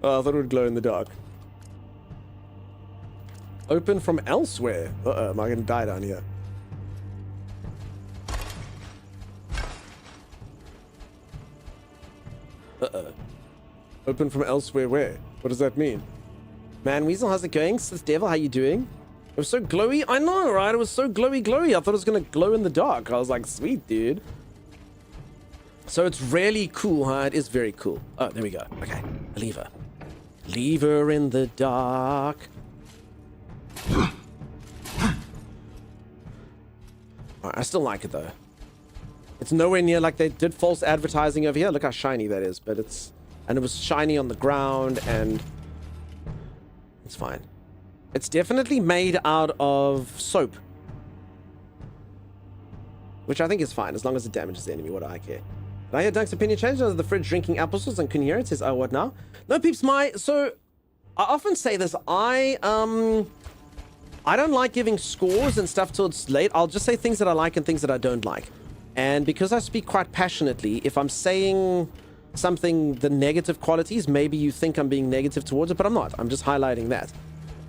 Oh, I thought it would glow in the dark. Open from elsewhere. Uh-oh, am I gonna die down here? Uh-oh. Open from elsewhere where? What does that mean? Man, Weasel, how's it going? Sith Devil, how you doing? It was so glowy. I know, right? It was so glowy. I thought it was gonna glow in the dark. I was like, sweet, dude. So it's really cool, huh? It is very cool. Oh, there we go. Okay, a lever. Lever in the dark. Alright, I still like it though. It's nowhere near like they did false advertising over here. Look how shiny that is, but it's... and it was shiny on the ground, and... it's fine. It's definitely made out of soap. Which I think is fine, as long as it damages the enemy. What do I care? Did I hear Dunk's opinion change out of the fridge drinking applesauce and couldn't hear it? Says, oh, what now? No, peeps, so... I often say this, I don't like giving scores and stuff till it's late. I'll just say things that I like and things that I don't like. And because I speak quite passionately, if I'm saying something, the negative qualities, maybe you think I'm being negative towards it, but I'm not. I'm just highlighting that.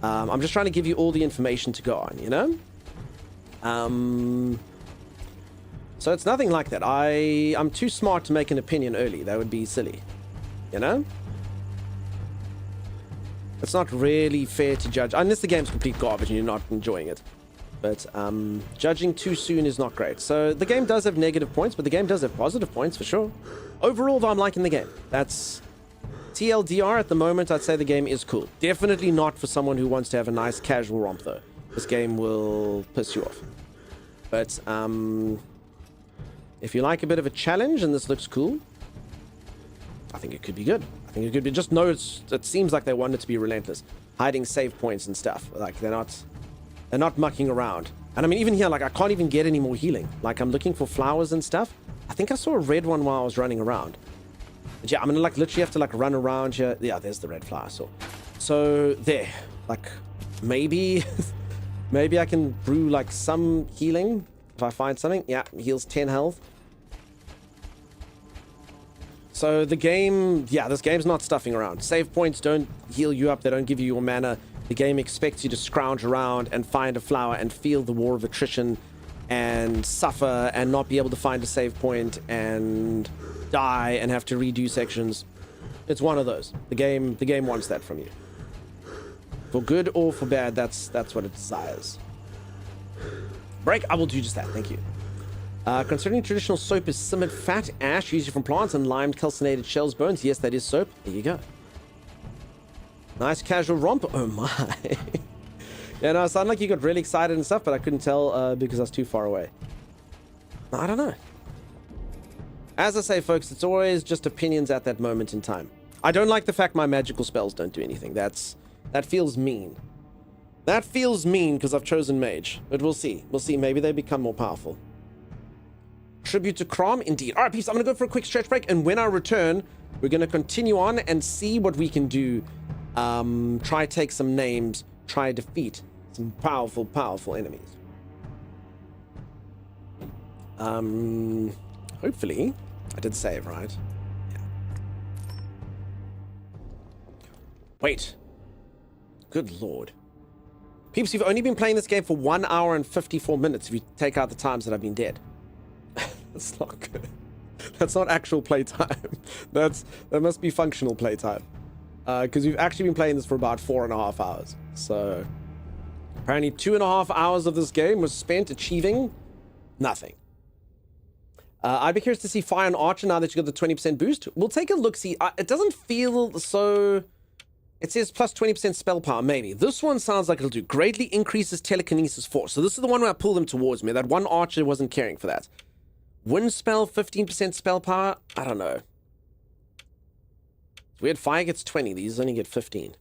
I'm just trying to give you all the information to go on, you know? So it's nothing like that. I'm too smart to make an opinion early. That would be silly, you know? It's not really fair to judge, unless the game's complete garbage and you're not enjoying it. But judging too soon is not great. So the game does have negative points, but the game does have positive points for sure. Overall, though, I'm liking the game. That's TLDR at the moment. I'd say the game is cool. Definitely not for someone who wants to have a nice casual romp, though. This game will piss you off. But if you like a bit of a challenge and this looks cool, I think it could be good. I think it could be. Just know it seems like they want it to be relentless, hiding save points and stuff. Like they're not mucking around. And I mean, even here, like I can't even get any more healing. Like I'm looking for flowers and stuff. I think I saw a red one while I was running around. But yeah, I'm gonna like literally have to like run around here. Yeah, there's the red flower. So there, like maybe maybe I can brew like some healing if I find something. Yeah, heals 10 health. So the game, yeah, this game's not stuffing around. Save points don't heal you up. They don't give you your mana. The game expects you to scrounge around and find a flower and feel the war of attrition and suffer and not be able to find a save point and die and have to redo sections. It's one of those. The game wants that from you. For good or for bad, that's what it desires. Break, I will do just that. Thank you. Considering traditional soap is simmered fat, ash, usually from plants, and limed calcinated shells, bones. Yes, that is soap. There you go. Nice casual romp. Oh my. Yeah, no, it sounded like you got really excited and stuff, but I couldn't tell because I was too far away. I don't know. As I say, folks, it's always just opinions at that moment in time. I don't like the fact my magical spells don't do anything. That feels mean. That feels mean because I've chosen mage. But we'll see. We'll see. Maybe they become more powerful. Tribute to Crom, indeed. All right, peeps, I'm going to go for a quick stretch break, and when I return, we're going to continue on and see what we can do. Try take some names, try defeat some powerful, powerful enemies. Hopefully, I did save, right? Yeah. Wait. Good lord. Peeps, you've only been playing this game for 1 hour and 54 minutes if you take out the times that I've been dead. That's not good. That's not actual playtime. That must be functional playtime. Because we've actually been playing this for about 4.5 hours. So apparently 2.5 hours of this game was spent achieving nothing. I'd be curious to see Fire and Archer now that you got the 20% boost. We'll take a look. See, it doesn't feel so... It says plus 20% spell power, maybe. This one sounds like it'll do. Greatly increases telekinesis force. So this is the one where I pull them towards me. That one Archer wasn't caring for that. Wind spell, 15% spell power. I don't know. Weird, fire gets 20. These only get 15.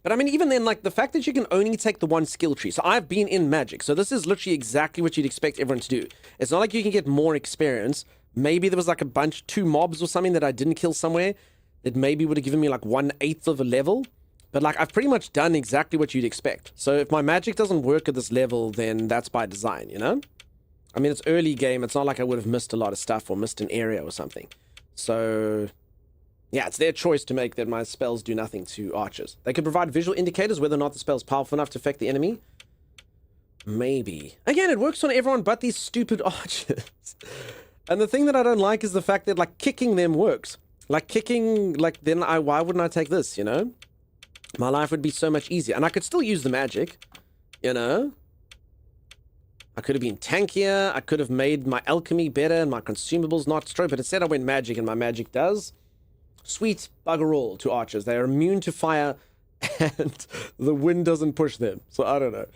But I mean, even then, like, the fact that you can only take the one skill tree. So I've been in Magic. So this is literally exactly what you'd expect everyone to do. It's not like you can get more experience. Maybe there was like a two mobs or something that I didn't kill somewhere that maybe would have given me like 1/8 of a level. But like, I've pretty much done exactly what you'd expect. So if my magic doesn't work at this level, then that's by design, you know? I mean, it's early game. It's not like I would have missed a lot of stuff or missed an area or something. So yeah, it's their choice to make that my spells do nothing to archers. They could provide visual indicators whether or not the spell's powerful enough to affect the enemy. Maybe. Again, it works on everyone but these stupid archers. And the thing that I don't like is the fact that, like, kicking them works. Like, kicking, like, then why wouldn't I take this, you know? My life would be so much easier. And I could still use the magic, you know? I could have been tankier. I could have made my alchemy better and my consumables not destroyed. But instead I went magic, and my magic does sweet bugger all to archers. They are immune to fire, and the wind doesn't push them. So I don't know.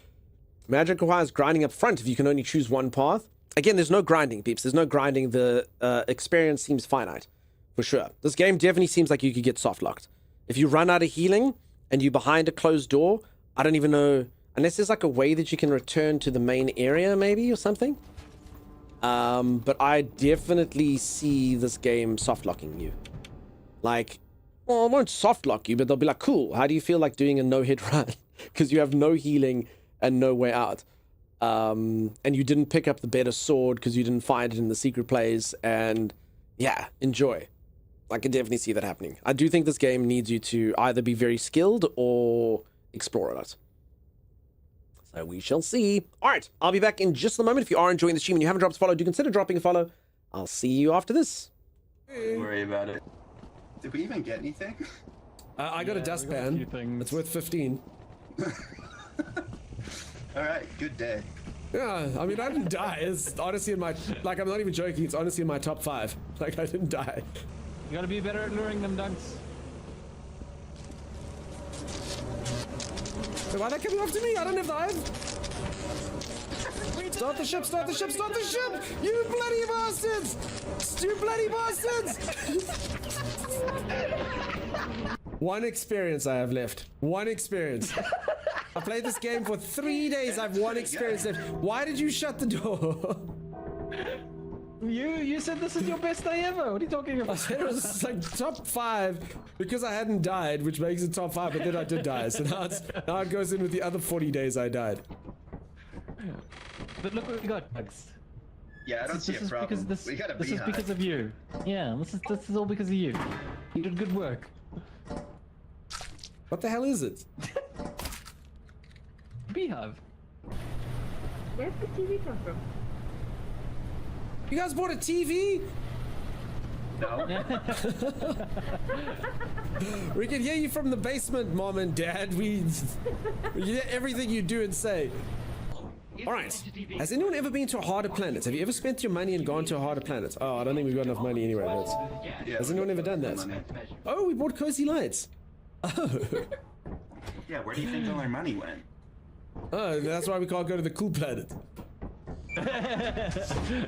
Magic requires grinding up front if you can only choose one path. Again, there's no grinding, peeps. There's no grinding. The experience seems finite, for sure. This game definitely seems like you could get soft locked. If you run out of healing and you're behind a closed door, I don't even know, unless there's like a way that you can return to the main area maybe or something. But I definitely see this game soft locking you. Like, well, it won't soft lock you, but they'll be like, cool, how do you feel like doing a no-hit run? Because you have no healing and no way out. And you didn't pick up the better sword because you didn't find it in the secret place. And yeah, enjoy. I can definitely see that happening. I do think this game needs you to either be very skilled or explore a lot. So we shall see. All right, I'll be back in just a moment. If you are enjoying the stream and you haven't dropped a follow, do consider dropping a follow. I'll see you after this. Don't worry about it. Did we even get anything? I got a dustpan. It's worth 15. All right, good day. Yeah, I mean, I didn't die. It's honestly in my, like, I'm not even joking. It's honestly in my top 5. Like, I didn't die. You gotta be better at luring them dunks. So why are they coming after me? I don't have the hive. Start the ship, start the ship, start the ship! You bloody bastards! You bloody bastards! One experience I have left. One experience. I played this game for 3 days. I have one experience left. Why did you shut the door? You said this is your best day ever. What are you talking about? I said it was like top 5 because I hadn't died, which makes it top 5, but then I did die. So now it goes in with the other 40 days I died. But look what we got, Bugs. Yeah, I don't see a problem. We got a This is because of you. Yeah, this is all because of you. You did good work. What the hell is it? Beehive. Where's the TV come from? You guys bought a TV? No. We can hear you from the basement, Mom and Dad. We hear everything you do and say. All right. Has anyone ever been to a harder planet? Have you ever spent your money and gone to a harder planet? Oh, I don't think we've got enough money anyway. But has anyone ever done that? Oh, we bought cozy lights. Oh. Yeah, where do you think all our money went? Oh, that's why we can't go to the cool planet.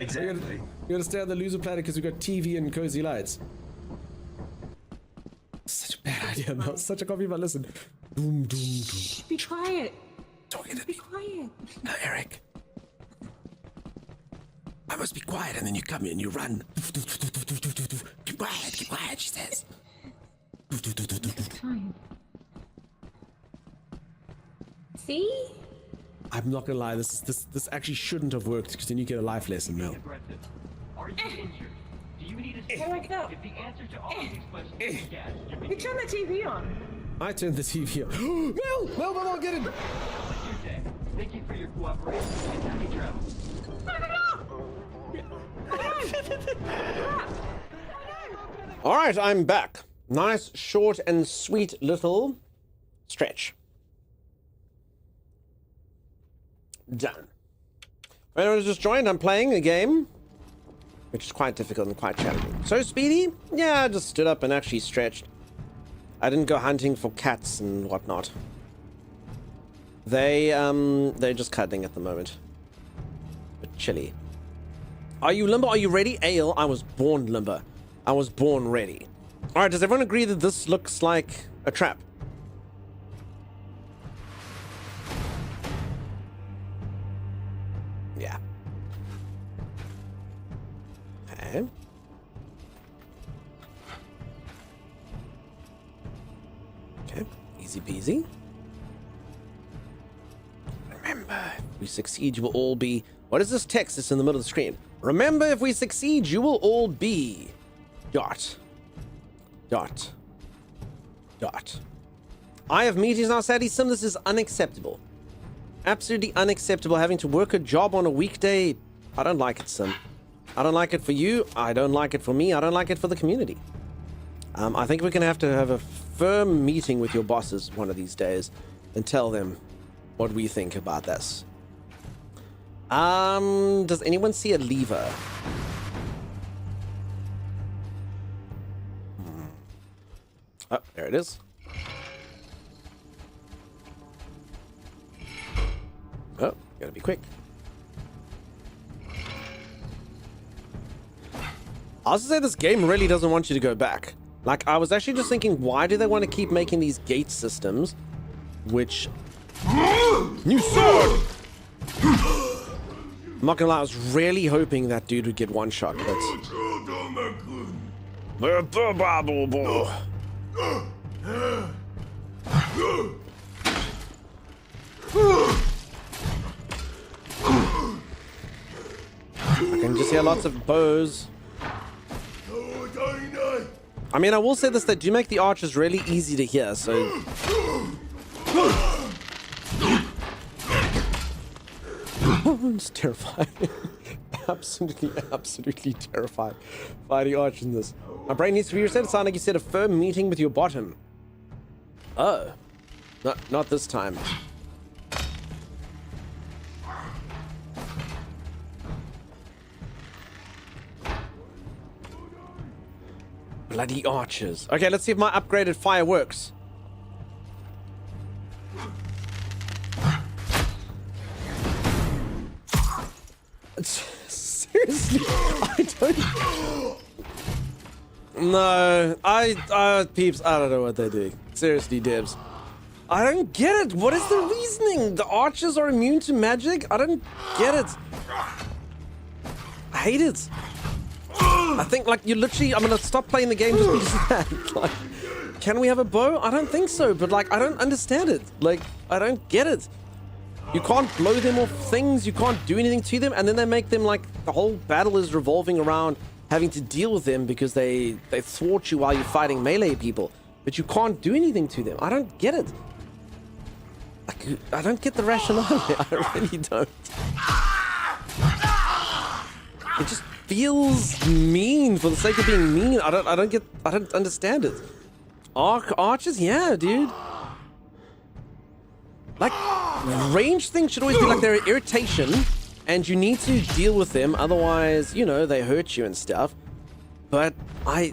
Exactly. We gotta stay on the loser planet because we got TV and cozy lights. Such a bad idea, man. Such a copy, but listen. Boom, boom, boom. Be quiet. Talking to Be quiet. No, Eric. I must be quiet, and then you come in, you run. Keep quiet, she says. It's fine. See? I'm not gonna lie, this actually shouldn't have worked because then you get a life lesson, Mel. Are you injured? Do you need a How do I go? If the answer to all these questions is yes, you're You turn the TV on. I turned the TV on. Mel, get it! Thank you for your cooperation and happy travels. Alright, I'm back. Nice, short, and sweet little stretch. Done. For anyone who's just joined, I'm playing a game which is quite difficult and quite challenging. So speedy? Yeah, I just stood up and actually stretched. I didn't go hunting for cats and whatnot. They're just cuddling at the moment. But chilly. Are you limber? Are you ready? Ale, I was born limber. I was born ready. Alright, does everyone agree that this looks like a trap? Yeah. Okay. Okay, easy peasy. Remember, if we succeed, you will all be... What is this text that's in the middle of the screen? Remember, if we succeed, you will all be... Dot. Dot. Dot. I have meetings now, Sadie Sim. This is unacceptable. Absolutely unacceptable. Having to work a job on a weekday. I don't like it, Sim. I don't like it for you. I don't like it for me. I don't like it for the community. I think we're going to have a firm meeting with your bosses one of these days and tell them what we think about this. Does anyone see a lever? Oh, there it is. Oh, gotta be quick. I'll just say this game really doesn't want you to go back. Like, I was actually just thinking, why do they want to keep making these gate systems? Which... New sword! I'm not gonna lie, I was really hoping that dude would get one shot, but... I can just hear lots of bows. I mean, I will say this, they do make the archers really easy to hear, so... It's terrifying. absolutely terrified. Fighting archers in this. My brain needs to be reset. It sounded like you said a firm meeting with your bottom. Oh. Not this time. Bloody archers. Okay, let's see if my upgraded fire works. Seriously, I don't... No, peeps, I don't know what they're doing. Seriously, devs. I don't get it. What is the reasoning? The archers are immune to magic? I don't get it. I hate it. I think, like, you literally... I'm gonna stop playing the game just because of that. Like, can we have a bow? I don't think so, but, like, I don't understand it. Like, I don't get it. You can't blow them off things, you can't do anything to them, and then they make them, like, the whole battle is revolving around having to deal with them because they thwart you while you're fighting melee people. But you can't do anything to them. I don't get it. Like, I don't get the rationale here. I really don't. It just feels mean for the sake of being mean. I don't understand it. Archers? Yeah, dude. Like, range things should always be like they're an irritation, and you need to deal with them, otherwise, you know, they hurt you and stuff. But I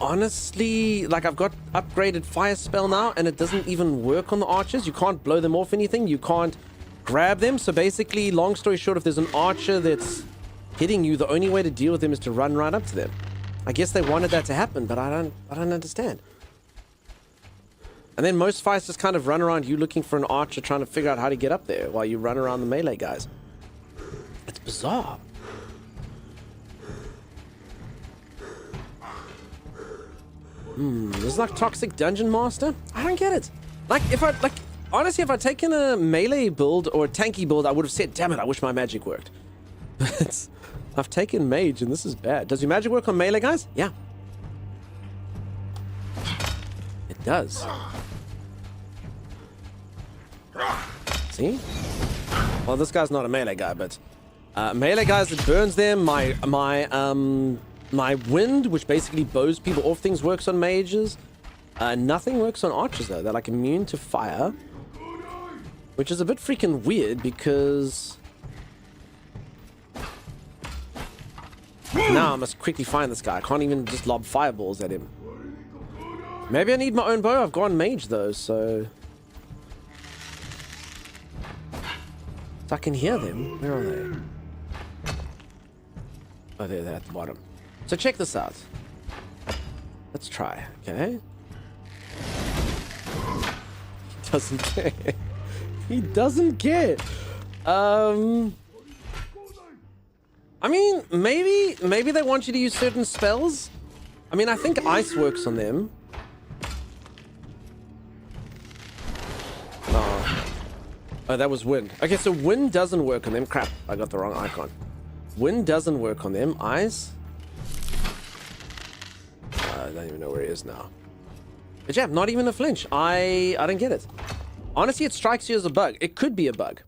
honestly, like, I've got upgraded fire spell now, and it doesn't even work on the archers. You can't blow them off anything, you can't grab them. So basically, long story short, if there's an archer that's hitting you, the only way to deal with them is to run right up to them. I guess they wanted that to happen, but I don't understand. And then most fights just kind of run around you looking for an archer trying to figure out how to get up there while you run around the melee guys. It's bizarre. This is like Toxic Dungeon Master? I don't get it. Like, honestly, if I'd taken a melee build or a tanky build, I would have said, damn it, I wish my magic worked. But I've taken mage and this is bad. Does your magic work on melee guys? Yeah. It does. See? Well, this guy's not a melee guy, but melee guys, it burns them. My wind, which basically bows people off things, works on mages. Nothing works on archers though. They're like immune to fire, which is a bit freaking weird because now I must quickly find this guy. I can't even just lob fireballs at him. Maybe I need my own bow. I've gone mage though, so So I can hear them. Where are they? Oh, they're at the bottom. So check this out. Let's try, okay? He doesn't care. He doesn't care. I mean, maybe they want you to use certain spells. I mean, I think ice works on them. Oh, that was wind. Okay, so wind doesn't work on them. Crap, I got the wrong icon. Wind doesn't work on them. Ice. I don't even know where he is now. But yeah, not even a flinch. I don't get it. Honestly, it strikes you as a bug. It could be a bug.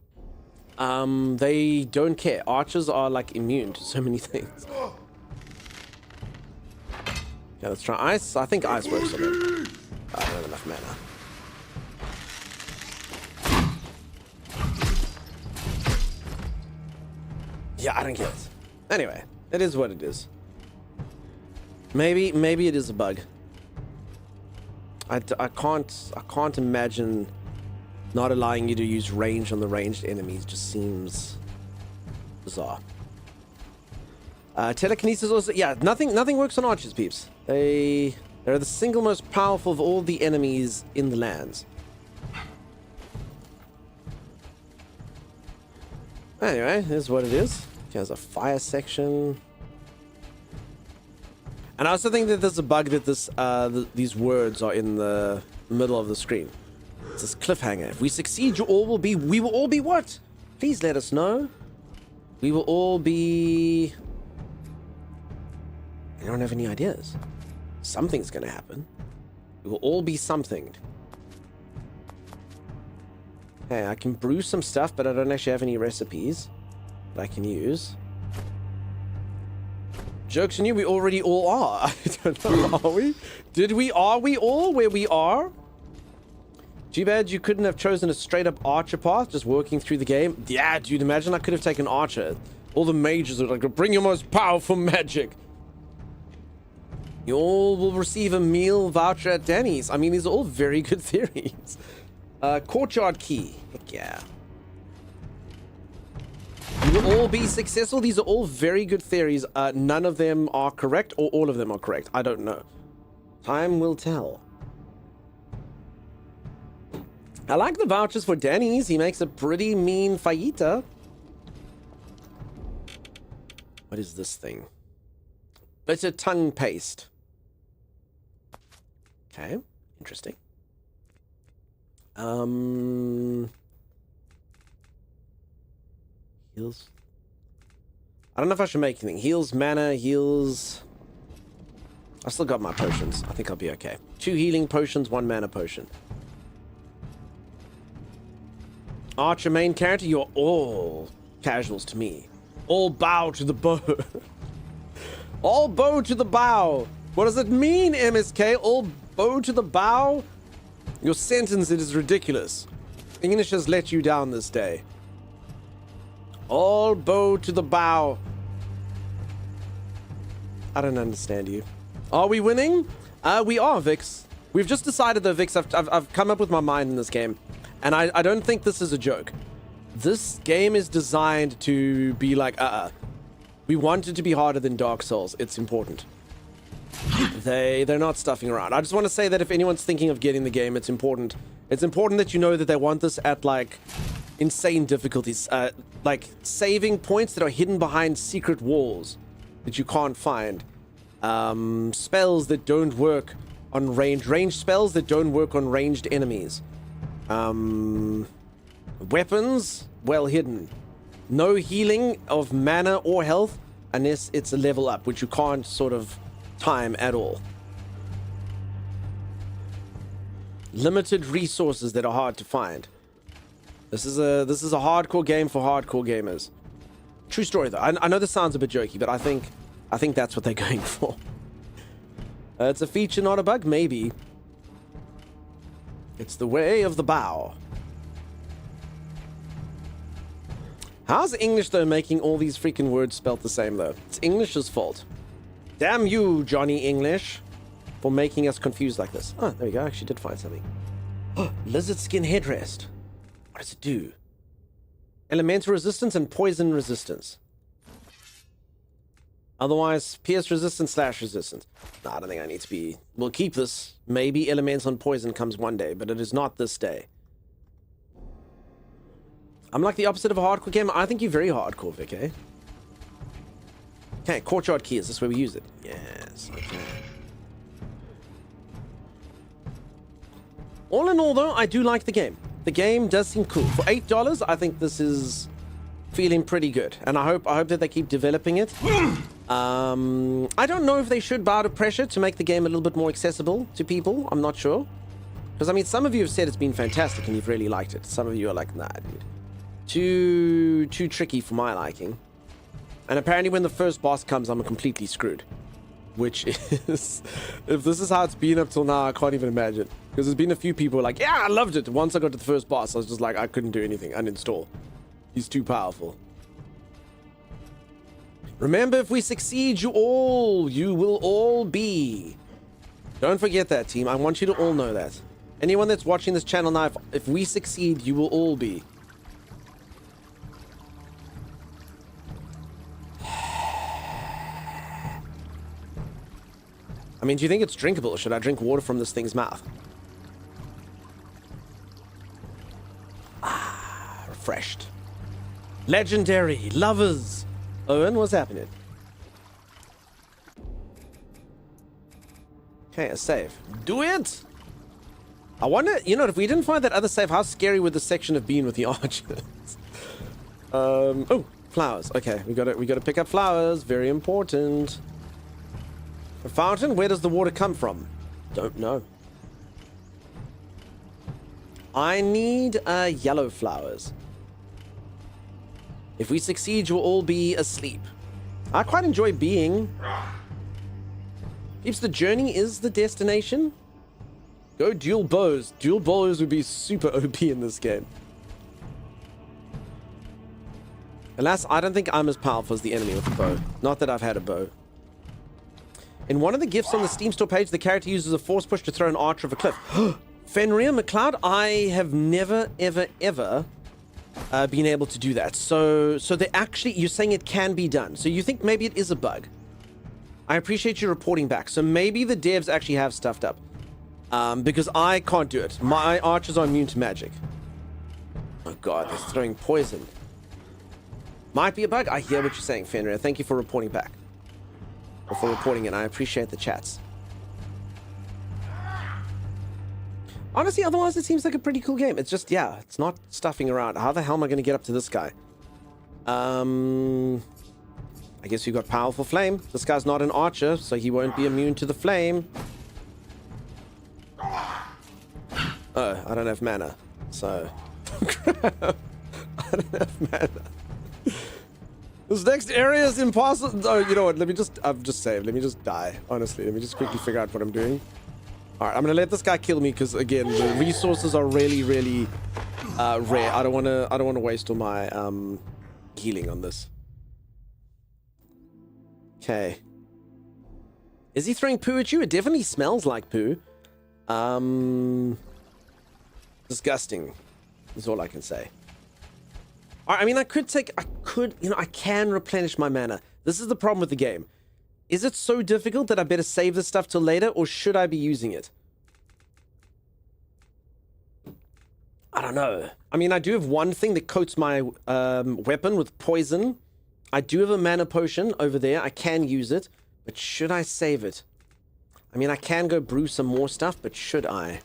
They don't care. Archers are like immune to so many things. Yeah, let's try ice. I think ice works on them. I don't have enough mana. Yeah, I don't get it. Anyway, it is what it is. Maybe it is a bug. I can't imagine not allowing you to use range on the ranged enemies. Just seems bizarre. Telekinesis also, yeah, nothing works on archers, peeps. They're the single most powerful of all the enemies in the lands. Anyway, here's what it is. There's a fire section. And I also think that there's a bug that these words are in the middle of the screen. It's this cliffhanger. If we succeed, we will all be what? Please let us know. We will all be... I don't have any ideas. Something's gonna happen. We will all be something. Okay, I can brew some stuff, but I don't actually have any recipes that I can use. Jokes on you, we already all are. I don't know, are we? Are we all where we are? G-Bad, you couldn't have chosen a straight up archer path, just working through the game. Yeah, dude, imagine I could have taken archer. All the mages are like, bring your most powerful magic. You all will receive a meal voucher at Danny's. I mean, these are all very good theories. Courtyard key. Heck yeah. You will all be successful. These are all very good theories. None of them are correct, or all of them are correct. I don't know. Time will tell. I like the vouchers for Danny's. He makes a pretty mean fajita. What is this thing? It's a tongue paste. Okay, interesting. Heals. I don't know if I should make anything. Heals mana, heals... I still got my potions. I think I'll be okay. 2 healing potions, 1 mana potion. Archer main character, you're all casuals to me. All bow to the bow. All bow to the bow. What does it mean, MSK? All bow to the bow? Your sentence, it is ridiculous. English has let you down this day. All bow to the bow. I don't understand you. Are we winning? We are, Vix. We've just decided though, Vix, I've come up with my mind in this game. And I don't think this is a joke. This game is designed to be like, we want it to be harder than Dark Souls. It's important. They're not stuffing around. I just want to say that if anyone's thinking of getting the game, it's important. It's important that you know that they want this at like insane difficulties, like saving points that are hidden behind secret walls that you can't find. Spells that don't work on ranged spells that don't work on ranged enemies. Weapons well hidden. No healing of mana or health unless it's a level up, which you can't sort of time at all. Limited resources that are hard to find. This is a hardcore game for hardcore gamers. True story though. I know this sounds a bit jokey, but I think that's what they're going for. It's a feature, not a bug, maybe. It's the way of the bow. How's English though making all these freaking words spelt the same though? It's English's fault. Damn you, Johnny English, for making us confused like this. Oh, there we go. I actually did find something. Oh, lizard skin headrest. What does it do? Elemental resistance and poison resistance. Otherwise, pierce resistance / resistance. No, I don't think I need to be... We'll keep this. Maybe elemental and poison comes one day, but it is not this day. I'm like the opposite of a hardcore gamer. I think you're very hardcore, Vic, eh? Okay, courtyard key. Is this where we use it? Yes, okay. All in all, though, I do like the game. The game does seem cool. For $8, I think this is feeling pretty good. And I hope that they keep developing it. I don't know if they should bow to pressure to make the game a little bit more accessible to people. I'm not sure. Because, I mean, some of you have said it's been fantastic and you've really liked it. Some of you are like, nah, dude. Too tricky for my liking. And apparently when the first boss comes, I'm completely screwed. Which is... If this is how it's been up till now, I can't even imagine. Because there's been a few people like, yeah, I loved it. Once I got to the first boss, I was just like, I couldn't do anything. Uninstall. He's too powerful. Remember, if we succeed, you will all be. Don't forget that, team. I want you to all know that. Anyone that's watching this channel now, if we succeed, you will all be. I mean, do you think it's drinkable? Should I drink water from this thing's mouth? Ah, refreshed. Legendary lovers. Owen, what's happening? Okay, a save. Do it! I wonder, you know, if we didn't find that other save, how scary would this section have been with the archers? Oh, flowers. Okay, we gotta pick up flowers. Very important. A fountain? Where does the water come from? Don't know. I need yellow flowers. If we succeed, you'll all be asleep. I quite enjoy being. If the journey is the destination, go dual bows. Dual bows would be super OP in this game. Alas, I don't think I'm as powerful as the enemy with a bow. Not that I've had a bow. In one of the gifts on the Steam store page, the character uses a force push to throw an archer off a cliff. Fenrir McLeod, I have never, ever, ever been able to do that. So they actually, you're saying it can be done. So you think maybe it is a bug. I appreciate you reporting back. So maybe the devs actually have stuffed up. Because I can't do it. My archers are immune to magic. Oh god, they're throwing poison. Might be a bug. I hear what you're saying, Fenrir. Thank you for reporting back. Or for reporting it. I appreciate the chats. Honestly, otherwise it seems like a pretty cool game. It's just, yeah, it's not stuffing around. How the hell am I going to get up to this guy? I guess you got powerful flame. This guy's not an archer, so he won't be immune to the flame. Oh, I don't have mana, so... I don't have mana. This next area is impossible. Oh, you know what? I've just saved. Let me just die. Honestly, let me just quickly figure out what I'm doing. All right, I'm gonna let this guy kill me because again, the resources are really, really rare. I don't want to waste all my healing on this. Okay. Is he throwing poo at you? It definitely smells like poo. Disgusting. Is all I can say. I mean, I can replenish my mana. This is the problem with the game. Is it so difficult that I better save this stuff till later, or should I be using it? I don't know. I mean, I do have one thing that coats my weapon with poison. I do have a mana potion over there. I can use it, but should I save it? I mean, I can go brew some more stuff, but should I?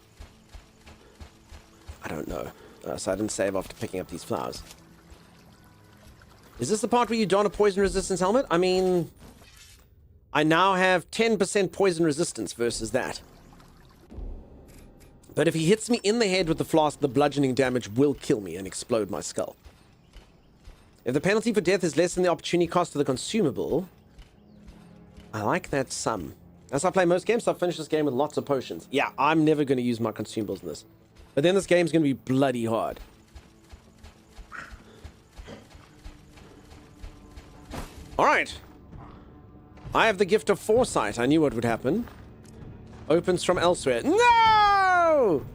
I don't know. So I didn't save after picking up these flowers. Is this the part where you don a poison resistance helmet? I mean, I now have 10% poison resistance versus that. But if he hits me in the head with the flask, the bludgeoning damage will kill me and explode my skull. If the penalty for death is less than the opportunity cost of the consumable, I like that sum. As I play most games, I'll finish this game with lots of potions. Yeah, I'm never going to use my consumables in this. But then this game's going to be bloody hard. Alright. I have the gift of foresight. I knew what would happen. Opens from elsewhere. No!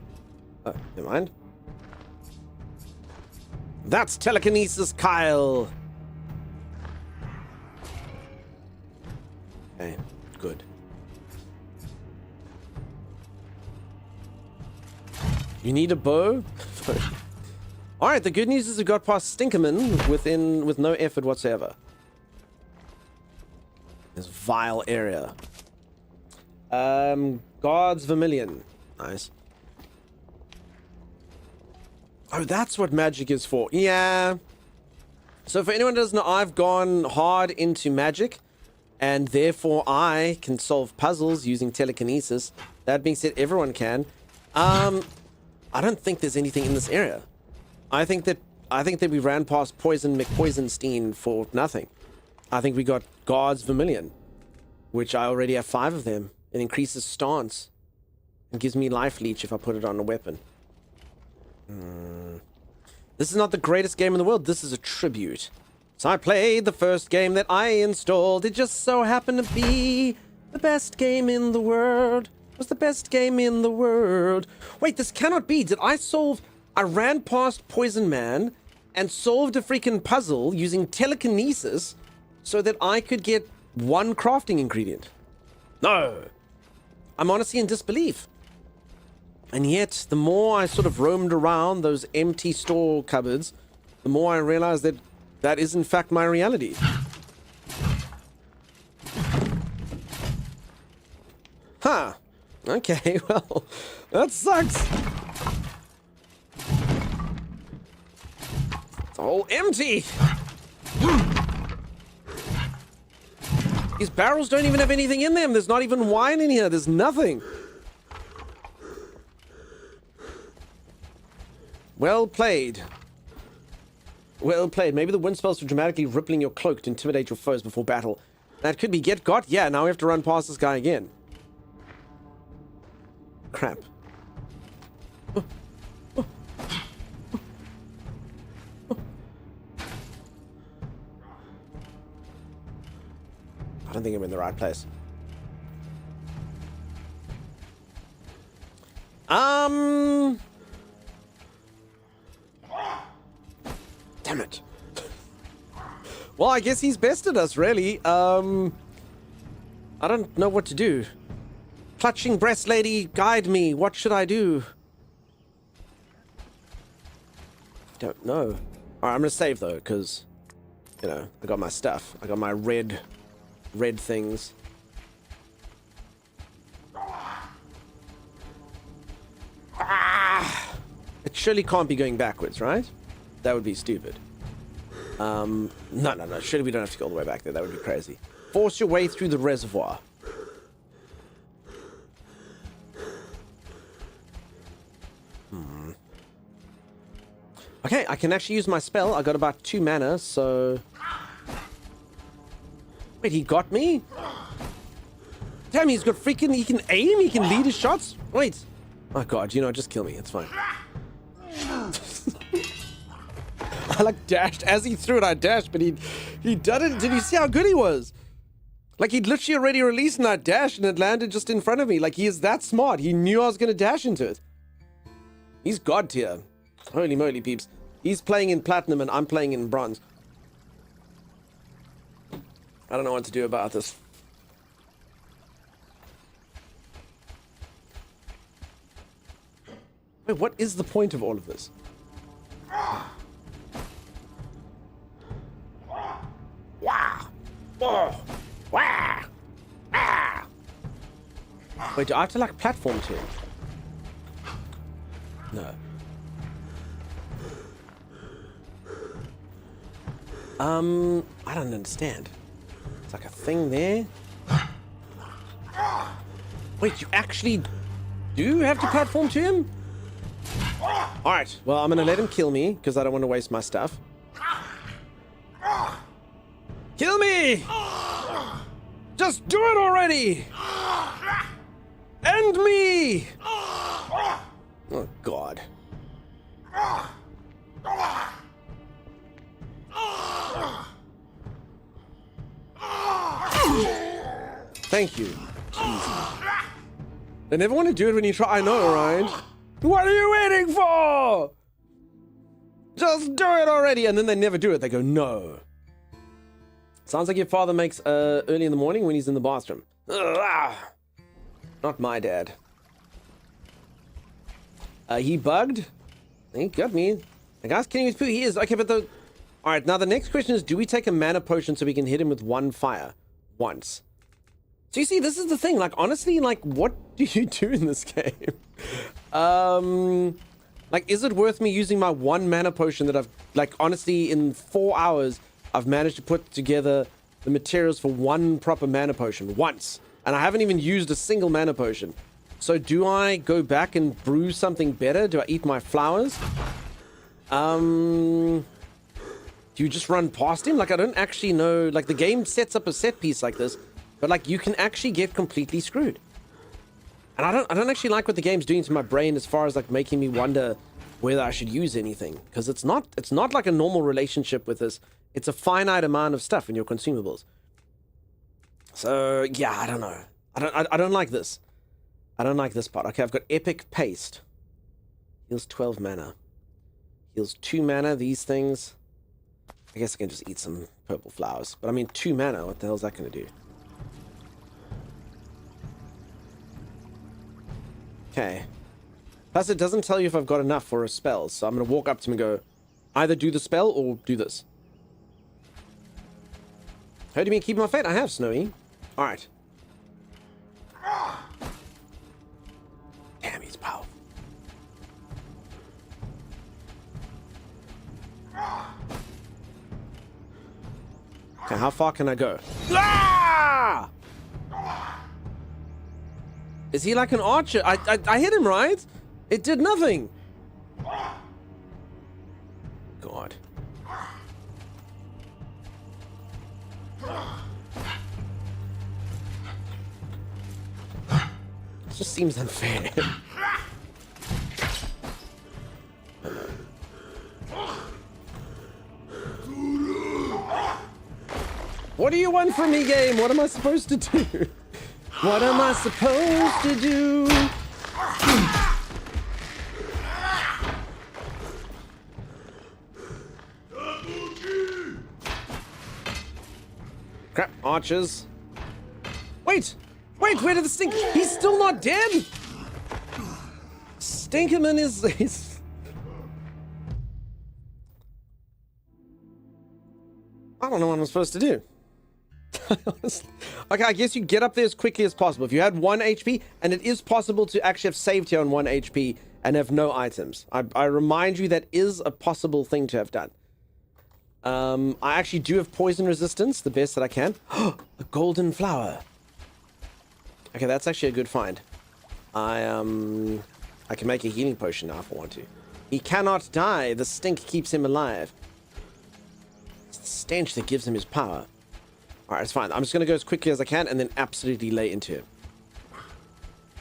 Oh, never mind. That's telekinesis, Kyle. Okay, good. You need a bow? Alright, the good news is we got past Stinkerman with no effort whatsoever. This vile area. Guards Vermilion. Nice. Oh, that's what magic is for. Yeah. So for anyone who doesn't know, I've gone hard into magic, and therefore I can solve puzzles using telekinesis. That being said, everyone can. I don't think there's anything in this area. I think that we ran past Poison McPoisonstein for nothing. I think we got Guards Vermilion, which I already have 5 of them. It increases stance and gives me life leech if I put it on a weapon. This is not the greatest game in the world. This is a tribute. So I played the first game that I installed. It just so happened to be the best game in the world. It was the best game in the world. Wait, this cannot be. Did I solve... I ran past Poison Man and solved a freaking puzzle using telekinesis so that I could get 1 crafting ingredient. No. I'm honestly in disbelief. And yet, the more I sort of roamed around those empty store cupboards, the more I realized that that is in fact my reality. Huh. Okay, well, that sucks. It's all empty. These barrels don't even have anything in them. There's not even wine in here. There's nothing. Well played. Well played. Maybe the wind spells for dramatically rippling your cloak to intimidate your foes before battle. That could be get got. Yeah, now we have to run past this guy again. Crap. I don't think I'm in the right place. Damn it. Well, I guess he's bested us, really. I don't know what to do. Clutching breast lady, guide me. What should I do? Don't know. Alright, I'm gonna save though, because, you know, I got my stuff. I got my red things. Ah! It surely can't be going backwards, right? That would be stupid. No. Surely we don't have to go all the way back there. That would be crazy. Force your way through the reservoir. Okay, I can actually use my spell. I got about 2 mana, so... Wait, he got me? Damn, he's got freaking... He can aim? He can lead his shots? Wait. Oh god, you know, just kill me. It's fine. I like dashed. As he threw it, I dashed, but he done it. Did you see how good he was? Like, he'd literally already released and I dashed and it landed just in front of me. Like, he is that smart. He knew I was going to dash into it. He's god tier. Holy moly, peeps. He's playing in platinum and I'm playing in bronze. I don't know what to do about this. Wait, what is the point of all of this? Wait, do I have to like platform to him? No. I don't understand. It's like a thing there. Wait, you actually do have to platform to him? Alright, well, I'm gonna let him kill me, because I don't want to waste my stuff. Kill me! Just do it already! End me! Oh, God. Thank you. Jesus. They never want to do it when you try. I know, right? What are you waiting for? Just do it already. And then they never do it. They go, no. Sounds like your father makes early in the morning when he's in the bathroom. Ugh. Not my dad. He bugged. He got me. The guy's kidding with poo. He is. Okay, but the... Alright, now the next question is, do we take a mana potion so we can hit him with one fire? Once. So you see, this is the thing. Like, honestly, like, what do you do in this game? Like, is it worth me using my one mana potion that I've... Like, honestly, in 4 hours, I've managed to put together the materials for one proper mana potion. Once. And I haven't even used a single mana potion. So do I go back and brew something better? Do I eat my flowers? Do you just run past him? Like, I don't actually know. Like, the game sets up a set piece like this, but like, you can actually get completely screwed. And I don't actually like what the game's doing to my brain as far as like making me wonder whether I should use anything, because it's not like a normal relationship with this. It's a finite amount of stuff in your consumables. So yeah, I don't know. I don't like this. I don't like this part. Okay, I've got Epic Paste. Heals 12 mana. Heals 2 mana, these things. I guess I can just eat some purple flowers. But I mean, 2 mana, what the hell is that going to do? Okay. Plus, it doesn't tell you if I've got enough for a spell. So I'm going to walk up to him and go, either do the spell or do this. How do you mean keep my fate? I have, Snowy. Alright. Damn, he's powerful. Okay, how far can I go? Ah! Is he like an archer? I hit him, right? It did nothing. God. It just seems unfair. What do you want from me, game? What am I supposed to do? What am I supposed to do? Crap, archers. Wait! Wait, where did the stink? He's still not dead? Stinkerman is... I don't know what I'm supposed to do. Okay, I guess you get up there as quickly as possible. If you had 1 HP, and it is possible to actually have saved here on 1 HP and have no items. I remind you that is a possible thing to have done. I actually do have poison resistance, the best that I can. A golden flower. Okay, that's actually a good find. I can make a healing potion now if I want to. He cannot die. The stink keeps him alive. It's the stench that gives him his power. Alright, it's fine. I'm just going to go as quickly as I can and then absolutely lay into him.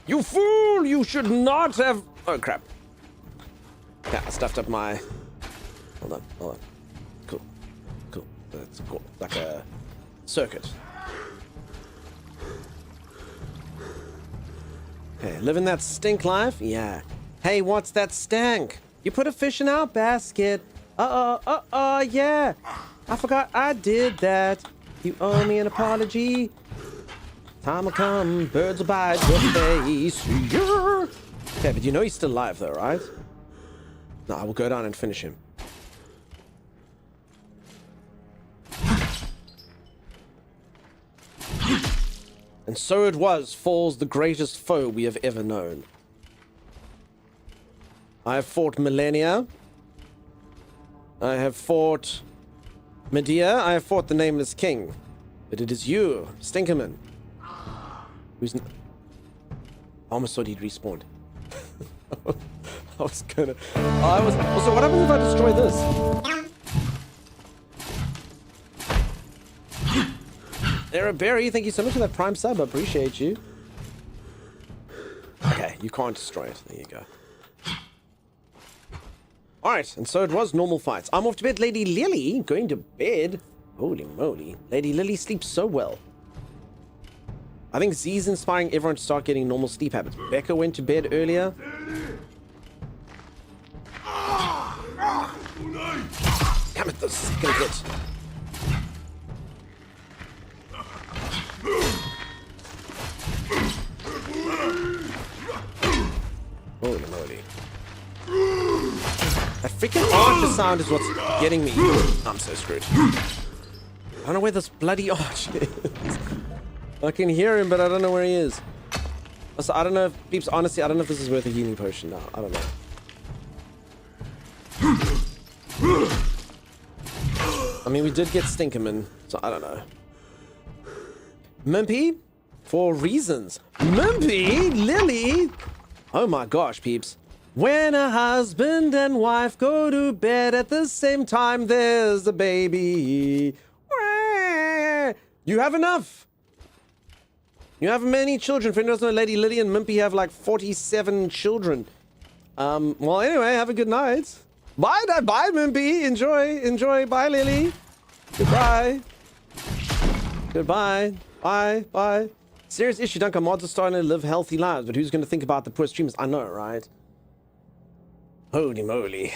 You fool! You should not have... Oh, crap. Yeah, I stuffed up my... Hold on, hold on. Cool. Cool. That's cool. Like a circuit. Okay, living that stink life? Yeah. Hey, what's that stank? You put a fish in our basket. Yeah. I forgot I did that. You owe me an apology. Time will come, birds will bite your face. Yeah. Okay, but you know he's still alive though, right? No, I will go down and finish him. And so it was, falls the greatest foe we have ever known. I have fought Millennia. I have fought Medea. I have fought the Nameless King. But it is you, Stinkerman. Who's... I almost thought he'd respawned. I was gonna... Also, what happens if I destroy this? Era Berry, thank you so much for that Prime sub. I appreciate you. Okay, you can't destroy it. There you go. Alright, and so it was normal fights. I'm off to bed. Lady Lily going to bed. Holy moly. Lady Lily sleeps so well. I think Z's inspiring everyone to start getting normal sleep habits. Becca went to bed earlier. Damn it, those second hit. Holy moly. That freaking archer sound is what's getting me. I'm so screwed. I don't know where this bloody arch is. I can hear him, but I don't know where he is. Also, I don't know if, peeps, honestly, I don't know if this is worth a healing potion now. I don't know. I mean, we did get Stinkerman, so I don't know. Mimpy? For reasons. Mimpy? Lily? Oh my gosh, peeps. When a husband and wife go to bed at the same time, there's a baby. You have enough. You have many children. For anyone who doesn't know, Lady Lily and Mimpy have like 47 children. Well, anyway, have a good night. Bye, bye, Mimpy. Enjoy. Bye, Lily. Goodbye. Goodbye. Bye. Serious issue, Duncan. Mods are starting to live healthy lives, but who's going to think about the poor streamers? I know, right? Holy moly.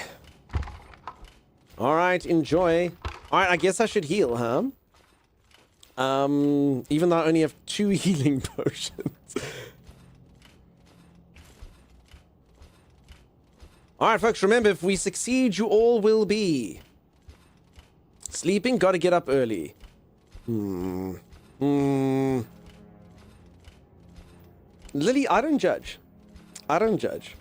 Alright, enjoy. Alright, I guess I should heal, huh? Even though I only have 2 healing potions. Alright, folks, remember, if we succeed, you all will be sleeping. Gotta get up early. Lily, I don't judge. I don't judge.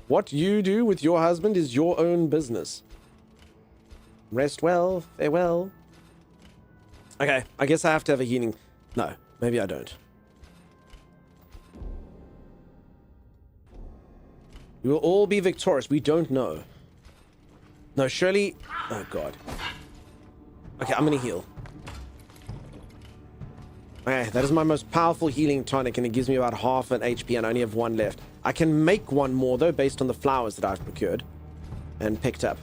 What you do with your husband is your own business. Rest well, farewell. Okay, I guess I have to have a healing. No, maybe I don't. We will all be victorious. We don't know. No, surely... Oh, God. Okay, I'm gonna heal. Okay, that is my most powerful healing tonic, and it gives me about half an HP, and I only have 1 left. I can make 1 more, though, based on the flowers that I've procured and picked up.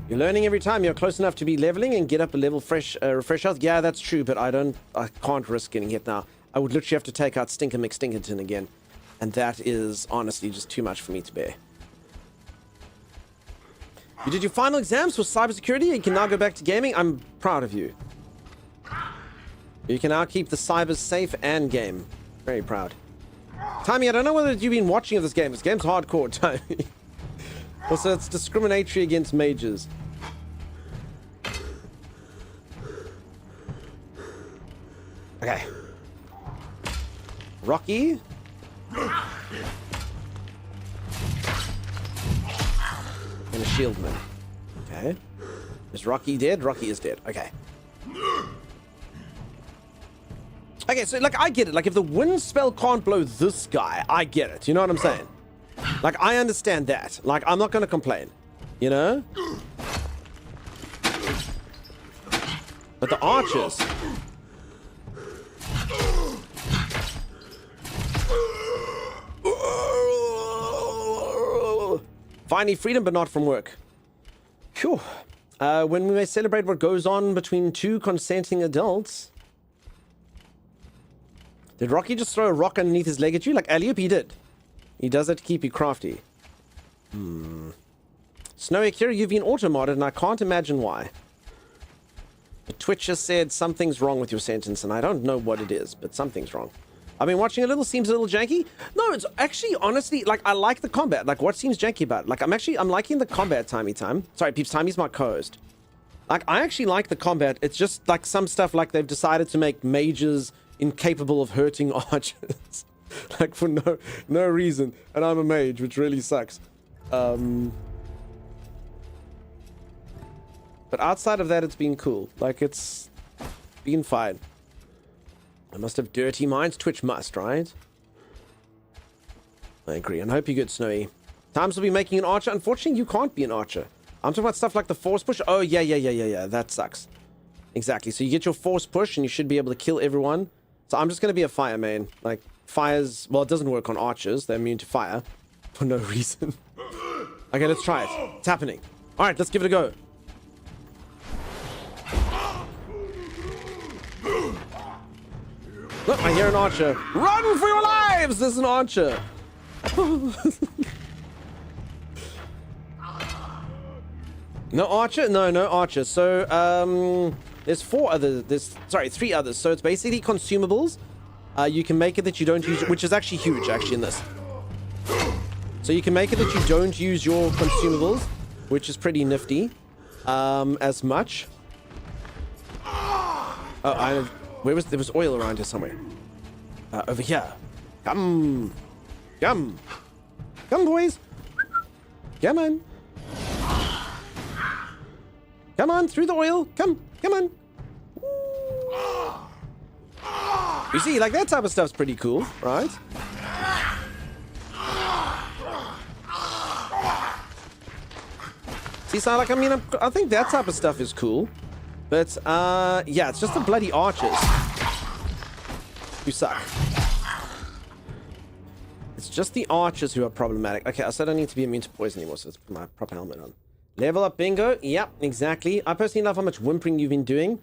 You're learning every time. You're close enough to be leveling and get up a level refresh health. Yeah, that's true, but I can't risk getting hit now. I would literally have to take out Stinker McStinkerton again, and that is honestly just too much for me to bear. You did your final exams for cybersecurity and you can now go back to gaming. I'm proud of you. You can now keep the cybers safe and game. Very proud. Tommy, I don't know whether you've been watching this game. This game's hardcore, Tommy. Also, it's discriminatory against mages. Okay. Rocky. And a shieldman. Okay. Is Rocky dead? Rocky is dead. Okay. Okay, so, like, I get it. Like, if the wind spell can't blow this guy, I get it. You know what I'm saying? Like, I understand that. Like, I'm not going to complain. You know? But the archers... Finally, freedom, but not from work. Phew. When we may celebrate what goes on between 2 consenting adults... Did Rocky just throw a rock underneath his leg at you? Like alley-oop? He did. He does it to keep you crafty. Snowy Akira, you've been auto-modded, and I can't imagine why. The Twitch just said something's wrong with your sentence, and I don't know what it is, but something's wrong. I've been watching a little, seems a little janky. No, it's actually, honestly, like, I like the combat. Like, what seems janky about it? Like, I'm liking the combat, Timey Time. Sorry, peeps, Timey's my co-host. Like, I actually like the combat. It's just, like, some stuff, like, they've decided to make mages incapable of hurting archers. Like, for no reason. And I'm a mage, which really sucks. But outside of that, it's been cool. Like, it's been fine. I must have dirty minds. Twitch must, right? I agree. And I hope you're good, Snowy. Times will be making an archer. Unfortunately, you can't be an archer. I'm talking about stuff like the force push. Oh, yeah. That sucks. Exactly. So you get your force push, and you should be able to kill everyone. So I'm just going to be a fire main. Like, fires... Well, it doesn't work on archers. They're immune to fire. For no reason. Okay, let's try it. It's happening. Alright, let's give it a go. Look, I hear an archer. Run for your lives! There's an archer. No archer? No, no archer. So, there's three others. So it's basically consumables. You can make it that you don't use, which is actually huge, actually, in this. So you can make it that you don't use your consumables, which is pretty nifty, as much. Oh, there was oil around here somewhere. Over here. Come, boys. Come on. Come on, through the oil. Come on. You see, like, that type of stuff's pretty cool, right? See, so, like, I mean, I think that type of stuff is cool. But, yeah, it's just the bloody archers who suck. It's just the archers who are problematic. Okay, I said I don't need to be immune to poison anymore, so let's put my proper helmet on. Level up, bingo. Yep, exactly. I personally love how much whimpering you've been doing.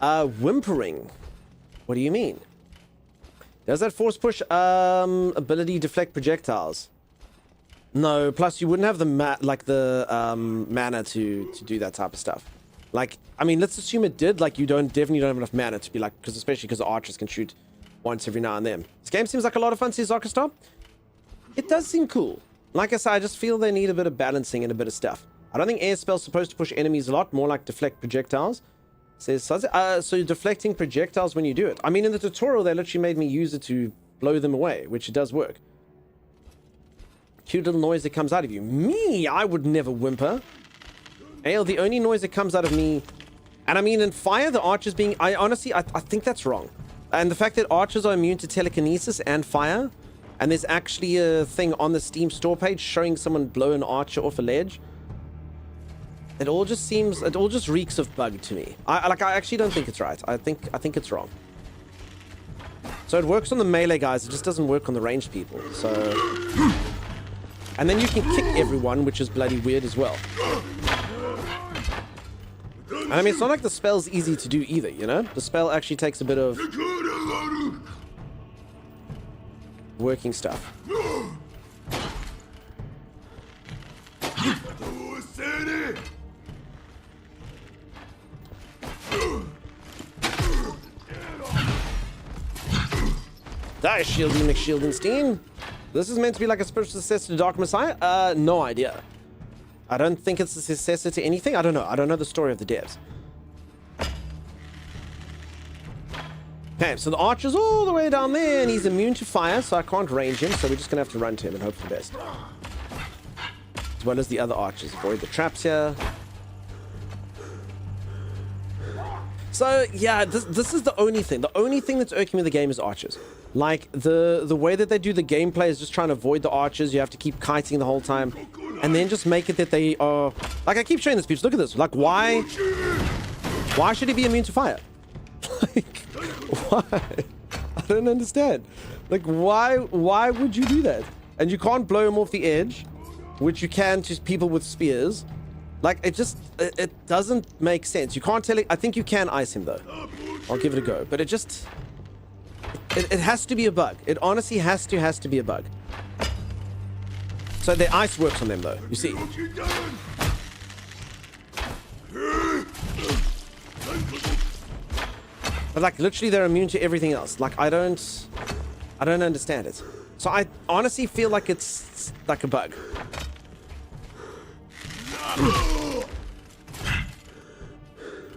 Whimpering? What do you mean? Does that force push ability deflect projectiles? No, plus you wouldn't have the mana to do that type of stuff. Like, I mean, let's assume it did. Like, definitely don't have enough mana to be like, especially because the archers can shoot once every now and then. This game seems like a lot of fun, says Zarkastar. It does seem cool. Like I said, I just feel they need a bit of balancing and a bit of stuff. I don't think air spell's supposed to push enemies a lot, more like deflect projectiles. Says, so you're deflecting projectiles when you do it. I mean, in the tutorial, they literally made me use it to blow them away, which it does work. Cute little noise that comes out of you. Me, I would never whimper. Ale, the only noise that comes out of me... And I mean, in fire, the archers being... I think that's wrong. And the fact that archers are immune to telekinesis and fire, and there's actually a thing on the Steam store page showing someone blow an archer off a ledge. It all just reeks of bug to me. I actually don't think it's right. I think it's wrong. So it works on the melee guys, it just doesn't work on the ranged people. So, and then you can kick everyone, which is bloody weird as well. And I mean, it's not like the spell's easy to do either, you know? The spell actually takes a bit of working stuff. Die, Shieldy McShieldenstein. This is meant to be like a spiritual successor to Dark Messiah? No idea. I don't think it's a successor to anything. I don't know. I don't know the story of the devs. Okay, so the archer's all the way down there, and he's immune to fire, so I can't range him, so we're just gonna have to run to him and hope for the best. As well as the other archers. Avoid the traps here. So, yeah, this is the only thing. The only thing that's irking me in the game is archers. Like, the way that they do the gameplay is just trying to avoid the archers. You have to keep kiting the whole time. And then just make it that they are... Like, I keep showing this, people. Look at this. Like, why should he be immune to fire? Like, why? I don't understand. Like, why would you do that? And you can't blow him off the edge, which you can to people with spears. Like, it doesn't make sense. You can't tell it. I think you can ice him, though. I'll give it a go. But it just... It has to be a bug. It honestly has to be a bug. So the ice works on them, though. You see. But, like, literally they're immune to everything else. Like, I don't understand it. So I honestly feel like it's like a bug.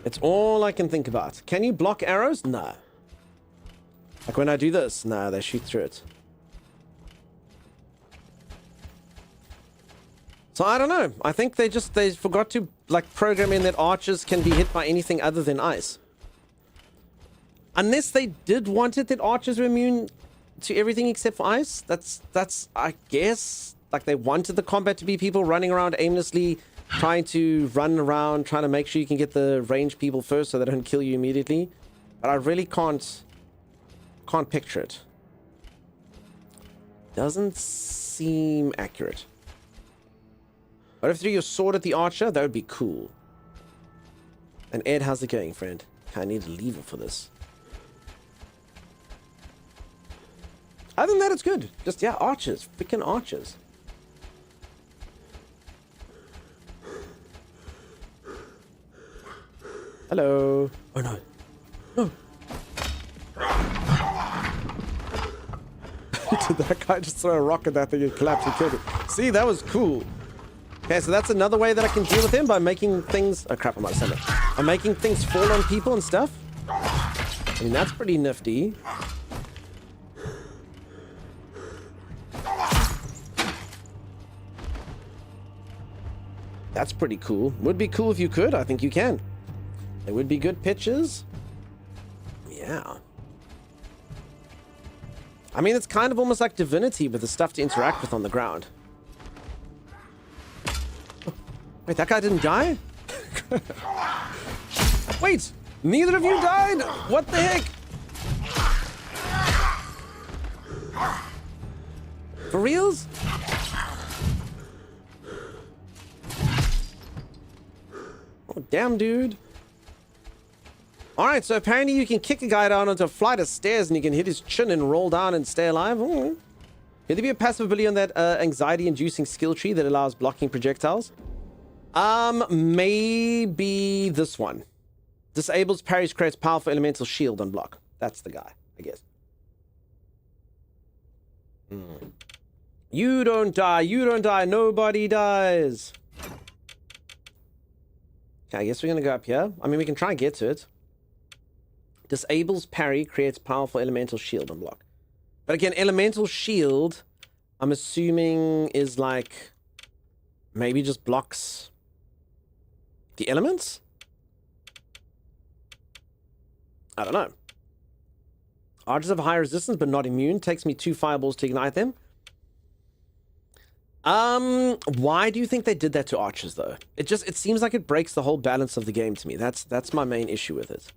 It's all I can think about. Can you block arrows? Nah. Like when I do this, nah, they shoot through it. So I don't know. I think they forgot to like program in that archers can be hit by anything other than ice. Unless they did want it that archers were immune to everything except for ice. That's I guess like they wanted the combat to be people running around aimlessly, trying to run around, trying to make sure you can get the ranged people first so they don't kill you immediately. But I really can't picture it. Doesn't seem accurate. What if you threw your sword at the archer? That would be cool. And Ed, how's it going, friend? I need a lever for this. Other than that, it's good. Just, yeah, archers. Freaking archers. Hello. Oh no. No. Did that guy just throw a rock at that thing and collapse and killed it? See, that was cool. Okay, so that's another way that I can deal with him by making things... Oh crap, I might have said it. I'm making things fall on people and stuff. I mean, that's pretty nifty. That's pretty cool. Would be cool if you could. I think you can. It would be good pitches. Yeah. I mean, it's kind of almost like Divinity with the stuff to interact with on the ground. Wait, that guy didn't die? Wait, neither of you died? What the heck? For reals? Oh, damn, dude. Alright, so apparently you can kick a guy down onto a flight of stairs and you can hit his chin and roll down and stay alive. Could there be a passive ability on that anxiety-inducing skill tree that allows blocking projectiles? Maybe this one. Disables parries, creates powerful elemental shield on block. That's the guy, I guess. You don't die, you don't die, nobody dies. Okay, I guess we're gonna go up here. I mean, we can try and get to it. Disables parry, creates powerful elemental shield on block. But again, elemental shield, I'm assuming is like, maybe just blocks the elements? I don't know. Archers have high resistance but not immune. Takes me 2 fireballs to ignite them. Why do you think they did that to archers though? It seems like it breaks the whole balance of the game to me. That's my main issue with it.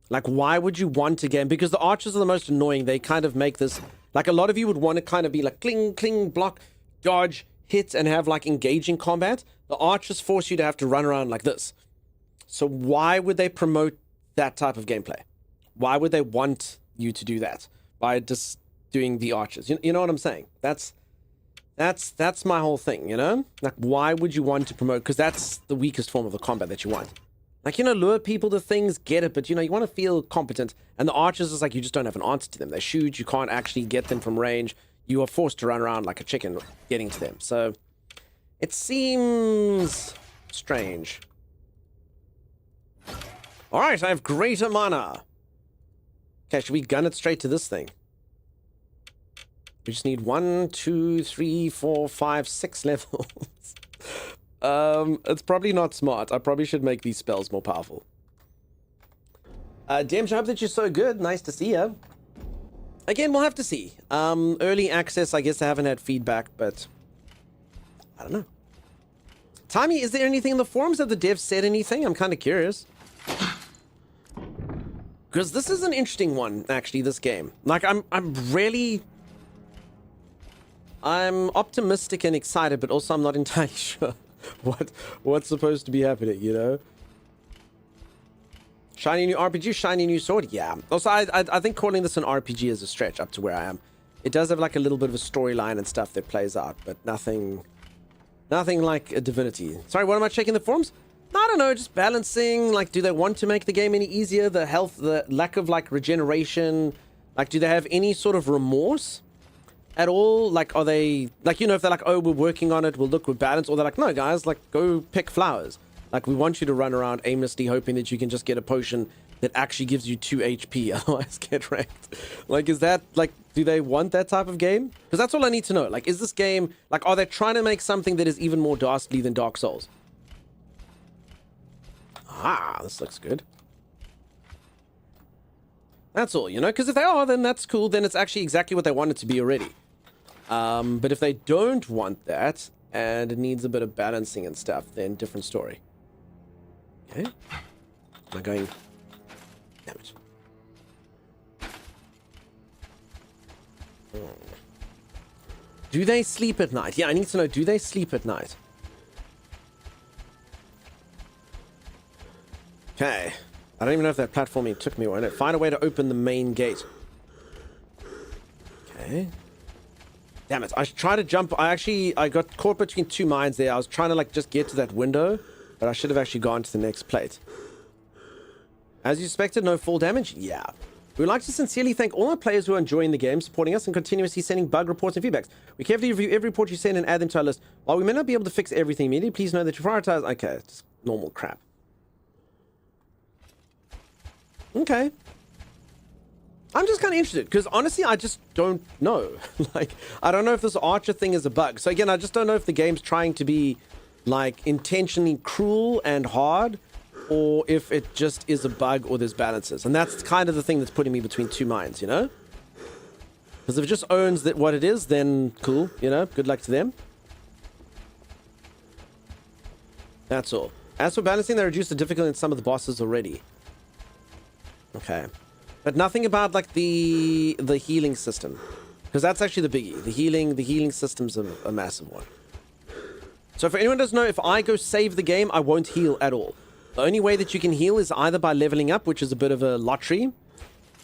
Like, why would you want a game? Because the archers are the most annoying. They kind of make this, like, a lot of you would want to kind of be like cling, cling, block, dodge, hit, and have like engaging combat. The archers force you to have to run around like this. So why would they promote that type of gameplay? Why would they want you to do that by just doing the archers? You know what I'm saying? That's my whole thing, you know? Like, why would you want to promote? Because that's the weakest form of the combat that you want. Like, you know, lure people to things, get it, but, you know, you want to feel competent. And the archers is like, you just don't have an answer to them. They shoot, you can't actually get them from range. You are forced to run around like a chicken getting to them. So, it seems strange. Alright, I have greater mana. Okay, should we gun it straight to this thing? We just need 1, 2, 3, 4, 5, 6 levels. It's probably not smart. I probably should make these spells more powerful. Dems, I hope that you're so good. Nice to see you. Again, we'll have to see. Early access, I guess I haven't had feedback, but I don't know. Tommy, is there anything in the forums? Have the devs said anything? I'm kind of curious. Because this is an interesting one, actually, this game. Like, I'm optimistic and excited, but also I'm not entirely sure what's supposed to be happening, you know? Shiny new RPG, shiny new sword? Yeah. Also, I think calling this an RPG is a stretch up to where I am. It does have like a little bit of a storyline and stuff that plays out, but nothing like a Divinity. Sorry, what am I checking the forums? I don't know, just balancing, like, do they want to make the game any easier? The health, the lack of, like, regeneration, like, do they have any sort of remorse at all? Like, are they, like, you know, if they're like, oh, we're working on it, we're balanced, or they're like, no, guys, like, go pick flowers. Like, we want you to run around aimlessly hoping that you can just get a potion that actually gives you 2 HP, otherwise get wrecked. Like, is that, like, do they want that type of game? Because that's all I need to know. Like, is this game, like, are they trying to make something that is even more dastardly than Dark Souls? Ah, this looks good. That's all, you know? Because if they are, then that's cool. Then it's actually exactly what they want it to be already. But if they don't want that, and it needs a bit of balancing and stuff, then different story. Okay. Am I going... Damn it. Do they sleep at night? Yeah, I need to know, do they sleep at night? Okay. I don't even know if that platforming took me or not. Find a way to open the main gate. Okay. Damn it. I tried to jump. I got caught between 2 mines there. I was trying to, like, just get to that window, but I should have actually gone to the next plate. As you expected, no fall damage? Yeah. We would like to sincerely thank all our players who are enjoying the game, supporting us, and continuously sending bug reports and feedbacks. We carefully review every report you send and add them to our list. While we may not be able to fix everything immediately, please know that you prioritize... Okay, just normal crap. Okay. I'm just kind of interested, because honestly, I just don't know. Like, I don't know if this Archer thing is a bug. So again, I just don't know if the game's trying to be, like, intentionally cruel and hard, or if it just is a bug or there's balances. And that's kind of the thing that's putting me between two minds, you know? Because if it just owns that what it is, then cool, you know? Good luck to them. That's all. As for balancing, they reduced the difficulty in some of the bosses already. Okay. But nothing about, like, the healing system. Because that's actually the biggie. The healing system's a massive one. So for anyone who doesn't know, if I go save the game, I won't heal at all. The only way that you can heal is either by leveling up, which is a bit of a lottery,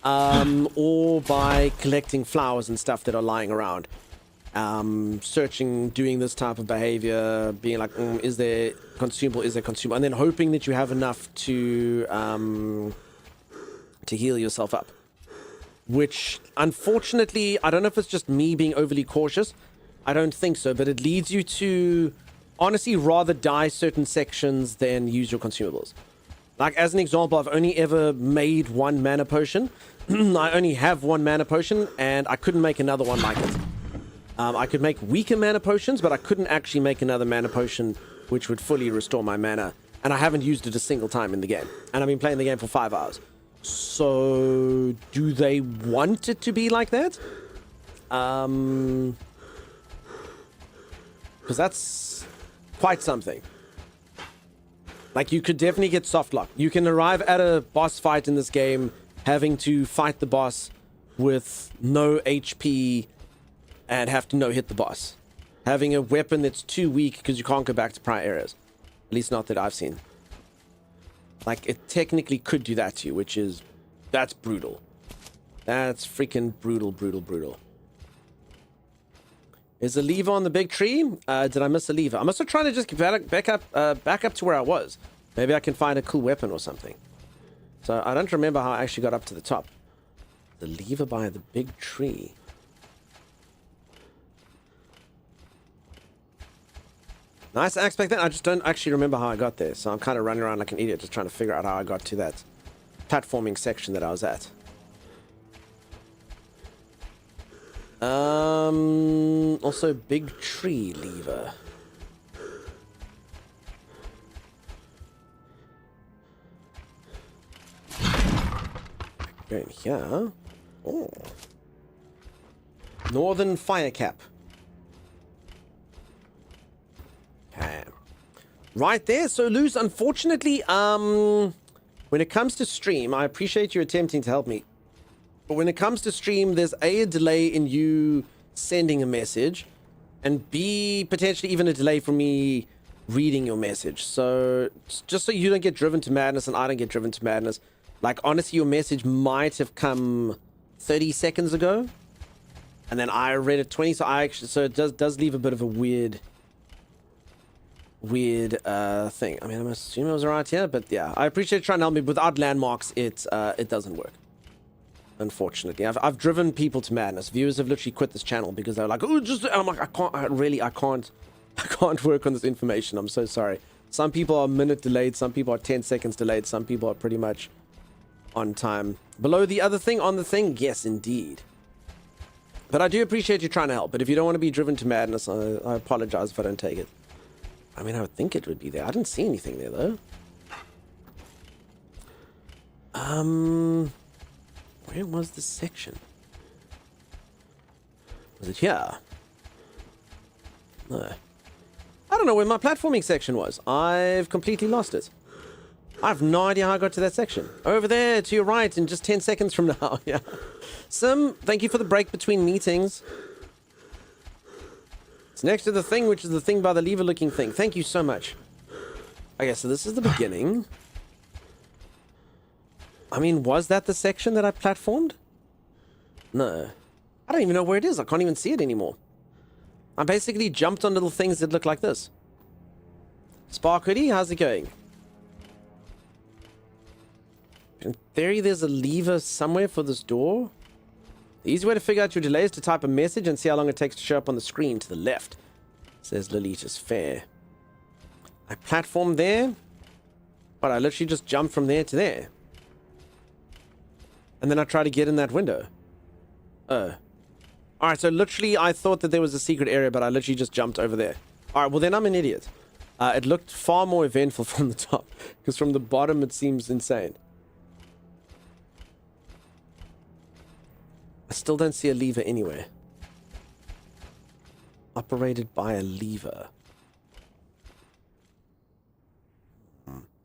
or by collecting flowers and stuff that are lying around. Searching, doing this type of behavior, being like, is there consumable, and then hoping that you have enough to heal yourself up. Which, unfortunately, I don't know if it's just me being overly cautious. I don't think so, but it leads you to honestly rather die certain sections than use your consumables. Like, as an example, I've only ever made one mana potion. I only have one mana potion, and I couldn't make another one like it. I could make weaker mana potions, but I couldn't actually make another mana potion which would fully restore my mana. And I haven't used it a single time in the game. And I've been playing the game for 5 hours. So, do they want it to be like that? Because that's quite something. Like, you could definitely get soft lock. You can arrive at a boss fight in this game having to fight the boss with no HP and have to no-hit the boss. Having a weapon that's too weak because you can't go back to prior areas. At least not that I've seen. Like, it technically could do that to you, which is... That's brutal. That's freaking brutal, brutal, brutal. Is a lever on the big tree? Did I miss a lever? I must have tried to just get back up to where I was. Maybe I can find a cool weapon or something. So, I don't remember how I actually got up to the top. The lever by the big tree. Nice axe back then. I just don't actually remember how I got there. So I'm kind of running around like an idiot just trying to figure out how I got to that platforming section that I was at. Also big tree lever. Go in here. Oh. Northern fire cap. Okay. Right there. So, Luz, unfortunately, when it comes to stream, I appreciate you attempting to help me. But when it comes to stream, there's A, delay in you sending a message, and B, potentially even a delay for me reading your message. So, just so you don't get driven to madness and I don't get driven to madness, like, honestly, your message might have come 30 seconds ago, and then I read it 20, so it does leave a bit of a weird thing. I mean, I'm assuming it was right here, but yeah, I appreciate trying to help me. Without landmarks, it doesn't work. Unfortunately, I've driven people to madness. Viewers have literally quit this channel because they're like, "Oh, just," and I'm like, I can't work on this information. I'm so sorry. Some people are a minute delayed. Some people are 10 seconds delayed. Some people are pretty much on time. Below the other thing on the thing, yes, indeed. But I do appreciate you trying to help. But if you don't want to be driven to madness, I apologize if I don't take it. I mean, I would think it would be there. I didn't see anything there, though. Where was this section? Was it here? No. I don't know where my platforming section was. I've completely lost it. I have no idea how I got to that section. Over there, to your right, in just 10 seconds from now. Yeah. Sim, thank you for the break between meetings. It's next to the thing, which is the thing by the lever-looking thing. Thank you so much. Okay, so this is the beginning. I mean, was that the section that I platformed? No. I don't even know where it is. I can't even see it anymore. I basically jumped on little things that look like this. Spark Hoodie, how's it going? In theory, there's a lever somewhere for this door. The easy way to figure out your delay is to type a message and see how long it takes to show up on the screen to the left. Says Lolita's Fair. I platformed there, but I literally just jumped from there to there. And then I try to get in that window. Alright, so literally I thought that there was a secret area, but I literally just jumped over there. Alright, well then I'm an idiot. It looked far more eventful from the top, because from the bottom it seems insane. I still don't see a lever anywhere. Operated by a lever.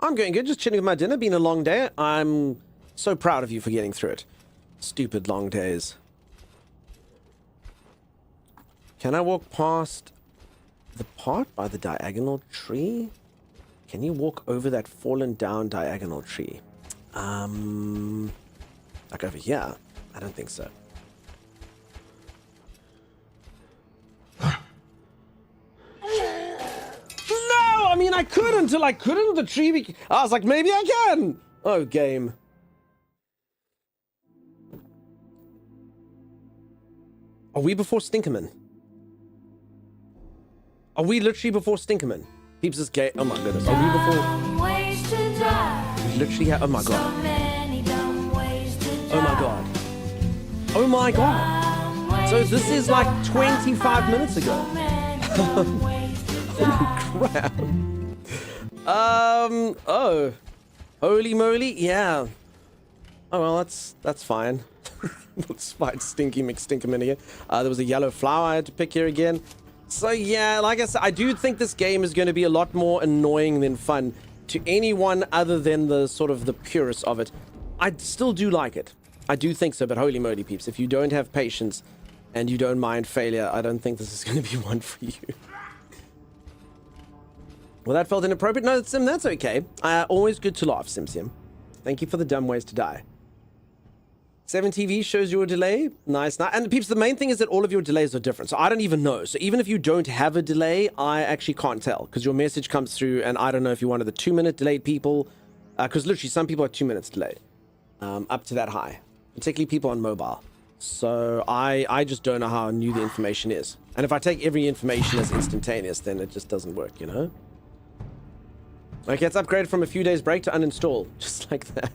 I'm going good, just chilling with my dinner. Been a long day. I'm so proud of you for getting through it. Stupid long days. Can I walk past the part by the diagonal tree? Can you walk over that fallen down diagonal tree? Like over here? I don't think so. No! I mean, I could until I couldn't. The tree... I was like, maybe I can! Oh, game. Are we before Stinkerman? Are we literally before Stinkerman? Peeps is gay. Oh my goodness. Are we before... We literally have... Oh my god. Oh my god. Oh my god. So this is like 25 minutes ago. Holy crap. Oh. Holy moly. Yeah. Oh well, that's fine. Let's fight Stinky McStinkerman here. There was a yellow flower I had to pick here again. So yeah, like I said, I do think this game is going to be a lot more annoying than fun to anyone other than the sort of the purists of it. I still do like it. I do think so, but holy moly, peeps. If you don't have patience and you don't mind failure, I don't think this is going to be one for you. Well, that felt inappropriate. No, Sim, that's okay. Always good to laugh, Sim Sim. Thank you for the dumb ways to die. 7TV shows your delay. Nice. And peeps, the main thing is that all of your delays are different. So I don't even know. So even if you don't have a delay, I actually can't tell because your message comes through and I don't know if you're one of the 2-minute delayed people. Because literally some people are 2 minutes delayed. Up to that high. Particularly people on mobile. So I just don't know how new the information is. And if I take every information as instantaneous, then it just doesn't work, you know? Okay, it's upgraded from a few days break to uninstall. Just like that.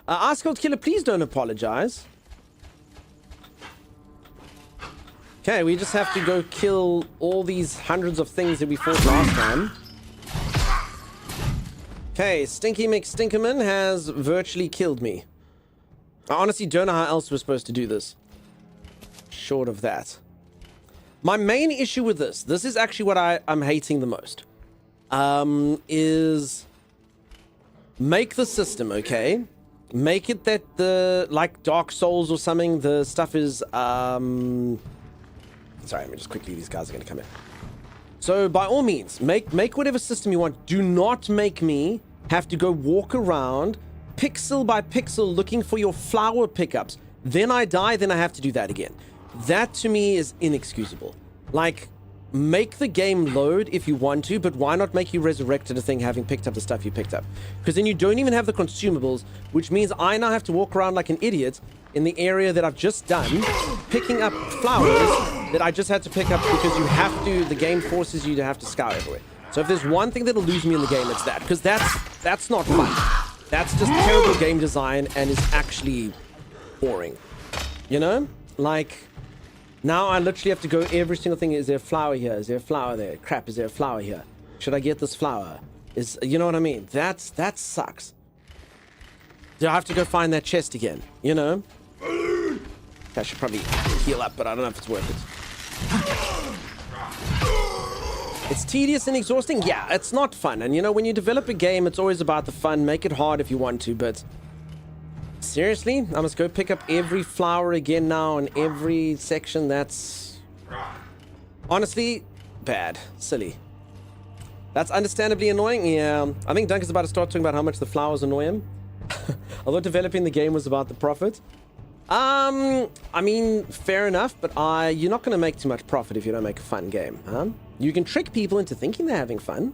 Ice Cold Killer, please don't apologize. Okay, we just have to go kill all these hundreds of things that we fought last time. Okay, Stinky McStinkerman has virtually killed me. I honestly don't know how else we're supposed to do this. Short of that. My main issue with this is actually what I'm hating the most. Is make the system, okay? Make it that the, like Dark Souls or something, the stuff is, sorry, let me just quickly, these guys are going to come in. So by all means, make whatever system you want. Do not make me have to go walk around pixel by pixel looking for your flower pickups. Then I die, then I have to do that again. That to me is inexcusable. Like, make the game load if you want to, but why not make you resurrected a thing having picked up the stuff you picked up? Because then you don't even have the consumables, which means I now have to walk around like an idiot in the area that I've just done, picking up flowers that I just had to pick up because you have to, the game forces you to have to scour everywhere. So if there's one thing that'll lose me in the game, it's that, because that's not fun. That's just terrible game design and is actually boring. You know? Like, now I literally have to go every single thing. Is there a flower here? Is there a flower there? Crap, is there a flower here? Should I get this flower? You know what I mean? That sucks. Do I have to go find that chest again? You know? I should probably heal up, but I don't know if it's worth it. It's tedious and exhausting. Yeah, it's not fun. And you know, when you develop a game, it's always about the fun. Make it hard if you want to, but seriously, I must go pick up every flower again now in every section. That's honestly bad. Silly. That's understandably annoying. Yeah, I think Dunk is about to start talking about how much the flowers annoy him. Although developing the game was about the profit. I mean, fair enough, but you're not going to make too much profit if you don't make a fun game, huh? You can trick people into thinking they're having fun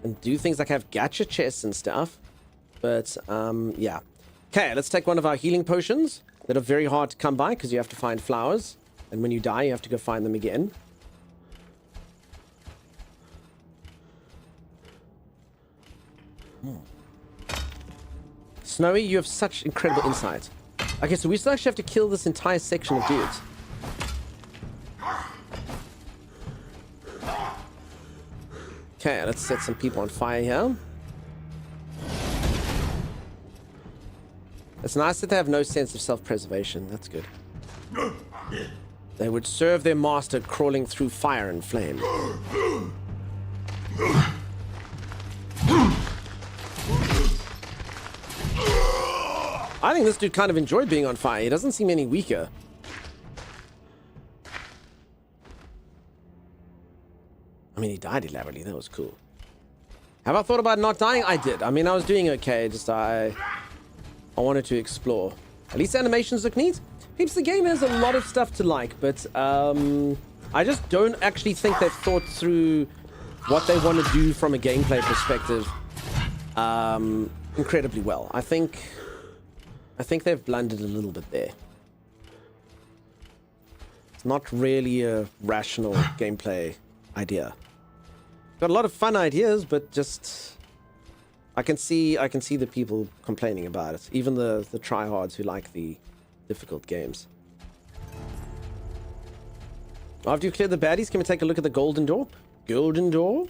and do things like have gacha chests and stuff. But, yeah. Okay, let's take one of our healing potions that are very hard to come by because you have to find flowers. And when you die, you have to go find them again. Snowy, you have such incredible insight. Okay, so we still actually have to kill this entire section of dudes. Okay, let's set some people on fire here. It's nice that they have no sense of self-preservation. That's good. They would serve their master crawling through fire and flame. I think this dude kind of enjoyed being on fire. He doesn't seem any weaker. I mean, he died elaborately. That was cool. Have I thought about not dying? I did. I mean, I was doing okay. Just I wanted to explore. At least animations look neat. Peeps, the game has a lot of stuff to like, but I just don't actually think they've thought through what they want to do from a gameplay perspective incredibly well. I think they've blundered a little bit there. It's not really a rational gameplay idea. Got a lot of fun ideas, but just I can see the people complaining about it. Even the tryhards who like the difficult games. After you clear the baddies, can we take a look at the golden door? Golden door?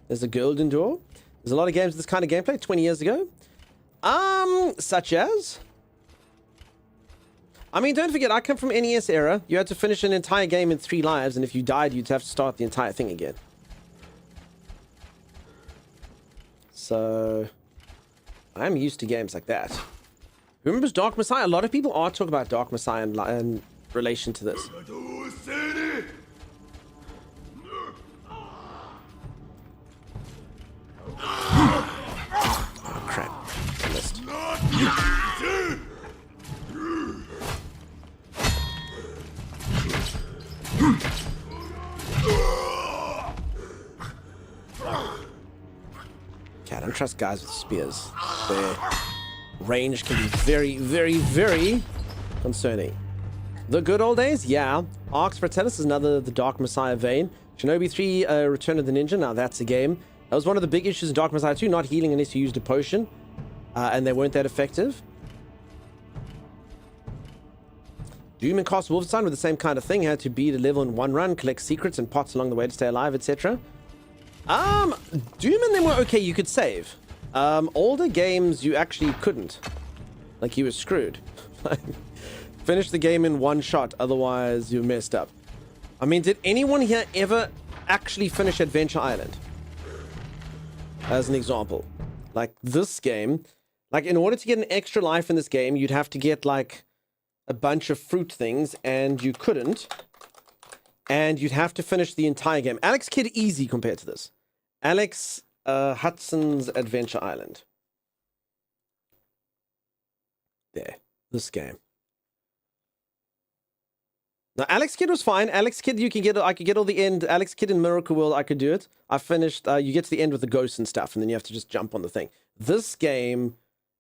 There's a golden door. There's a lot of games with this kind of gameplay 20 years ago. Such as? I mean, don't forget, I come from NES era. You had to finish an entire game in 3 lives, and if you died, you'd have to start the entire thing again. So, I'm used to games like that. Who remembers Dark Messiah? A lot of people are talking about Dark Messiah in relation to this. Oh, crap. I missed. Okay, I don't trust guys with spears. Their range can be very, very, very concerning. The good old days? Yeah. Arx Fratellis is another the Dark Messiah vein. Shinobi 3, Return of the Ninja. Now that's a game. That was one of the big issues in Dark Messiah 2, not healing unless you used a potion. And they weren't that effective. Doom and Cast Wolfenstein were the same kind of thing. Had to beat a level in one run, collect secrets and pots along the way to stay alive, etc. Doom and them were okay, you could save. Older games, you actually couldn't. Like, you were screwed. Finish the game in one shot, otherwise you messed up. I mean, did anyone here ever actually finish Adventure Island? As an example. Like, this game, like, in order to get an extra life in this game, you'd have to get, like, a bunch of fruit things, and you couldn't. And you'd have to finish the entire game. Alex Kidd easy compared to this. Alex Hudson's Adventure Island. There. This game. Now, Alex Kidd was fine. Alex Kidd, I could get all the end. Alex Kidd in Miracle World, I could do it. I finished, you get to the end with the ghosts and stuff, and then you have to just jump on the thing. This game,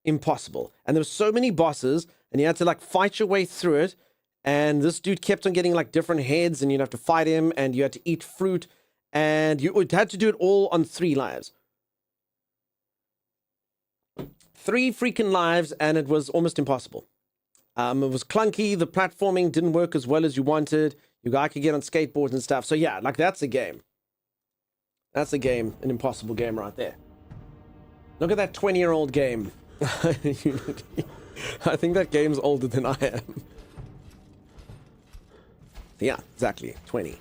impossible. And there were so many bosses, and you had to, like, fight your way through it, and this dude kept on getting, like, different heads, and you'd have to fight him, and you had to eat fruit, and you had to do it all on 3 lives. 3 freaking lives, and it was almost impossible. It was clunky, the platforming didn't work as well as you wanted, you guys could get on skateboards and stuff, so yeah, like, that's a game. That's a game, an impossible game right there. Look at that 20-year-old game. I think that game's older than I am. Yeah, exactly, 20.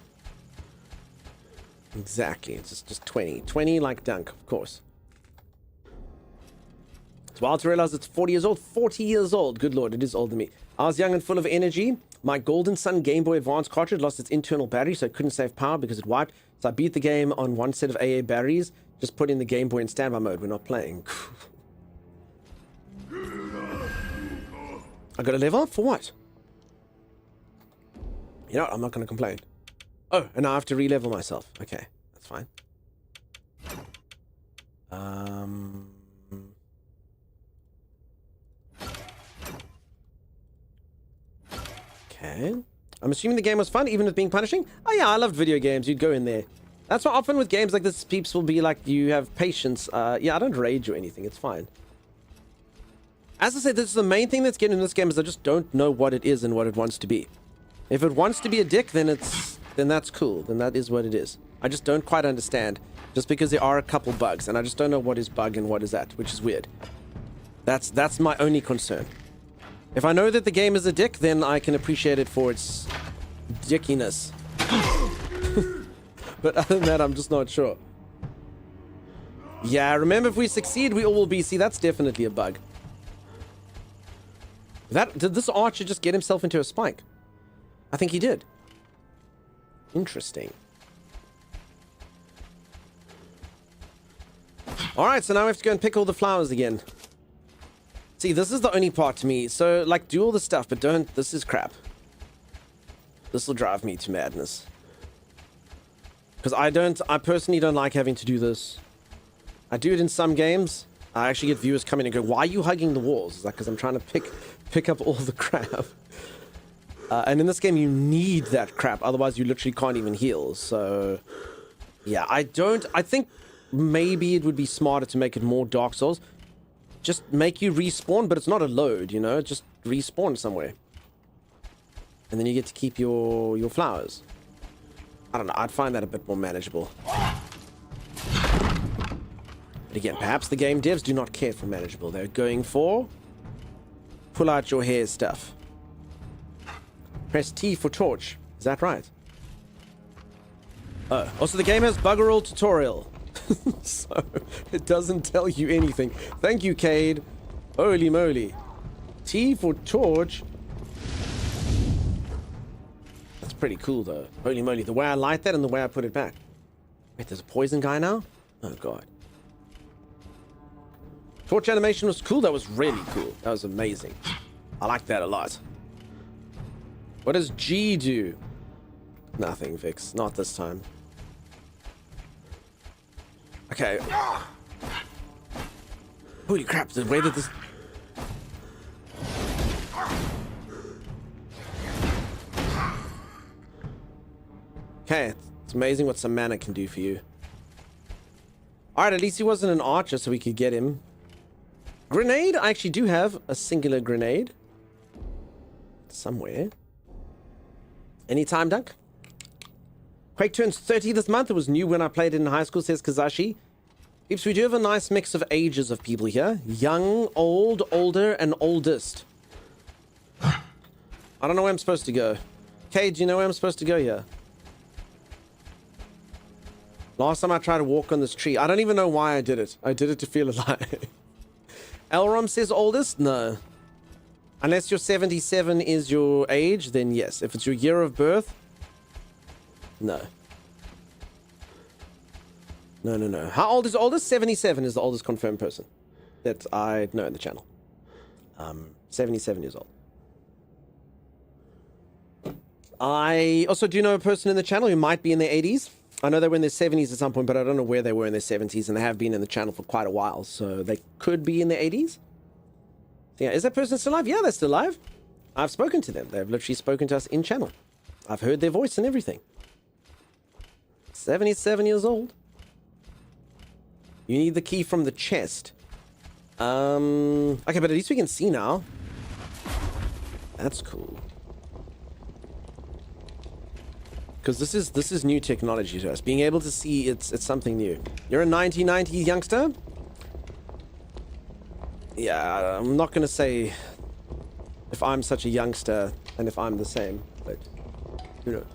Exactly, it's just 20. 20 like Dunk, of course. It's wild to realize it's 40 years old. 40 years old. Good lord, it is older than me. I was young and full of energy. My Golden Sun Game Boy Advance cartridge lost its internal battery, so it couldn't save power because it wiped. So I beat the game on one set of AA batteries. Just put in the Game Boy in standby mode. We're not playing. I got a level up? For what? You know what? I'm not going to complain. Oh, and now I have to re-level myself. Okay, that's fine. Okay. I'm assuming the game was fun, even with being punishing? Oh yeah, I loved video games. You'd go in there. That's why often with games like this, peeps will be like, you have patience. Yeah, I don't rage or anything. It's fine. As I said, this is the main thing that's getting in this game is I just don't know what it is and what it wants to be. If it wants to be a dick, then that's cool. Then that is what it is. I just don't quite understand. Just because there are a couple bugs, and I just don't know what is bug and what is that, which is weird. That's my only concern. If I know that the game is a dick, then I can appreciate it for its dickiness. But other than that, I'm just not sure. Yeah, remember, if we succeed, we all will be. See, that's definitely a bug. Did this archer just get himself into a spike? I think he did. Interesting. Alright, so now we have to go and pick all the flowers again. See, this is the only part to me. So, like, do all the stuff, but don't... This is crap. This will drive me to madness. Because I personally don't like having to do this. I do it in some games. I actually get viewers come in and go, why are you hugging the walls? It's like, because I'm trying to pick up all the crap. And in this game, you need that crap. Otherwise, you literally can't even heal. So, yeah, I think maybe it would be smarter to make it more Dark Souls. Just make you respawn, but it's not a load, you know? Just respawn somewhere. And then you get to keep your flowers. I don't know. I'd find that a bit more manageable. But again, perhaps the game devs do not care for manageable. They're going for pull out your hair stuff. Press T for torch. Is that right? Oh, also the game has bugger all tutorial. So it doesn't tell you anything. Thank you, Cade. Holy moly. T for torch. That's pretty cool though. Holy moly. The way I light that and the way I put it back. Wait, there's a poison guy now? Oh god. Torch animation was cool. That was really cool. That was amazing. I like that a lot. What does G do? Nothing, Vix. Not this time. Okay. Holy crap, the way that this... Okay, it's amazing what some mana can do for you. Alright, at least he wasn't an archer, so we could get him. Grenade? I actually do have a singular grenade. Somewhere. Anytime, Dunk? Quake turns 30 this month. It was new when I played it in high school, says Kazashi. Peeps, we do have a nice mix of ages of people here. Young, old, older, and oldest. I don't know where I'm supposed to go. Kay, do you know where I'm supposed to go here? Last time I tried to walk on this tree. I don't even know why I did it. I did it to feel alive. Elrom says oldest? No. Unless your 77 is your age, then yes. If it's your year of birth, no. No. How old is oldest? 77 is the oldest confirmed person that I know in the channel. 77 years old. I also do know a person in the channel who might be in their 80s. I know they were in their 70s at some point, but I don't know where they were in their 70s, and they have been in the channel for quite a while, so they could be in their 80s. Yeah, is that person still alive? Yeah, they're still alive. I've spoken to them. They've literally spoken to us in channel. I've heard their voice and everything. 77 years old. You need the key from the chest. Okay, but at least we can see now. That's cool. Because this is new technology to us. Being able to see, it's something new. You're a 1990s youngster? Yeah, I'm not going to say if I'm such a youngster and if I'm the same, but who knows.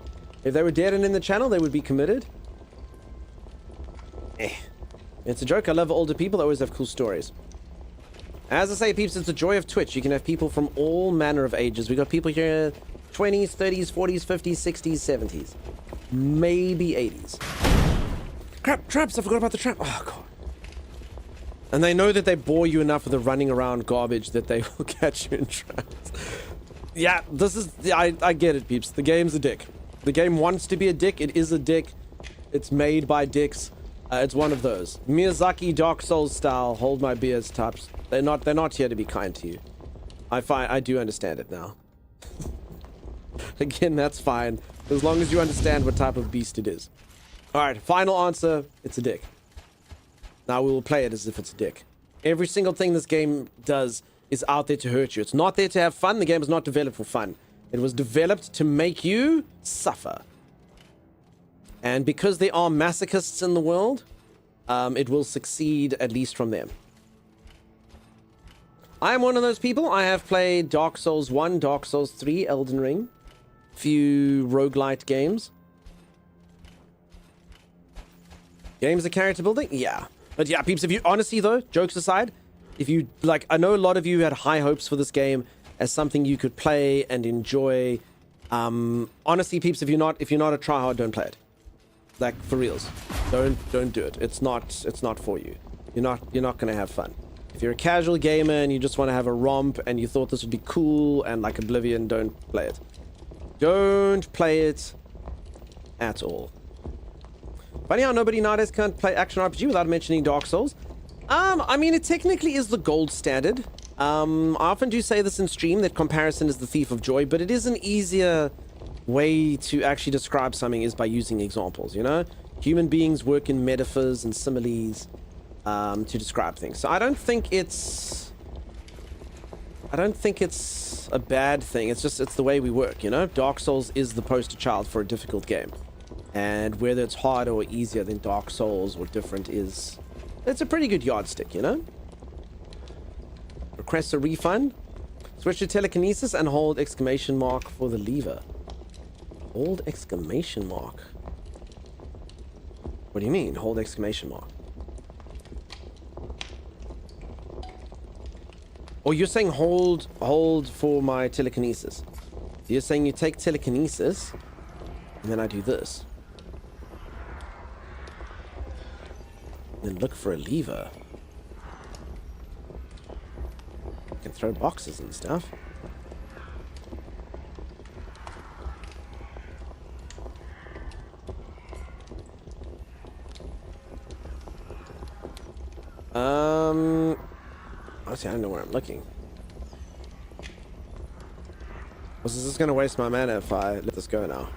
If they were dead and in the channel, they would be committed. It's a joke. I love older people. They always have cool stories. As I say, peeps, it's the joy of Twitch. You can have people from all manner of ages. We got people here 20s, 30s, 40s, 50s, 60s, 70s. Maybe 80s. Crap, traps. I forgot about the trap. Oh, God. And they know that they bore you enough with the running around garbage that they will catch you in traps. Yeah, this is... I get it, peeps. The game's a dick. The game wants to be a dick. It is a dick. It's made by dicks. It's one of those. Miyazaki Dark Souls style, hold my beers types. They're not here to be kind to you. I do understand it now. Again, that's fine. As long as you understand what type of beast it is. Alright, final answer. It's a dick. Now we will play it as if it's a dick. Every single thing this game does is out there to hurt you. It's not there to have fun. The game is not developed for fun. It was developed to make you suffer. And because there are masochists in the world, it will succeed at least from them. I am one of those people. I have played Dark Souls 1, Dark Souls 3, Elden Ring, few roguelite games. Games of character building? Yeah. But yeah, peeps, if you, honestly though, jokes aside, if you, like, I know a lot of you had high hopes for this game as something you could play and enjoy. Honestly, peeps, if you're not a tryhard, don't play it. Like, for reals. Don't do it. It's not for you. You're not gonna have fun. If you're a casual gamer and you just want to have a romp and you thought this would be cool and like Oblivion, don't play it. Don't play it at all. Funny how nobody nowadays can't play action RPG without mentioning Dark Souls. I mean, it technically is the gold standard. I often do say this in stream, that comparison is the thief of joy, but it is an easier way to actually describe something is by using examples, you know? Human beings work in metaphors and similes to describe things. So I don't think it's a bad thing. It's the way we work, you know? Dark Souls is the poster child for a difficult game. And whether it's harder or easier than Dark Souls or different it's a pretty good yardstick, you know? Request a refund. Switch to telekinesis and hold exclamation mark for the lever. Hold exclamation mark. What do you mean, hold exclamation mark? Oh, you're saying hold for my telekinesis. You're saying you take telekinesis, and then I do this. Then look for a lever. You can throw boxes and stuff. Honestly, I don't know where I'm looking. Was this gonna waste my mana if I let this go now?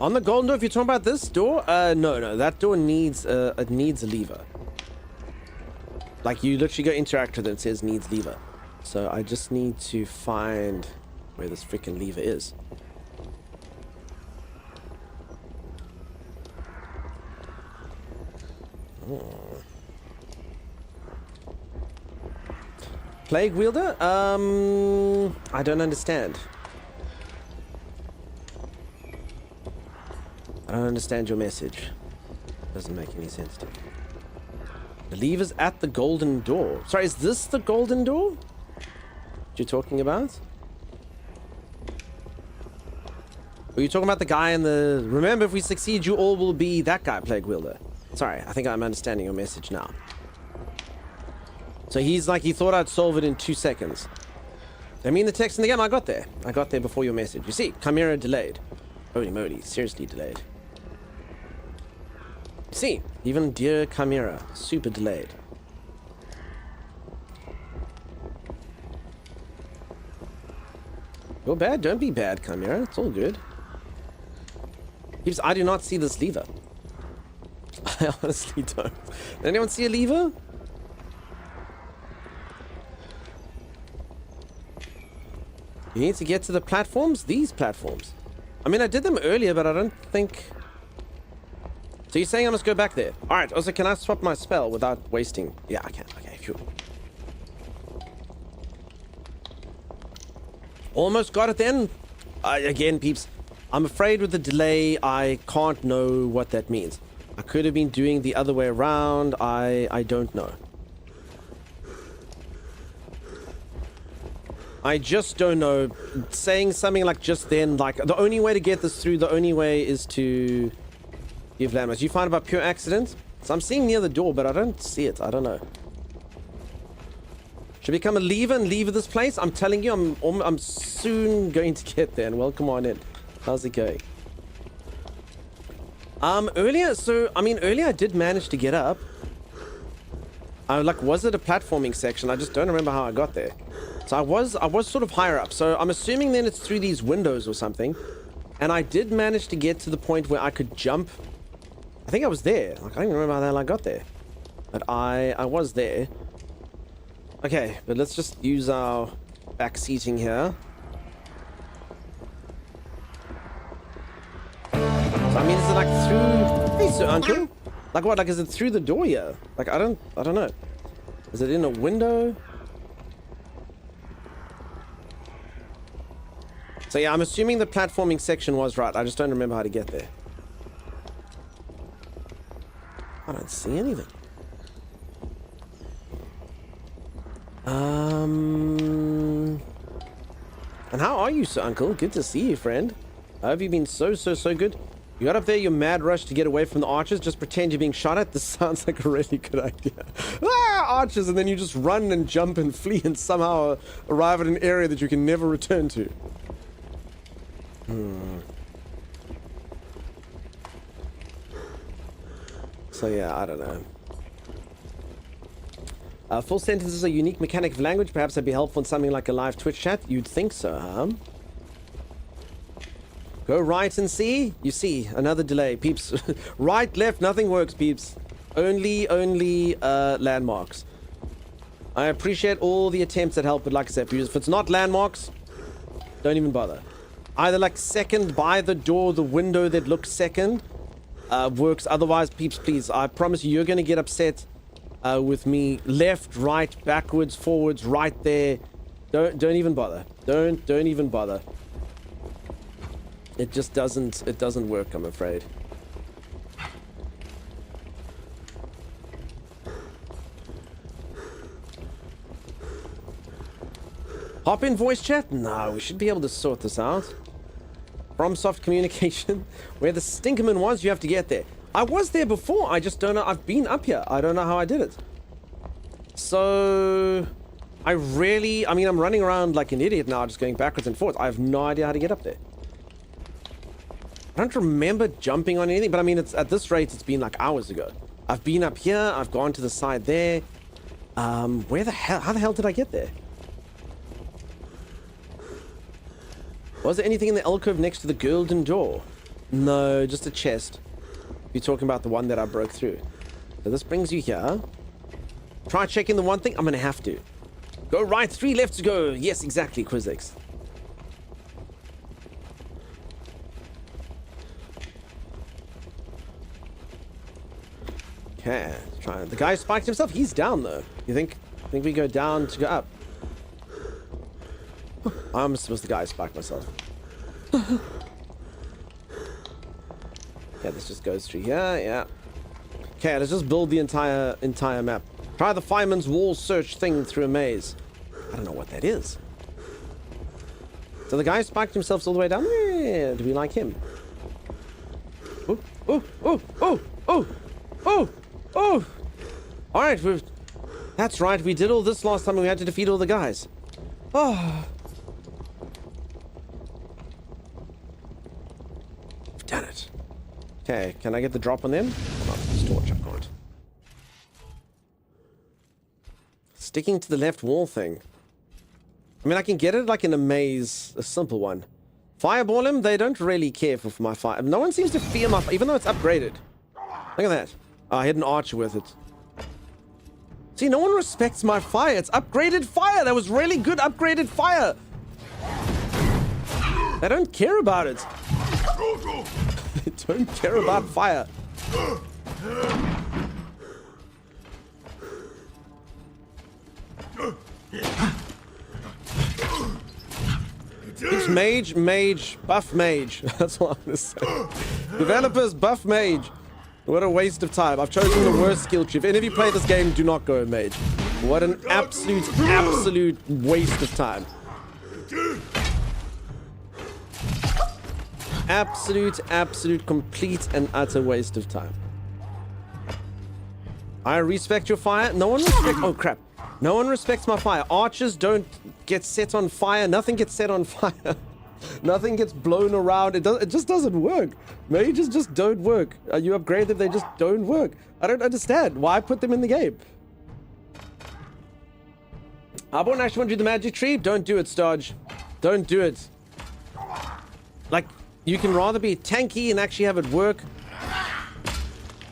On the golden door, if you're talking about this door, no, that door needs it needs a lever. Like, you literally go interact with it, it says needs lever. So I just need to find where this freaking lever is. Oh. Plague wielder? I don't understand. I don't understand your message. Doesn't make any sense to me. The lever's at the golden door. Sorry, is this the golden door you're talking about? Were you talking about the guy in the... Remember, if we succeed, you all will be that guy, Plague Wielder. Sorry, I think I'm understanding your message now. So he's like, he thought I'd solve it in 2 seconds. I mean, the text in the game, I got there. I got there before your message. You see, Chimera delayed. Holy moly, seriously delayed. See, even dear Chimera, super delayed. You're bad, don't be bad, Chimera. It's all good. I do not see this lever. I honestly don't. Did anyone see a lever? You need to get to the platforms? These platforms. I mean, I did them earlier, but I don't think... So you're saying I must go back there? Alright, also, can I swap my spell without wasting... Yeah, I can. Okay, sure. Almost got it then. Again, peeps, I'm afraid with the delay, I can't know what that means. I could have been doing the other way around. I don't know. I just don't know. Saying something like just then, like, the only way to get this through, the only way is to give landmarks. You find about pure accident? So I'm seeing near the door, but I don't see it. I don't know. Should become a lever and leave this place? I'm telling you, I'm soon going to get there. And welcome on in. How's it going? Earlier, earlier I did manage to get up. Like, was it a platforming section? I just don't remember how I got there. So I was sort of higher up. So I'm assuming then it's through these windows or something. And I did manage to get to the point where I could jump. I think I was there. Like, I don't even remember how the hell I got there. But I was there. Okay, but let's just use our back seating here. So I mean, is it like through... Hey, sir, uncle. Like what? Like, is it through the door here? Like, I don't know. Is it in a window? So yeah, I'm assuming the platforming section was right. I just don't remember how to get there. I don't see anything. And how are you, sir, uncle? Good to see you, friend. How have you been so good? You got up there your mad rush to get away from the archers. Just pretend you're being shot at. This sounds like a really good idea. Archers, and then you just run and jump and flee and somehow arrive at an area that you can never return to. So yeah, I don't know. Full sentences are a unique mechanic of language. Perhaps that'd be helpful in something like a live Twitch chat. You'd think so, huh? Go right and see. You see, another delay, peeps. Right, left, nothing works, peeps. Only landmarks. I appreciate all the attempts at help, but like I said, if it's not landmarks, don't even bother. Either like second by the door, the window that looks second, works. Otherwise, peeps, please, I promise you're gonna get upset with me. Left, right, backwards, forwards, right there. Don't even bother. Don't even bother. It just doesn't work, I'm afraid. Hop in voice chat? No, we should be able to sort this out. FromSoft communication. Where the Stinkerman was, you have to get there. I was there before, I just don't know. I've been up here. I don't know how I did it. So... I mean, I'm running around like an idiot now, just going backwards and forwards. I have no idea how to get up there. I don't remember jumping on anything, but I mean, it's at this rate, it's been like hours ago. I've been up here, I've gone to the side there. Where the hell, how the hell did I get there? Was there anything in the alcove next to the golden door? No, just a chest. You're talking about the one that I broke through. So this brings you here. Try checking the one thing. I'm gonna have to. Go right, 3 left to go. Yes, exactly, Quizix. Okay, try. The guy spiked himself. He's down though. You think we go down to go up? I almost supposed the guy spiked myself. Yeah, this just goes through here. Yeah. Okay, let's just build the entire map. Try the fireman's wall search thing through a maze. I don't know what that is. So the guy spiked himself all the way down. Yeah, do we like him? Oh, oh, oh, oh, oh, oh, oh. All right, that's right. We did all this last time and we had to defeat all the guys. Oh. Damn it. Okay, can I get the drop on them? Oh, torch, I can't. Sticking to the left wall thing. I mean, I can get it like in a maze, a simple one. Fireball him, they don't really care for my fire. No one seems to fear my fire, even though it's upgraded. Look at that. Oh, I hit an archer with it. See, no one respects my fire. It's upgraded fire. That was really good upgraded fire. They don't care about it. They don't care about fire. It's mage, buff mage. That's what I'm gonna say. Developers, buff mage. What a waste of time. I've chosen the worst skill tree. If any of you play this game, do not go mage. What an absolute waste of time. Absolute, complete and utter waste of time. I respect your fire. No one respects... Oh, crap. No one respects my fire. Archers don't get set on fire. Nothing gets set on fire. Nothing gets blown around. It just doesn't work. Mages just don't work. You upgrade them, they just don't work. I don't understand. Why put them in the game? I wouldn't actually want to do the magic tree. Don't do it, Stodge. Don't do it. Like, you can rather be tanky and actually have it work.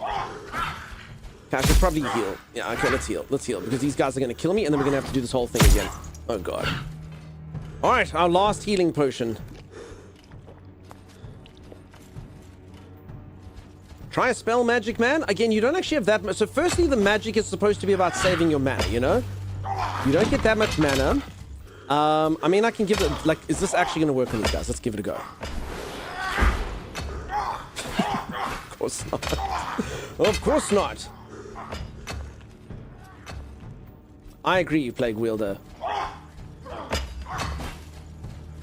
Okay, I should probably heal. Yeah, okay, let's heal. Let's heal, because these guys are going to kill me, and then we're going to have to do this whole thing again. Oh, God. Alright, our last healing potion. Try a spell, Magic Man. Again, you don't actually have that much. So firstly, the magic is supposed to be about saving your mana, you know? You don't get that much mana. I mean, I can give it... Like, is this actually going to work on these guys? Let's give it a go. Of course not. Of course not. I agree, Plague Wielder.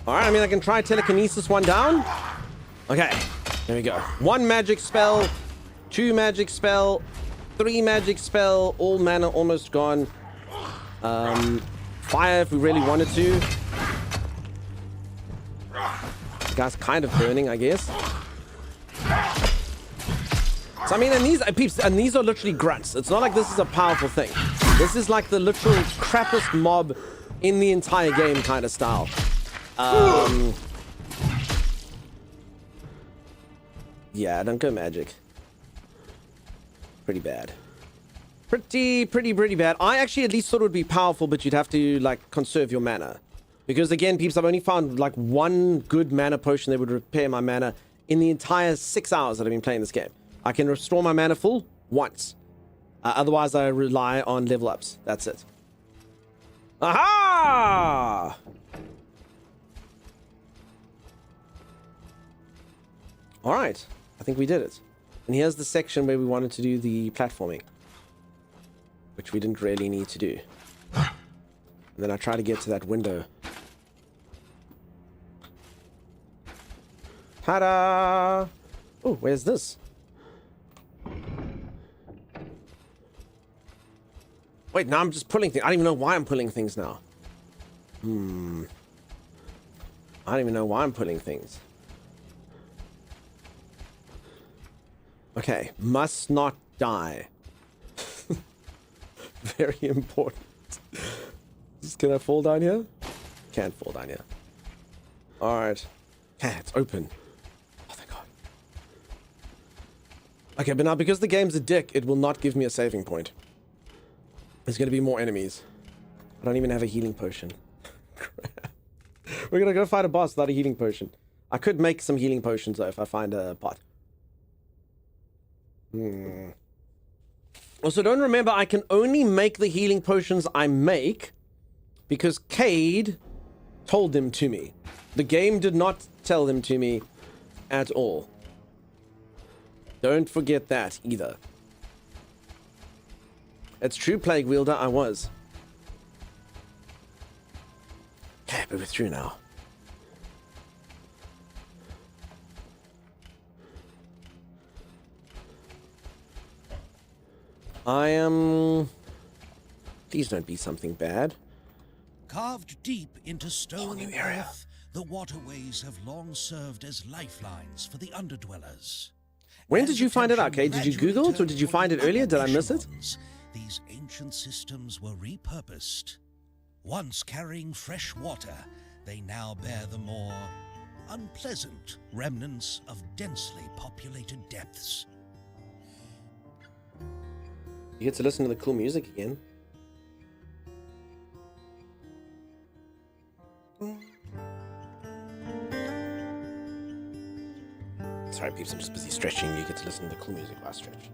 Alright, I mean, I can try telekinesis one down. Okay, there we go. 1 magic spell, 2 magic spell, 3 magic spell, all mana almost gone. Fire if we really wanted to. The guy's kind of burning, I guess. So I mean, and these peeps, and these are literally grunts. It's not like this is a powerful thing. This is like the literal crappiest mob in the entire game kind of style. Yeah, don't go magic. Pretty bad. Pretty bad. I actually at least thought it would be powerful, but you'd have to, like, conserve your mana. Because, again, peeps, I've only found, like, 1 good mana potion that would repair my mana in the entire 6 hours that I've been playing this game. I can restore my mana full once. Otherwise, I rely on level ups. That's it. Aha! All right. I think we did it. And here's the section where we wanted to do the platforming, which we didn't really need to do. And then I try to get to that window. Ta-da! Oh, where's this? Wait, now I'm just pulling things. I don't even know why I'm pulling things now. I don't even know why I'm pulling things. Okay, must not die. Very important. Can I fall down here? Can't fall down here. Alright. Okay, it's open. Oh, thank God. Okay, but now because the game's a dick, it will not give me a saving point. There's going to be more enemies. I don't even have a healing potion. We're going to go fight a boss without a healing potion. I could make some healing potions, though, if I find a pot. Also, don't remember, I can only make the healing potions I make because Cade told them to me. The game did not tell them to me at all. Don't forget that either. It's true, Plague Wielder, I was. Okay, but we're through now. I am... Please don't be something bad. Carved deep into stone and earth, the waterways have long served as lifelines for the underdwellers. When did you find it out, Kate? Did you Google it, or did you find it earlier? Did I miss it? These ancient systems were repurposed. Once carrying fresh water, they now bear the more unpleasant remnants of densely populated depths. You get to listen to the cool music again. Sorry, peeps, I'm just busy stretching. You get to listen to the cool music while I stretch.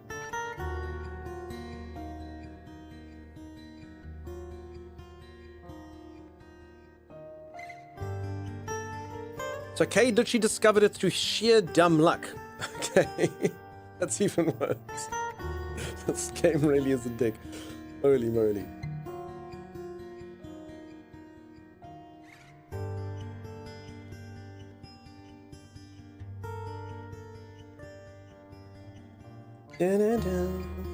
So Kay literally discovered it through sheer dumb luck. Okay, that's even worse. This game really is a dick. Holy moly. Dun, dun,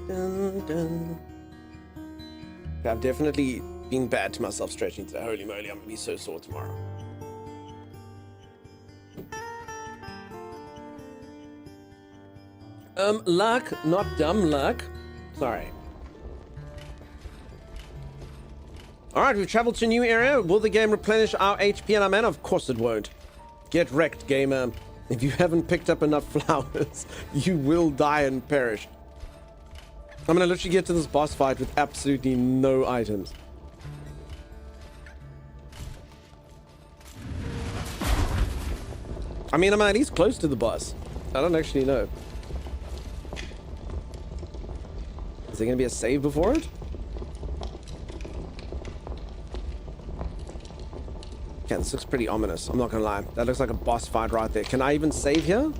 dun, dun. I've definitely been bad to myself stretching today. Holy moly, I'm gonna be so sore tomorrow. Luck, not dumb luck. Sorry. All right, we've traveled to a new area. Will the game replenish our HP and our mana? Of course it won't. Get wrecked, gamer. If you haven't picked up enough flowers, you will die and perish. I'm gonna literally get to this boss fight with absolutely no items. I mean, I'm at least close to the boss. I don't actually know. Is there gonna be a save before it? Okay, this looks pretty ominous. I'm not gonna lie. That looks like a boss fight right there. Can I even save here?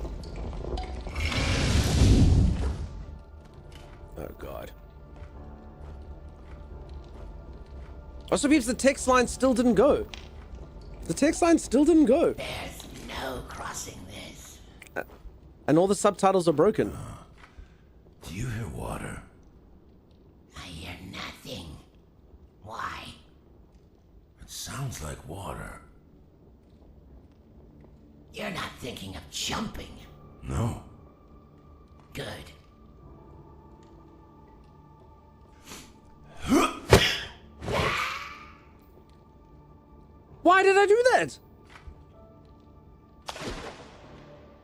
Oh god. Also, peeps, the text line still didn't go. The text line still didn't go. There's no crossing this. And all the subtitles are broken. Do you hear water? I hear nothing. Why? It sounds like water. You're not thinking of jumping. No. Good. Why did I do that?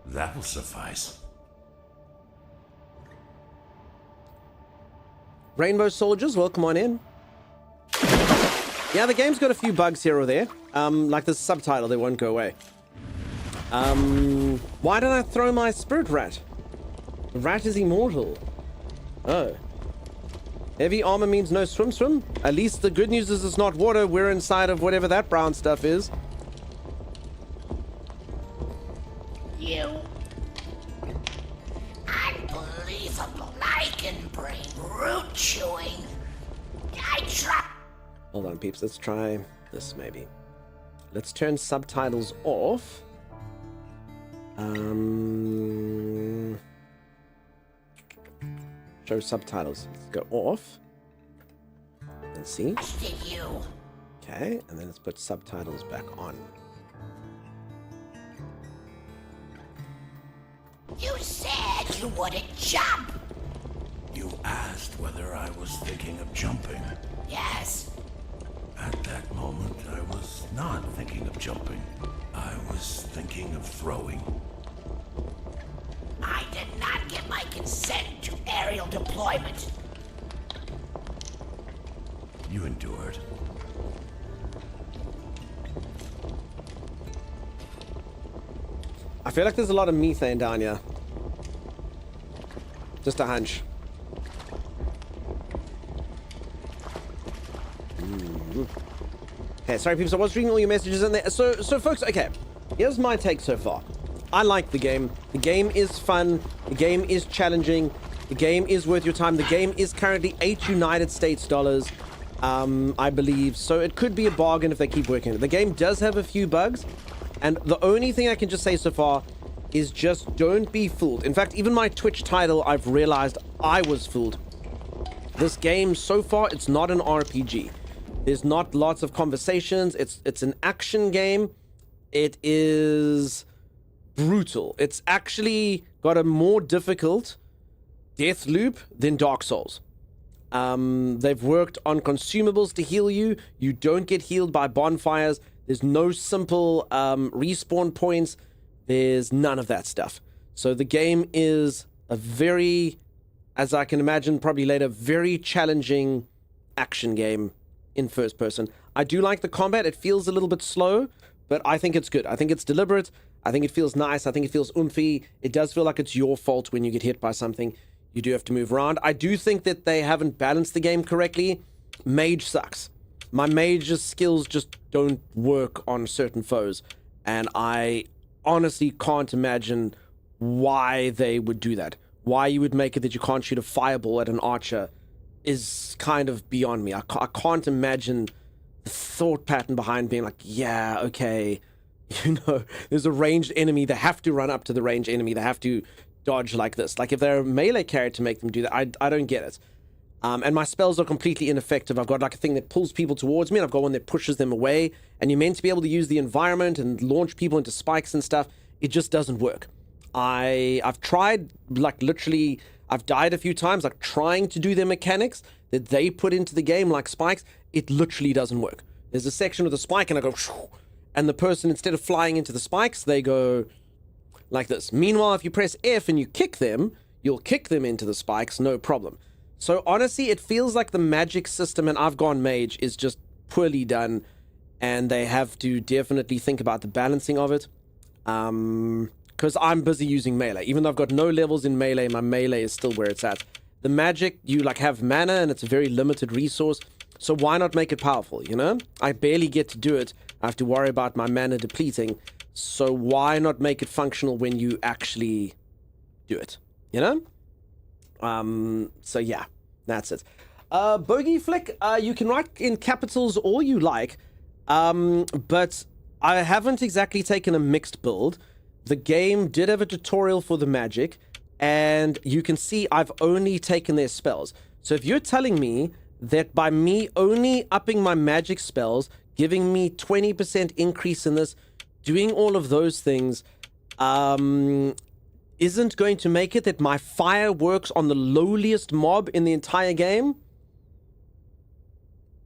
That will suffice. Rainbow Soldiers, welcome on in. Yeah, the game's got a few bugs here or there. Like the subtitle, they won't go away. Why did I throw my spirit rat? The rat is immortal. Oh. Heavy armor means no swim. At least the good news is it's not water. We're inside of whatever that brown stuff is. You. Unbelievable lichen brain root chewing. I try. Hold on, peeps. Let's try this, maybe. Let's turn subtitles off. Show subtitles. Let's go off. And see. Okay, and then let's put subtitles back on. You said you wouldn't jump. You asked whether I was thinking of jumping. Yes. At that moment, I was not thinking of jumping. I was thinking of throwing. I did not give my consent to aerial deployment. You endured. I feel like there's a lot of methane down here. Just a hunch. Okay, sorry, people. I was reading all your messages in there. So, folks, okay. Here's my take so far. I like the game. The game is fun. The game is challenging. The game is worth your time. The game is currently $8 United States, I believe. So it could be a bargain if they keep working it. The game does have a few bugs. And the only thing I can just say so far is just don't be fooled. In fact, even my Twitch title, I've realized I was fooled. This game, so far, it's not an RPG. There's not lots of conversations. It's an action game. It is brutal. It's actually got a more difficult death loop than Dark Souls. They've worked on consumables to heal you. You don't get healed by bonfires. There's no simple respawn points. There's none of that stuff. So the game is a very, as I can imagine probably later, very challenging action game in first person. I do like the combat. It feels a little bit slow, but I think it's good. I think it's deliberate. I think it feels nice. I think it feels oomphy. It does feel like it's your fault when you get hit by something. You do have to move around. I do think that they haven't balanced the game correctly. Mage sucks. My mage's skills just don't work on certain foes. And I honestly can't imagine why they would do that. Why you would make it that you can't shoot a fireball at an archer is kind of beyond me. I can't imagine the thought pattern behind being like, yeah, okay, you know, there's a ranged enemy. They have to run up to the ranged enemy. They have to dodge like this. Like if they're a melee character to make them do that, I don't get it. And my spells are completely ineffective. I've got like a thing that pulls people towards me, and I've got one that pushes them away. And you're meant to be able to use the environment and launch people into spikes and stuff. It just doesn't work. I've tried, like literally, I've died a few times, like trying to do their mechanics that they put into the game, like spikes. It literally doesn't work. There's a section with a spike, and I go, and the person, instead of flying into the spikes, they go like this. Meanwhile, if you press F and you kick them, you'll kick them into the spikes, no problem. So honestly, it feels like the magic system, and I've gone mage, is just poorly done, and they have to definitely think about the balancing of it. Because I'm busy using melee. Even though I've got no levels in melee, my melee is still where it's at. The magic, you like have mana, and it's a very limited resource. So why not make it powerful, you know? I barely get to do it. I have to worry about my mana depleting. So why not make it functional when you actually do it, you know? So yeah, that's it. Bogey Flick, you can write in capitals all you like, but I haven't exactly taken a mixed build. The game did have a tutorial for the magic, and you can see I've only taken their spells. So if you're telling me that by me only upping my magic spells, giving me 20% increase in this, doing all of those things, isn't going to make it that my fire works on the lowliest mob in the entire game?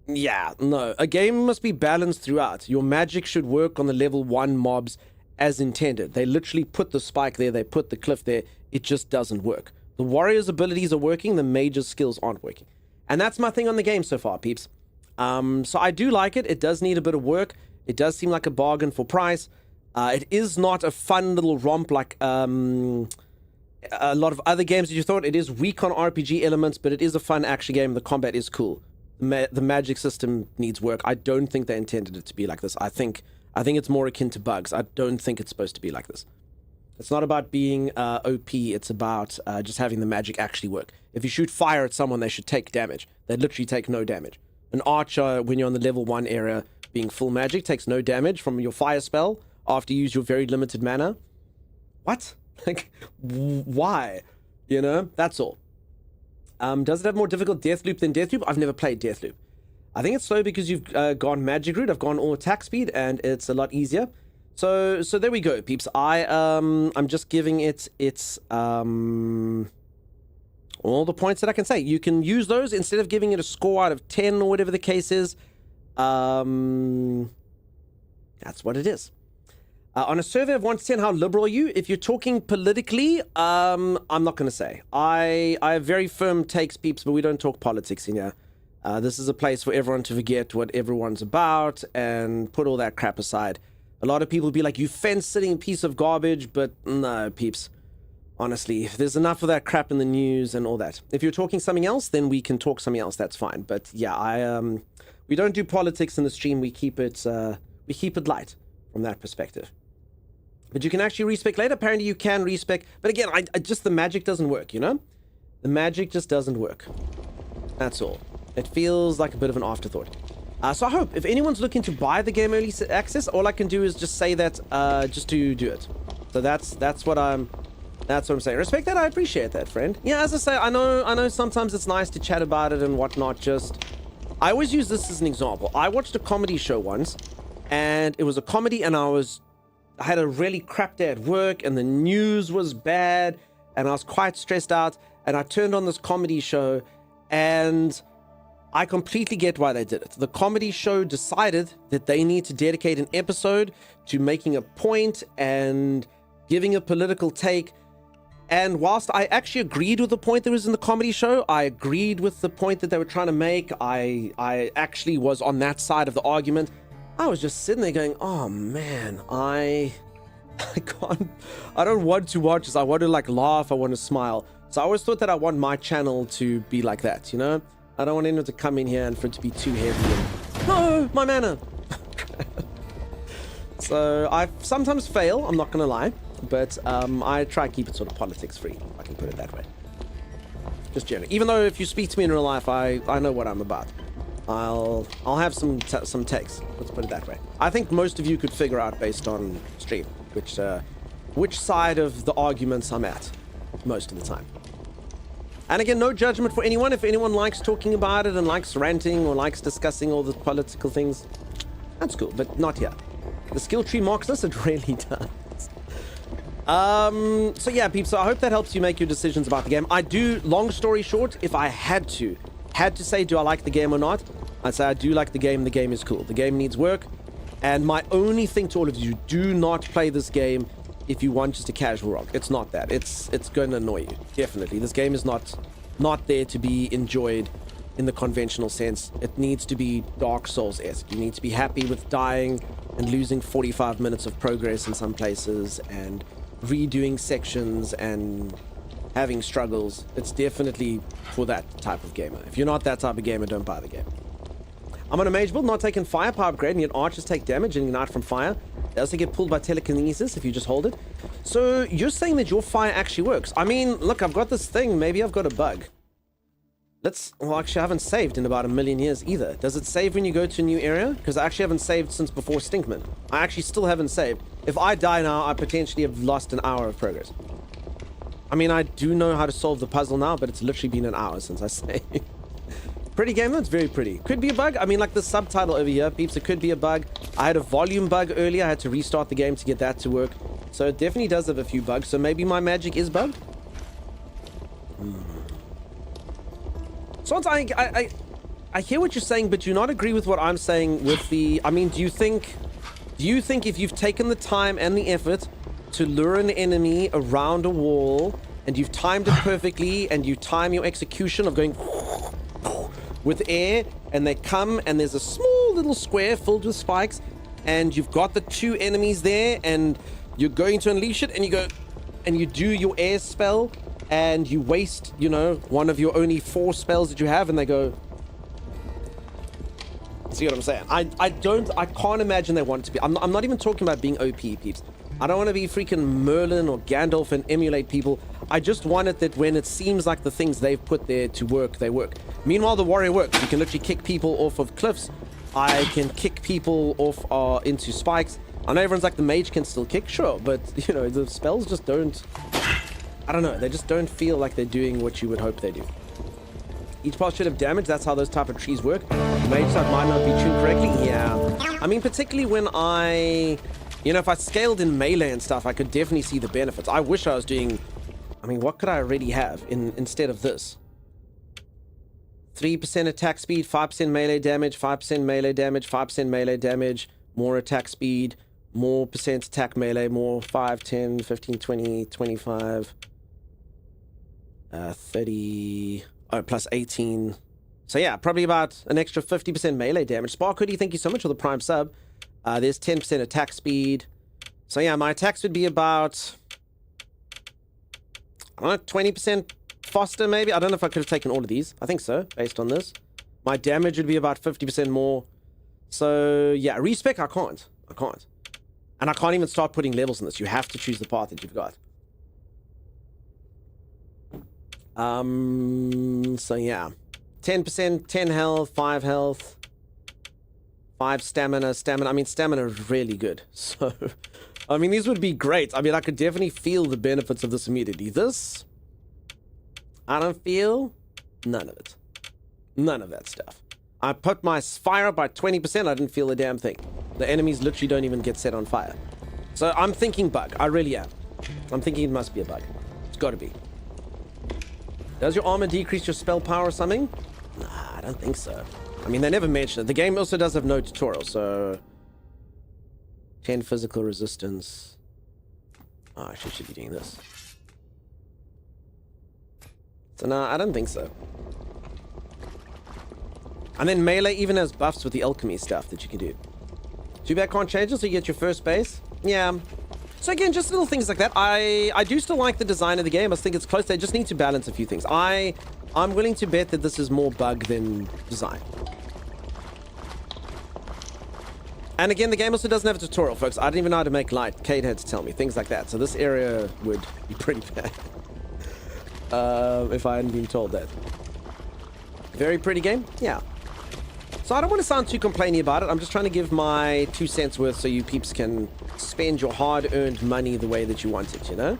Yeah, no. A game must be balanced throughout. Your magic should work on the level 1 mobs as intended. They literally put the spike there, they put the cliff there. It just doesn't work. The warrior's abilities are working, the mage's skills aren't working. And that's my thing on the game so far, peeps. So I do like it. It does need a bit of work. It does seem like a bargain for price. It is not a fun little romp like a lot of other games that you thought. It is weak on RPG elements, but it is a fun action game. The combat is cool. The magic system needs work. I don't think they intended it to be like this. I think it's more akin to bugs. I don't think it's supposed to be like this. It's not about being OP. It's about just having the magic actually work. If you shoot fire at someone, they should take damage. They literally take no damage. An archer, when you're on the level 1 area, being full magic, takes no damage from your fire spell after you use your very limited mana. What? Like, why? You know, that's all. Does it have more difficult Deathloop than Deathloop? I've never played Deathloop. I think it's slow because you've gone magic route. I've gone all attack speed, and it's a lot easier. So there we go, peeps. I'm just giving it its all the points that I can say. You can use those instead of giving it a score out of 10 or whatever the case is. That's what it is. On a survey of 1 to 10, how liberal are you? If you're talking politically, I'm not going to say. I have very firm takes, peeps, but we don't talk politics in here. This is a place for everyone to forget what everyone's about and put all that crap aside. A lot of people be like, you fence-sitting piece of garbage, but no, peeps. Honestly, there's enough of that crap in the news and all that. If you're talking something else, then we can talk something else. That's fine. But yeah, we don't do politics in the stream. We keep it light from that perspective. But you can actually respec later. Apparently you can respec. But again, I just, the magic doesn't work, you know? The magic just doesn't work. That's all. It feels like a bit of an afterthought. So I hope if anyone's looking to buy the game early access, all I can do is just say that just to do it. So that's what I'm saying. Respect that. I appreciate that, friend. Yeah, as I say, I know sometimes it's nice to chat about it and whatnot. Just, I always use this as an example. I watched a comedy show once, and it was a comedy, and I had a really crap day at work, and the news was bad, and I was quite stressed out, and I turned on this comedy show, and I completely get why they did it. The comedy show decided that they need to dedicate an episode to making a point and giving a political take. And whilst I actually agreed with the point that was in the comedy show, I agreed with the point that they were trying to make, I actually was on that side of the argument. I was just sitting there going, oh man, I don't want to watch this. I want to like laugh, I want to smile. So I always thought that I want my channel to be like that, you know? I don't want anyone to come in here and for it to be too heavy. And, no, my mana. So I sometimes fail, I'm not gonna lie, but I try and keep it sort of politics free, if I can put it that way. Just generally, even though if you speak to me in real life, I know what I'm about. I'll have some takes. Let's put it that way. I think most of you could figure out based on stream which side of the arguments I'm at most of the time. And again, no judgment for anyone. If anyone likes talking about it and likes ranting or likes discussing all the political things, that's cool, but not here. The skill tree marks this, it really does. So yeah, peeps, so I hope that helps you make your decisions about the game. I do, long story short, if I had to say, do I like the game or not? I'd say I do like the game. The game is cool. The game needs work. And my only thing to all of you, do not play this game if you want just a casual rock. It's not that. It's going to annoy you. Definitely. This game is not there to be enjoyed in the conventional sense. It needs to be Dark Souls-esque. You need to be happy with dying and losing 45 minutes of progress in some places and redoing sections and having struggles. It's definitely for that type of gamer. If you're not that type of gamer, don't buy the game. I'm on a mage build, not taking firepower upgrade, and yet archers take damage and ignite from fire. They also get pulled by telekinesis if you just hold it. So you're saying that your fire actually works. I mean, look, I've got this thing. Maybe I've got a bug. Well, actually, I haven't saved in about 1,000,000 years either. Does it save when you go to a new area? Because I actually haven't saved since before Stinkman. I actually still haven't saved. If I die now, I potentially have lost an hour of progress. I mean, I do know how to solve the puzzle now, but it's literally been an hour since I saved. Pretty game though, it's very pretty. Could be a bug. I mean, like the subtitle over here, peeps, it could be a bug. I had a volume bug earlier. I had to restart the game to get that to work. So it definitely does have a few bugs. So maybe my magic is bugged. So I hear what you're saying, but do you not agree with what I'm saying with the... I mean, do you think if you've taken the time and the effort to lure an enemy around a wall, and you've timed it perfectly, and you time your execution of going with air, and they come, and there's a small little square filled with spikes, and you've got the two enemies there, and you're going to unleash it, and you go, and you do your air spell, and you waste, you know, one of your only 4 spells that you have, and they go... See what I'm saying? I can't imagine they want to be... I'm not even talking about being OP, peeps. I don't want to be freaking Merlin or Gandalf and emulate people. I just want it that when it seems like the things they've put there to work, they work. Meanwhile, the warrior works. You can literally kick people off of cliffs. I can kick people off into spikes. I know everyone's like, the mage can still kick, sure, but, you know, the spells just don't... I don't know, they just don't feel like they're doing what you would hope they do. Each path should have damage, that's how those type of trees work. The mage side might not be tuned correctly, yeah. I mean, particularly when I... You know, if I scaled in melee and stuff, I could definitely see the benefits. I wish I was doing... I mean, what could I already have instead of this? 3% attack speed, 5% melee damage, 5% melee damage, 5% melee damage, more attack speed, more percent attack melee, more 5, 10, 15, 20, 25, 30... Oh, plus 18. So yeah, probably about an extra 50% melee damage. Spark Hoodie, thank you so much for the prime sub. There's 10% attack speed. So yeah, my attacks would be about... I don't know, 20% faster maybe? I don't know if I could have taken all of these. I think so, based on this. My damage would be about 50% more. So yeah, respec, I can't. And I can't even start putting levels in this. You have to choose the path that you've got. So yeah. 10%, 10 health, 5 health, 5 stamina. I mean, stamina is really good. So, I mean, these would be great. I mean, I could definitely feel the benefits of this immediately. This, I don't feel none of it. None of that stuff. I put my fire up by 20%. I didn't feel a damn thing. The enemies literally don't even get set on fire. So I'm thinking bug. I really am. I'm thinking it must be a bug. It's got to be. Does your armor decrease your spell power or something? Nah, I don't think so. I mean, they never mention it. The game also does have no tutorial, so... 10 physical resistance. Oh, I should be doing this. So, nah, I don't think so. And then melee even has buffs with the alchemy stuff that you can do. Too bad can't change it so you get your first base. Yeah. So again, just little things like that. I do still like the design of the game. I think it's close. They just need to balance a few things. I'm willing to bet that this is more bug than design. And again, the game also doesn't have a tutorial, folks. I didn't even know how to make light. Kate had to tell me things like that. So this area would be pretty bad if I hadn't been told that. Very pretty game? Yeah. So I don't want to sound too complainy about it. I'm just trying to give my 2 cents worth so you peeps can spend your hard-earned money the way that you want it, you know?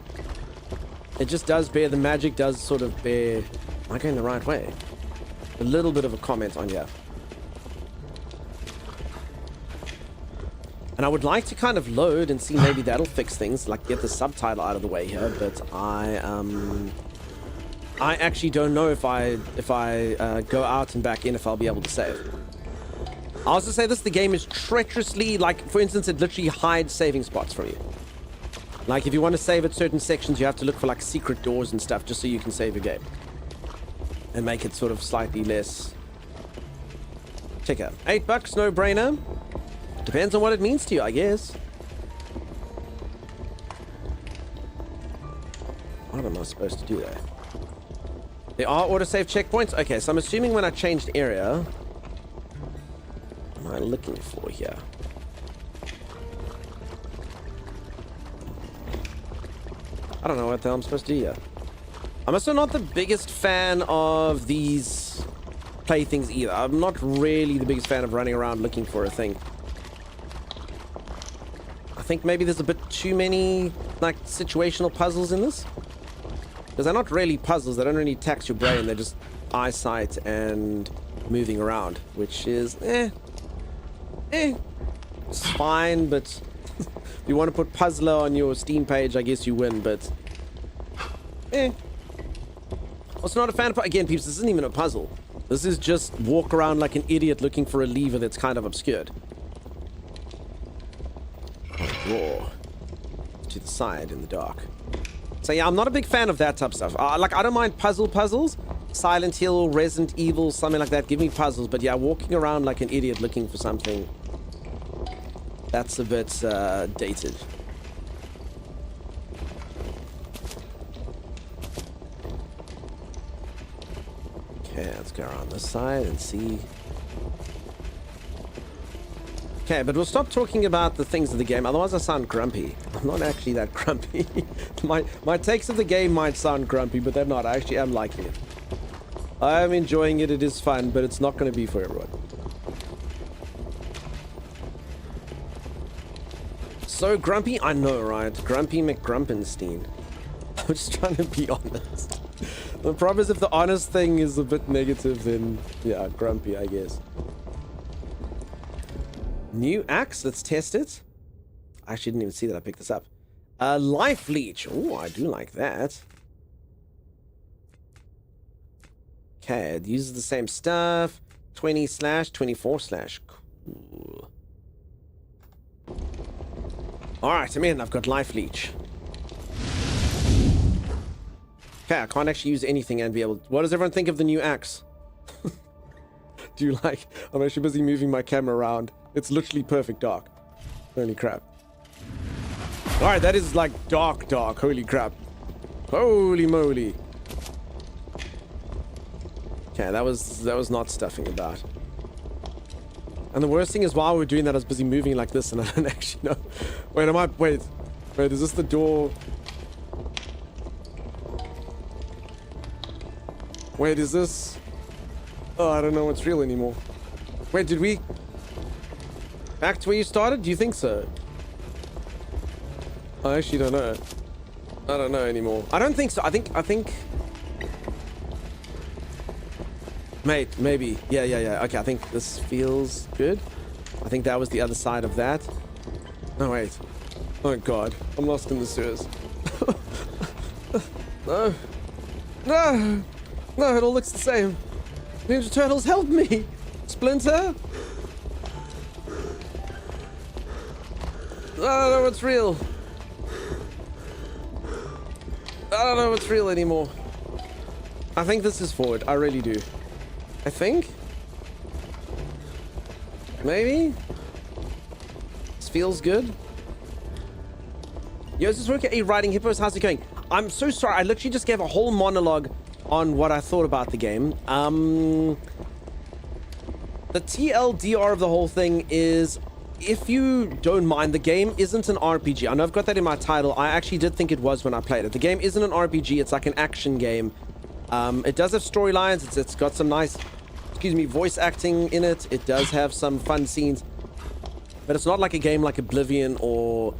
It just does bear, the magic does sort of bear... Am I going the right way? A little bit of a comment on here. And I would like to kind of load and see maybe that'll fix things, like get the subtitle out of the way here, but I actually don't know if I go out and back in if I'll be able to save. I'll also say this, the game is treacherously, like, for instance, it literally hides saving spots from you. Like, if you want to save at certain sections, you have to look for, like, secret doors and stuff just so you can save your game. And make it sort of slightly less... Check out. $8, no brainer. Depends on what it means to you, I guess. What am I supposed to do there? There are autosave checkpoints? Okay, so I'm assuming when I changed area... What am I looking for here? I don't know what the hell I'm supposed to do here. I'm also not the biggest fan of these playthings either. I'm not really the biggest fan of running around looking for a thing. I think maybe there's a bit too many, like, situational puzzles in this. Because they're not really puzzles. They don't really tax your brain. They're just eyesight and moving around, which is, it's fine, but if you want to put puzzler on your Steam page, I guess you win, but also not a fan of, again, peeps, this isn't even a puzzle. This is just walk around like an idiot looking for a lever that's kind of obscured. Draw to the side in the dark. So yeah, I'm not a big fan of that type of stuff. Like, I don't mind puzzles. Silent Hill, Resident Evil, something like that. Give me puzzles. But yeah, walking around like an idiot looking for something, that's a bit dated. Okay, let's go around this side and see. Okay, but we'll stop talking about the things of the game, otherwise I sound grumpy. I'm not actually that grumpy. my takes of the game might sound grumpy, but they're not. I actually am liking it. I am enjoying it, it is fun, but it's not going to be for everyone. So grumpy? I know, right? Grumpy McGrumpenstein. I'm just trying to be honest. The problem is if the honest thing is a bit negative, then yeah, grumpy, I guess. New axe, let's test it. I actually didn't even see that I picked this up. Life leech. Oh, I do like that. Okay, it uses the same stuff. 20/24/. Cool. Alright, I'm in. I've got life leech. Okay, I can't actually use anything and be able to... What does everyone think of the new axe? Do you like... I'm actually busy moving my camera around. It's literally perfect dark. Holy crap. Alright, that is like dark. Holy crap. Holy moly. Okay, that was not stuffing about. And the worst thing is while we're doing that, I was busy moving like this and I don't actually know. Wait, is this the door? Wait, is this... Oh, I don't know what's real anymore. Wait, did we... Back to where you started? Do you think so? I actually don't know. I don't know anymore. I don't think so. I think... Mate, maybe. Yeah. Okay, I think this feels good. I think that was the other side of that. No, wait. Oh, God. I'm lost in the sewers. No. No, it all looks the same. Ninja Turtles, help me! Splinter? I don't know what's real. I don't know what's real anymore. I think this is forward. I really do. I think? Maybe? This feels good. Yo, this is Rook A Riding Hippos. How's it going? I'm so sorry. I literally just gave a whole monologue on what I thought about the game. The TLDR of the whole thing is, if you don't mind, the game isn't an RPG. I know I've got that in my title. I actually did think it was when I played it. The game isn't an RPG. It's like an action game. It does have storylines. It's got some nice, voice acting in it. It does have some fun scenes. But it's not like a game like Oblivion or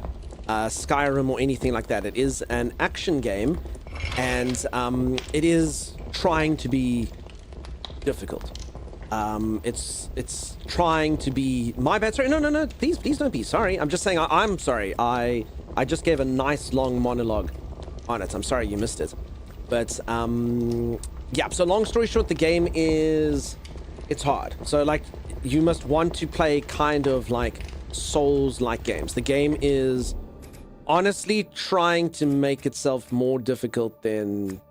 Skyrim or anything like that. It is an action game. And it is trying to be difficult. It's trying to be my bad. Sorry, no. Please don't be sorry. I'm just saying I'm sorry. I just gave a nice long monologue on it. I'm sorry you missed it. But yeah. So long story short, the game it's hard. So like you must want to play kind of like Souls-like games. The game is honestly trying to make itself more difficult than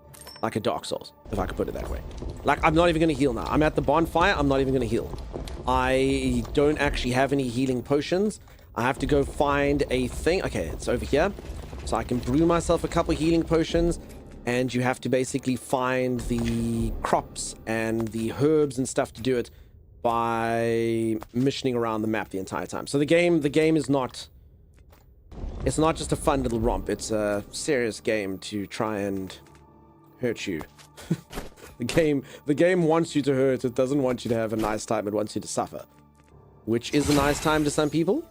like a Dark Souls, if I could put it that way. Like, I'm not even going to heal now. I'm at the bonfire. I'm not even going to heal. I don't actually have any healing potions. I have to go find a thing. Okay, it's over here. So I can brew myself a couple healing potions, and you have to basically find the crops and the herbs and stuff to do it by missioning around the map the entire time. So the game is not... It's not just a fun little romp. It's a serious game to try and hurt you. The game wants you to hurt. It doesn't want you to have a nice time. It wants you to suffer, which is a nice time to some people.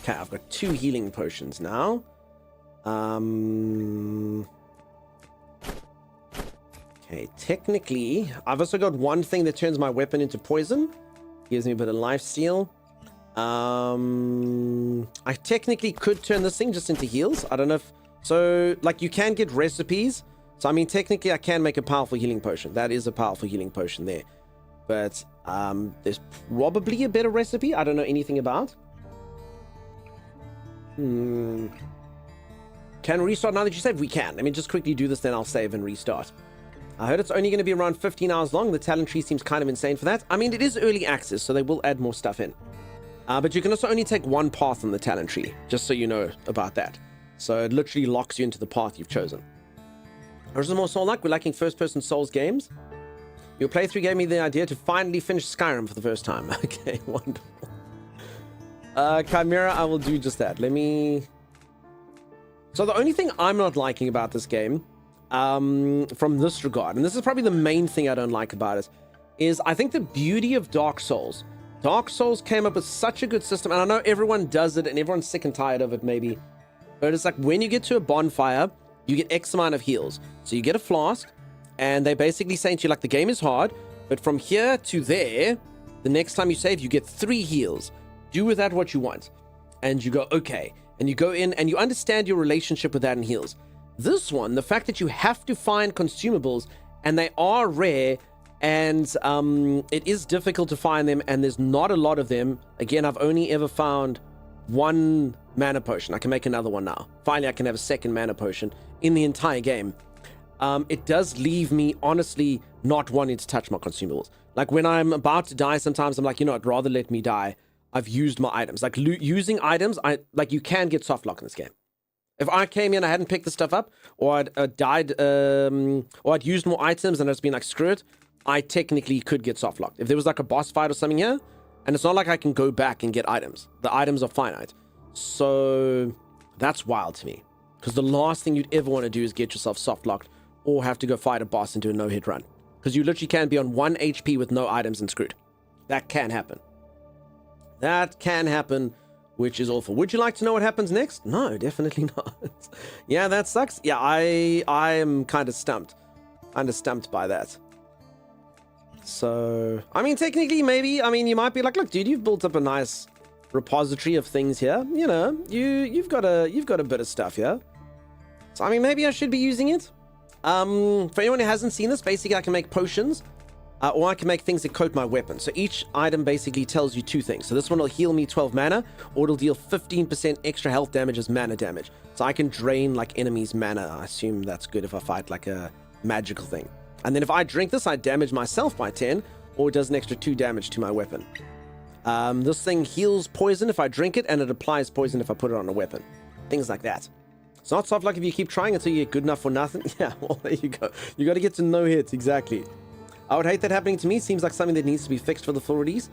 Okay, I've got 2 healing potions now. Okay, technically, I've also got one thing that turns my weapon into poison. Gives me a bit of lifesteal. I technically could turn this thing just into heals. I don't know if... So, like, you can get recipes. So, I mean, technically, I can make a powerful healing potion. That is a powerful healing potion there. But, there's probably a better recipe I don't know anything about. Can we restart now that you saved? We can. Let me just quickly do this, then I'll save and restart. I heard it's only going to be around 15 hours long. The talent tree seems kind of insane for that. I mean, it is early access, so they will add more stuff in. But you can also only take one path on the talent tree, just so you know about that. So it literally locks you into the path you've chosen. Original Soul-like, we're lacking first-person Souls games. Your playthrough gave me the idea to finally finish Skyrim for the first time. Okay, wonderful. Chimera, I will do just that. Let me... So the only thing I'm not liking about this game, from this regard, and this is probably the main thing I don't like about it, is I think the beauty of Dark Souls came up with such a good system, and I know everyone does it, and everyone's sick and tired of it, maybe. But it's like, when you get to a bonfire, you get X amount of heals. So you get a flask, and they basically saying to you, like, the game is hard, but from here to there, the next time you save, you get 3 heals. Do with that what you want. And you go, okay. And you go in, and you understand your relationship with that and heals. This one, the fact that you have to find consumables, and they are rare, and it is difficult to find them, and there's not a lot of them. Again, I've only ever found 1 mana potion. I can make another one now. Finally, I can have a 2nd mana potion in the entire game. It does leave me, honestly, not wanting to touch my consumables. Like, when I'm about to die, sometimes I'm like, you know what, rather let me die. I've used my items. Like, using items, you can get soft lock in this game. If I came in, I hadn't picked the stuff up, or I'd died, or I'd used more items and I'd just been like, screw it, I technically could get soft locked. If there was like a boss fight or something here, and it's not like I can go back and get items. The items are finite. So that's wild to me. Because the last thing you'd ever want to do is get yourself soft locked or have to go fight a boss and do a no-hit run. Because you literally can be on 1 HP with no items and screwed. That can happen. That can happen, which is awful. Would you like to know what happens next? No, definitely not. Yeah, that sucks. Yeah, I am kind of stumped. Kind of stumped by that. So, I mean, technically, maybe, I mean, you might be like, look, dude, you've built up a nice repository of things here. You know, you've got a bit of stuff here. So, I mean, maybe I should be using it. For anyone who hasn't seen this, basically, I can make potions. Or I can make things that coat my weapon. So each item basically tells you 2 things. So this one will heal me 12 mana, or it'll deal 15% extra health damage as mana damage. So I can drain like enemies' mana. I assume that's good if I fight like a magical thing. And then if I drink this, I damage myself by 10, or it does an extra 2 damage to my weapon. This thing heals poison if I drink it, and it applies poison if I put it on a weapon. Things like that. It's not soft like if you keep trying until you get good enough for nothing. Yeah, well, there you go. You got to get to no hits, exactly. I would hate that happening to me. Seems like something that needs to be fixed for the full release.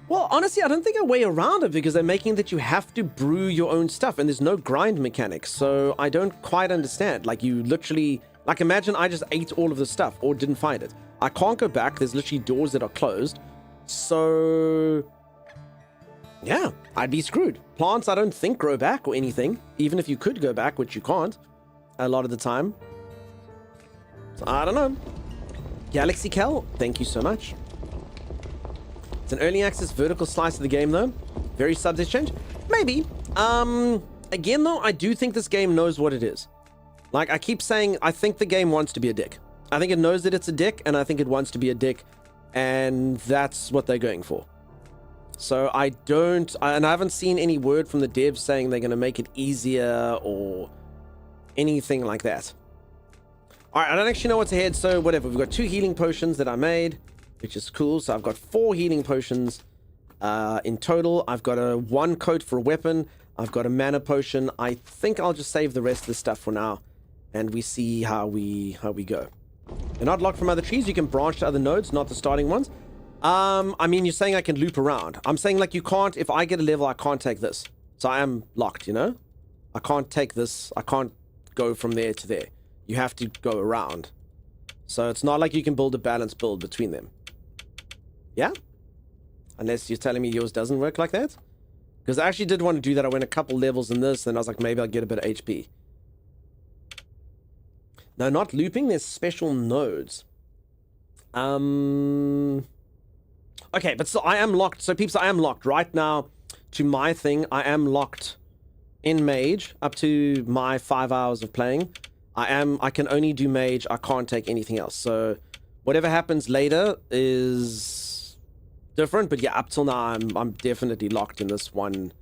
Well, honestly, I don't think a way around it, because they're making that you have to brew your own stuff, and there's no grind mechanics, so I don't quite understand. Like, you literally... Like, imagine I just ate all of the stuff, or didn't find it. I can't go back. There's literally doors that are closed. So... yeah, I'd be screwed. Plants, I don't think, grow back or anything, even if you could go back, which you can't a lot of the time. So, I don't know. Galaxy Cal, thank you so much. It's an early access vertical slice of the game, though. Very subject change. Maybe. Again, though, I do think this game knows what it is. Like, I keep saying, I think the game wants to be a dick. I think it knows that it's a dick, and I think it wants to be a dick, and that's what they're going for. So I don't, and I haven't seen any word from the devs saying they're going to make it easier or anything like that. All right, I don't actually know what's ahead, so whatever. We've got 2 healing potions that I made, which is cool. So I've got 4 healing potions in total. I've got a 1 coat for a weapon. I've got a mana potion. I think I'll just save the rest of the stuff for now, and we see how we go. They're not locked from other trees. You can branch to other nodes, not the starting ones. I mean, you're saying I can loop around. I'm saying, like, you can't, if I get a level, I can't take this. So I am locked, you know? I can't take this. I can't go from there to there. You have to go around. So it's not like you can build a balanced build between them. Yeah? Unless you're telling me yours doesn't work like that? Because I actually did want to do that. I went a couple levels in this, and I was like, maybe I'll get a bit of HP. No, not looping. There's special nodes. Okay, but so I am locked. So peeps, I am locked right now to my thing. I am locked in Mage up to my 5 hours of playing. I can only do Mage. I can't take anything else. So whatever happens later is different. But yeah, up till now, I'm definitely locked in this one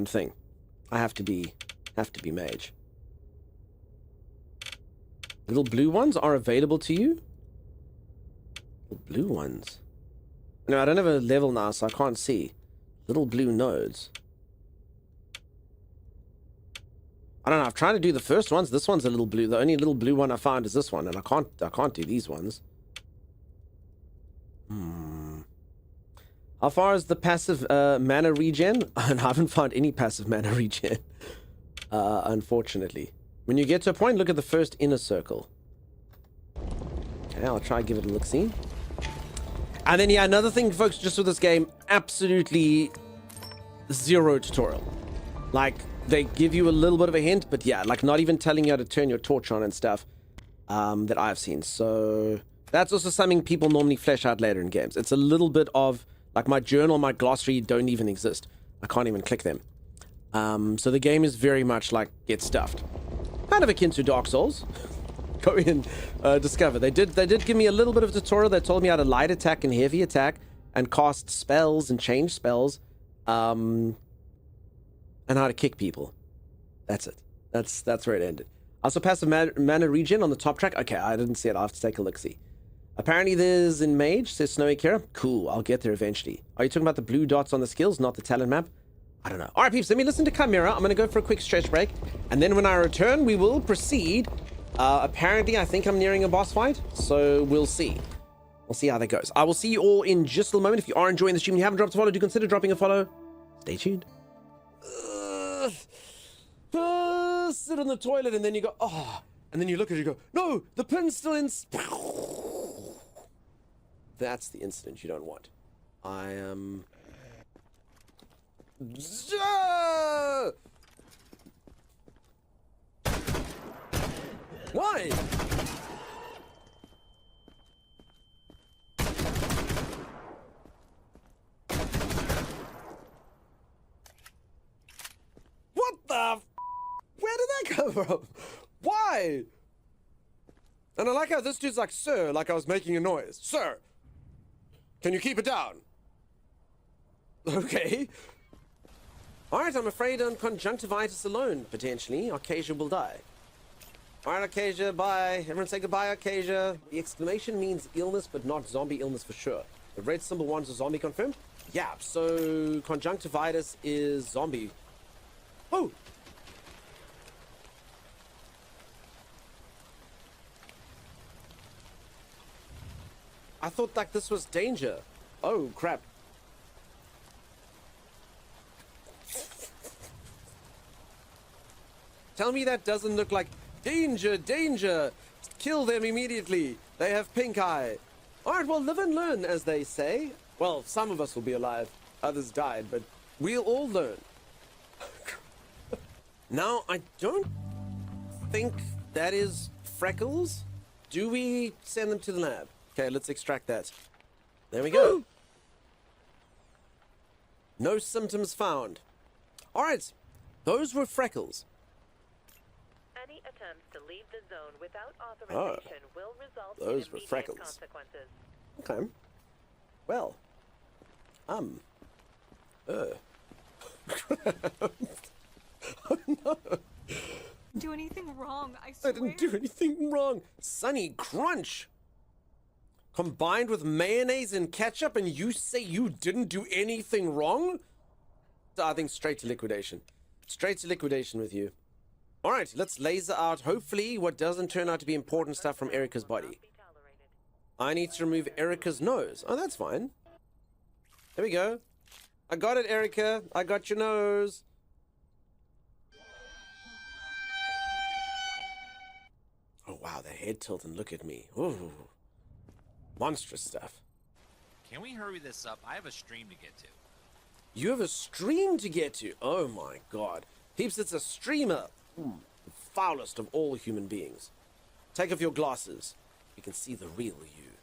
thing. I have to be Mage. Little blue ones are available to you. Little blue ones. No, I don't have a level now, so I can't see. Little blue nodes. I don't know. I've tried to do the first ones. This one's a little blue. The only little blue one I found is this one, and I can't do these ones. How far is the passive mana regen? I haven't found any passive mana regen, unfortunately. When you get to a point, look at the first inner circle. Okay, I'll try and give it a look-see. And then, yeah, another thing, folks, just with this game, absolutely zero tutorial. Like, they give you a little bit of a hint, but yeah, like, not even telling you how to turn your torch on and stuff that I've seen. So that's also something people normally flesh out later in games. It's a little bit of, like, my journal, my glossary don't even exist. I can't even click them. So the game is very much like, get stuffed. Kind of akin to Dark Souls. Go in, discover. They did give me a little bit of a tutorial that told me how to light attack and heavy attack and cast spells and change spells, and how to kick people. That's it. That's where it ended. Also, passive mana regen on the top track. Okay, I didn't see it. I'll have to take a look-see. Apparently there's in Mage, says Snowy Kira. Cool, I'll get there eventually. Are you talking about the blue dots on the skills, not the talent map? I don't know. All right, peeps, let me listen to Chimera. I'm going to go for a quick stretch break. And then when I return, we will proceed. Apparently, I think I'm nearing a boss fight. So we'll see. We'll see how that goes. I will see you all in just a moment. If you are enjoying the stream and you haven't dropped a follow, do consider dropping a follow. Stay tuned. Sit on the toilet and then you go, oh. And then you look at it and you go, no, the pin's still in. That's the incident you don't want. I am... Why? What the? Where did that come from? Why? And I like how this dude's like, sir, like I was making a noise. Sir, can you keep it down? Okay. Alright, I'm afraid on conjunctivitis alone, potentially, Arcasia will die. Alright, Arcasia, bye. Everyone say goodbye, Arcasia. The exclamation means illness, but not zombie illness for sure. The red symbol wants a zombie confirmed? Yeah, so conjunctivitis is zombie. Oh! I thought like this was danger. Oh, crap. Tell me that doesn't look like danger, danger. Kill them immediately. They have pink eye. All right, well, live and learn, as they say. Well, some of us will be alive. Others died, but we'll all learn. Now, I don't think that is Freckles. Do we send them to the lab? Okay, let's extract that. There we go. No symptoms found. Alright, those were Freckles. Any attempts to leave the zone without authorization will result those in were immediate Freckles. consequences. Okay. Well. Oh no. Do anything wrong, I I swear. didn't do anything wrong. Sunny Crunch. Combined with mayonnaise and ketchup, and you say you didn't do anything wrong? I think straight to liquidation. Straight to liquidation with you. Alright, let's laser out, hopefully, what doesn't turn out to be important stuff from Erica's body. I need to remove Erica's nose. Oh, that's fine. There we go. I got it, Erica. I got your nose. Oh, wow, the head tilt and look at me. Ooh. Monstrous stuff. Can we hurry this up? I have a stream to get to. You have a stream to get to. Oh my god. Peeps, it's a streamer. The foulest of all human beings. Take off your glasses. You can see the real you.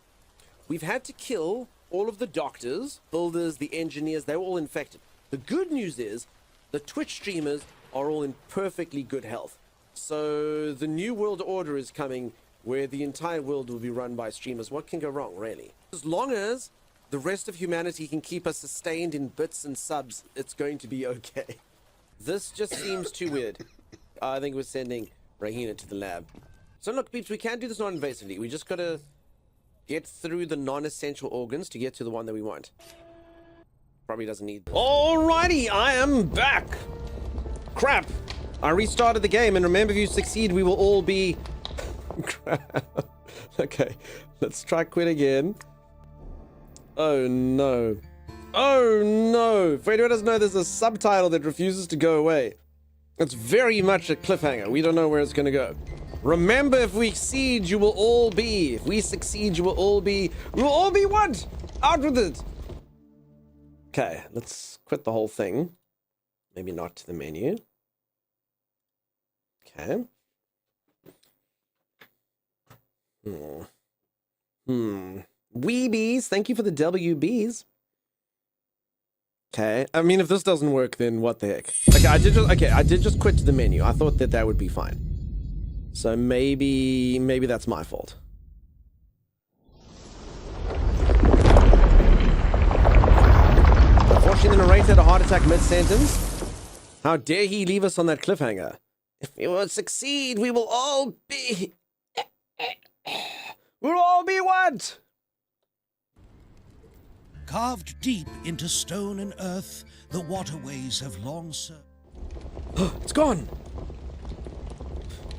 We've had to kill all of the doctors, builders, the engineers. They were all infected. The good news is the Twitch streamers are all in perfectly good health. So the new world order is coming where the entire world will be run by streamers. What can go wrong, really? As long as the rest of humanity can keep us sustained in bits and subs, it's going to be okay. This just seems too weird. I think we're sending Rahina to the lab. So look, peeps, we can do this non-invasively. We just gotta get through the non-essential organs to get to the one that we want. Probably doesn't need this. Alrighty, I am back. Crap. I restarted the game, and remember, if you succeed, we will all be... Crap. Okay, let's try quit again. Oh no. Oh no! For anyone who doesn't know, there's a subtitle that refuses to go away. It's very much a cliffhanger. We don't know where it's gonna go. Remember, if we succeed, you will all be. If we succeed, you will all be. We will all be what? Out with it! Okay, let's quit the whole thing. Maybe not to the menu. Okay. Weebies, thank you for the WBs. Okay, I mean, if this doesn't work, then what the heck? Okay, I did just quit to the menu. I thought that that would be fine. So maybe that's my fault. Unfortunately, the narrator had a heart attack mid-sentence. How dare he leave us on that cliffhanger? If we will succeed, we will all be... We'll all be what? Carved deep into stone and earth, the waterways have long served. It's gone!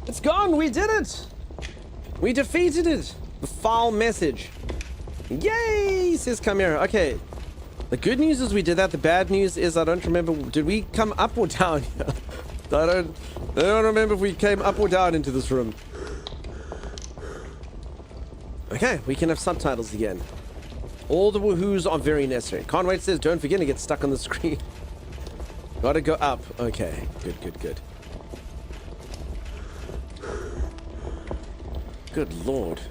It's gone! We did it! We defeated it! The foul message. Yay! Says Chimera. Okay. The good news is we did that. The bad news is I don't remember. Did we come up or down here? I don't remember if we came up or down into this room. Okay, we can have subtitles again. All the woohoos are very necessary. Can't wait says, don't forget to get stuck on the screen. Gotta go up. Okay, good. Good lord.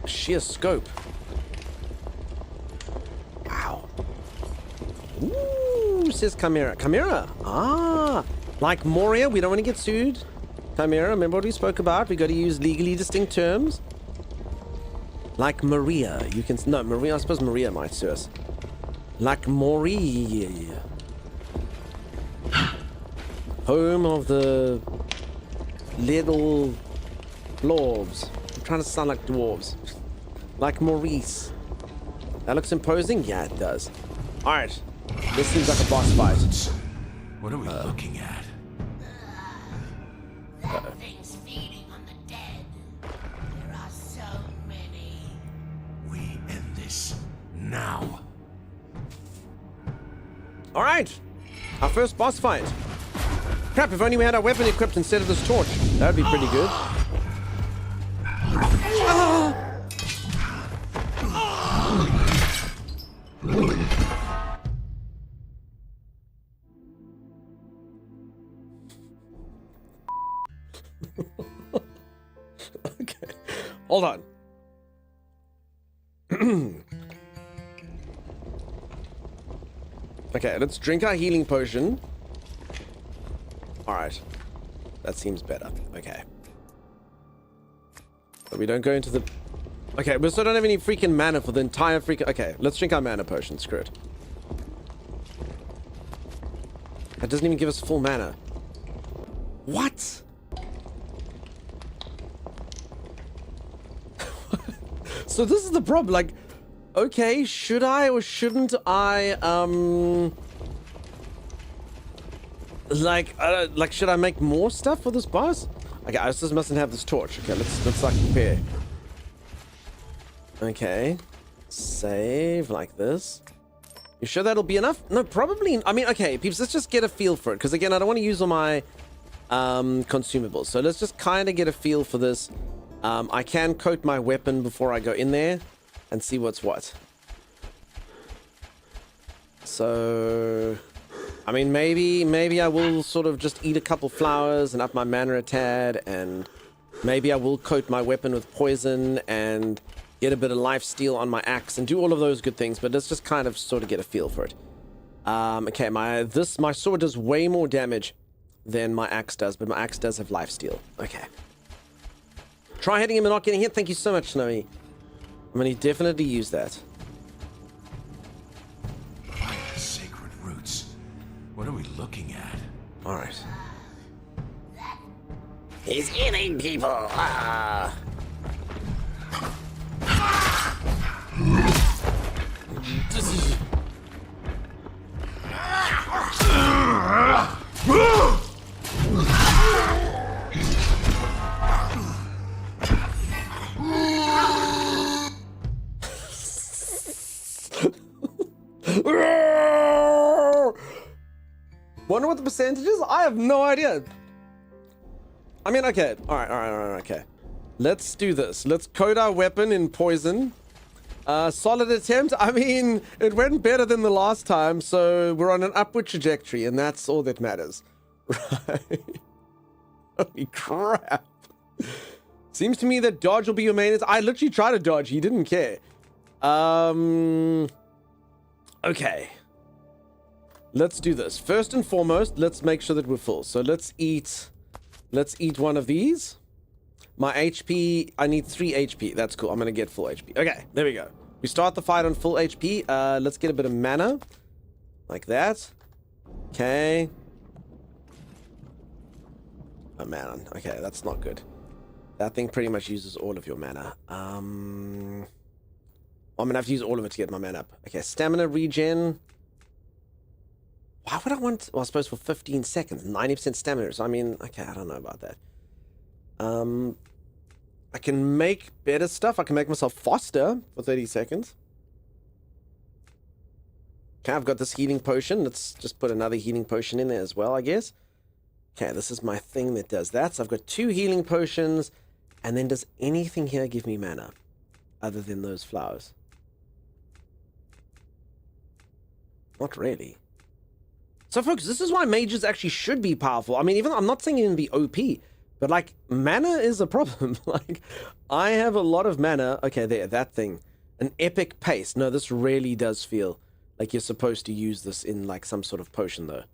Sheer scope. Wow. Ooh, says Chimera. Chimera! Ah! Like Moria, we don't want to get sued. Chimera, remember what we spoke about? We got to use legally distinct terms. Like Maria, you can... No, Maria, I suppose Maria might sue us. Like Moria. Home of the little dwarves. I'm trying to sound like dwarves. Like Maurice. That looks imposing? Yeah, it does. Alright. This seems like a boss fight. What are we looking at? That thing's feeding on the dead. There are so many. We end this now. Alright. Our first boss fight. Crap, if only we had our weapon equipped instead of this torch. That would be pretty good. Okay. Hold on. Okay, let's drink our healing potion. Alright. That seems better. Okay. But we don't go into the... Okay, we still don't have any freaking mana for the entire freaking... Okay, let's drink our mana potion. Screw it. That doesn't even give us full mana. What? So this is the problem. Like, okay, should I or shouldn't I, like, should I make more stuff for this boss? Okay, I just mustn't have this torch. Okay, let's like prepare. Okay, save like this. You sure that'll be enough? No, probably. I mean, okay, peeps, let's just get a feel for it. Because again, I don't want to use all my consumables. So let's just kind of get a feel for this. I can coat my weapon before I go in there and see what's what. So, I mean, maybe I will sort of just eat a couple flowers and up my mana a tad, and maybe I will coat my weapon with poison and get a bit of lifesteal on my axe and do all of those good things, but let's just kind of sort of get a feel for it. Okay, my sword does way more damage than my axe does, but my axe does have lifesteal. Okay. Try hitting him and not getting hit. Thank you so much, Snowy. I'm going to definitely use that. By the sacred roots. What are we looking at? Alright. He's eating people. Ah. Wonder what the percentage is? I have no idea. I mean, okay. Alright, okay. Let's do this. Let's coat our weapon in poison. Solid attempt. I mean, it went better than the last time, so we're on an upward trajectory, and that's all that matters. Right? Holy crap. Seems to me that dodge will be your main... I literally tried to dodge. He didn't care. Okay. Let's do this. First and foremost, let's make sure that we're full. So let's eat one of these. My HP, I need 3 HP. That's cool. I'm going to get full HP. Okay, there we go. We start the fight on full HP. Let's get a bit of mana. Like that. Okay. Oh, man. Okay, that's not good. That thing pretty much uses all of your mana. I'm going to have to use all of it to get my mana up. Okay, stamina regen. Why would I want... Well, I suppose for 15 seconds. 90% stamina. So, I mean, okay, I don't know about that. I can make better stuff. I can make myself faster for 30 seconds. Okay, I've got this healing potion. Let's just put another healing potion in there as well, I guess. Okay, this is my thing that does that. So I've got 2 healing potions. And then does anything here give me mana? Other than those flowers? Not really. So, folks, this is why mages actually should be powerful. I mean, even I'm not saying even be OP, but, like, mana is a problem. Like, I have a lot of mana. Okay, there, that thing. An epic pace. No, this really does feel like you're supposed to use this in, like, some sort of potion, though.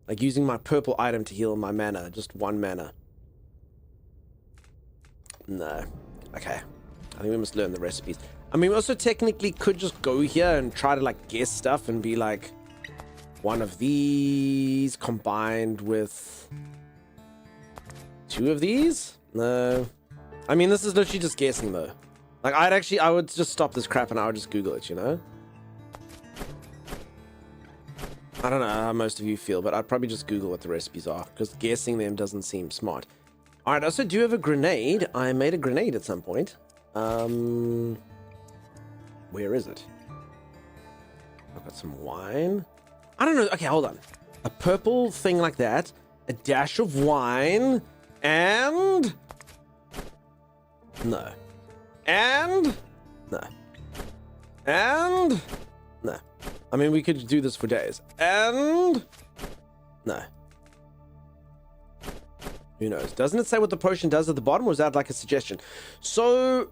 Like, using my purple item to heal my mana. Just 1 mana. No. Okay. I think we must learn the recipes. I mean, we also technically could just go here and try to, like, guess stuff and be like... one of these combined with 2 of these? No. I mean, this is literally just guessing, though. Like, I would just stop this crap and I would just Google it, you know? I don't know how most of you feel, but I'd probably just Google what the recipes are, because guessing them doesn't seem smart. Alright, I also do have a grenade. I made a grenade at some point. Where is it? I've got some wine. I don't know. Okay, hold on. A purple thing like that. A dash of wine. And... no. And... no. And... no. I mean, we could do this for days. And... no. Who knows? Doesn't it say what the potion does at the bottom, or is that like a suggestion? So...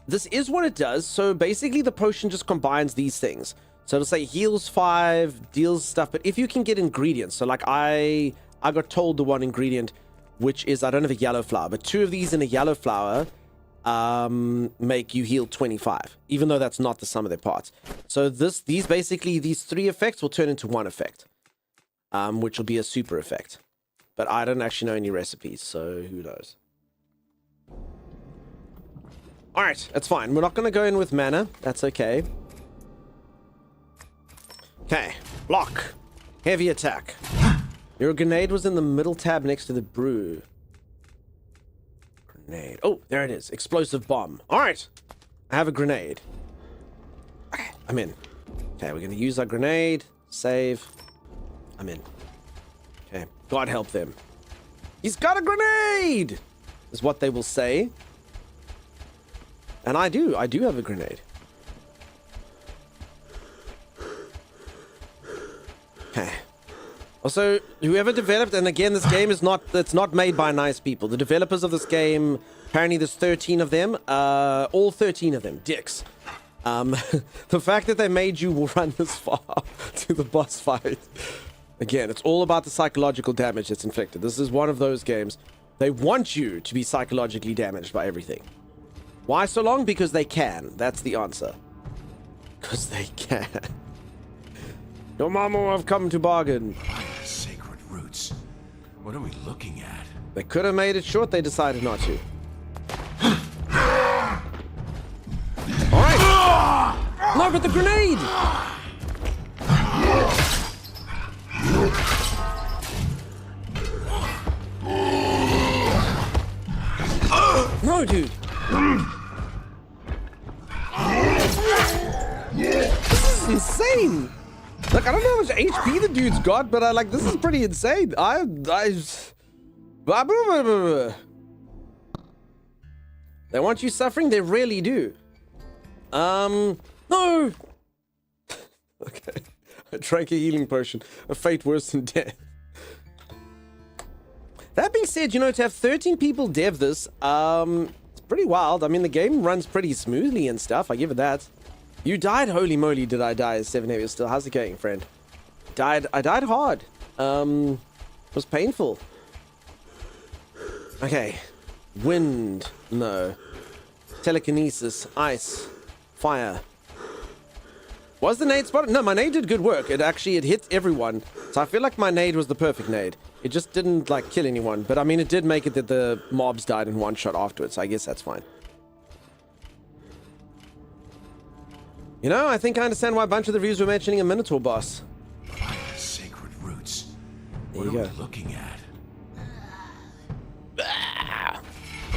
this is what it does. So basically the potion just combines these things. So it'll say heals 5, deals stuff, but if you can get ingredients, so like I got told the one ingredient, which is, I don't have a yellow flower, but 2 of these in a yellow flower make you heal 25, even though that's not the sum of their parts. So these 3 effects will turn into 1 effect, which will be a super effect. But I don't actually know any recipes, so who knows. Alright, that's fine. We're not going to go in with mana. That's okay. Okay, block. Heavy attack. Your grenade was in the middle tab next to the brew. Grenade. Oh, there it is. Explosive bomb. Alright. I have a grenade. Okay, I'm in. Okay, we're going to use our grenade. Save. I'm in. Okay, God help them. He's got a grenade! Is what they will say. And I do have a grenade. Okay. Also, whoever developed, and again, this game is it's not made by nice people. The developers of this game, apparently there's 13 of them, all 13 of them, dicks. The fact that they made you run this far to the boss fight, again, it's all about the psychological damage that's inflicted. This is one of those games. They want you to be psychologically damaged by everything. Why so long? Because they can. That's the answer. Because they can. Your mama will have come to bargain. Sacred roots. What are we looking at? They could have made it short, they decided not to. Alright! No, but the grenade! No, dude! This is insane! Like, I don't know how much HP the dude's got, but this is pretty insane. They want you suffering? They really do. No! Okay. I drank a healing potion. A fate worse than death. That being said, you know, to have 13 people dev this, it's pretty wild. I mean, the game runs pretty smoothly and stuff. I give it that. You died? Holy moly, did I die as 7 heavy still? How's it going, friend? I died hard. It was painful. Okay. Wind. No. Telekinesis. Ice. Fire. Was the nade spotted? No, my nade did good work. It hit everyone. So I feel like my nade was the perfect nade. It just didn't, kill anyone. But, I mean, it did make it that the mobs died in one shot afterwards. So I guess that's fine. You know, I think I understand why a bunch of the reviews were mentioning a Minotaur boss. Sacred roots. There What you are go. we looking at?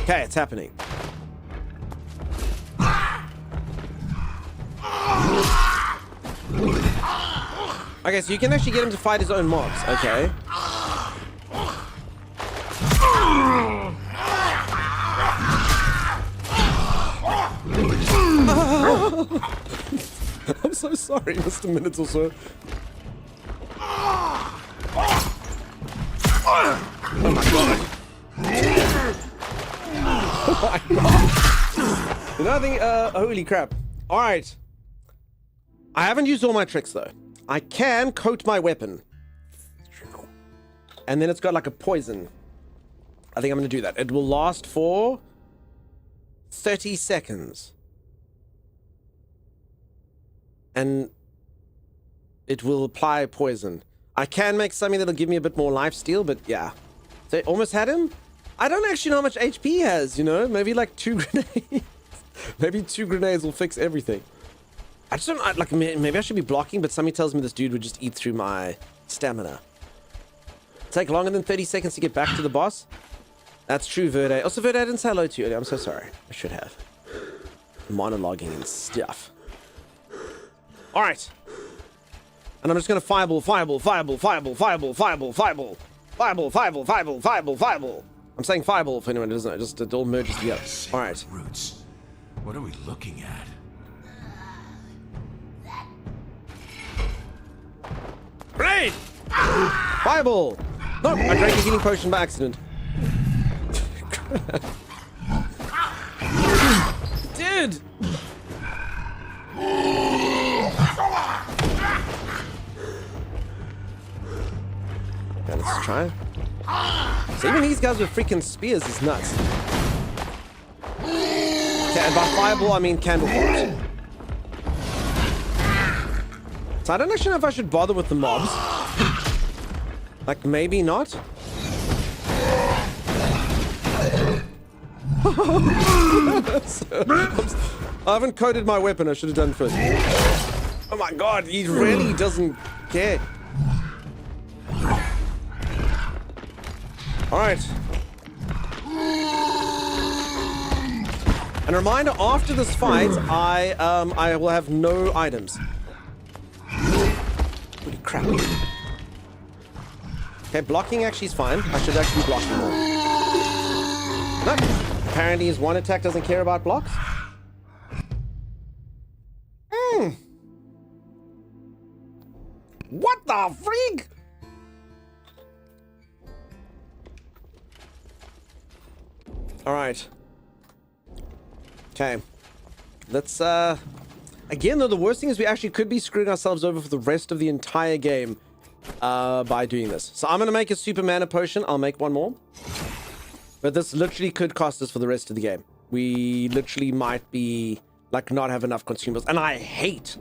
Okay, it's happening. Okay, so you can actually get him to fight his own mobs. Okay. I'm so sorry, Mr. Minotaur, sir. Oh my god. Oh my god. You know, I think, holy crap. Alright. I haven't used all my tricks, though. I can coat my weapon. And then it's got a poison. I think I'm going to do that. It will last for 30 seconds. And it will apply poison. I can make something that'll give me a bit more lifesteal, but yeah. So almost had him? I don't actually know how much HP he has, you know? Maybe 2 grenades. Maybe 2 grenades will fix everything. I just don't, maybe I should be blocking, but somebody tells me this dude would just eat through my stamina. Take longer than 30 seconds to get back to the boss? That's true, Verde. Also, Verde, I didn't say hello to you earlier. I'm so sorry. I should have. Monologuing and stuff. Alright. And I'm just gonna fireball. I'm saying fireball for anyone who doesn't know. Just it all merges together. Alright. Roots. What are we looking at? Great! Fireball! No, I drank a healing potion by accident. Dude! try. So even these guys with freaking spears is nuts. Okay, and by fireball, I mean candle bolt. So I don't actually know if I should bother with the mobs. Like, maybe not. I haven't coded my weapon. I should have done first. Oh my god, he really doesn't care. Alright. And a reminder, after this fight, I will have no items. Holy crap. Okay, blocking actually is fine. I should actually be blocking more. No. Apparently his one attack doesn't care about blocks. What the freak? Alright. Okay. Let's, again, though, the worst thing is we actually could be screwing ourselves over for the rest of the entire game by doing this. So I'm going to make a super mana potion. I'll make one more. But this literally could cost us for the rest of the game. We literally might be, like, not have enough consumables. And I hate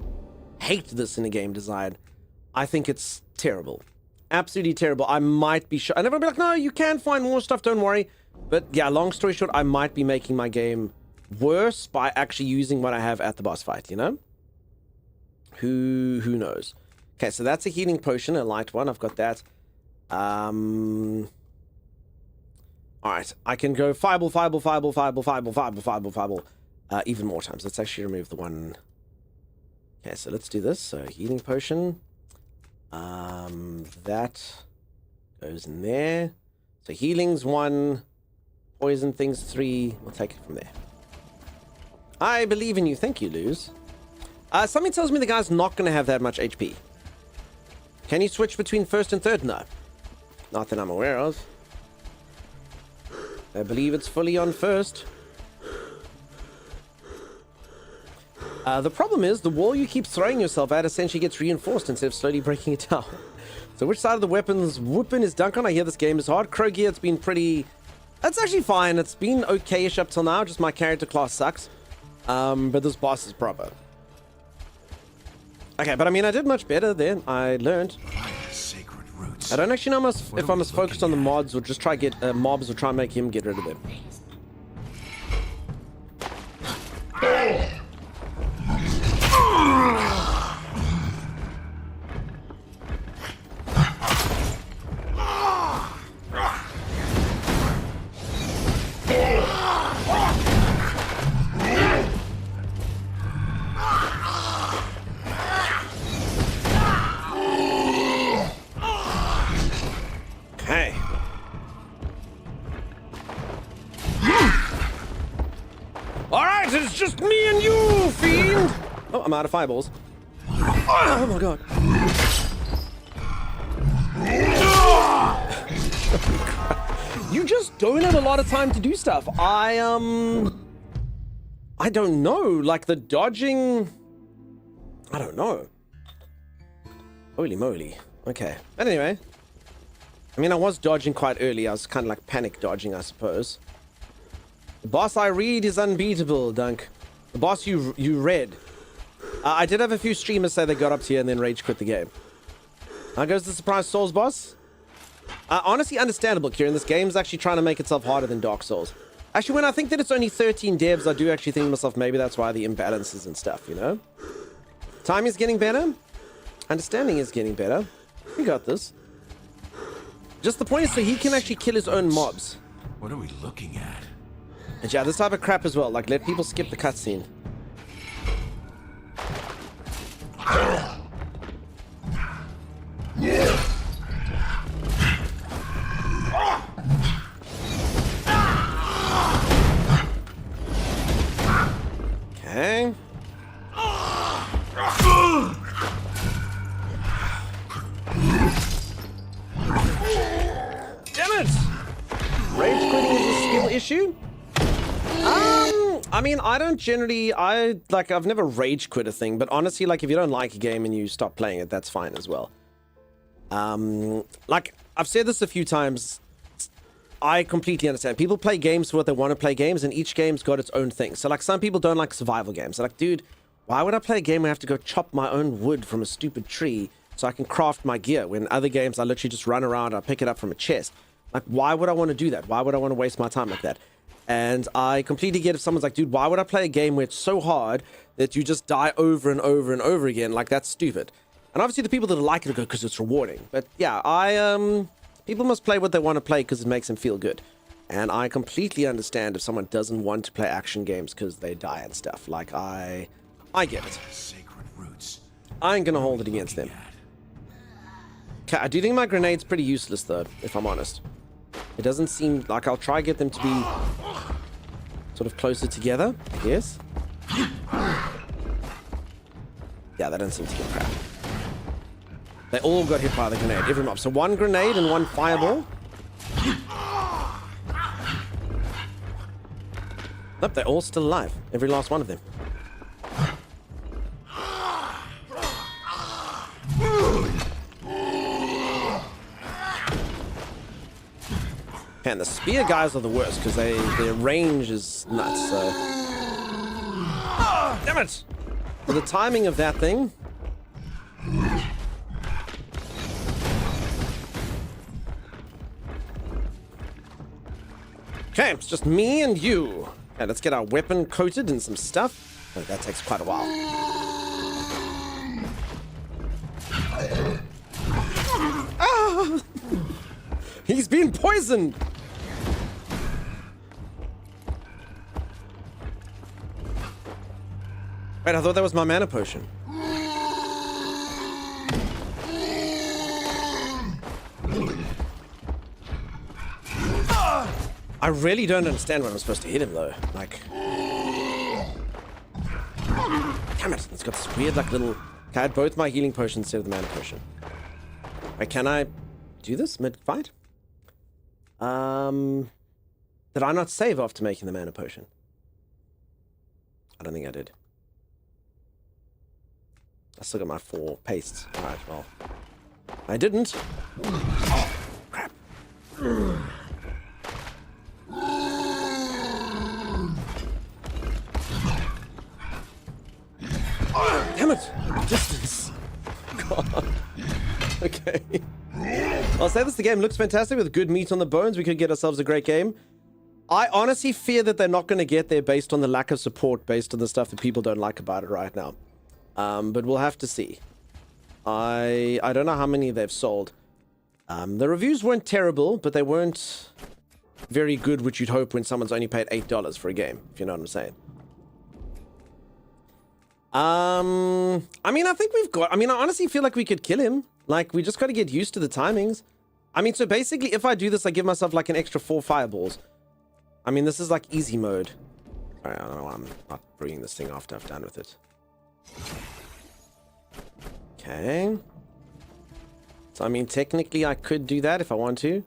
this in a game design. I think it's terrible. Absolutely terrible. I might be sure. And everyone be like, no, you can find more stuff, don't worry. But yeah, long story short, I might be making my game worse by actually using what I have at the boss fight, you know? Who knows? Okay, so that's a healing potion, a light one. I've got that. Alright, I can go fireball, even more times. Let's actually remove the one. Okay, so let's do this. So healing potion. That goes in there. So healing's 1, poison things 3. We'll take it from there. I believe in you. Thank you, Luz. Something tells me the guy's not going to have that much HP. Can you switch between first and third? No. Not that I'm aware of. I believe it's fully on first. The problem is, the wall you keep throwing yourself at essentially gets reinforced instead of slowly breaking it down. So which side of the weapons whooping is dunk on? I hear this game is hard. Crow gear, it's been pretty... That's actually fine. It's been okay-ish up till now. Just my character class sucks. But this boss is proper. Okay, but I mean, I did much better then. I learned. I don't actually know if I must focus on the mods or just try get mobs or try and make him get rid of them. Okay. Alright, it's just me and you, fiend! Oh, I'm out of fireballs. Oh my god. You just don't have a lot of time to do stuff. I don't know. Like the dodging... I don't know. Holy moly. Okay. But anyway. I mean, I was dodging quite early. I was kind of like panic dodging, I suppose. The boss I read is unbeatable, Dunk. The boss you read. I did have a few streamers say they got up to here and then rage quit the game. How goes the Surprise Souls boss? Honestly, understandable, Kieran. This game's actually trying to make itself harder than Dark Souls. Actually, when I think that it's only 13 devs, I do actually think to myself, maybe that's why the imbalances and stuff, you know? Time is getting better. Understanding is getting better. We got this. Just the point is so he can actually kill his own mobs. What are we looking at? And yeah, this type of crap as well. Like, let people skip the cutscene. Okay. Damn it! Rage quitting is a skill issue? I mean, I don't generally, I've never rage quit a thing, but honestly, like, if you don't like a game and you stop playing it, that's fine as well. Like, I've said this a few times. I completely understand. People play games for what they want to play games, and each game's got its own thing. So, like, some people don't like survival games. They're like, dude, why would I play a game where I have to go chop my own wood from a stupid tree so I can craft my gear? When other games, I literally just run around, I pick it up from a chest. Like, why would I want to do that? Why would I want to waste my time like that? And I completely get if someone's like, dude, why would I play a game where it's so hard that you just die over and over and over again? Like, that's stupid. And obviously the people that like it go because it's rewarding. But yeah, people must play what they want to play because it makes them feel good. And I completely understand if someone doesn't want to play action games because they die and stuff. Like, I get it. I ain't gonna hold it against them. Okay, I do think my grenade's pretty useless though, if I'm honest. It doesn't seem like I'll try get them to be sort of closer together, I guess. Yeah, they don't seem to get crap. They all got hit by the grenade, every mob. So one grenade and one fireball. Nope, they're all still alive. Every last one of them. And the spear guys are the worst because their range is nuts. So, damn it! For the timing of that thing. Okay, it's just me and you. Okay, let's get our weapon coated and some stuff. Oh, that takes quite a while. Ah! He's been poisoned! Wait, I thought that was my mana potion. I really don't understand when I'm supposed to hit him, though. Like... Damn it, it's got this weird, like, little... Okay, I had both my healing potions instead of the mana potion. Wait, can I do this mid-fight? Did I not save after making the mana potion? I don't think I did. I still got my 4 pastes. Alright, well. I didn't. Oh, crap. Damn it! Distance. God. Okay. I'll say this, the game looks fantastic with good meat on the bones. We could get ourselves a great game. I honestly fear that they're not going to get there based on the lack of support, based on the stuff that people don't like about it right now. But we'll have to see. I don't know how many they've sold. The reviews weren't terrible, but they weren't very good, which you'd hope when someone's only paid $8 for a game, if you know what I'm saying. I mean, I think we've got... I mean, I honestly feel like we could kill him. Like, we just got to get used to the timings. I mean, so basically, if I do this, I give myself, like, an extra 4 fireballs. I mean, this is, like, easy mode. Alright, I don't know why I'm not bringing this thing after I've done with it. Okay. So, I mean, technically, I could do that if I want to.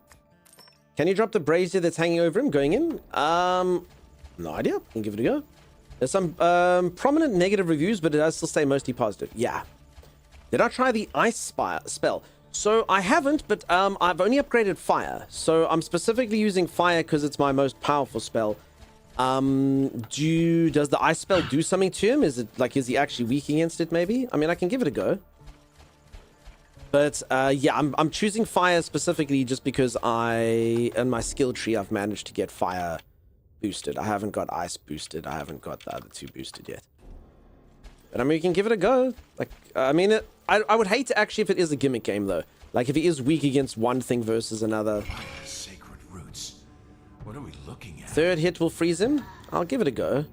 Can you drop the brazier that's hanging over him going in? No idea. Can give it a go. There's some prominent negative reviews, but it does still stay mostly positive. Yeah. Did I try the ice spell? So I haven't, but I've only upgraded fire. So I'm specifically using fire because it's my most powerful spell. Does the ice spell do something to him? Is he actually weak against it maybe? I mean, I can give it a go. But yeah, I'm choosing fire specifically just because in my skill tree, I've managed to get fire boosted. I haven't got ice boosted. I haven't got the other 2 boosted yet. But I mean, we can give it a go. Like, I mean, I would hate to actually if it is a gimmick game though. Like if he is weak against one thing versus another. Sacred roots. What are we looking at? 3rd hit will freeze him. I'll give it a go.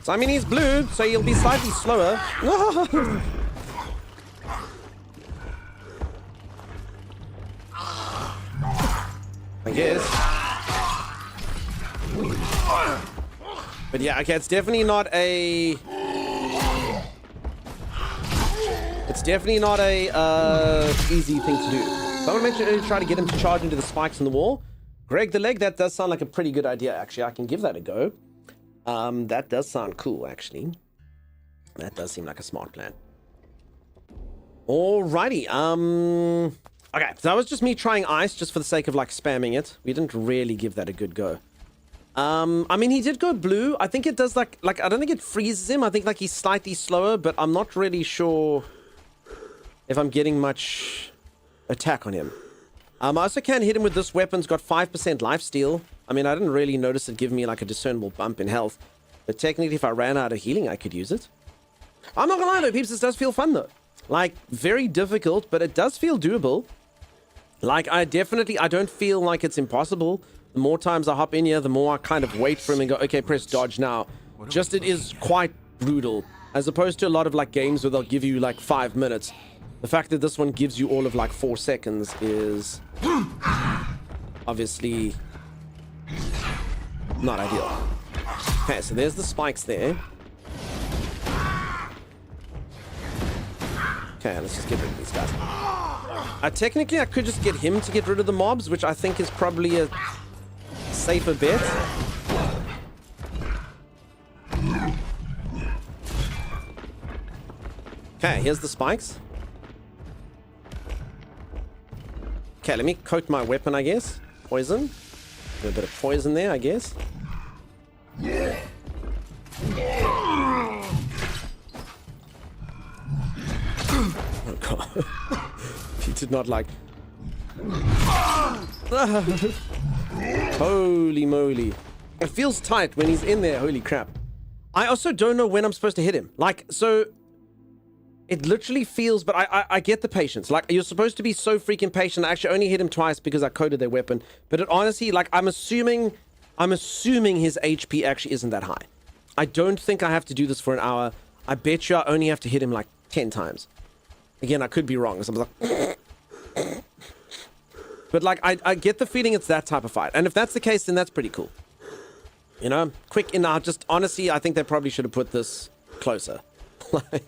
So I mean, he's blue, so he'll be slightly slower. I guess. But yeah, okay, it's definitely not a... It's definitely not a easy thing to do. Someone mentioned earlier try to get him to charge into the spikes in the wall. Greg the Leg, that does sound like a pretty good idea, actually. I can give that a go. That does sound cool, actually. That does seem like a smart plan. Alrighty, okay, so that was just me trying ice just for the sake of, like, spamming it. We didn't really give that a good go. I mean, he did go blue. I think it does, like, I don't think it freezes him. I think, like, he's slightly slower, but I'm not really sure if I'm getting much attack on him. I also can hit him with this weapon. It's got 5% lifesteal. I mean, I didn't really notice it give me, like, a discernible bump in health. But technically, if I ran out of healing, I could use it. I'm not gonna lie, though, peeps, this does feel fun, though. Like, very difficult, but it does feel doable. Like, I don't feel like it's impossible. The more times I hop in here, the more I kind of wait for him and go, okay, press dodge now. Just it is quite brutal. As opposed to a lot of, like, games where they'll give you, like, 5 minutes. The fact that this one gives you all of, like, 4 seconds is obviously not ideal. Okay, so there's the spikes there. Okay, let's just get rid of these guys. Technically, I could just get him to get rid of the mobs, which I think is probably a safer bet. Okay, here's the spikes. Okay, let me coat my weapon, I guess. Poison. A bit of poison there, I guess. Oh god. He did not like... Holy moly. It feels tight when he's in there, holy crap. I also don't know when I'm supposed to hit him. Like, so... It literally feels, but I get the patience. Like, you're supposed to be so freaking patient. I actually only hit him twice because I coated their weapon. But it honestly, like, I'm assuming his HP actually isn't that high. I don't think I have to do this for an hour. I bet you I only have to hit him like 10 times. Again, I could be wrong. So I'm like... But, like, I get the feeling it's that type of fight. And if that's the case, then that's pretty cool. You know? Quick enough. Just, honestly, I think they probably should have put this closer. Like,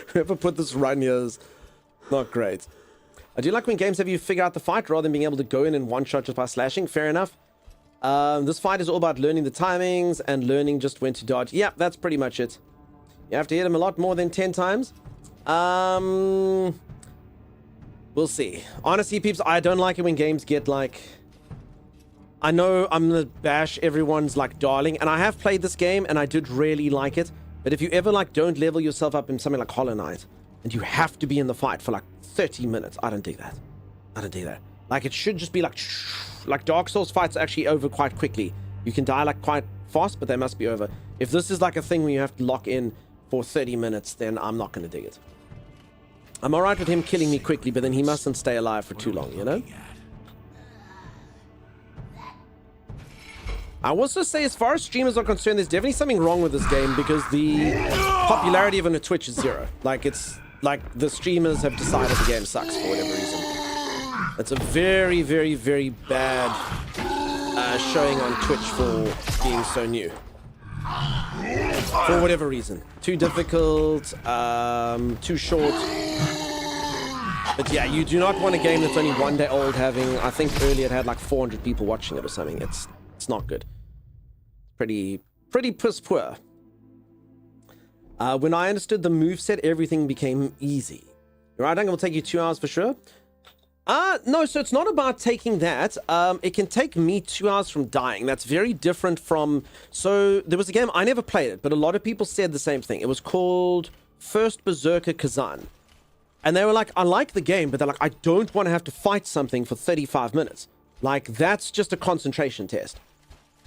whoever put this right here is not great. I do like when games have you figure out the fight rather than being able to go in one shot just by slashing. Fair enough. This fight is all about learning the timings and learning just when to dodge. Yeah, that's pretty much it. You have to hit him a lot more than 10 times. We'll see. Honestly, peeps, I don't like it when games get like... I know I'm gonna bash everyone's like darling, and I have played this game and I did really like it. But if you ever, like, don't level yourself up in something like Hollow Knight, and you have to be in the fight for, like, 30 minutes, I don't dig that. I don't dig that. Like, it should just be, like Dark Souls fights are actually over quite quickly. You can die, like, quite fast, but they must be over. If this is, like, a thing where you have to lock in for 30 minutes, then I'm not going to dig it. I'm alright with him killing me quickly, but then he mustn't stay alive for too long, you know? I also say, as far as streamers are concerned, there's definitely something wrong with this game because the popularity of it on Twitch is 0. Like, it's like the streamers have decided the game sucks for whatever reason. It's a very, very, very bad showing on Twitch for being so new. For whatever reason. Too difficult, too short. But yeah, you do not want a game that's only 1 day old having, I think earlier it had like 400 people watching it or something. It's not good. Pretty piss poor. When I understood the moveset, everything became easy. Right, I think it will take you 2 hours for sure. No, so it's not about taking that. It can take me 2 hours from dying. That's very different from... So, there was a game, I never played it, but a lot of people said the same thing. It was called First Berserker Kazan. And they were like, I like the game, but they're like, I don't want to have to fight something for 35 minutes. Like, that's just a concentration test.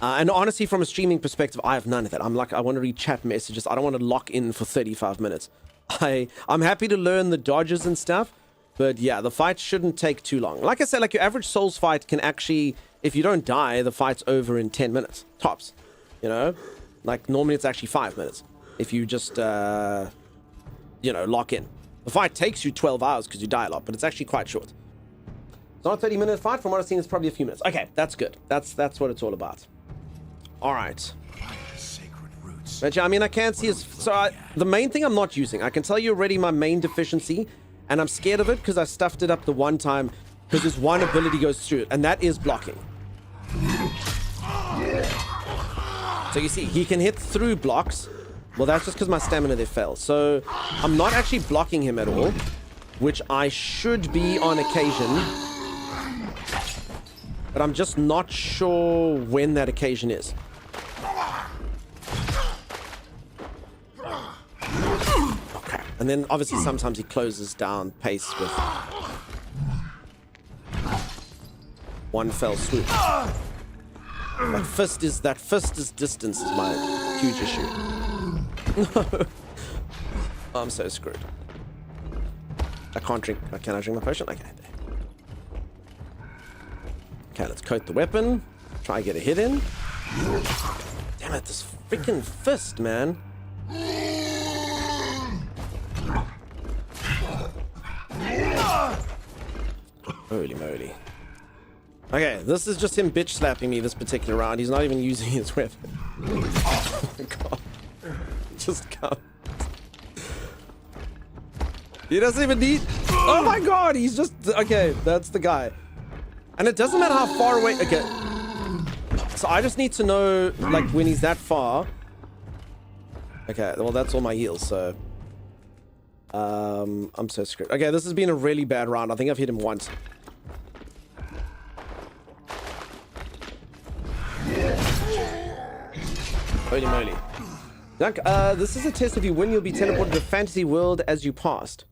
And honestly, from a streaming perspective, I have none of that. I'm like, I want to read chat messages. I don't want to lock in for 35 minutes. I'm happy to learn the dodges and stuff. But yeah, the fight shouldn't take too long. Like I said, like your average Souls fight can actually, if you don't die, the fight's over in 10 minutes. Tops. You know? Like, normally it's actually 5 minutes. If you just, you know, lock in. The fight takes you 12 hours because you die a lot, but it's actually quite short. It's not a 30-minute fight. From what I've seen, it's probably a few minutes. Okay, that's good. That's what it's all about. All right. But yeah, I mean, I can't see his... So the main thing I'm not using, I can tell you already my main deficiency, and I'm scared of it because I stuffed it up the one time because his one ability goes through it, and that is blocking. So you see, he can hit through blocks. Well, that's just because my stamina there fell. So I'm not actually blocking him at all, which I should be on occasion. But I'm just not sure when that occasion is. Okay. And then obviously sometimes he closes down pace with one fell swoop. That fist is distance is my huge issue. I'm so screwed. I can't drink. Can I drink my potion? Okay. Okay, let's coat the weapon. Try and get a hit in. Damn it, this freaking fist, man. Holy moly. Okay, this is just him bitch slapping me this particular round. He's not even using his weapon. Oh my god. Just come. He doesn't even need... Oh my god, he's just... Okay, that's the guy. And it doesn't matter how far away... Okay. So I just need to know, like, when he's that far. Okay, well, that's all my heals, so... I'm so screwed. Okay, this has been a really bad round. I think I've hit him once. Holy moly. Dunk, this is a test. If you win, you'll be teleported to a fantasy world as you passed.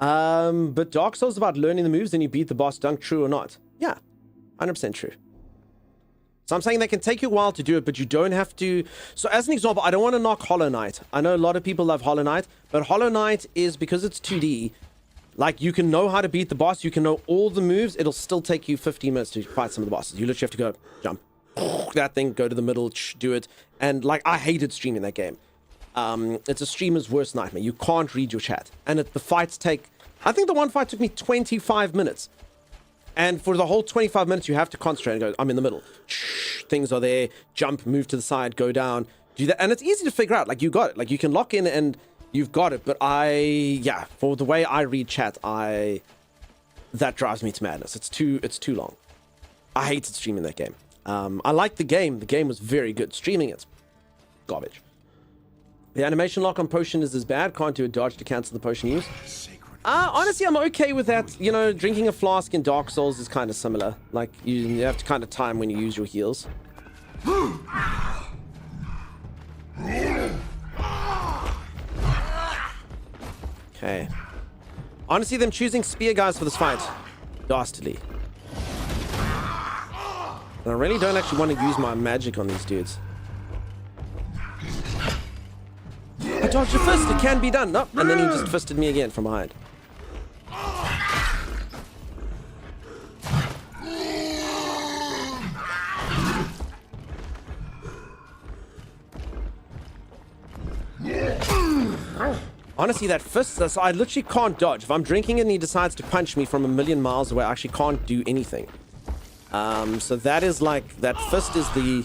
But Dark Souls is about learning the moves and you beat the boss. Dunk, true or not? Yeah, 100% true. So I'm saying they can take you a while to do it, but you don't have to. So as an example, I don't want to knock Hollow Knight. I know a lot of people love Hollow Knight, but Hollow Knight is, because it's 2D, like, you can know how to beat the boss, you can know all the moves, it'll still take you 15 minutes to fight some of the bosses. You literally have to go, jump, that thing, go to the middle, do it. And, like, I hated streaming that game. It's a streamer's worst nightmare. You can't read your chat. And the fights take... I think the one fight took me 25 minutes. And for the whole 25 minutes, you have to concentrate and go, I'm in the middle. Things are there. Jump, move to the side, go down. Do that. And it's easy to figure out. Like, you got it. Like, you can lock in and you've got it. But yeah, for the way I read chat, that drives me to madness. It's too long. I hated streaming that game. I liked the game. The game was very good. Streaming it's garbage. The animation lock on potion is as bad. Can't do a dodge to cancel the potion use. Honestly, I'm okay with that. You know, drinking a flask in Dark Souls is kind of similar. Like, you have to kind of time when you use your heals. Okay. Honestly, them choosing spear guys for this fight, dastardly. And I really don't actually want to use my magic on these dudes. I dodged a fist, it can be done. Nope. And then he just fisted me again from behind. Honestly, that fist, so I literally can't dodge. If I'm drinking and he decides to punch me from a million miles away, I actually can't do anything. So that is like, that fist is the...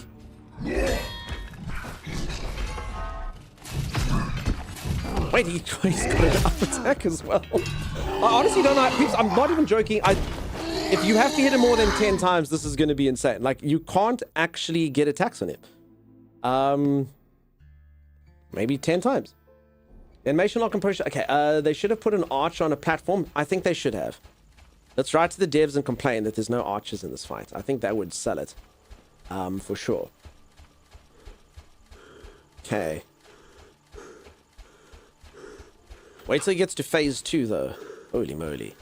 Wait, he's got an up attack as well. I honestly don't know. I'm not even joking. If you have to hit him more than 10 times, this is going to be insane. Like, you can't actually get attacks on him. Maybe 10 times. Animation lock and push. Okay, they should have put an arch on a platform. I think they should have. Let's write to the devs and complain that there's no archers in this fight. I think that would sell it. For sure. Okay. Wait till he gets to phase 2, though. Holy moly.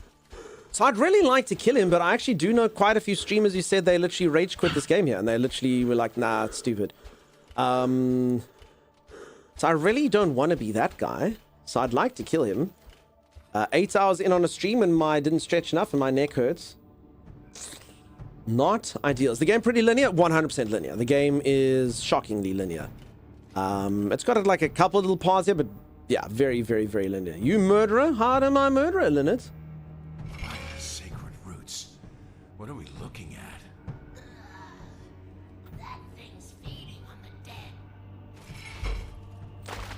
So I'd really like to kill him, but I actually do know quite a few streamers who said they literally rage quit this game here, and they literally were like, nah, it's stupid. So I really don't want to be that guy. So I'd like to kill him. 8 hours in on a stream and I didn't stretch enough and my neck hurts. Not ideal. Is the game pretty linear? 100% linear. The game is shockingly linear. It's got like a couple of little parts here, but yeah, very, very, very linear. You murderer? How am I murderer, Linnet? Sacred roots. What are we looking at? That thing's feeding on the dead.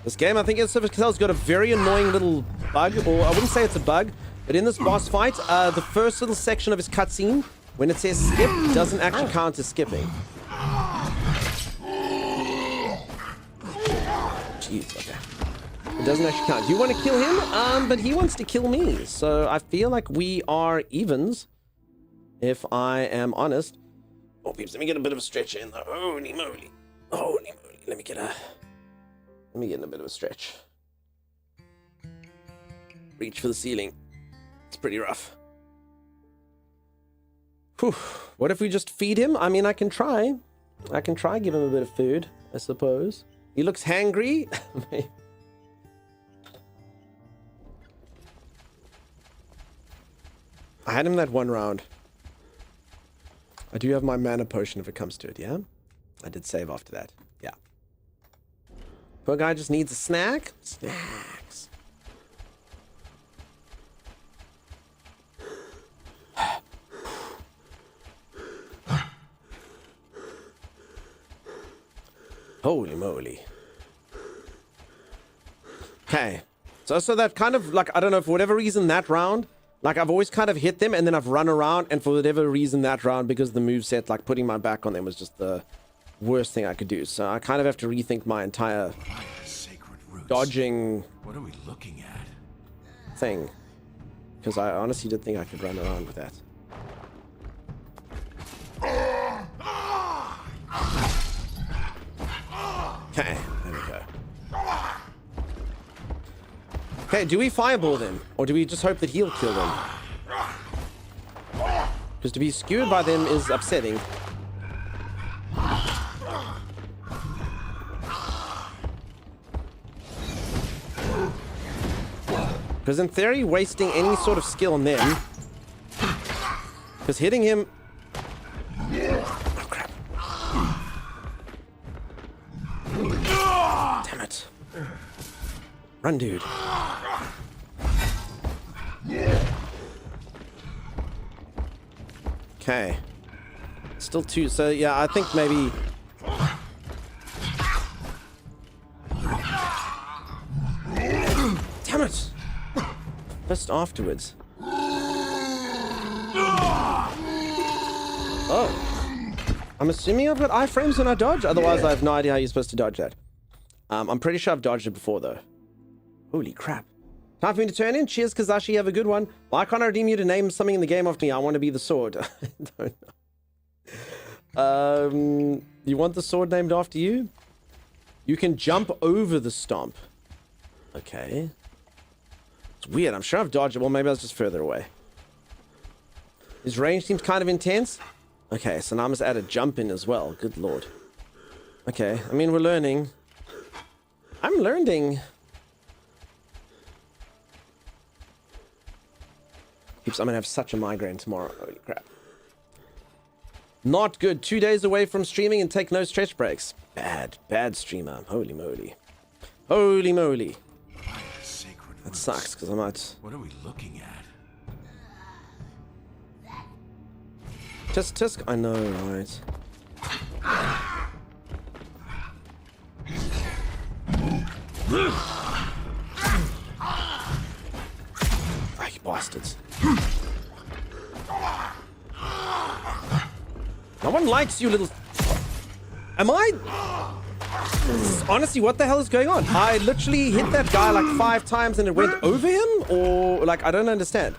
This game, I think it's got a very annoying little bug, or I wouldn't say it's a bug, but in this boss fight, the first little section of his cutscene, when it says skip, doesn't actually count as skipping. jeez, okay. It doesn't actually count. You want to kill him? But he wants to kill me. So I feel like we are evens, if I am honest. Oh, peeps, let me get a bit of a stretch in though. Holy moly. Holy moly. Let me get in a bit of a stretch. Reach for the ceiling. It's pretty rough. Whew. What if we just feed him? I mean, I can try. Give him a bit of food, I suppose. He looks hangry. I had him that one round. I do have my mana potion if it comes to it, yeah? I did save after that, yeah. Poor guy just needs a snack. Snacks. Holy moly. Okay. So that kind of, like, I don't know, for whatever reason, that round, like, I've always kind of hit them, and then I've run around, and for whatever reason, that round, because the moveset, like, putting my back on them was just the worst thing I could do. So I kind of have to rethink my entire dodging What are we looking at? thing. Because I honestly did think I could run around with that. Okay, there we go. Okay, do we fireball them? Or do we just hope that he'll kill them? Because to be skewered by them is upsetting. Because in theory, wasting any sort of skill on them... Because hitting him... Oh, crap. Damn it. Run, dude. Okay. Still two, so yeah, I think maybe... Damn it! Just afterwards. Oh. I'm assuming I've got iframes when I dodge, otherwise I have no idea how you're supposed to dodge that. I'm pretty sure I've dodged it before, though. Holy crap. Time for me to turn in. Cheers, Kazashi. Have a good one. Why can't I redeem you to name something in the game after me? I want to be the sword. I don't know. You want the sword named after you? You can jump over the stomp. Okay. It's weird. I'm sure I've dodged it. Well, maybe I was just further away. His range seems kind of intense. Okay, so now I must add a jump in as well. Good lord. Okay, I mean, we're learning. I'm learning. I'm gonna have such a migraine tomorrow. Holy crap. Not good. 2 days away from streaming and take no stretch breaks. Bad streamer. Holy moly. Holy moly. That sucks, because I might... What are we looking at? Tisk. I know, right. Ah, you bastards. No one likes you, little... Am I... Honestly, what the hell is going on? I literally hit that guy like 5 times and it went over him? Or, like, I don't understand.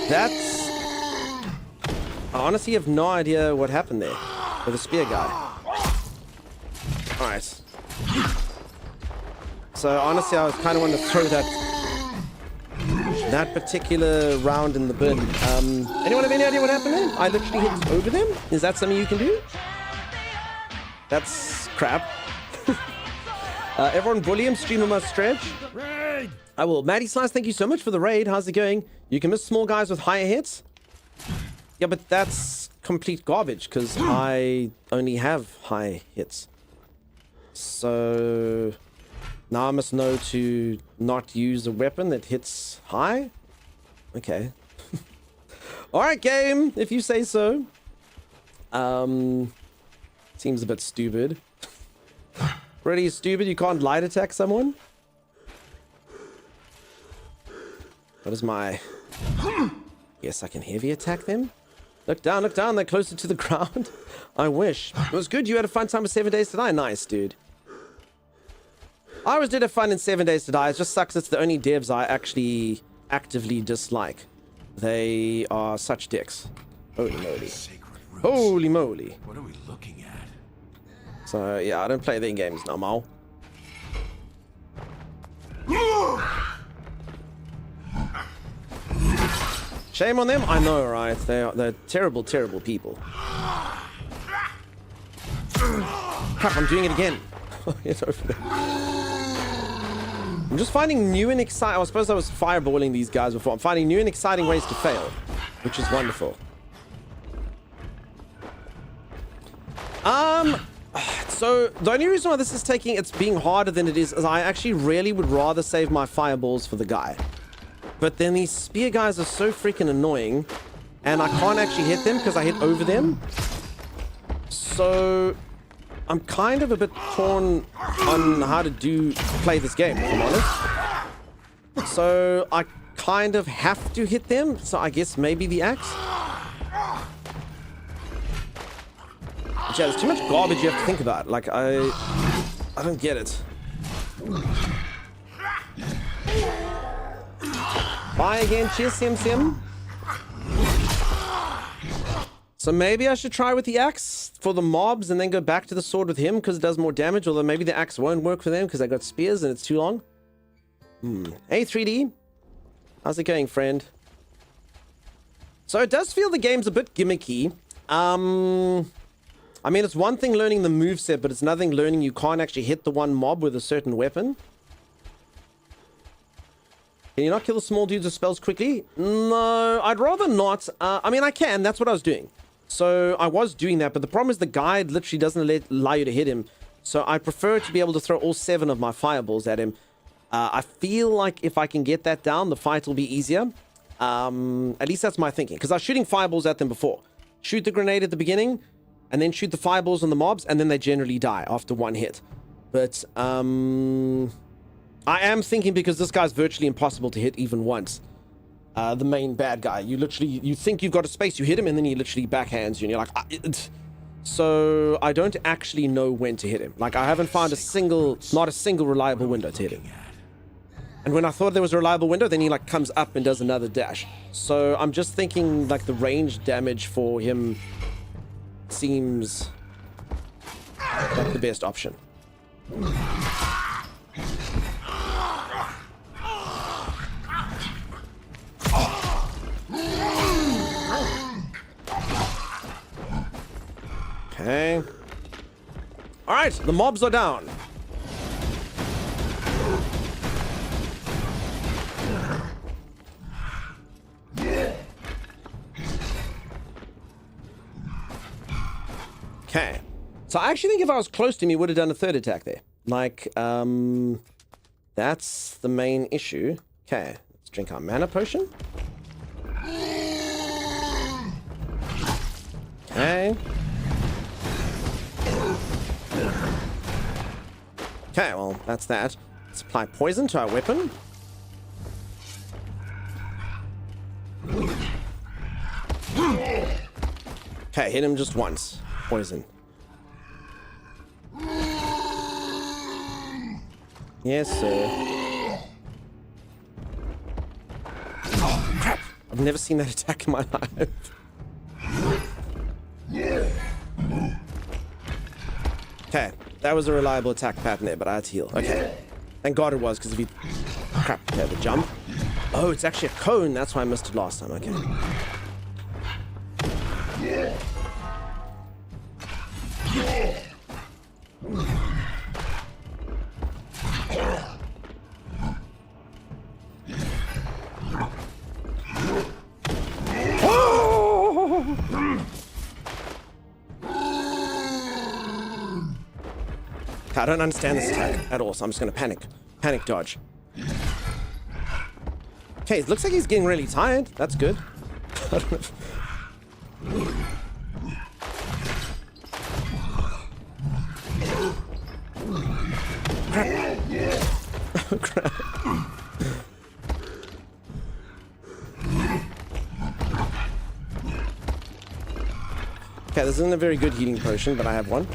That's... I honestly have no idea what happened there with the spear guy. Alright. So, honestly, I was kind of wanting to throw that particular round in the bin. Anyone have any idea what happened there? I literally hit over them? Is that something you can do? That's crap. Everyone bully him, streamer must stretch. Raid! I will. Maddie Slice, thank you so much for the raid. How's it going? You can miss small guys with higher hits? Yeah, but that's complete garbage, because I only have high hits. So... now I must know to not use a weapon that hits high? Okay. Alright, game, if you say so. Seems a bit stupid. Pretty stupid, you can't light attack someone? What is my... Yes, I can heavy attack them? Look down, they're closer to the ground. I wish. It was good, you had a fun time with 7 days tonight. Nice, dude. I always did have fun in 7 Days to Die. It just sucks it's the only devs I actually actively dislike. They are such dicks. Holy moly. Holy moly. What are we looking at? So, yeah, I don't play their games no more. Shame on them? I know, right? They're terrible, terrible people. Crap, I'm doing it again. It's over there. I'm just finding new and exciting... I suppose I was fireballing these guys before. I'm finding new and exciting ways to fail, which is wonderful. So the only reason why this is it's being harder than it is I actually really would rather save my fireballs for the guy. But then these spear guys are so freaking annoying, and I can't actually hit them because I hit over them. So I'm kind of a bit torn on how to play this game, if I'm honest. So I kind of have to hit them. So I guess maybe the axe. But yeah, there's too much garbage you have to think about. Like I don't get it. Bye again. Cheers, Sim Sim. So maybe I should try with the axe for the mobs and then go back to the sword with him because it does more damage. Although maybe the axe won't work for them because I got spears and it's too long. Hey, 3D. How's it going, friend? So it does feel the game's a bit gimmicky. I mean, it's one thing learning the moveset, but it's nothing learning you can't actually hit the one mob with a certain weapon. Can you not kill the small dudes with spells quickly? No, I'd rather not. I mean, I can. That's what I was doing. So I was doing that, but the problem is the guide literally doesn't allow you to hit him. So I prefer to be able to throw all 7 of my fireballs at him. I feel like if I can get that down, the fight will be easier. At least that's my thinking. Because I was shooting fireballs at them before. Shoot the grenade at the beginning, and then shoot the fireballs on the mobs, and then they generally die after one hit. But, I am thinking because this guy's virtually impossible to hit even once. The main bad guy. You think you've got a space, you hit him, and then he literally backhands you, and you're like... So, I don't actually know when to hit him. Like, I haven't found not a single reliable window to hit him. And when I thought there was a reliable window, then he, like, comes up and does another dash. So, I'm just thinking, like, the range damage for him seems like the best option. Okay. All right, the mobs are down. Okay. So I actually think if I was close to him, he would have done a third attack there. Like, that's the main issue. Okay, let's drink our mana potion. Okay. Okay, well, that's that. Let's apply poison to our weapon. Okay, hit him just once. Poison. Yes, sir. Oh, crap! I've never seen that attack in my life. Okay, that was a reliable attack pattern there, but I had to heal. Okay. Thank God it was, because if he... Crap, okay, the jump. Oh, it's actually a cone. That's why I missed it last time. Okay. I don't understand this attack at all, so I'm just going to panic. Panic dodge. Okay, it looks like he's getting really tired. That's good. Oh, crap. Okay, this isn't a very good healing potion, but I have one.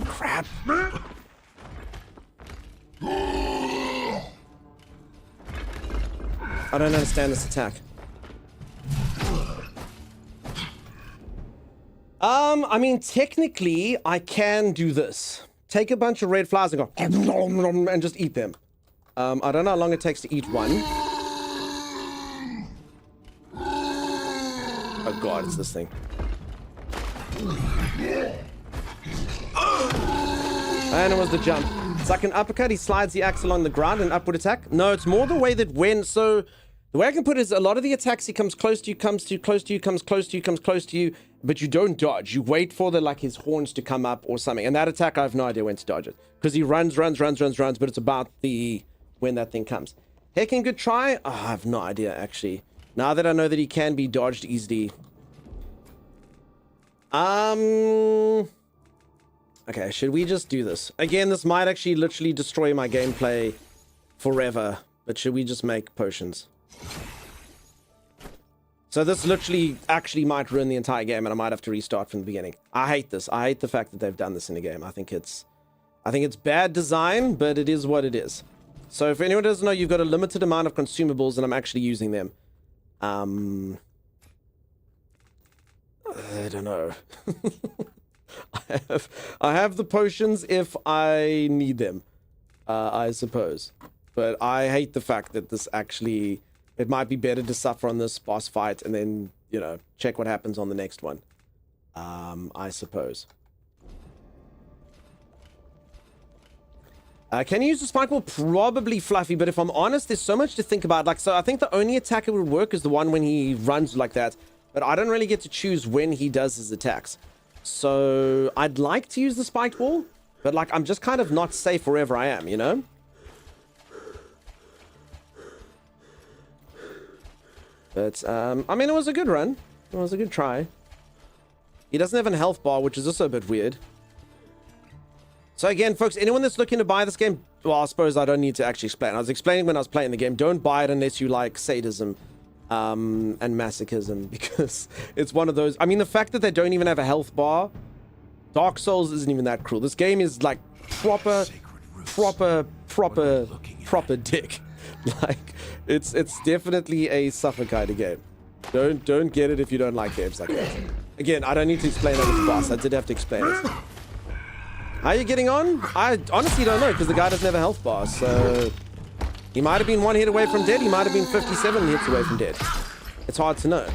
Crap. I don't understand this attack. I mean, technically, I can do this. Take a bunch of red flowers and go and just eat them. I don't know how long it takes to eat one. Oh god, it's this thing. And it was the jump. It's like an uppercut. He slides the axe along the ground, an upward attack. No, it's more the way that when... So, the way I can put it is a lot of the attacks, he comes close to you, comes close to you, comes close to you, comes close to you, but you don't dodge. You wait for the, like, his horns to come up or something. And that attack, I have no idea when to dodge it. Because he runs, but it's about the... when that thing comes. Hecking, good try. Oh, I have no idea, actually. Now that I know that he can be dodged easily. Okay, should we just do this? Again, this might actually literally destroy my gameplay forever. But should we just make potions? So this literally actually might ruin the entire game and I might have to restart from the beginning. I hate this. I hate the fact that they've done this in the game. I think it's bad design, but it is what it is. So if anyone doesn't know, you've got a limited amount of consumables and I'm actually using them. I don't know. I have the potions if I need them, I suppose. But I hate the fact that this actually... It might be better to suffer on this boss fight and then, you know, check what happens on the next one. I suppose. Can you use the spike ball? Probably Fluffy, but if I'm honest, there's so much to think about. Like, so I think the only attack it would work is the one when he runs like that. But I don't really get to choose when he does his attacks. So I'd like to use the spiked ball, but like I'm just kind of not safe wherever I am, you know? But I mean, it was a good run. It was a good try. He doesn't have a health bar, which is also a bit weird. So again, folks, anyone that's looking to buy this game, well, I suppose I don't need to actually explain. I was explaining when I was playing the game. Don't buy it unless you like sadism and masochism, because it's one of those. I mean, the fact that they don't even have a health bar, Dark Souls isn't even that cruel. This game is like proper dick. Like it's definitely a suffer kind of game. Don't get it if you don't like games like that. Again, I don't need to explain that with the boss. I did have to explain it. How are you getting on? I honestly don't know, because the guy doesn't have a health bar, so... He might have been 1 hit away from dead, he might have been 57 hits away from dead. It's hard to know.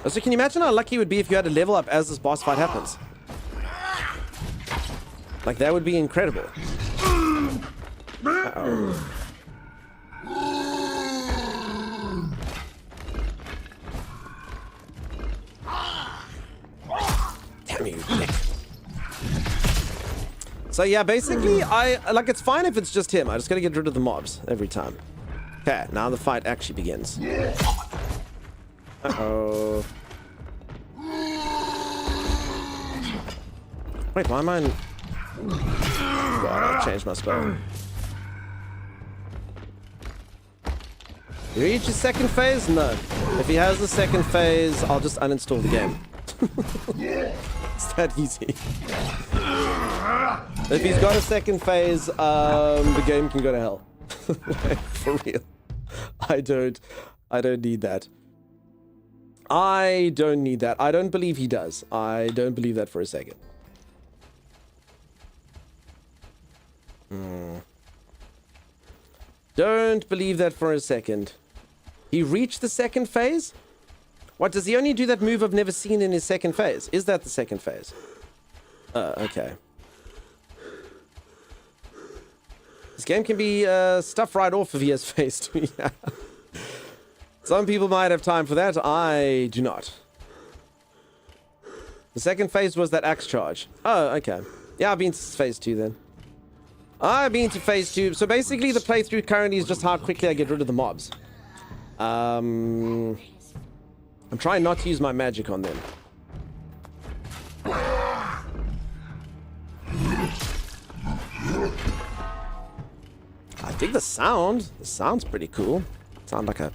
So can you imagine how lucky it would be if you had to level up as this boss fight happens? Like, that would be incredible. Uh-oh. Damn you, Nick. So yeah, basically, like, it's fine if it's just him. I just gotta get rid of the mobs every time. Okay, now the fight actually begins. Uh-oh. Wait, why am I in... God, I'll change my spell. Did he reach his second phase? No. If he has the second phase, I'll just uninstall the game. It's that easy. If he's got a second phase, the game can go to hell. Like, for real. I don't need that. I don't need that. I don't believe he does. I don't believe that for a second. Don't believe that for a second. He reached the second phase? What, does he only do that move I've never seen in his second phase? Is that the second phase? Okay. This game can be stuff right off if he has phase 2. Yeah. Some people might have time for that. I do not. The second phase was that axe charge. Oh, okay. Yeah, I've been to phase 2 then. I've been to phase 2. So basically the playthrough currently is just how quickly I get rid of the mobs. I'm trying not to use my magic on them. I dig the sound. The sound's pretty cool. Sound like a...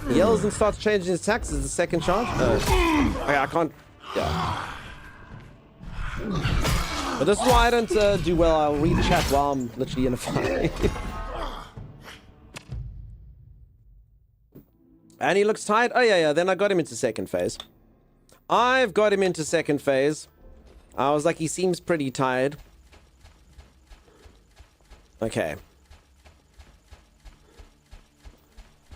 He yells and starts changing his attacks as the second charge. Okay, I can't Yeah. But this is why I don't do well. I'll read chat while I'm literally in a fight. And he looks tired. Oh, yeah. Then I got him into second phase. I've got him into second phase. I was like, he seems pretty tired. Okay.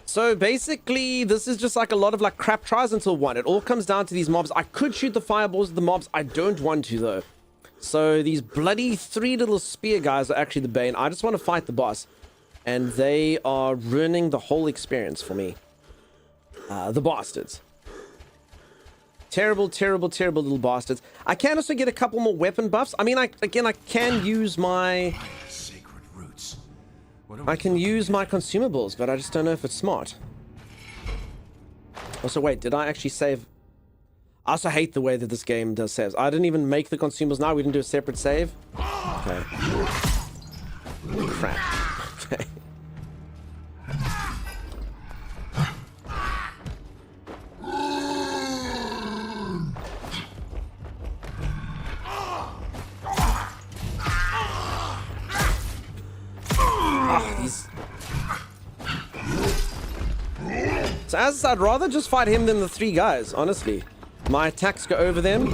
So basically, this is just like a lot of like crap tries until one. It all comes down to these mobs. I could shoot the fireballs at the mobs. I don't want to, though. So these bloody 3 little spear guys are actually the bane. I just want to fight the boss. And they are ruining the whole experience for me. The bastards. Terrible, terrible, terrible little bastards. I can also get a couple more weapon buffs. I mean, I can use my... Sacred roots. I can use my consumables, but I just don't know if it's smart. Also, wait, did I actually save? I also hate the way that this game does saves. I didn't even make the consumables now. We didn't do a separate save. Okay. Crap. Okay. So as I said, I'd rather just fight him than the 3 guys, honestly. My attacks go over them.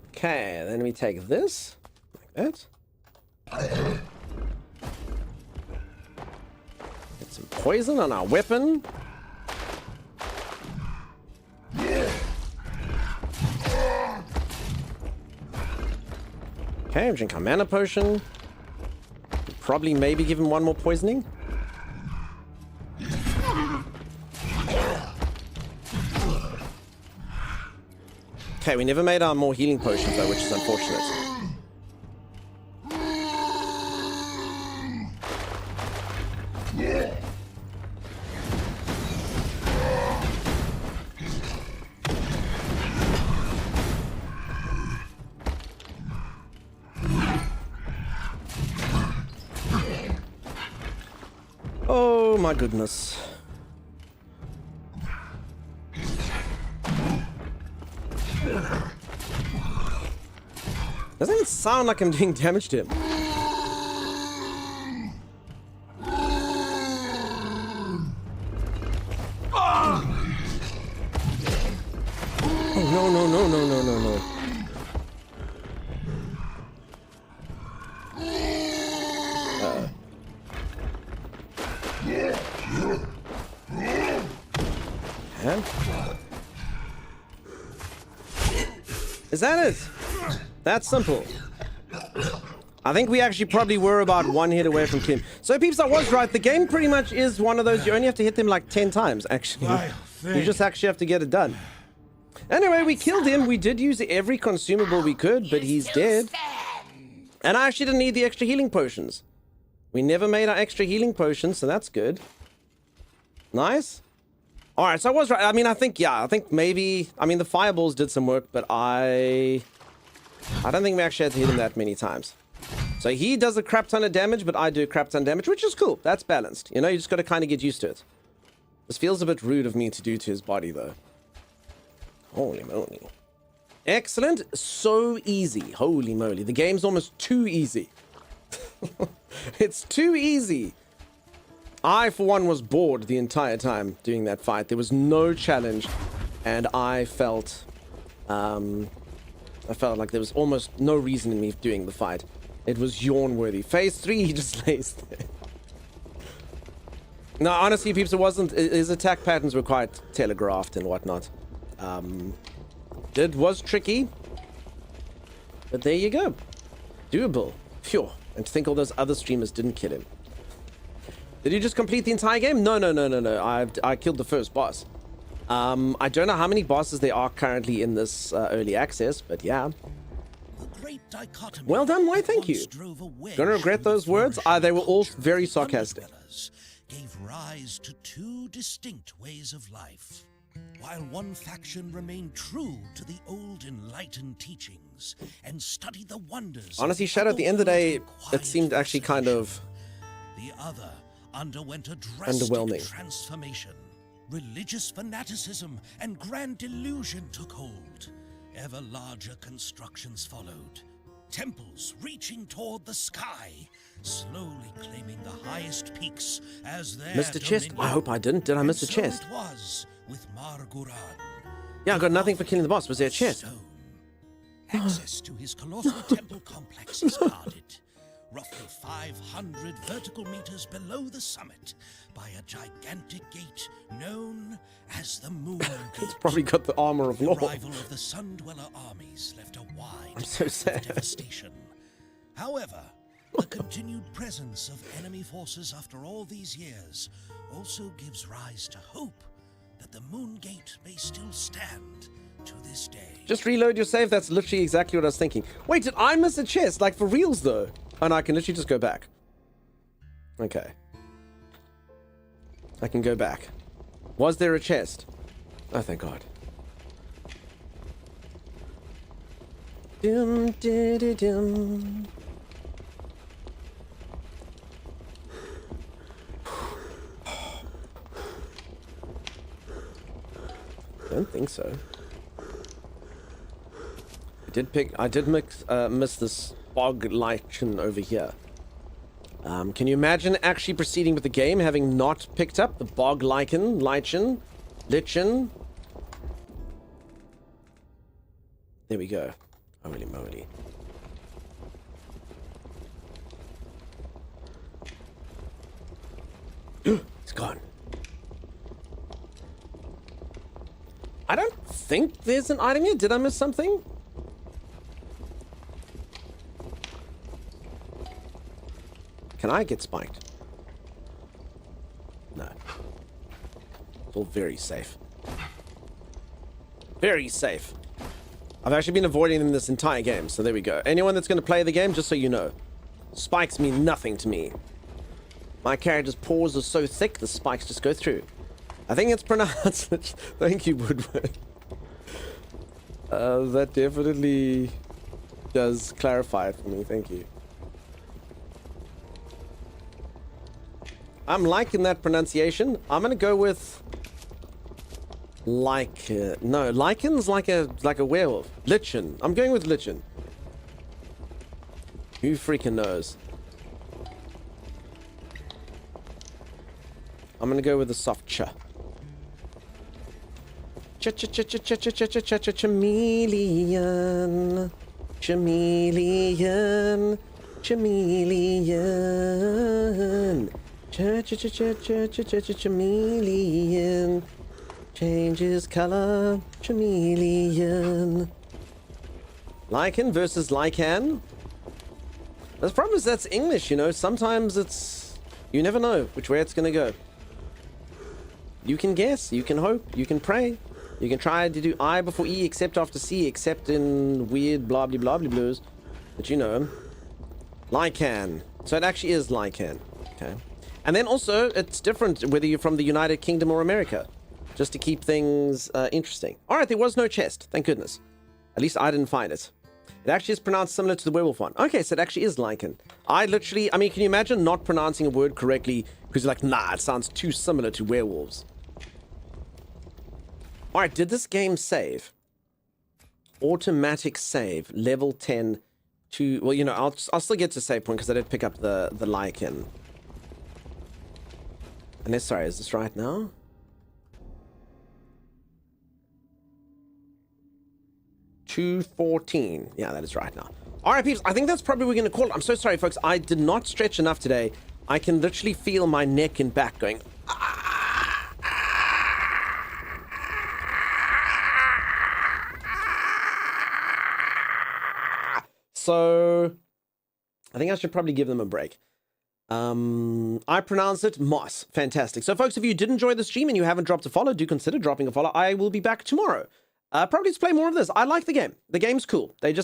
Okay, then we take this, like that. Get some poison on our weapon. Okay, drink our mana potion. Probably maybe give him one more poisoning. Okay, we never made our more healing potions though, which is unfortunate. Oh my goodness. Doesn't it sound like I'm doing damage to him? Oh no, no, no, no, no, no, no. Is that it? That's simple. I think we actually probably were about 1 hit away from Kim. So peeps, I was right. The game pretty much is one of those, you only have to hit them like 10 times, actually. You just actually have to get it done. Anyway, we killed him. We did use every consumable we could, but he's dead. And I actually didn't need the extra healing potions. We never made our extra healing potions, so that's good. Nice. Alright, so I was right. I mean, I think maybe... I mean, the fireballs did some work, but I don't think we actually had to hit him that many times. So he does a crap ton of damage, but I do a crap ton of damage, which is cool. That's balanced. You know, you just got to kind of get used to it. This feels a bit rude of me to do to his body, though. Holy moly. Excellent. So easy. Holy moly. The game's almost too easy. It's too easy. I, for one, was bored the entire time doing that fight. There was no challenge, and I felt like there was almost no reason in me doing the fight. It was yawn-worthy. Phase 3, he just lays there. No, honestly, peeps, it wasn't... His attack patterns were quite telegraphed and whatnot. It was tricky, but there you go. Doable. Phew. And to think all those other streamers didn't kill him. Did you just complete the entire game? No. I killed the first boss. I don't know how many bosses there are currently in this early access, but yeah. Well done, why thank you. Gonna regret those words? They were all very sarcastic. Gave rise to 2 distinct ways of life. While one faction remained true to the old enlightened teachings and studied the wonders. Honestly, Shadow, at the end of the day, it seemed actually kind of... The other underwent a drastic Underwhelming. transformation. Religious fanaticism and grand delusion took hold. Ever larger constructions followed. Temples reaching toward the sky, slowly claiming the highest peaks as their Missed a chest? I hope I didn't. Did I miss a And chest? So it was with Marguran. Yeah, I got nothing for killing the boss. Was there a chest? Access to his colossal temple complex is guarded, roughly 500 vertical meters below the summit, by a gigantic gate known as the Moon Gate. It's probably got the armor of The law. arrival of the Sun Dweller armies left a wide I'm so path sad. of devastation. However, the continued presence of enemy forces after all these years also gives rise to hope that the Moon Gate may still stand to this day. Just reload your save. That's literally exactly what I was thinking. Wait, did I miss a chest? Like, for reals, though? Oh, no, I can literally just go back. Okay. I can go back. Was there a chest? Oh, thank God. Dum, dum. I don't think so. I did miss this bog lichen over here. Can you imagine actually proceeding with the game having not picked up the bog lichen? There we go. Holy moly. It's gone. I don't think there's an item here. Did I miss something? Can I get spiked? No. It's all very safe. Very safe. I've actually been avoiding them this entire game, so there we go. Anyone that's going to play the game, just so you know, spikes mean nothing to me. My character's paws are so thick, the spikes just go through. I think it's pronounced... Thank you, Woodward. That definitely does clarify it for me. Thank you. I'm liking that pronunciation. I'm gonna go with... no, Lycan's like a werewolf. Lichen. I'm going with Lichen. Who freaking knows? I'm gonna go with the soft cha. Chameleon. Chameleon. Chameleon. Chameleon. Changes color. Chameleon. Lycan versus Lycan. The problem is that's English, you know. Sometimes it's... You never know which way it's gonna go. You can guess, you can hope, you can pray. You can try to do I before E, except after C, except in weird blah blah blah blah blues. But you know. Lycan. So it actually is Lycan. Okay. And then also, it's different whether you're from the United Kingdom or America. Just to keep things interesting. Alright, there was no chest. Thank goodness. At least I didn't find it. It actually is pronounced similar to the werewolf one. Okay, so it actually is Lycan. I mean, can you imagine not pronouncing a word correctly because you're like, nah, it sounds too similar to werewolves. Alright, did this game save? Automatic save, level 10 to... Well, you know, I'll still get to save point because I did pick up the Lycan. Unless, sorry, is this right now? $2.14. Yeah, that is right now. Alright, peeps, I think that's probably what we're going to call it. I'm so sorry, folks. I did not stretch enough today. I can literally feel my neck and back going... So, I think I should probably give them a break. I pronounce it Moss. Fantastic. So, folks, if you did enjoy the stream and you haven't dropped a follow, do consider dropping a follow. I will be back tomorrow. Probably to play more of this. I like the game. The game's cool. They just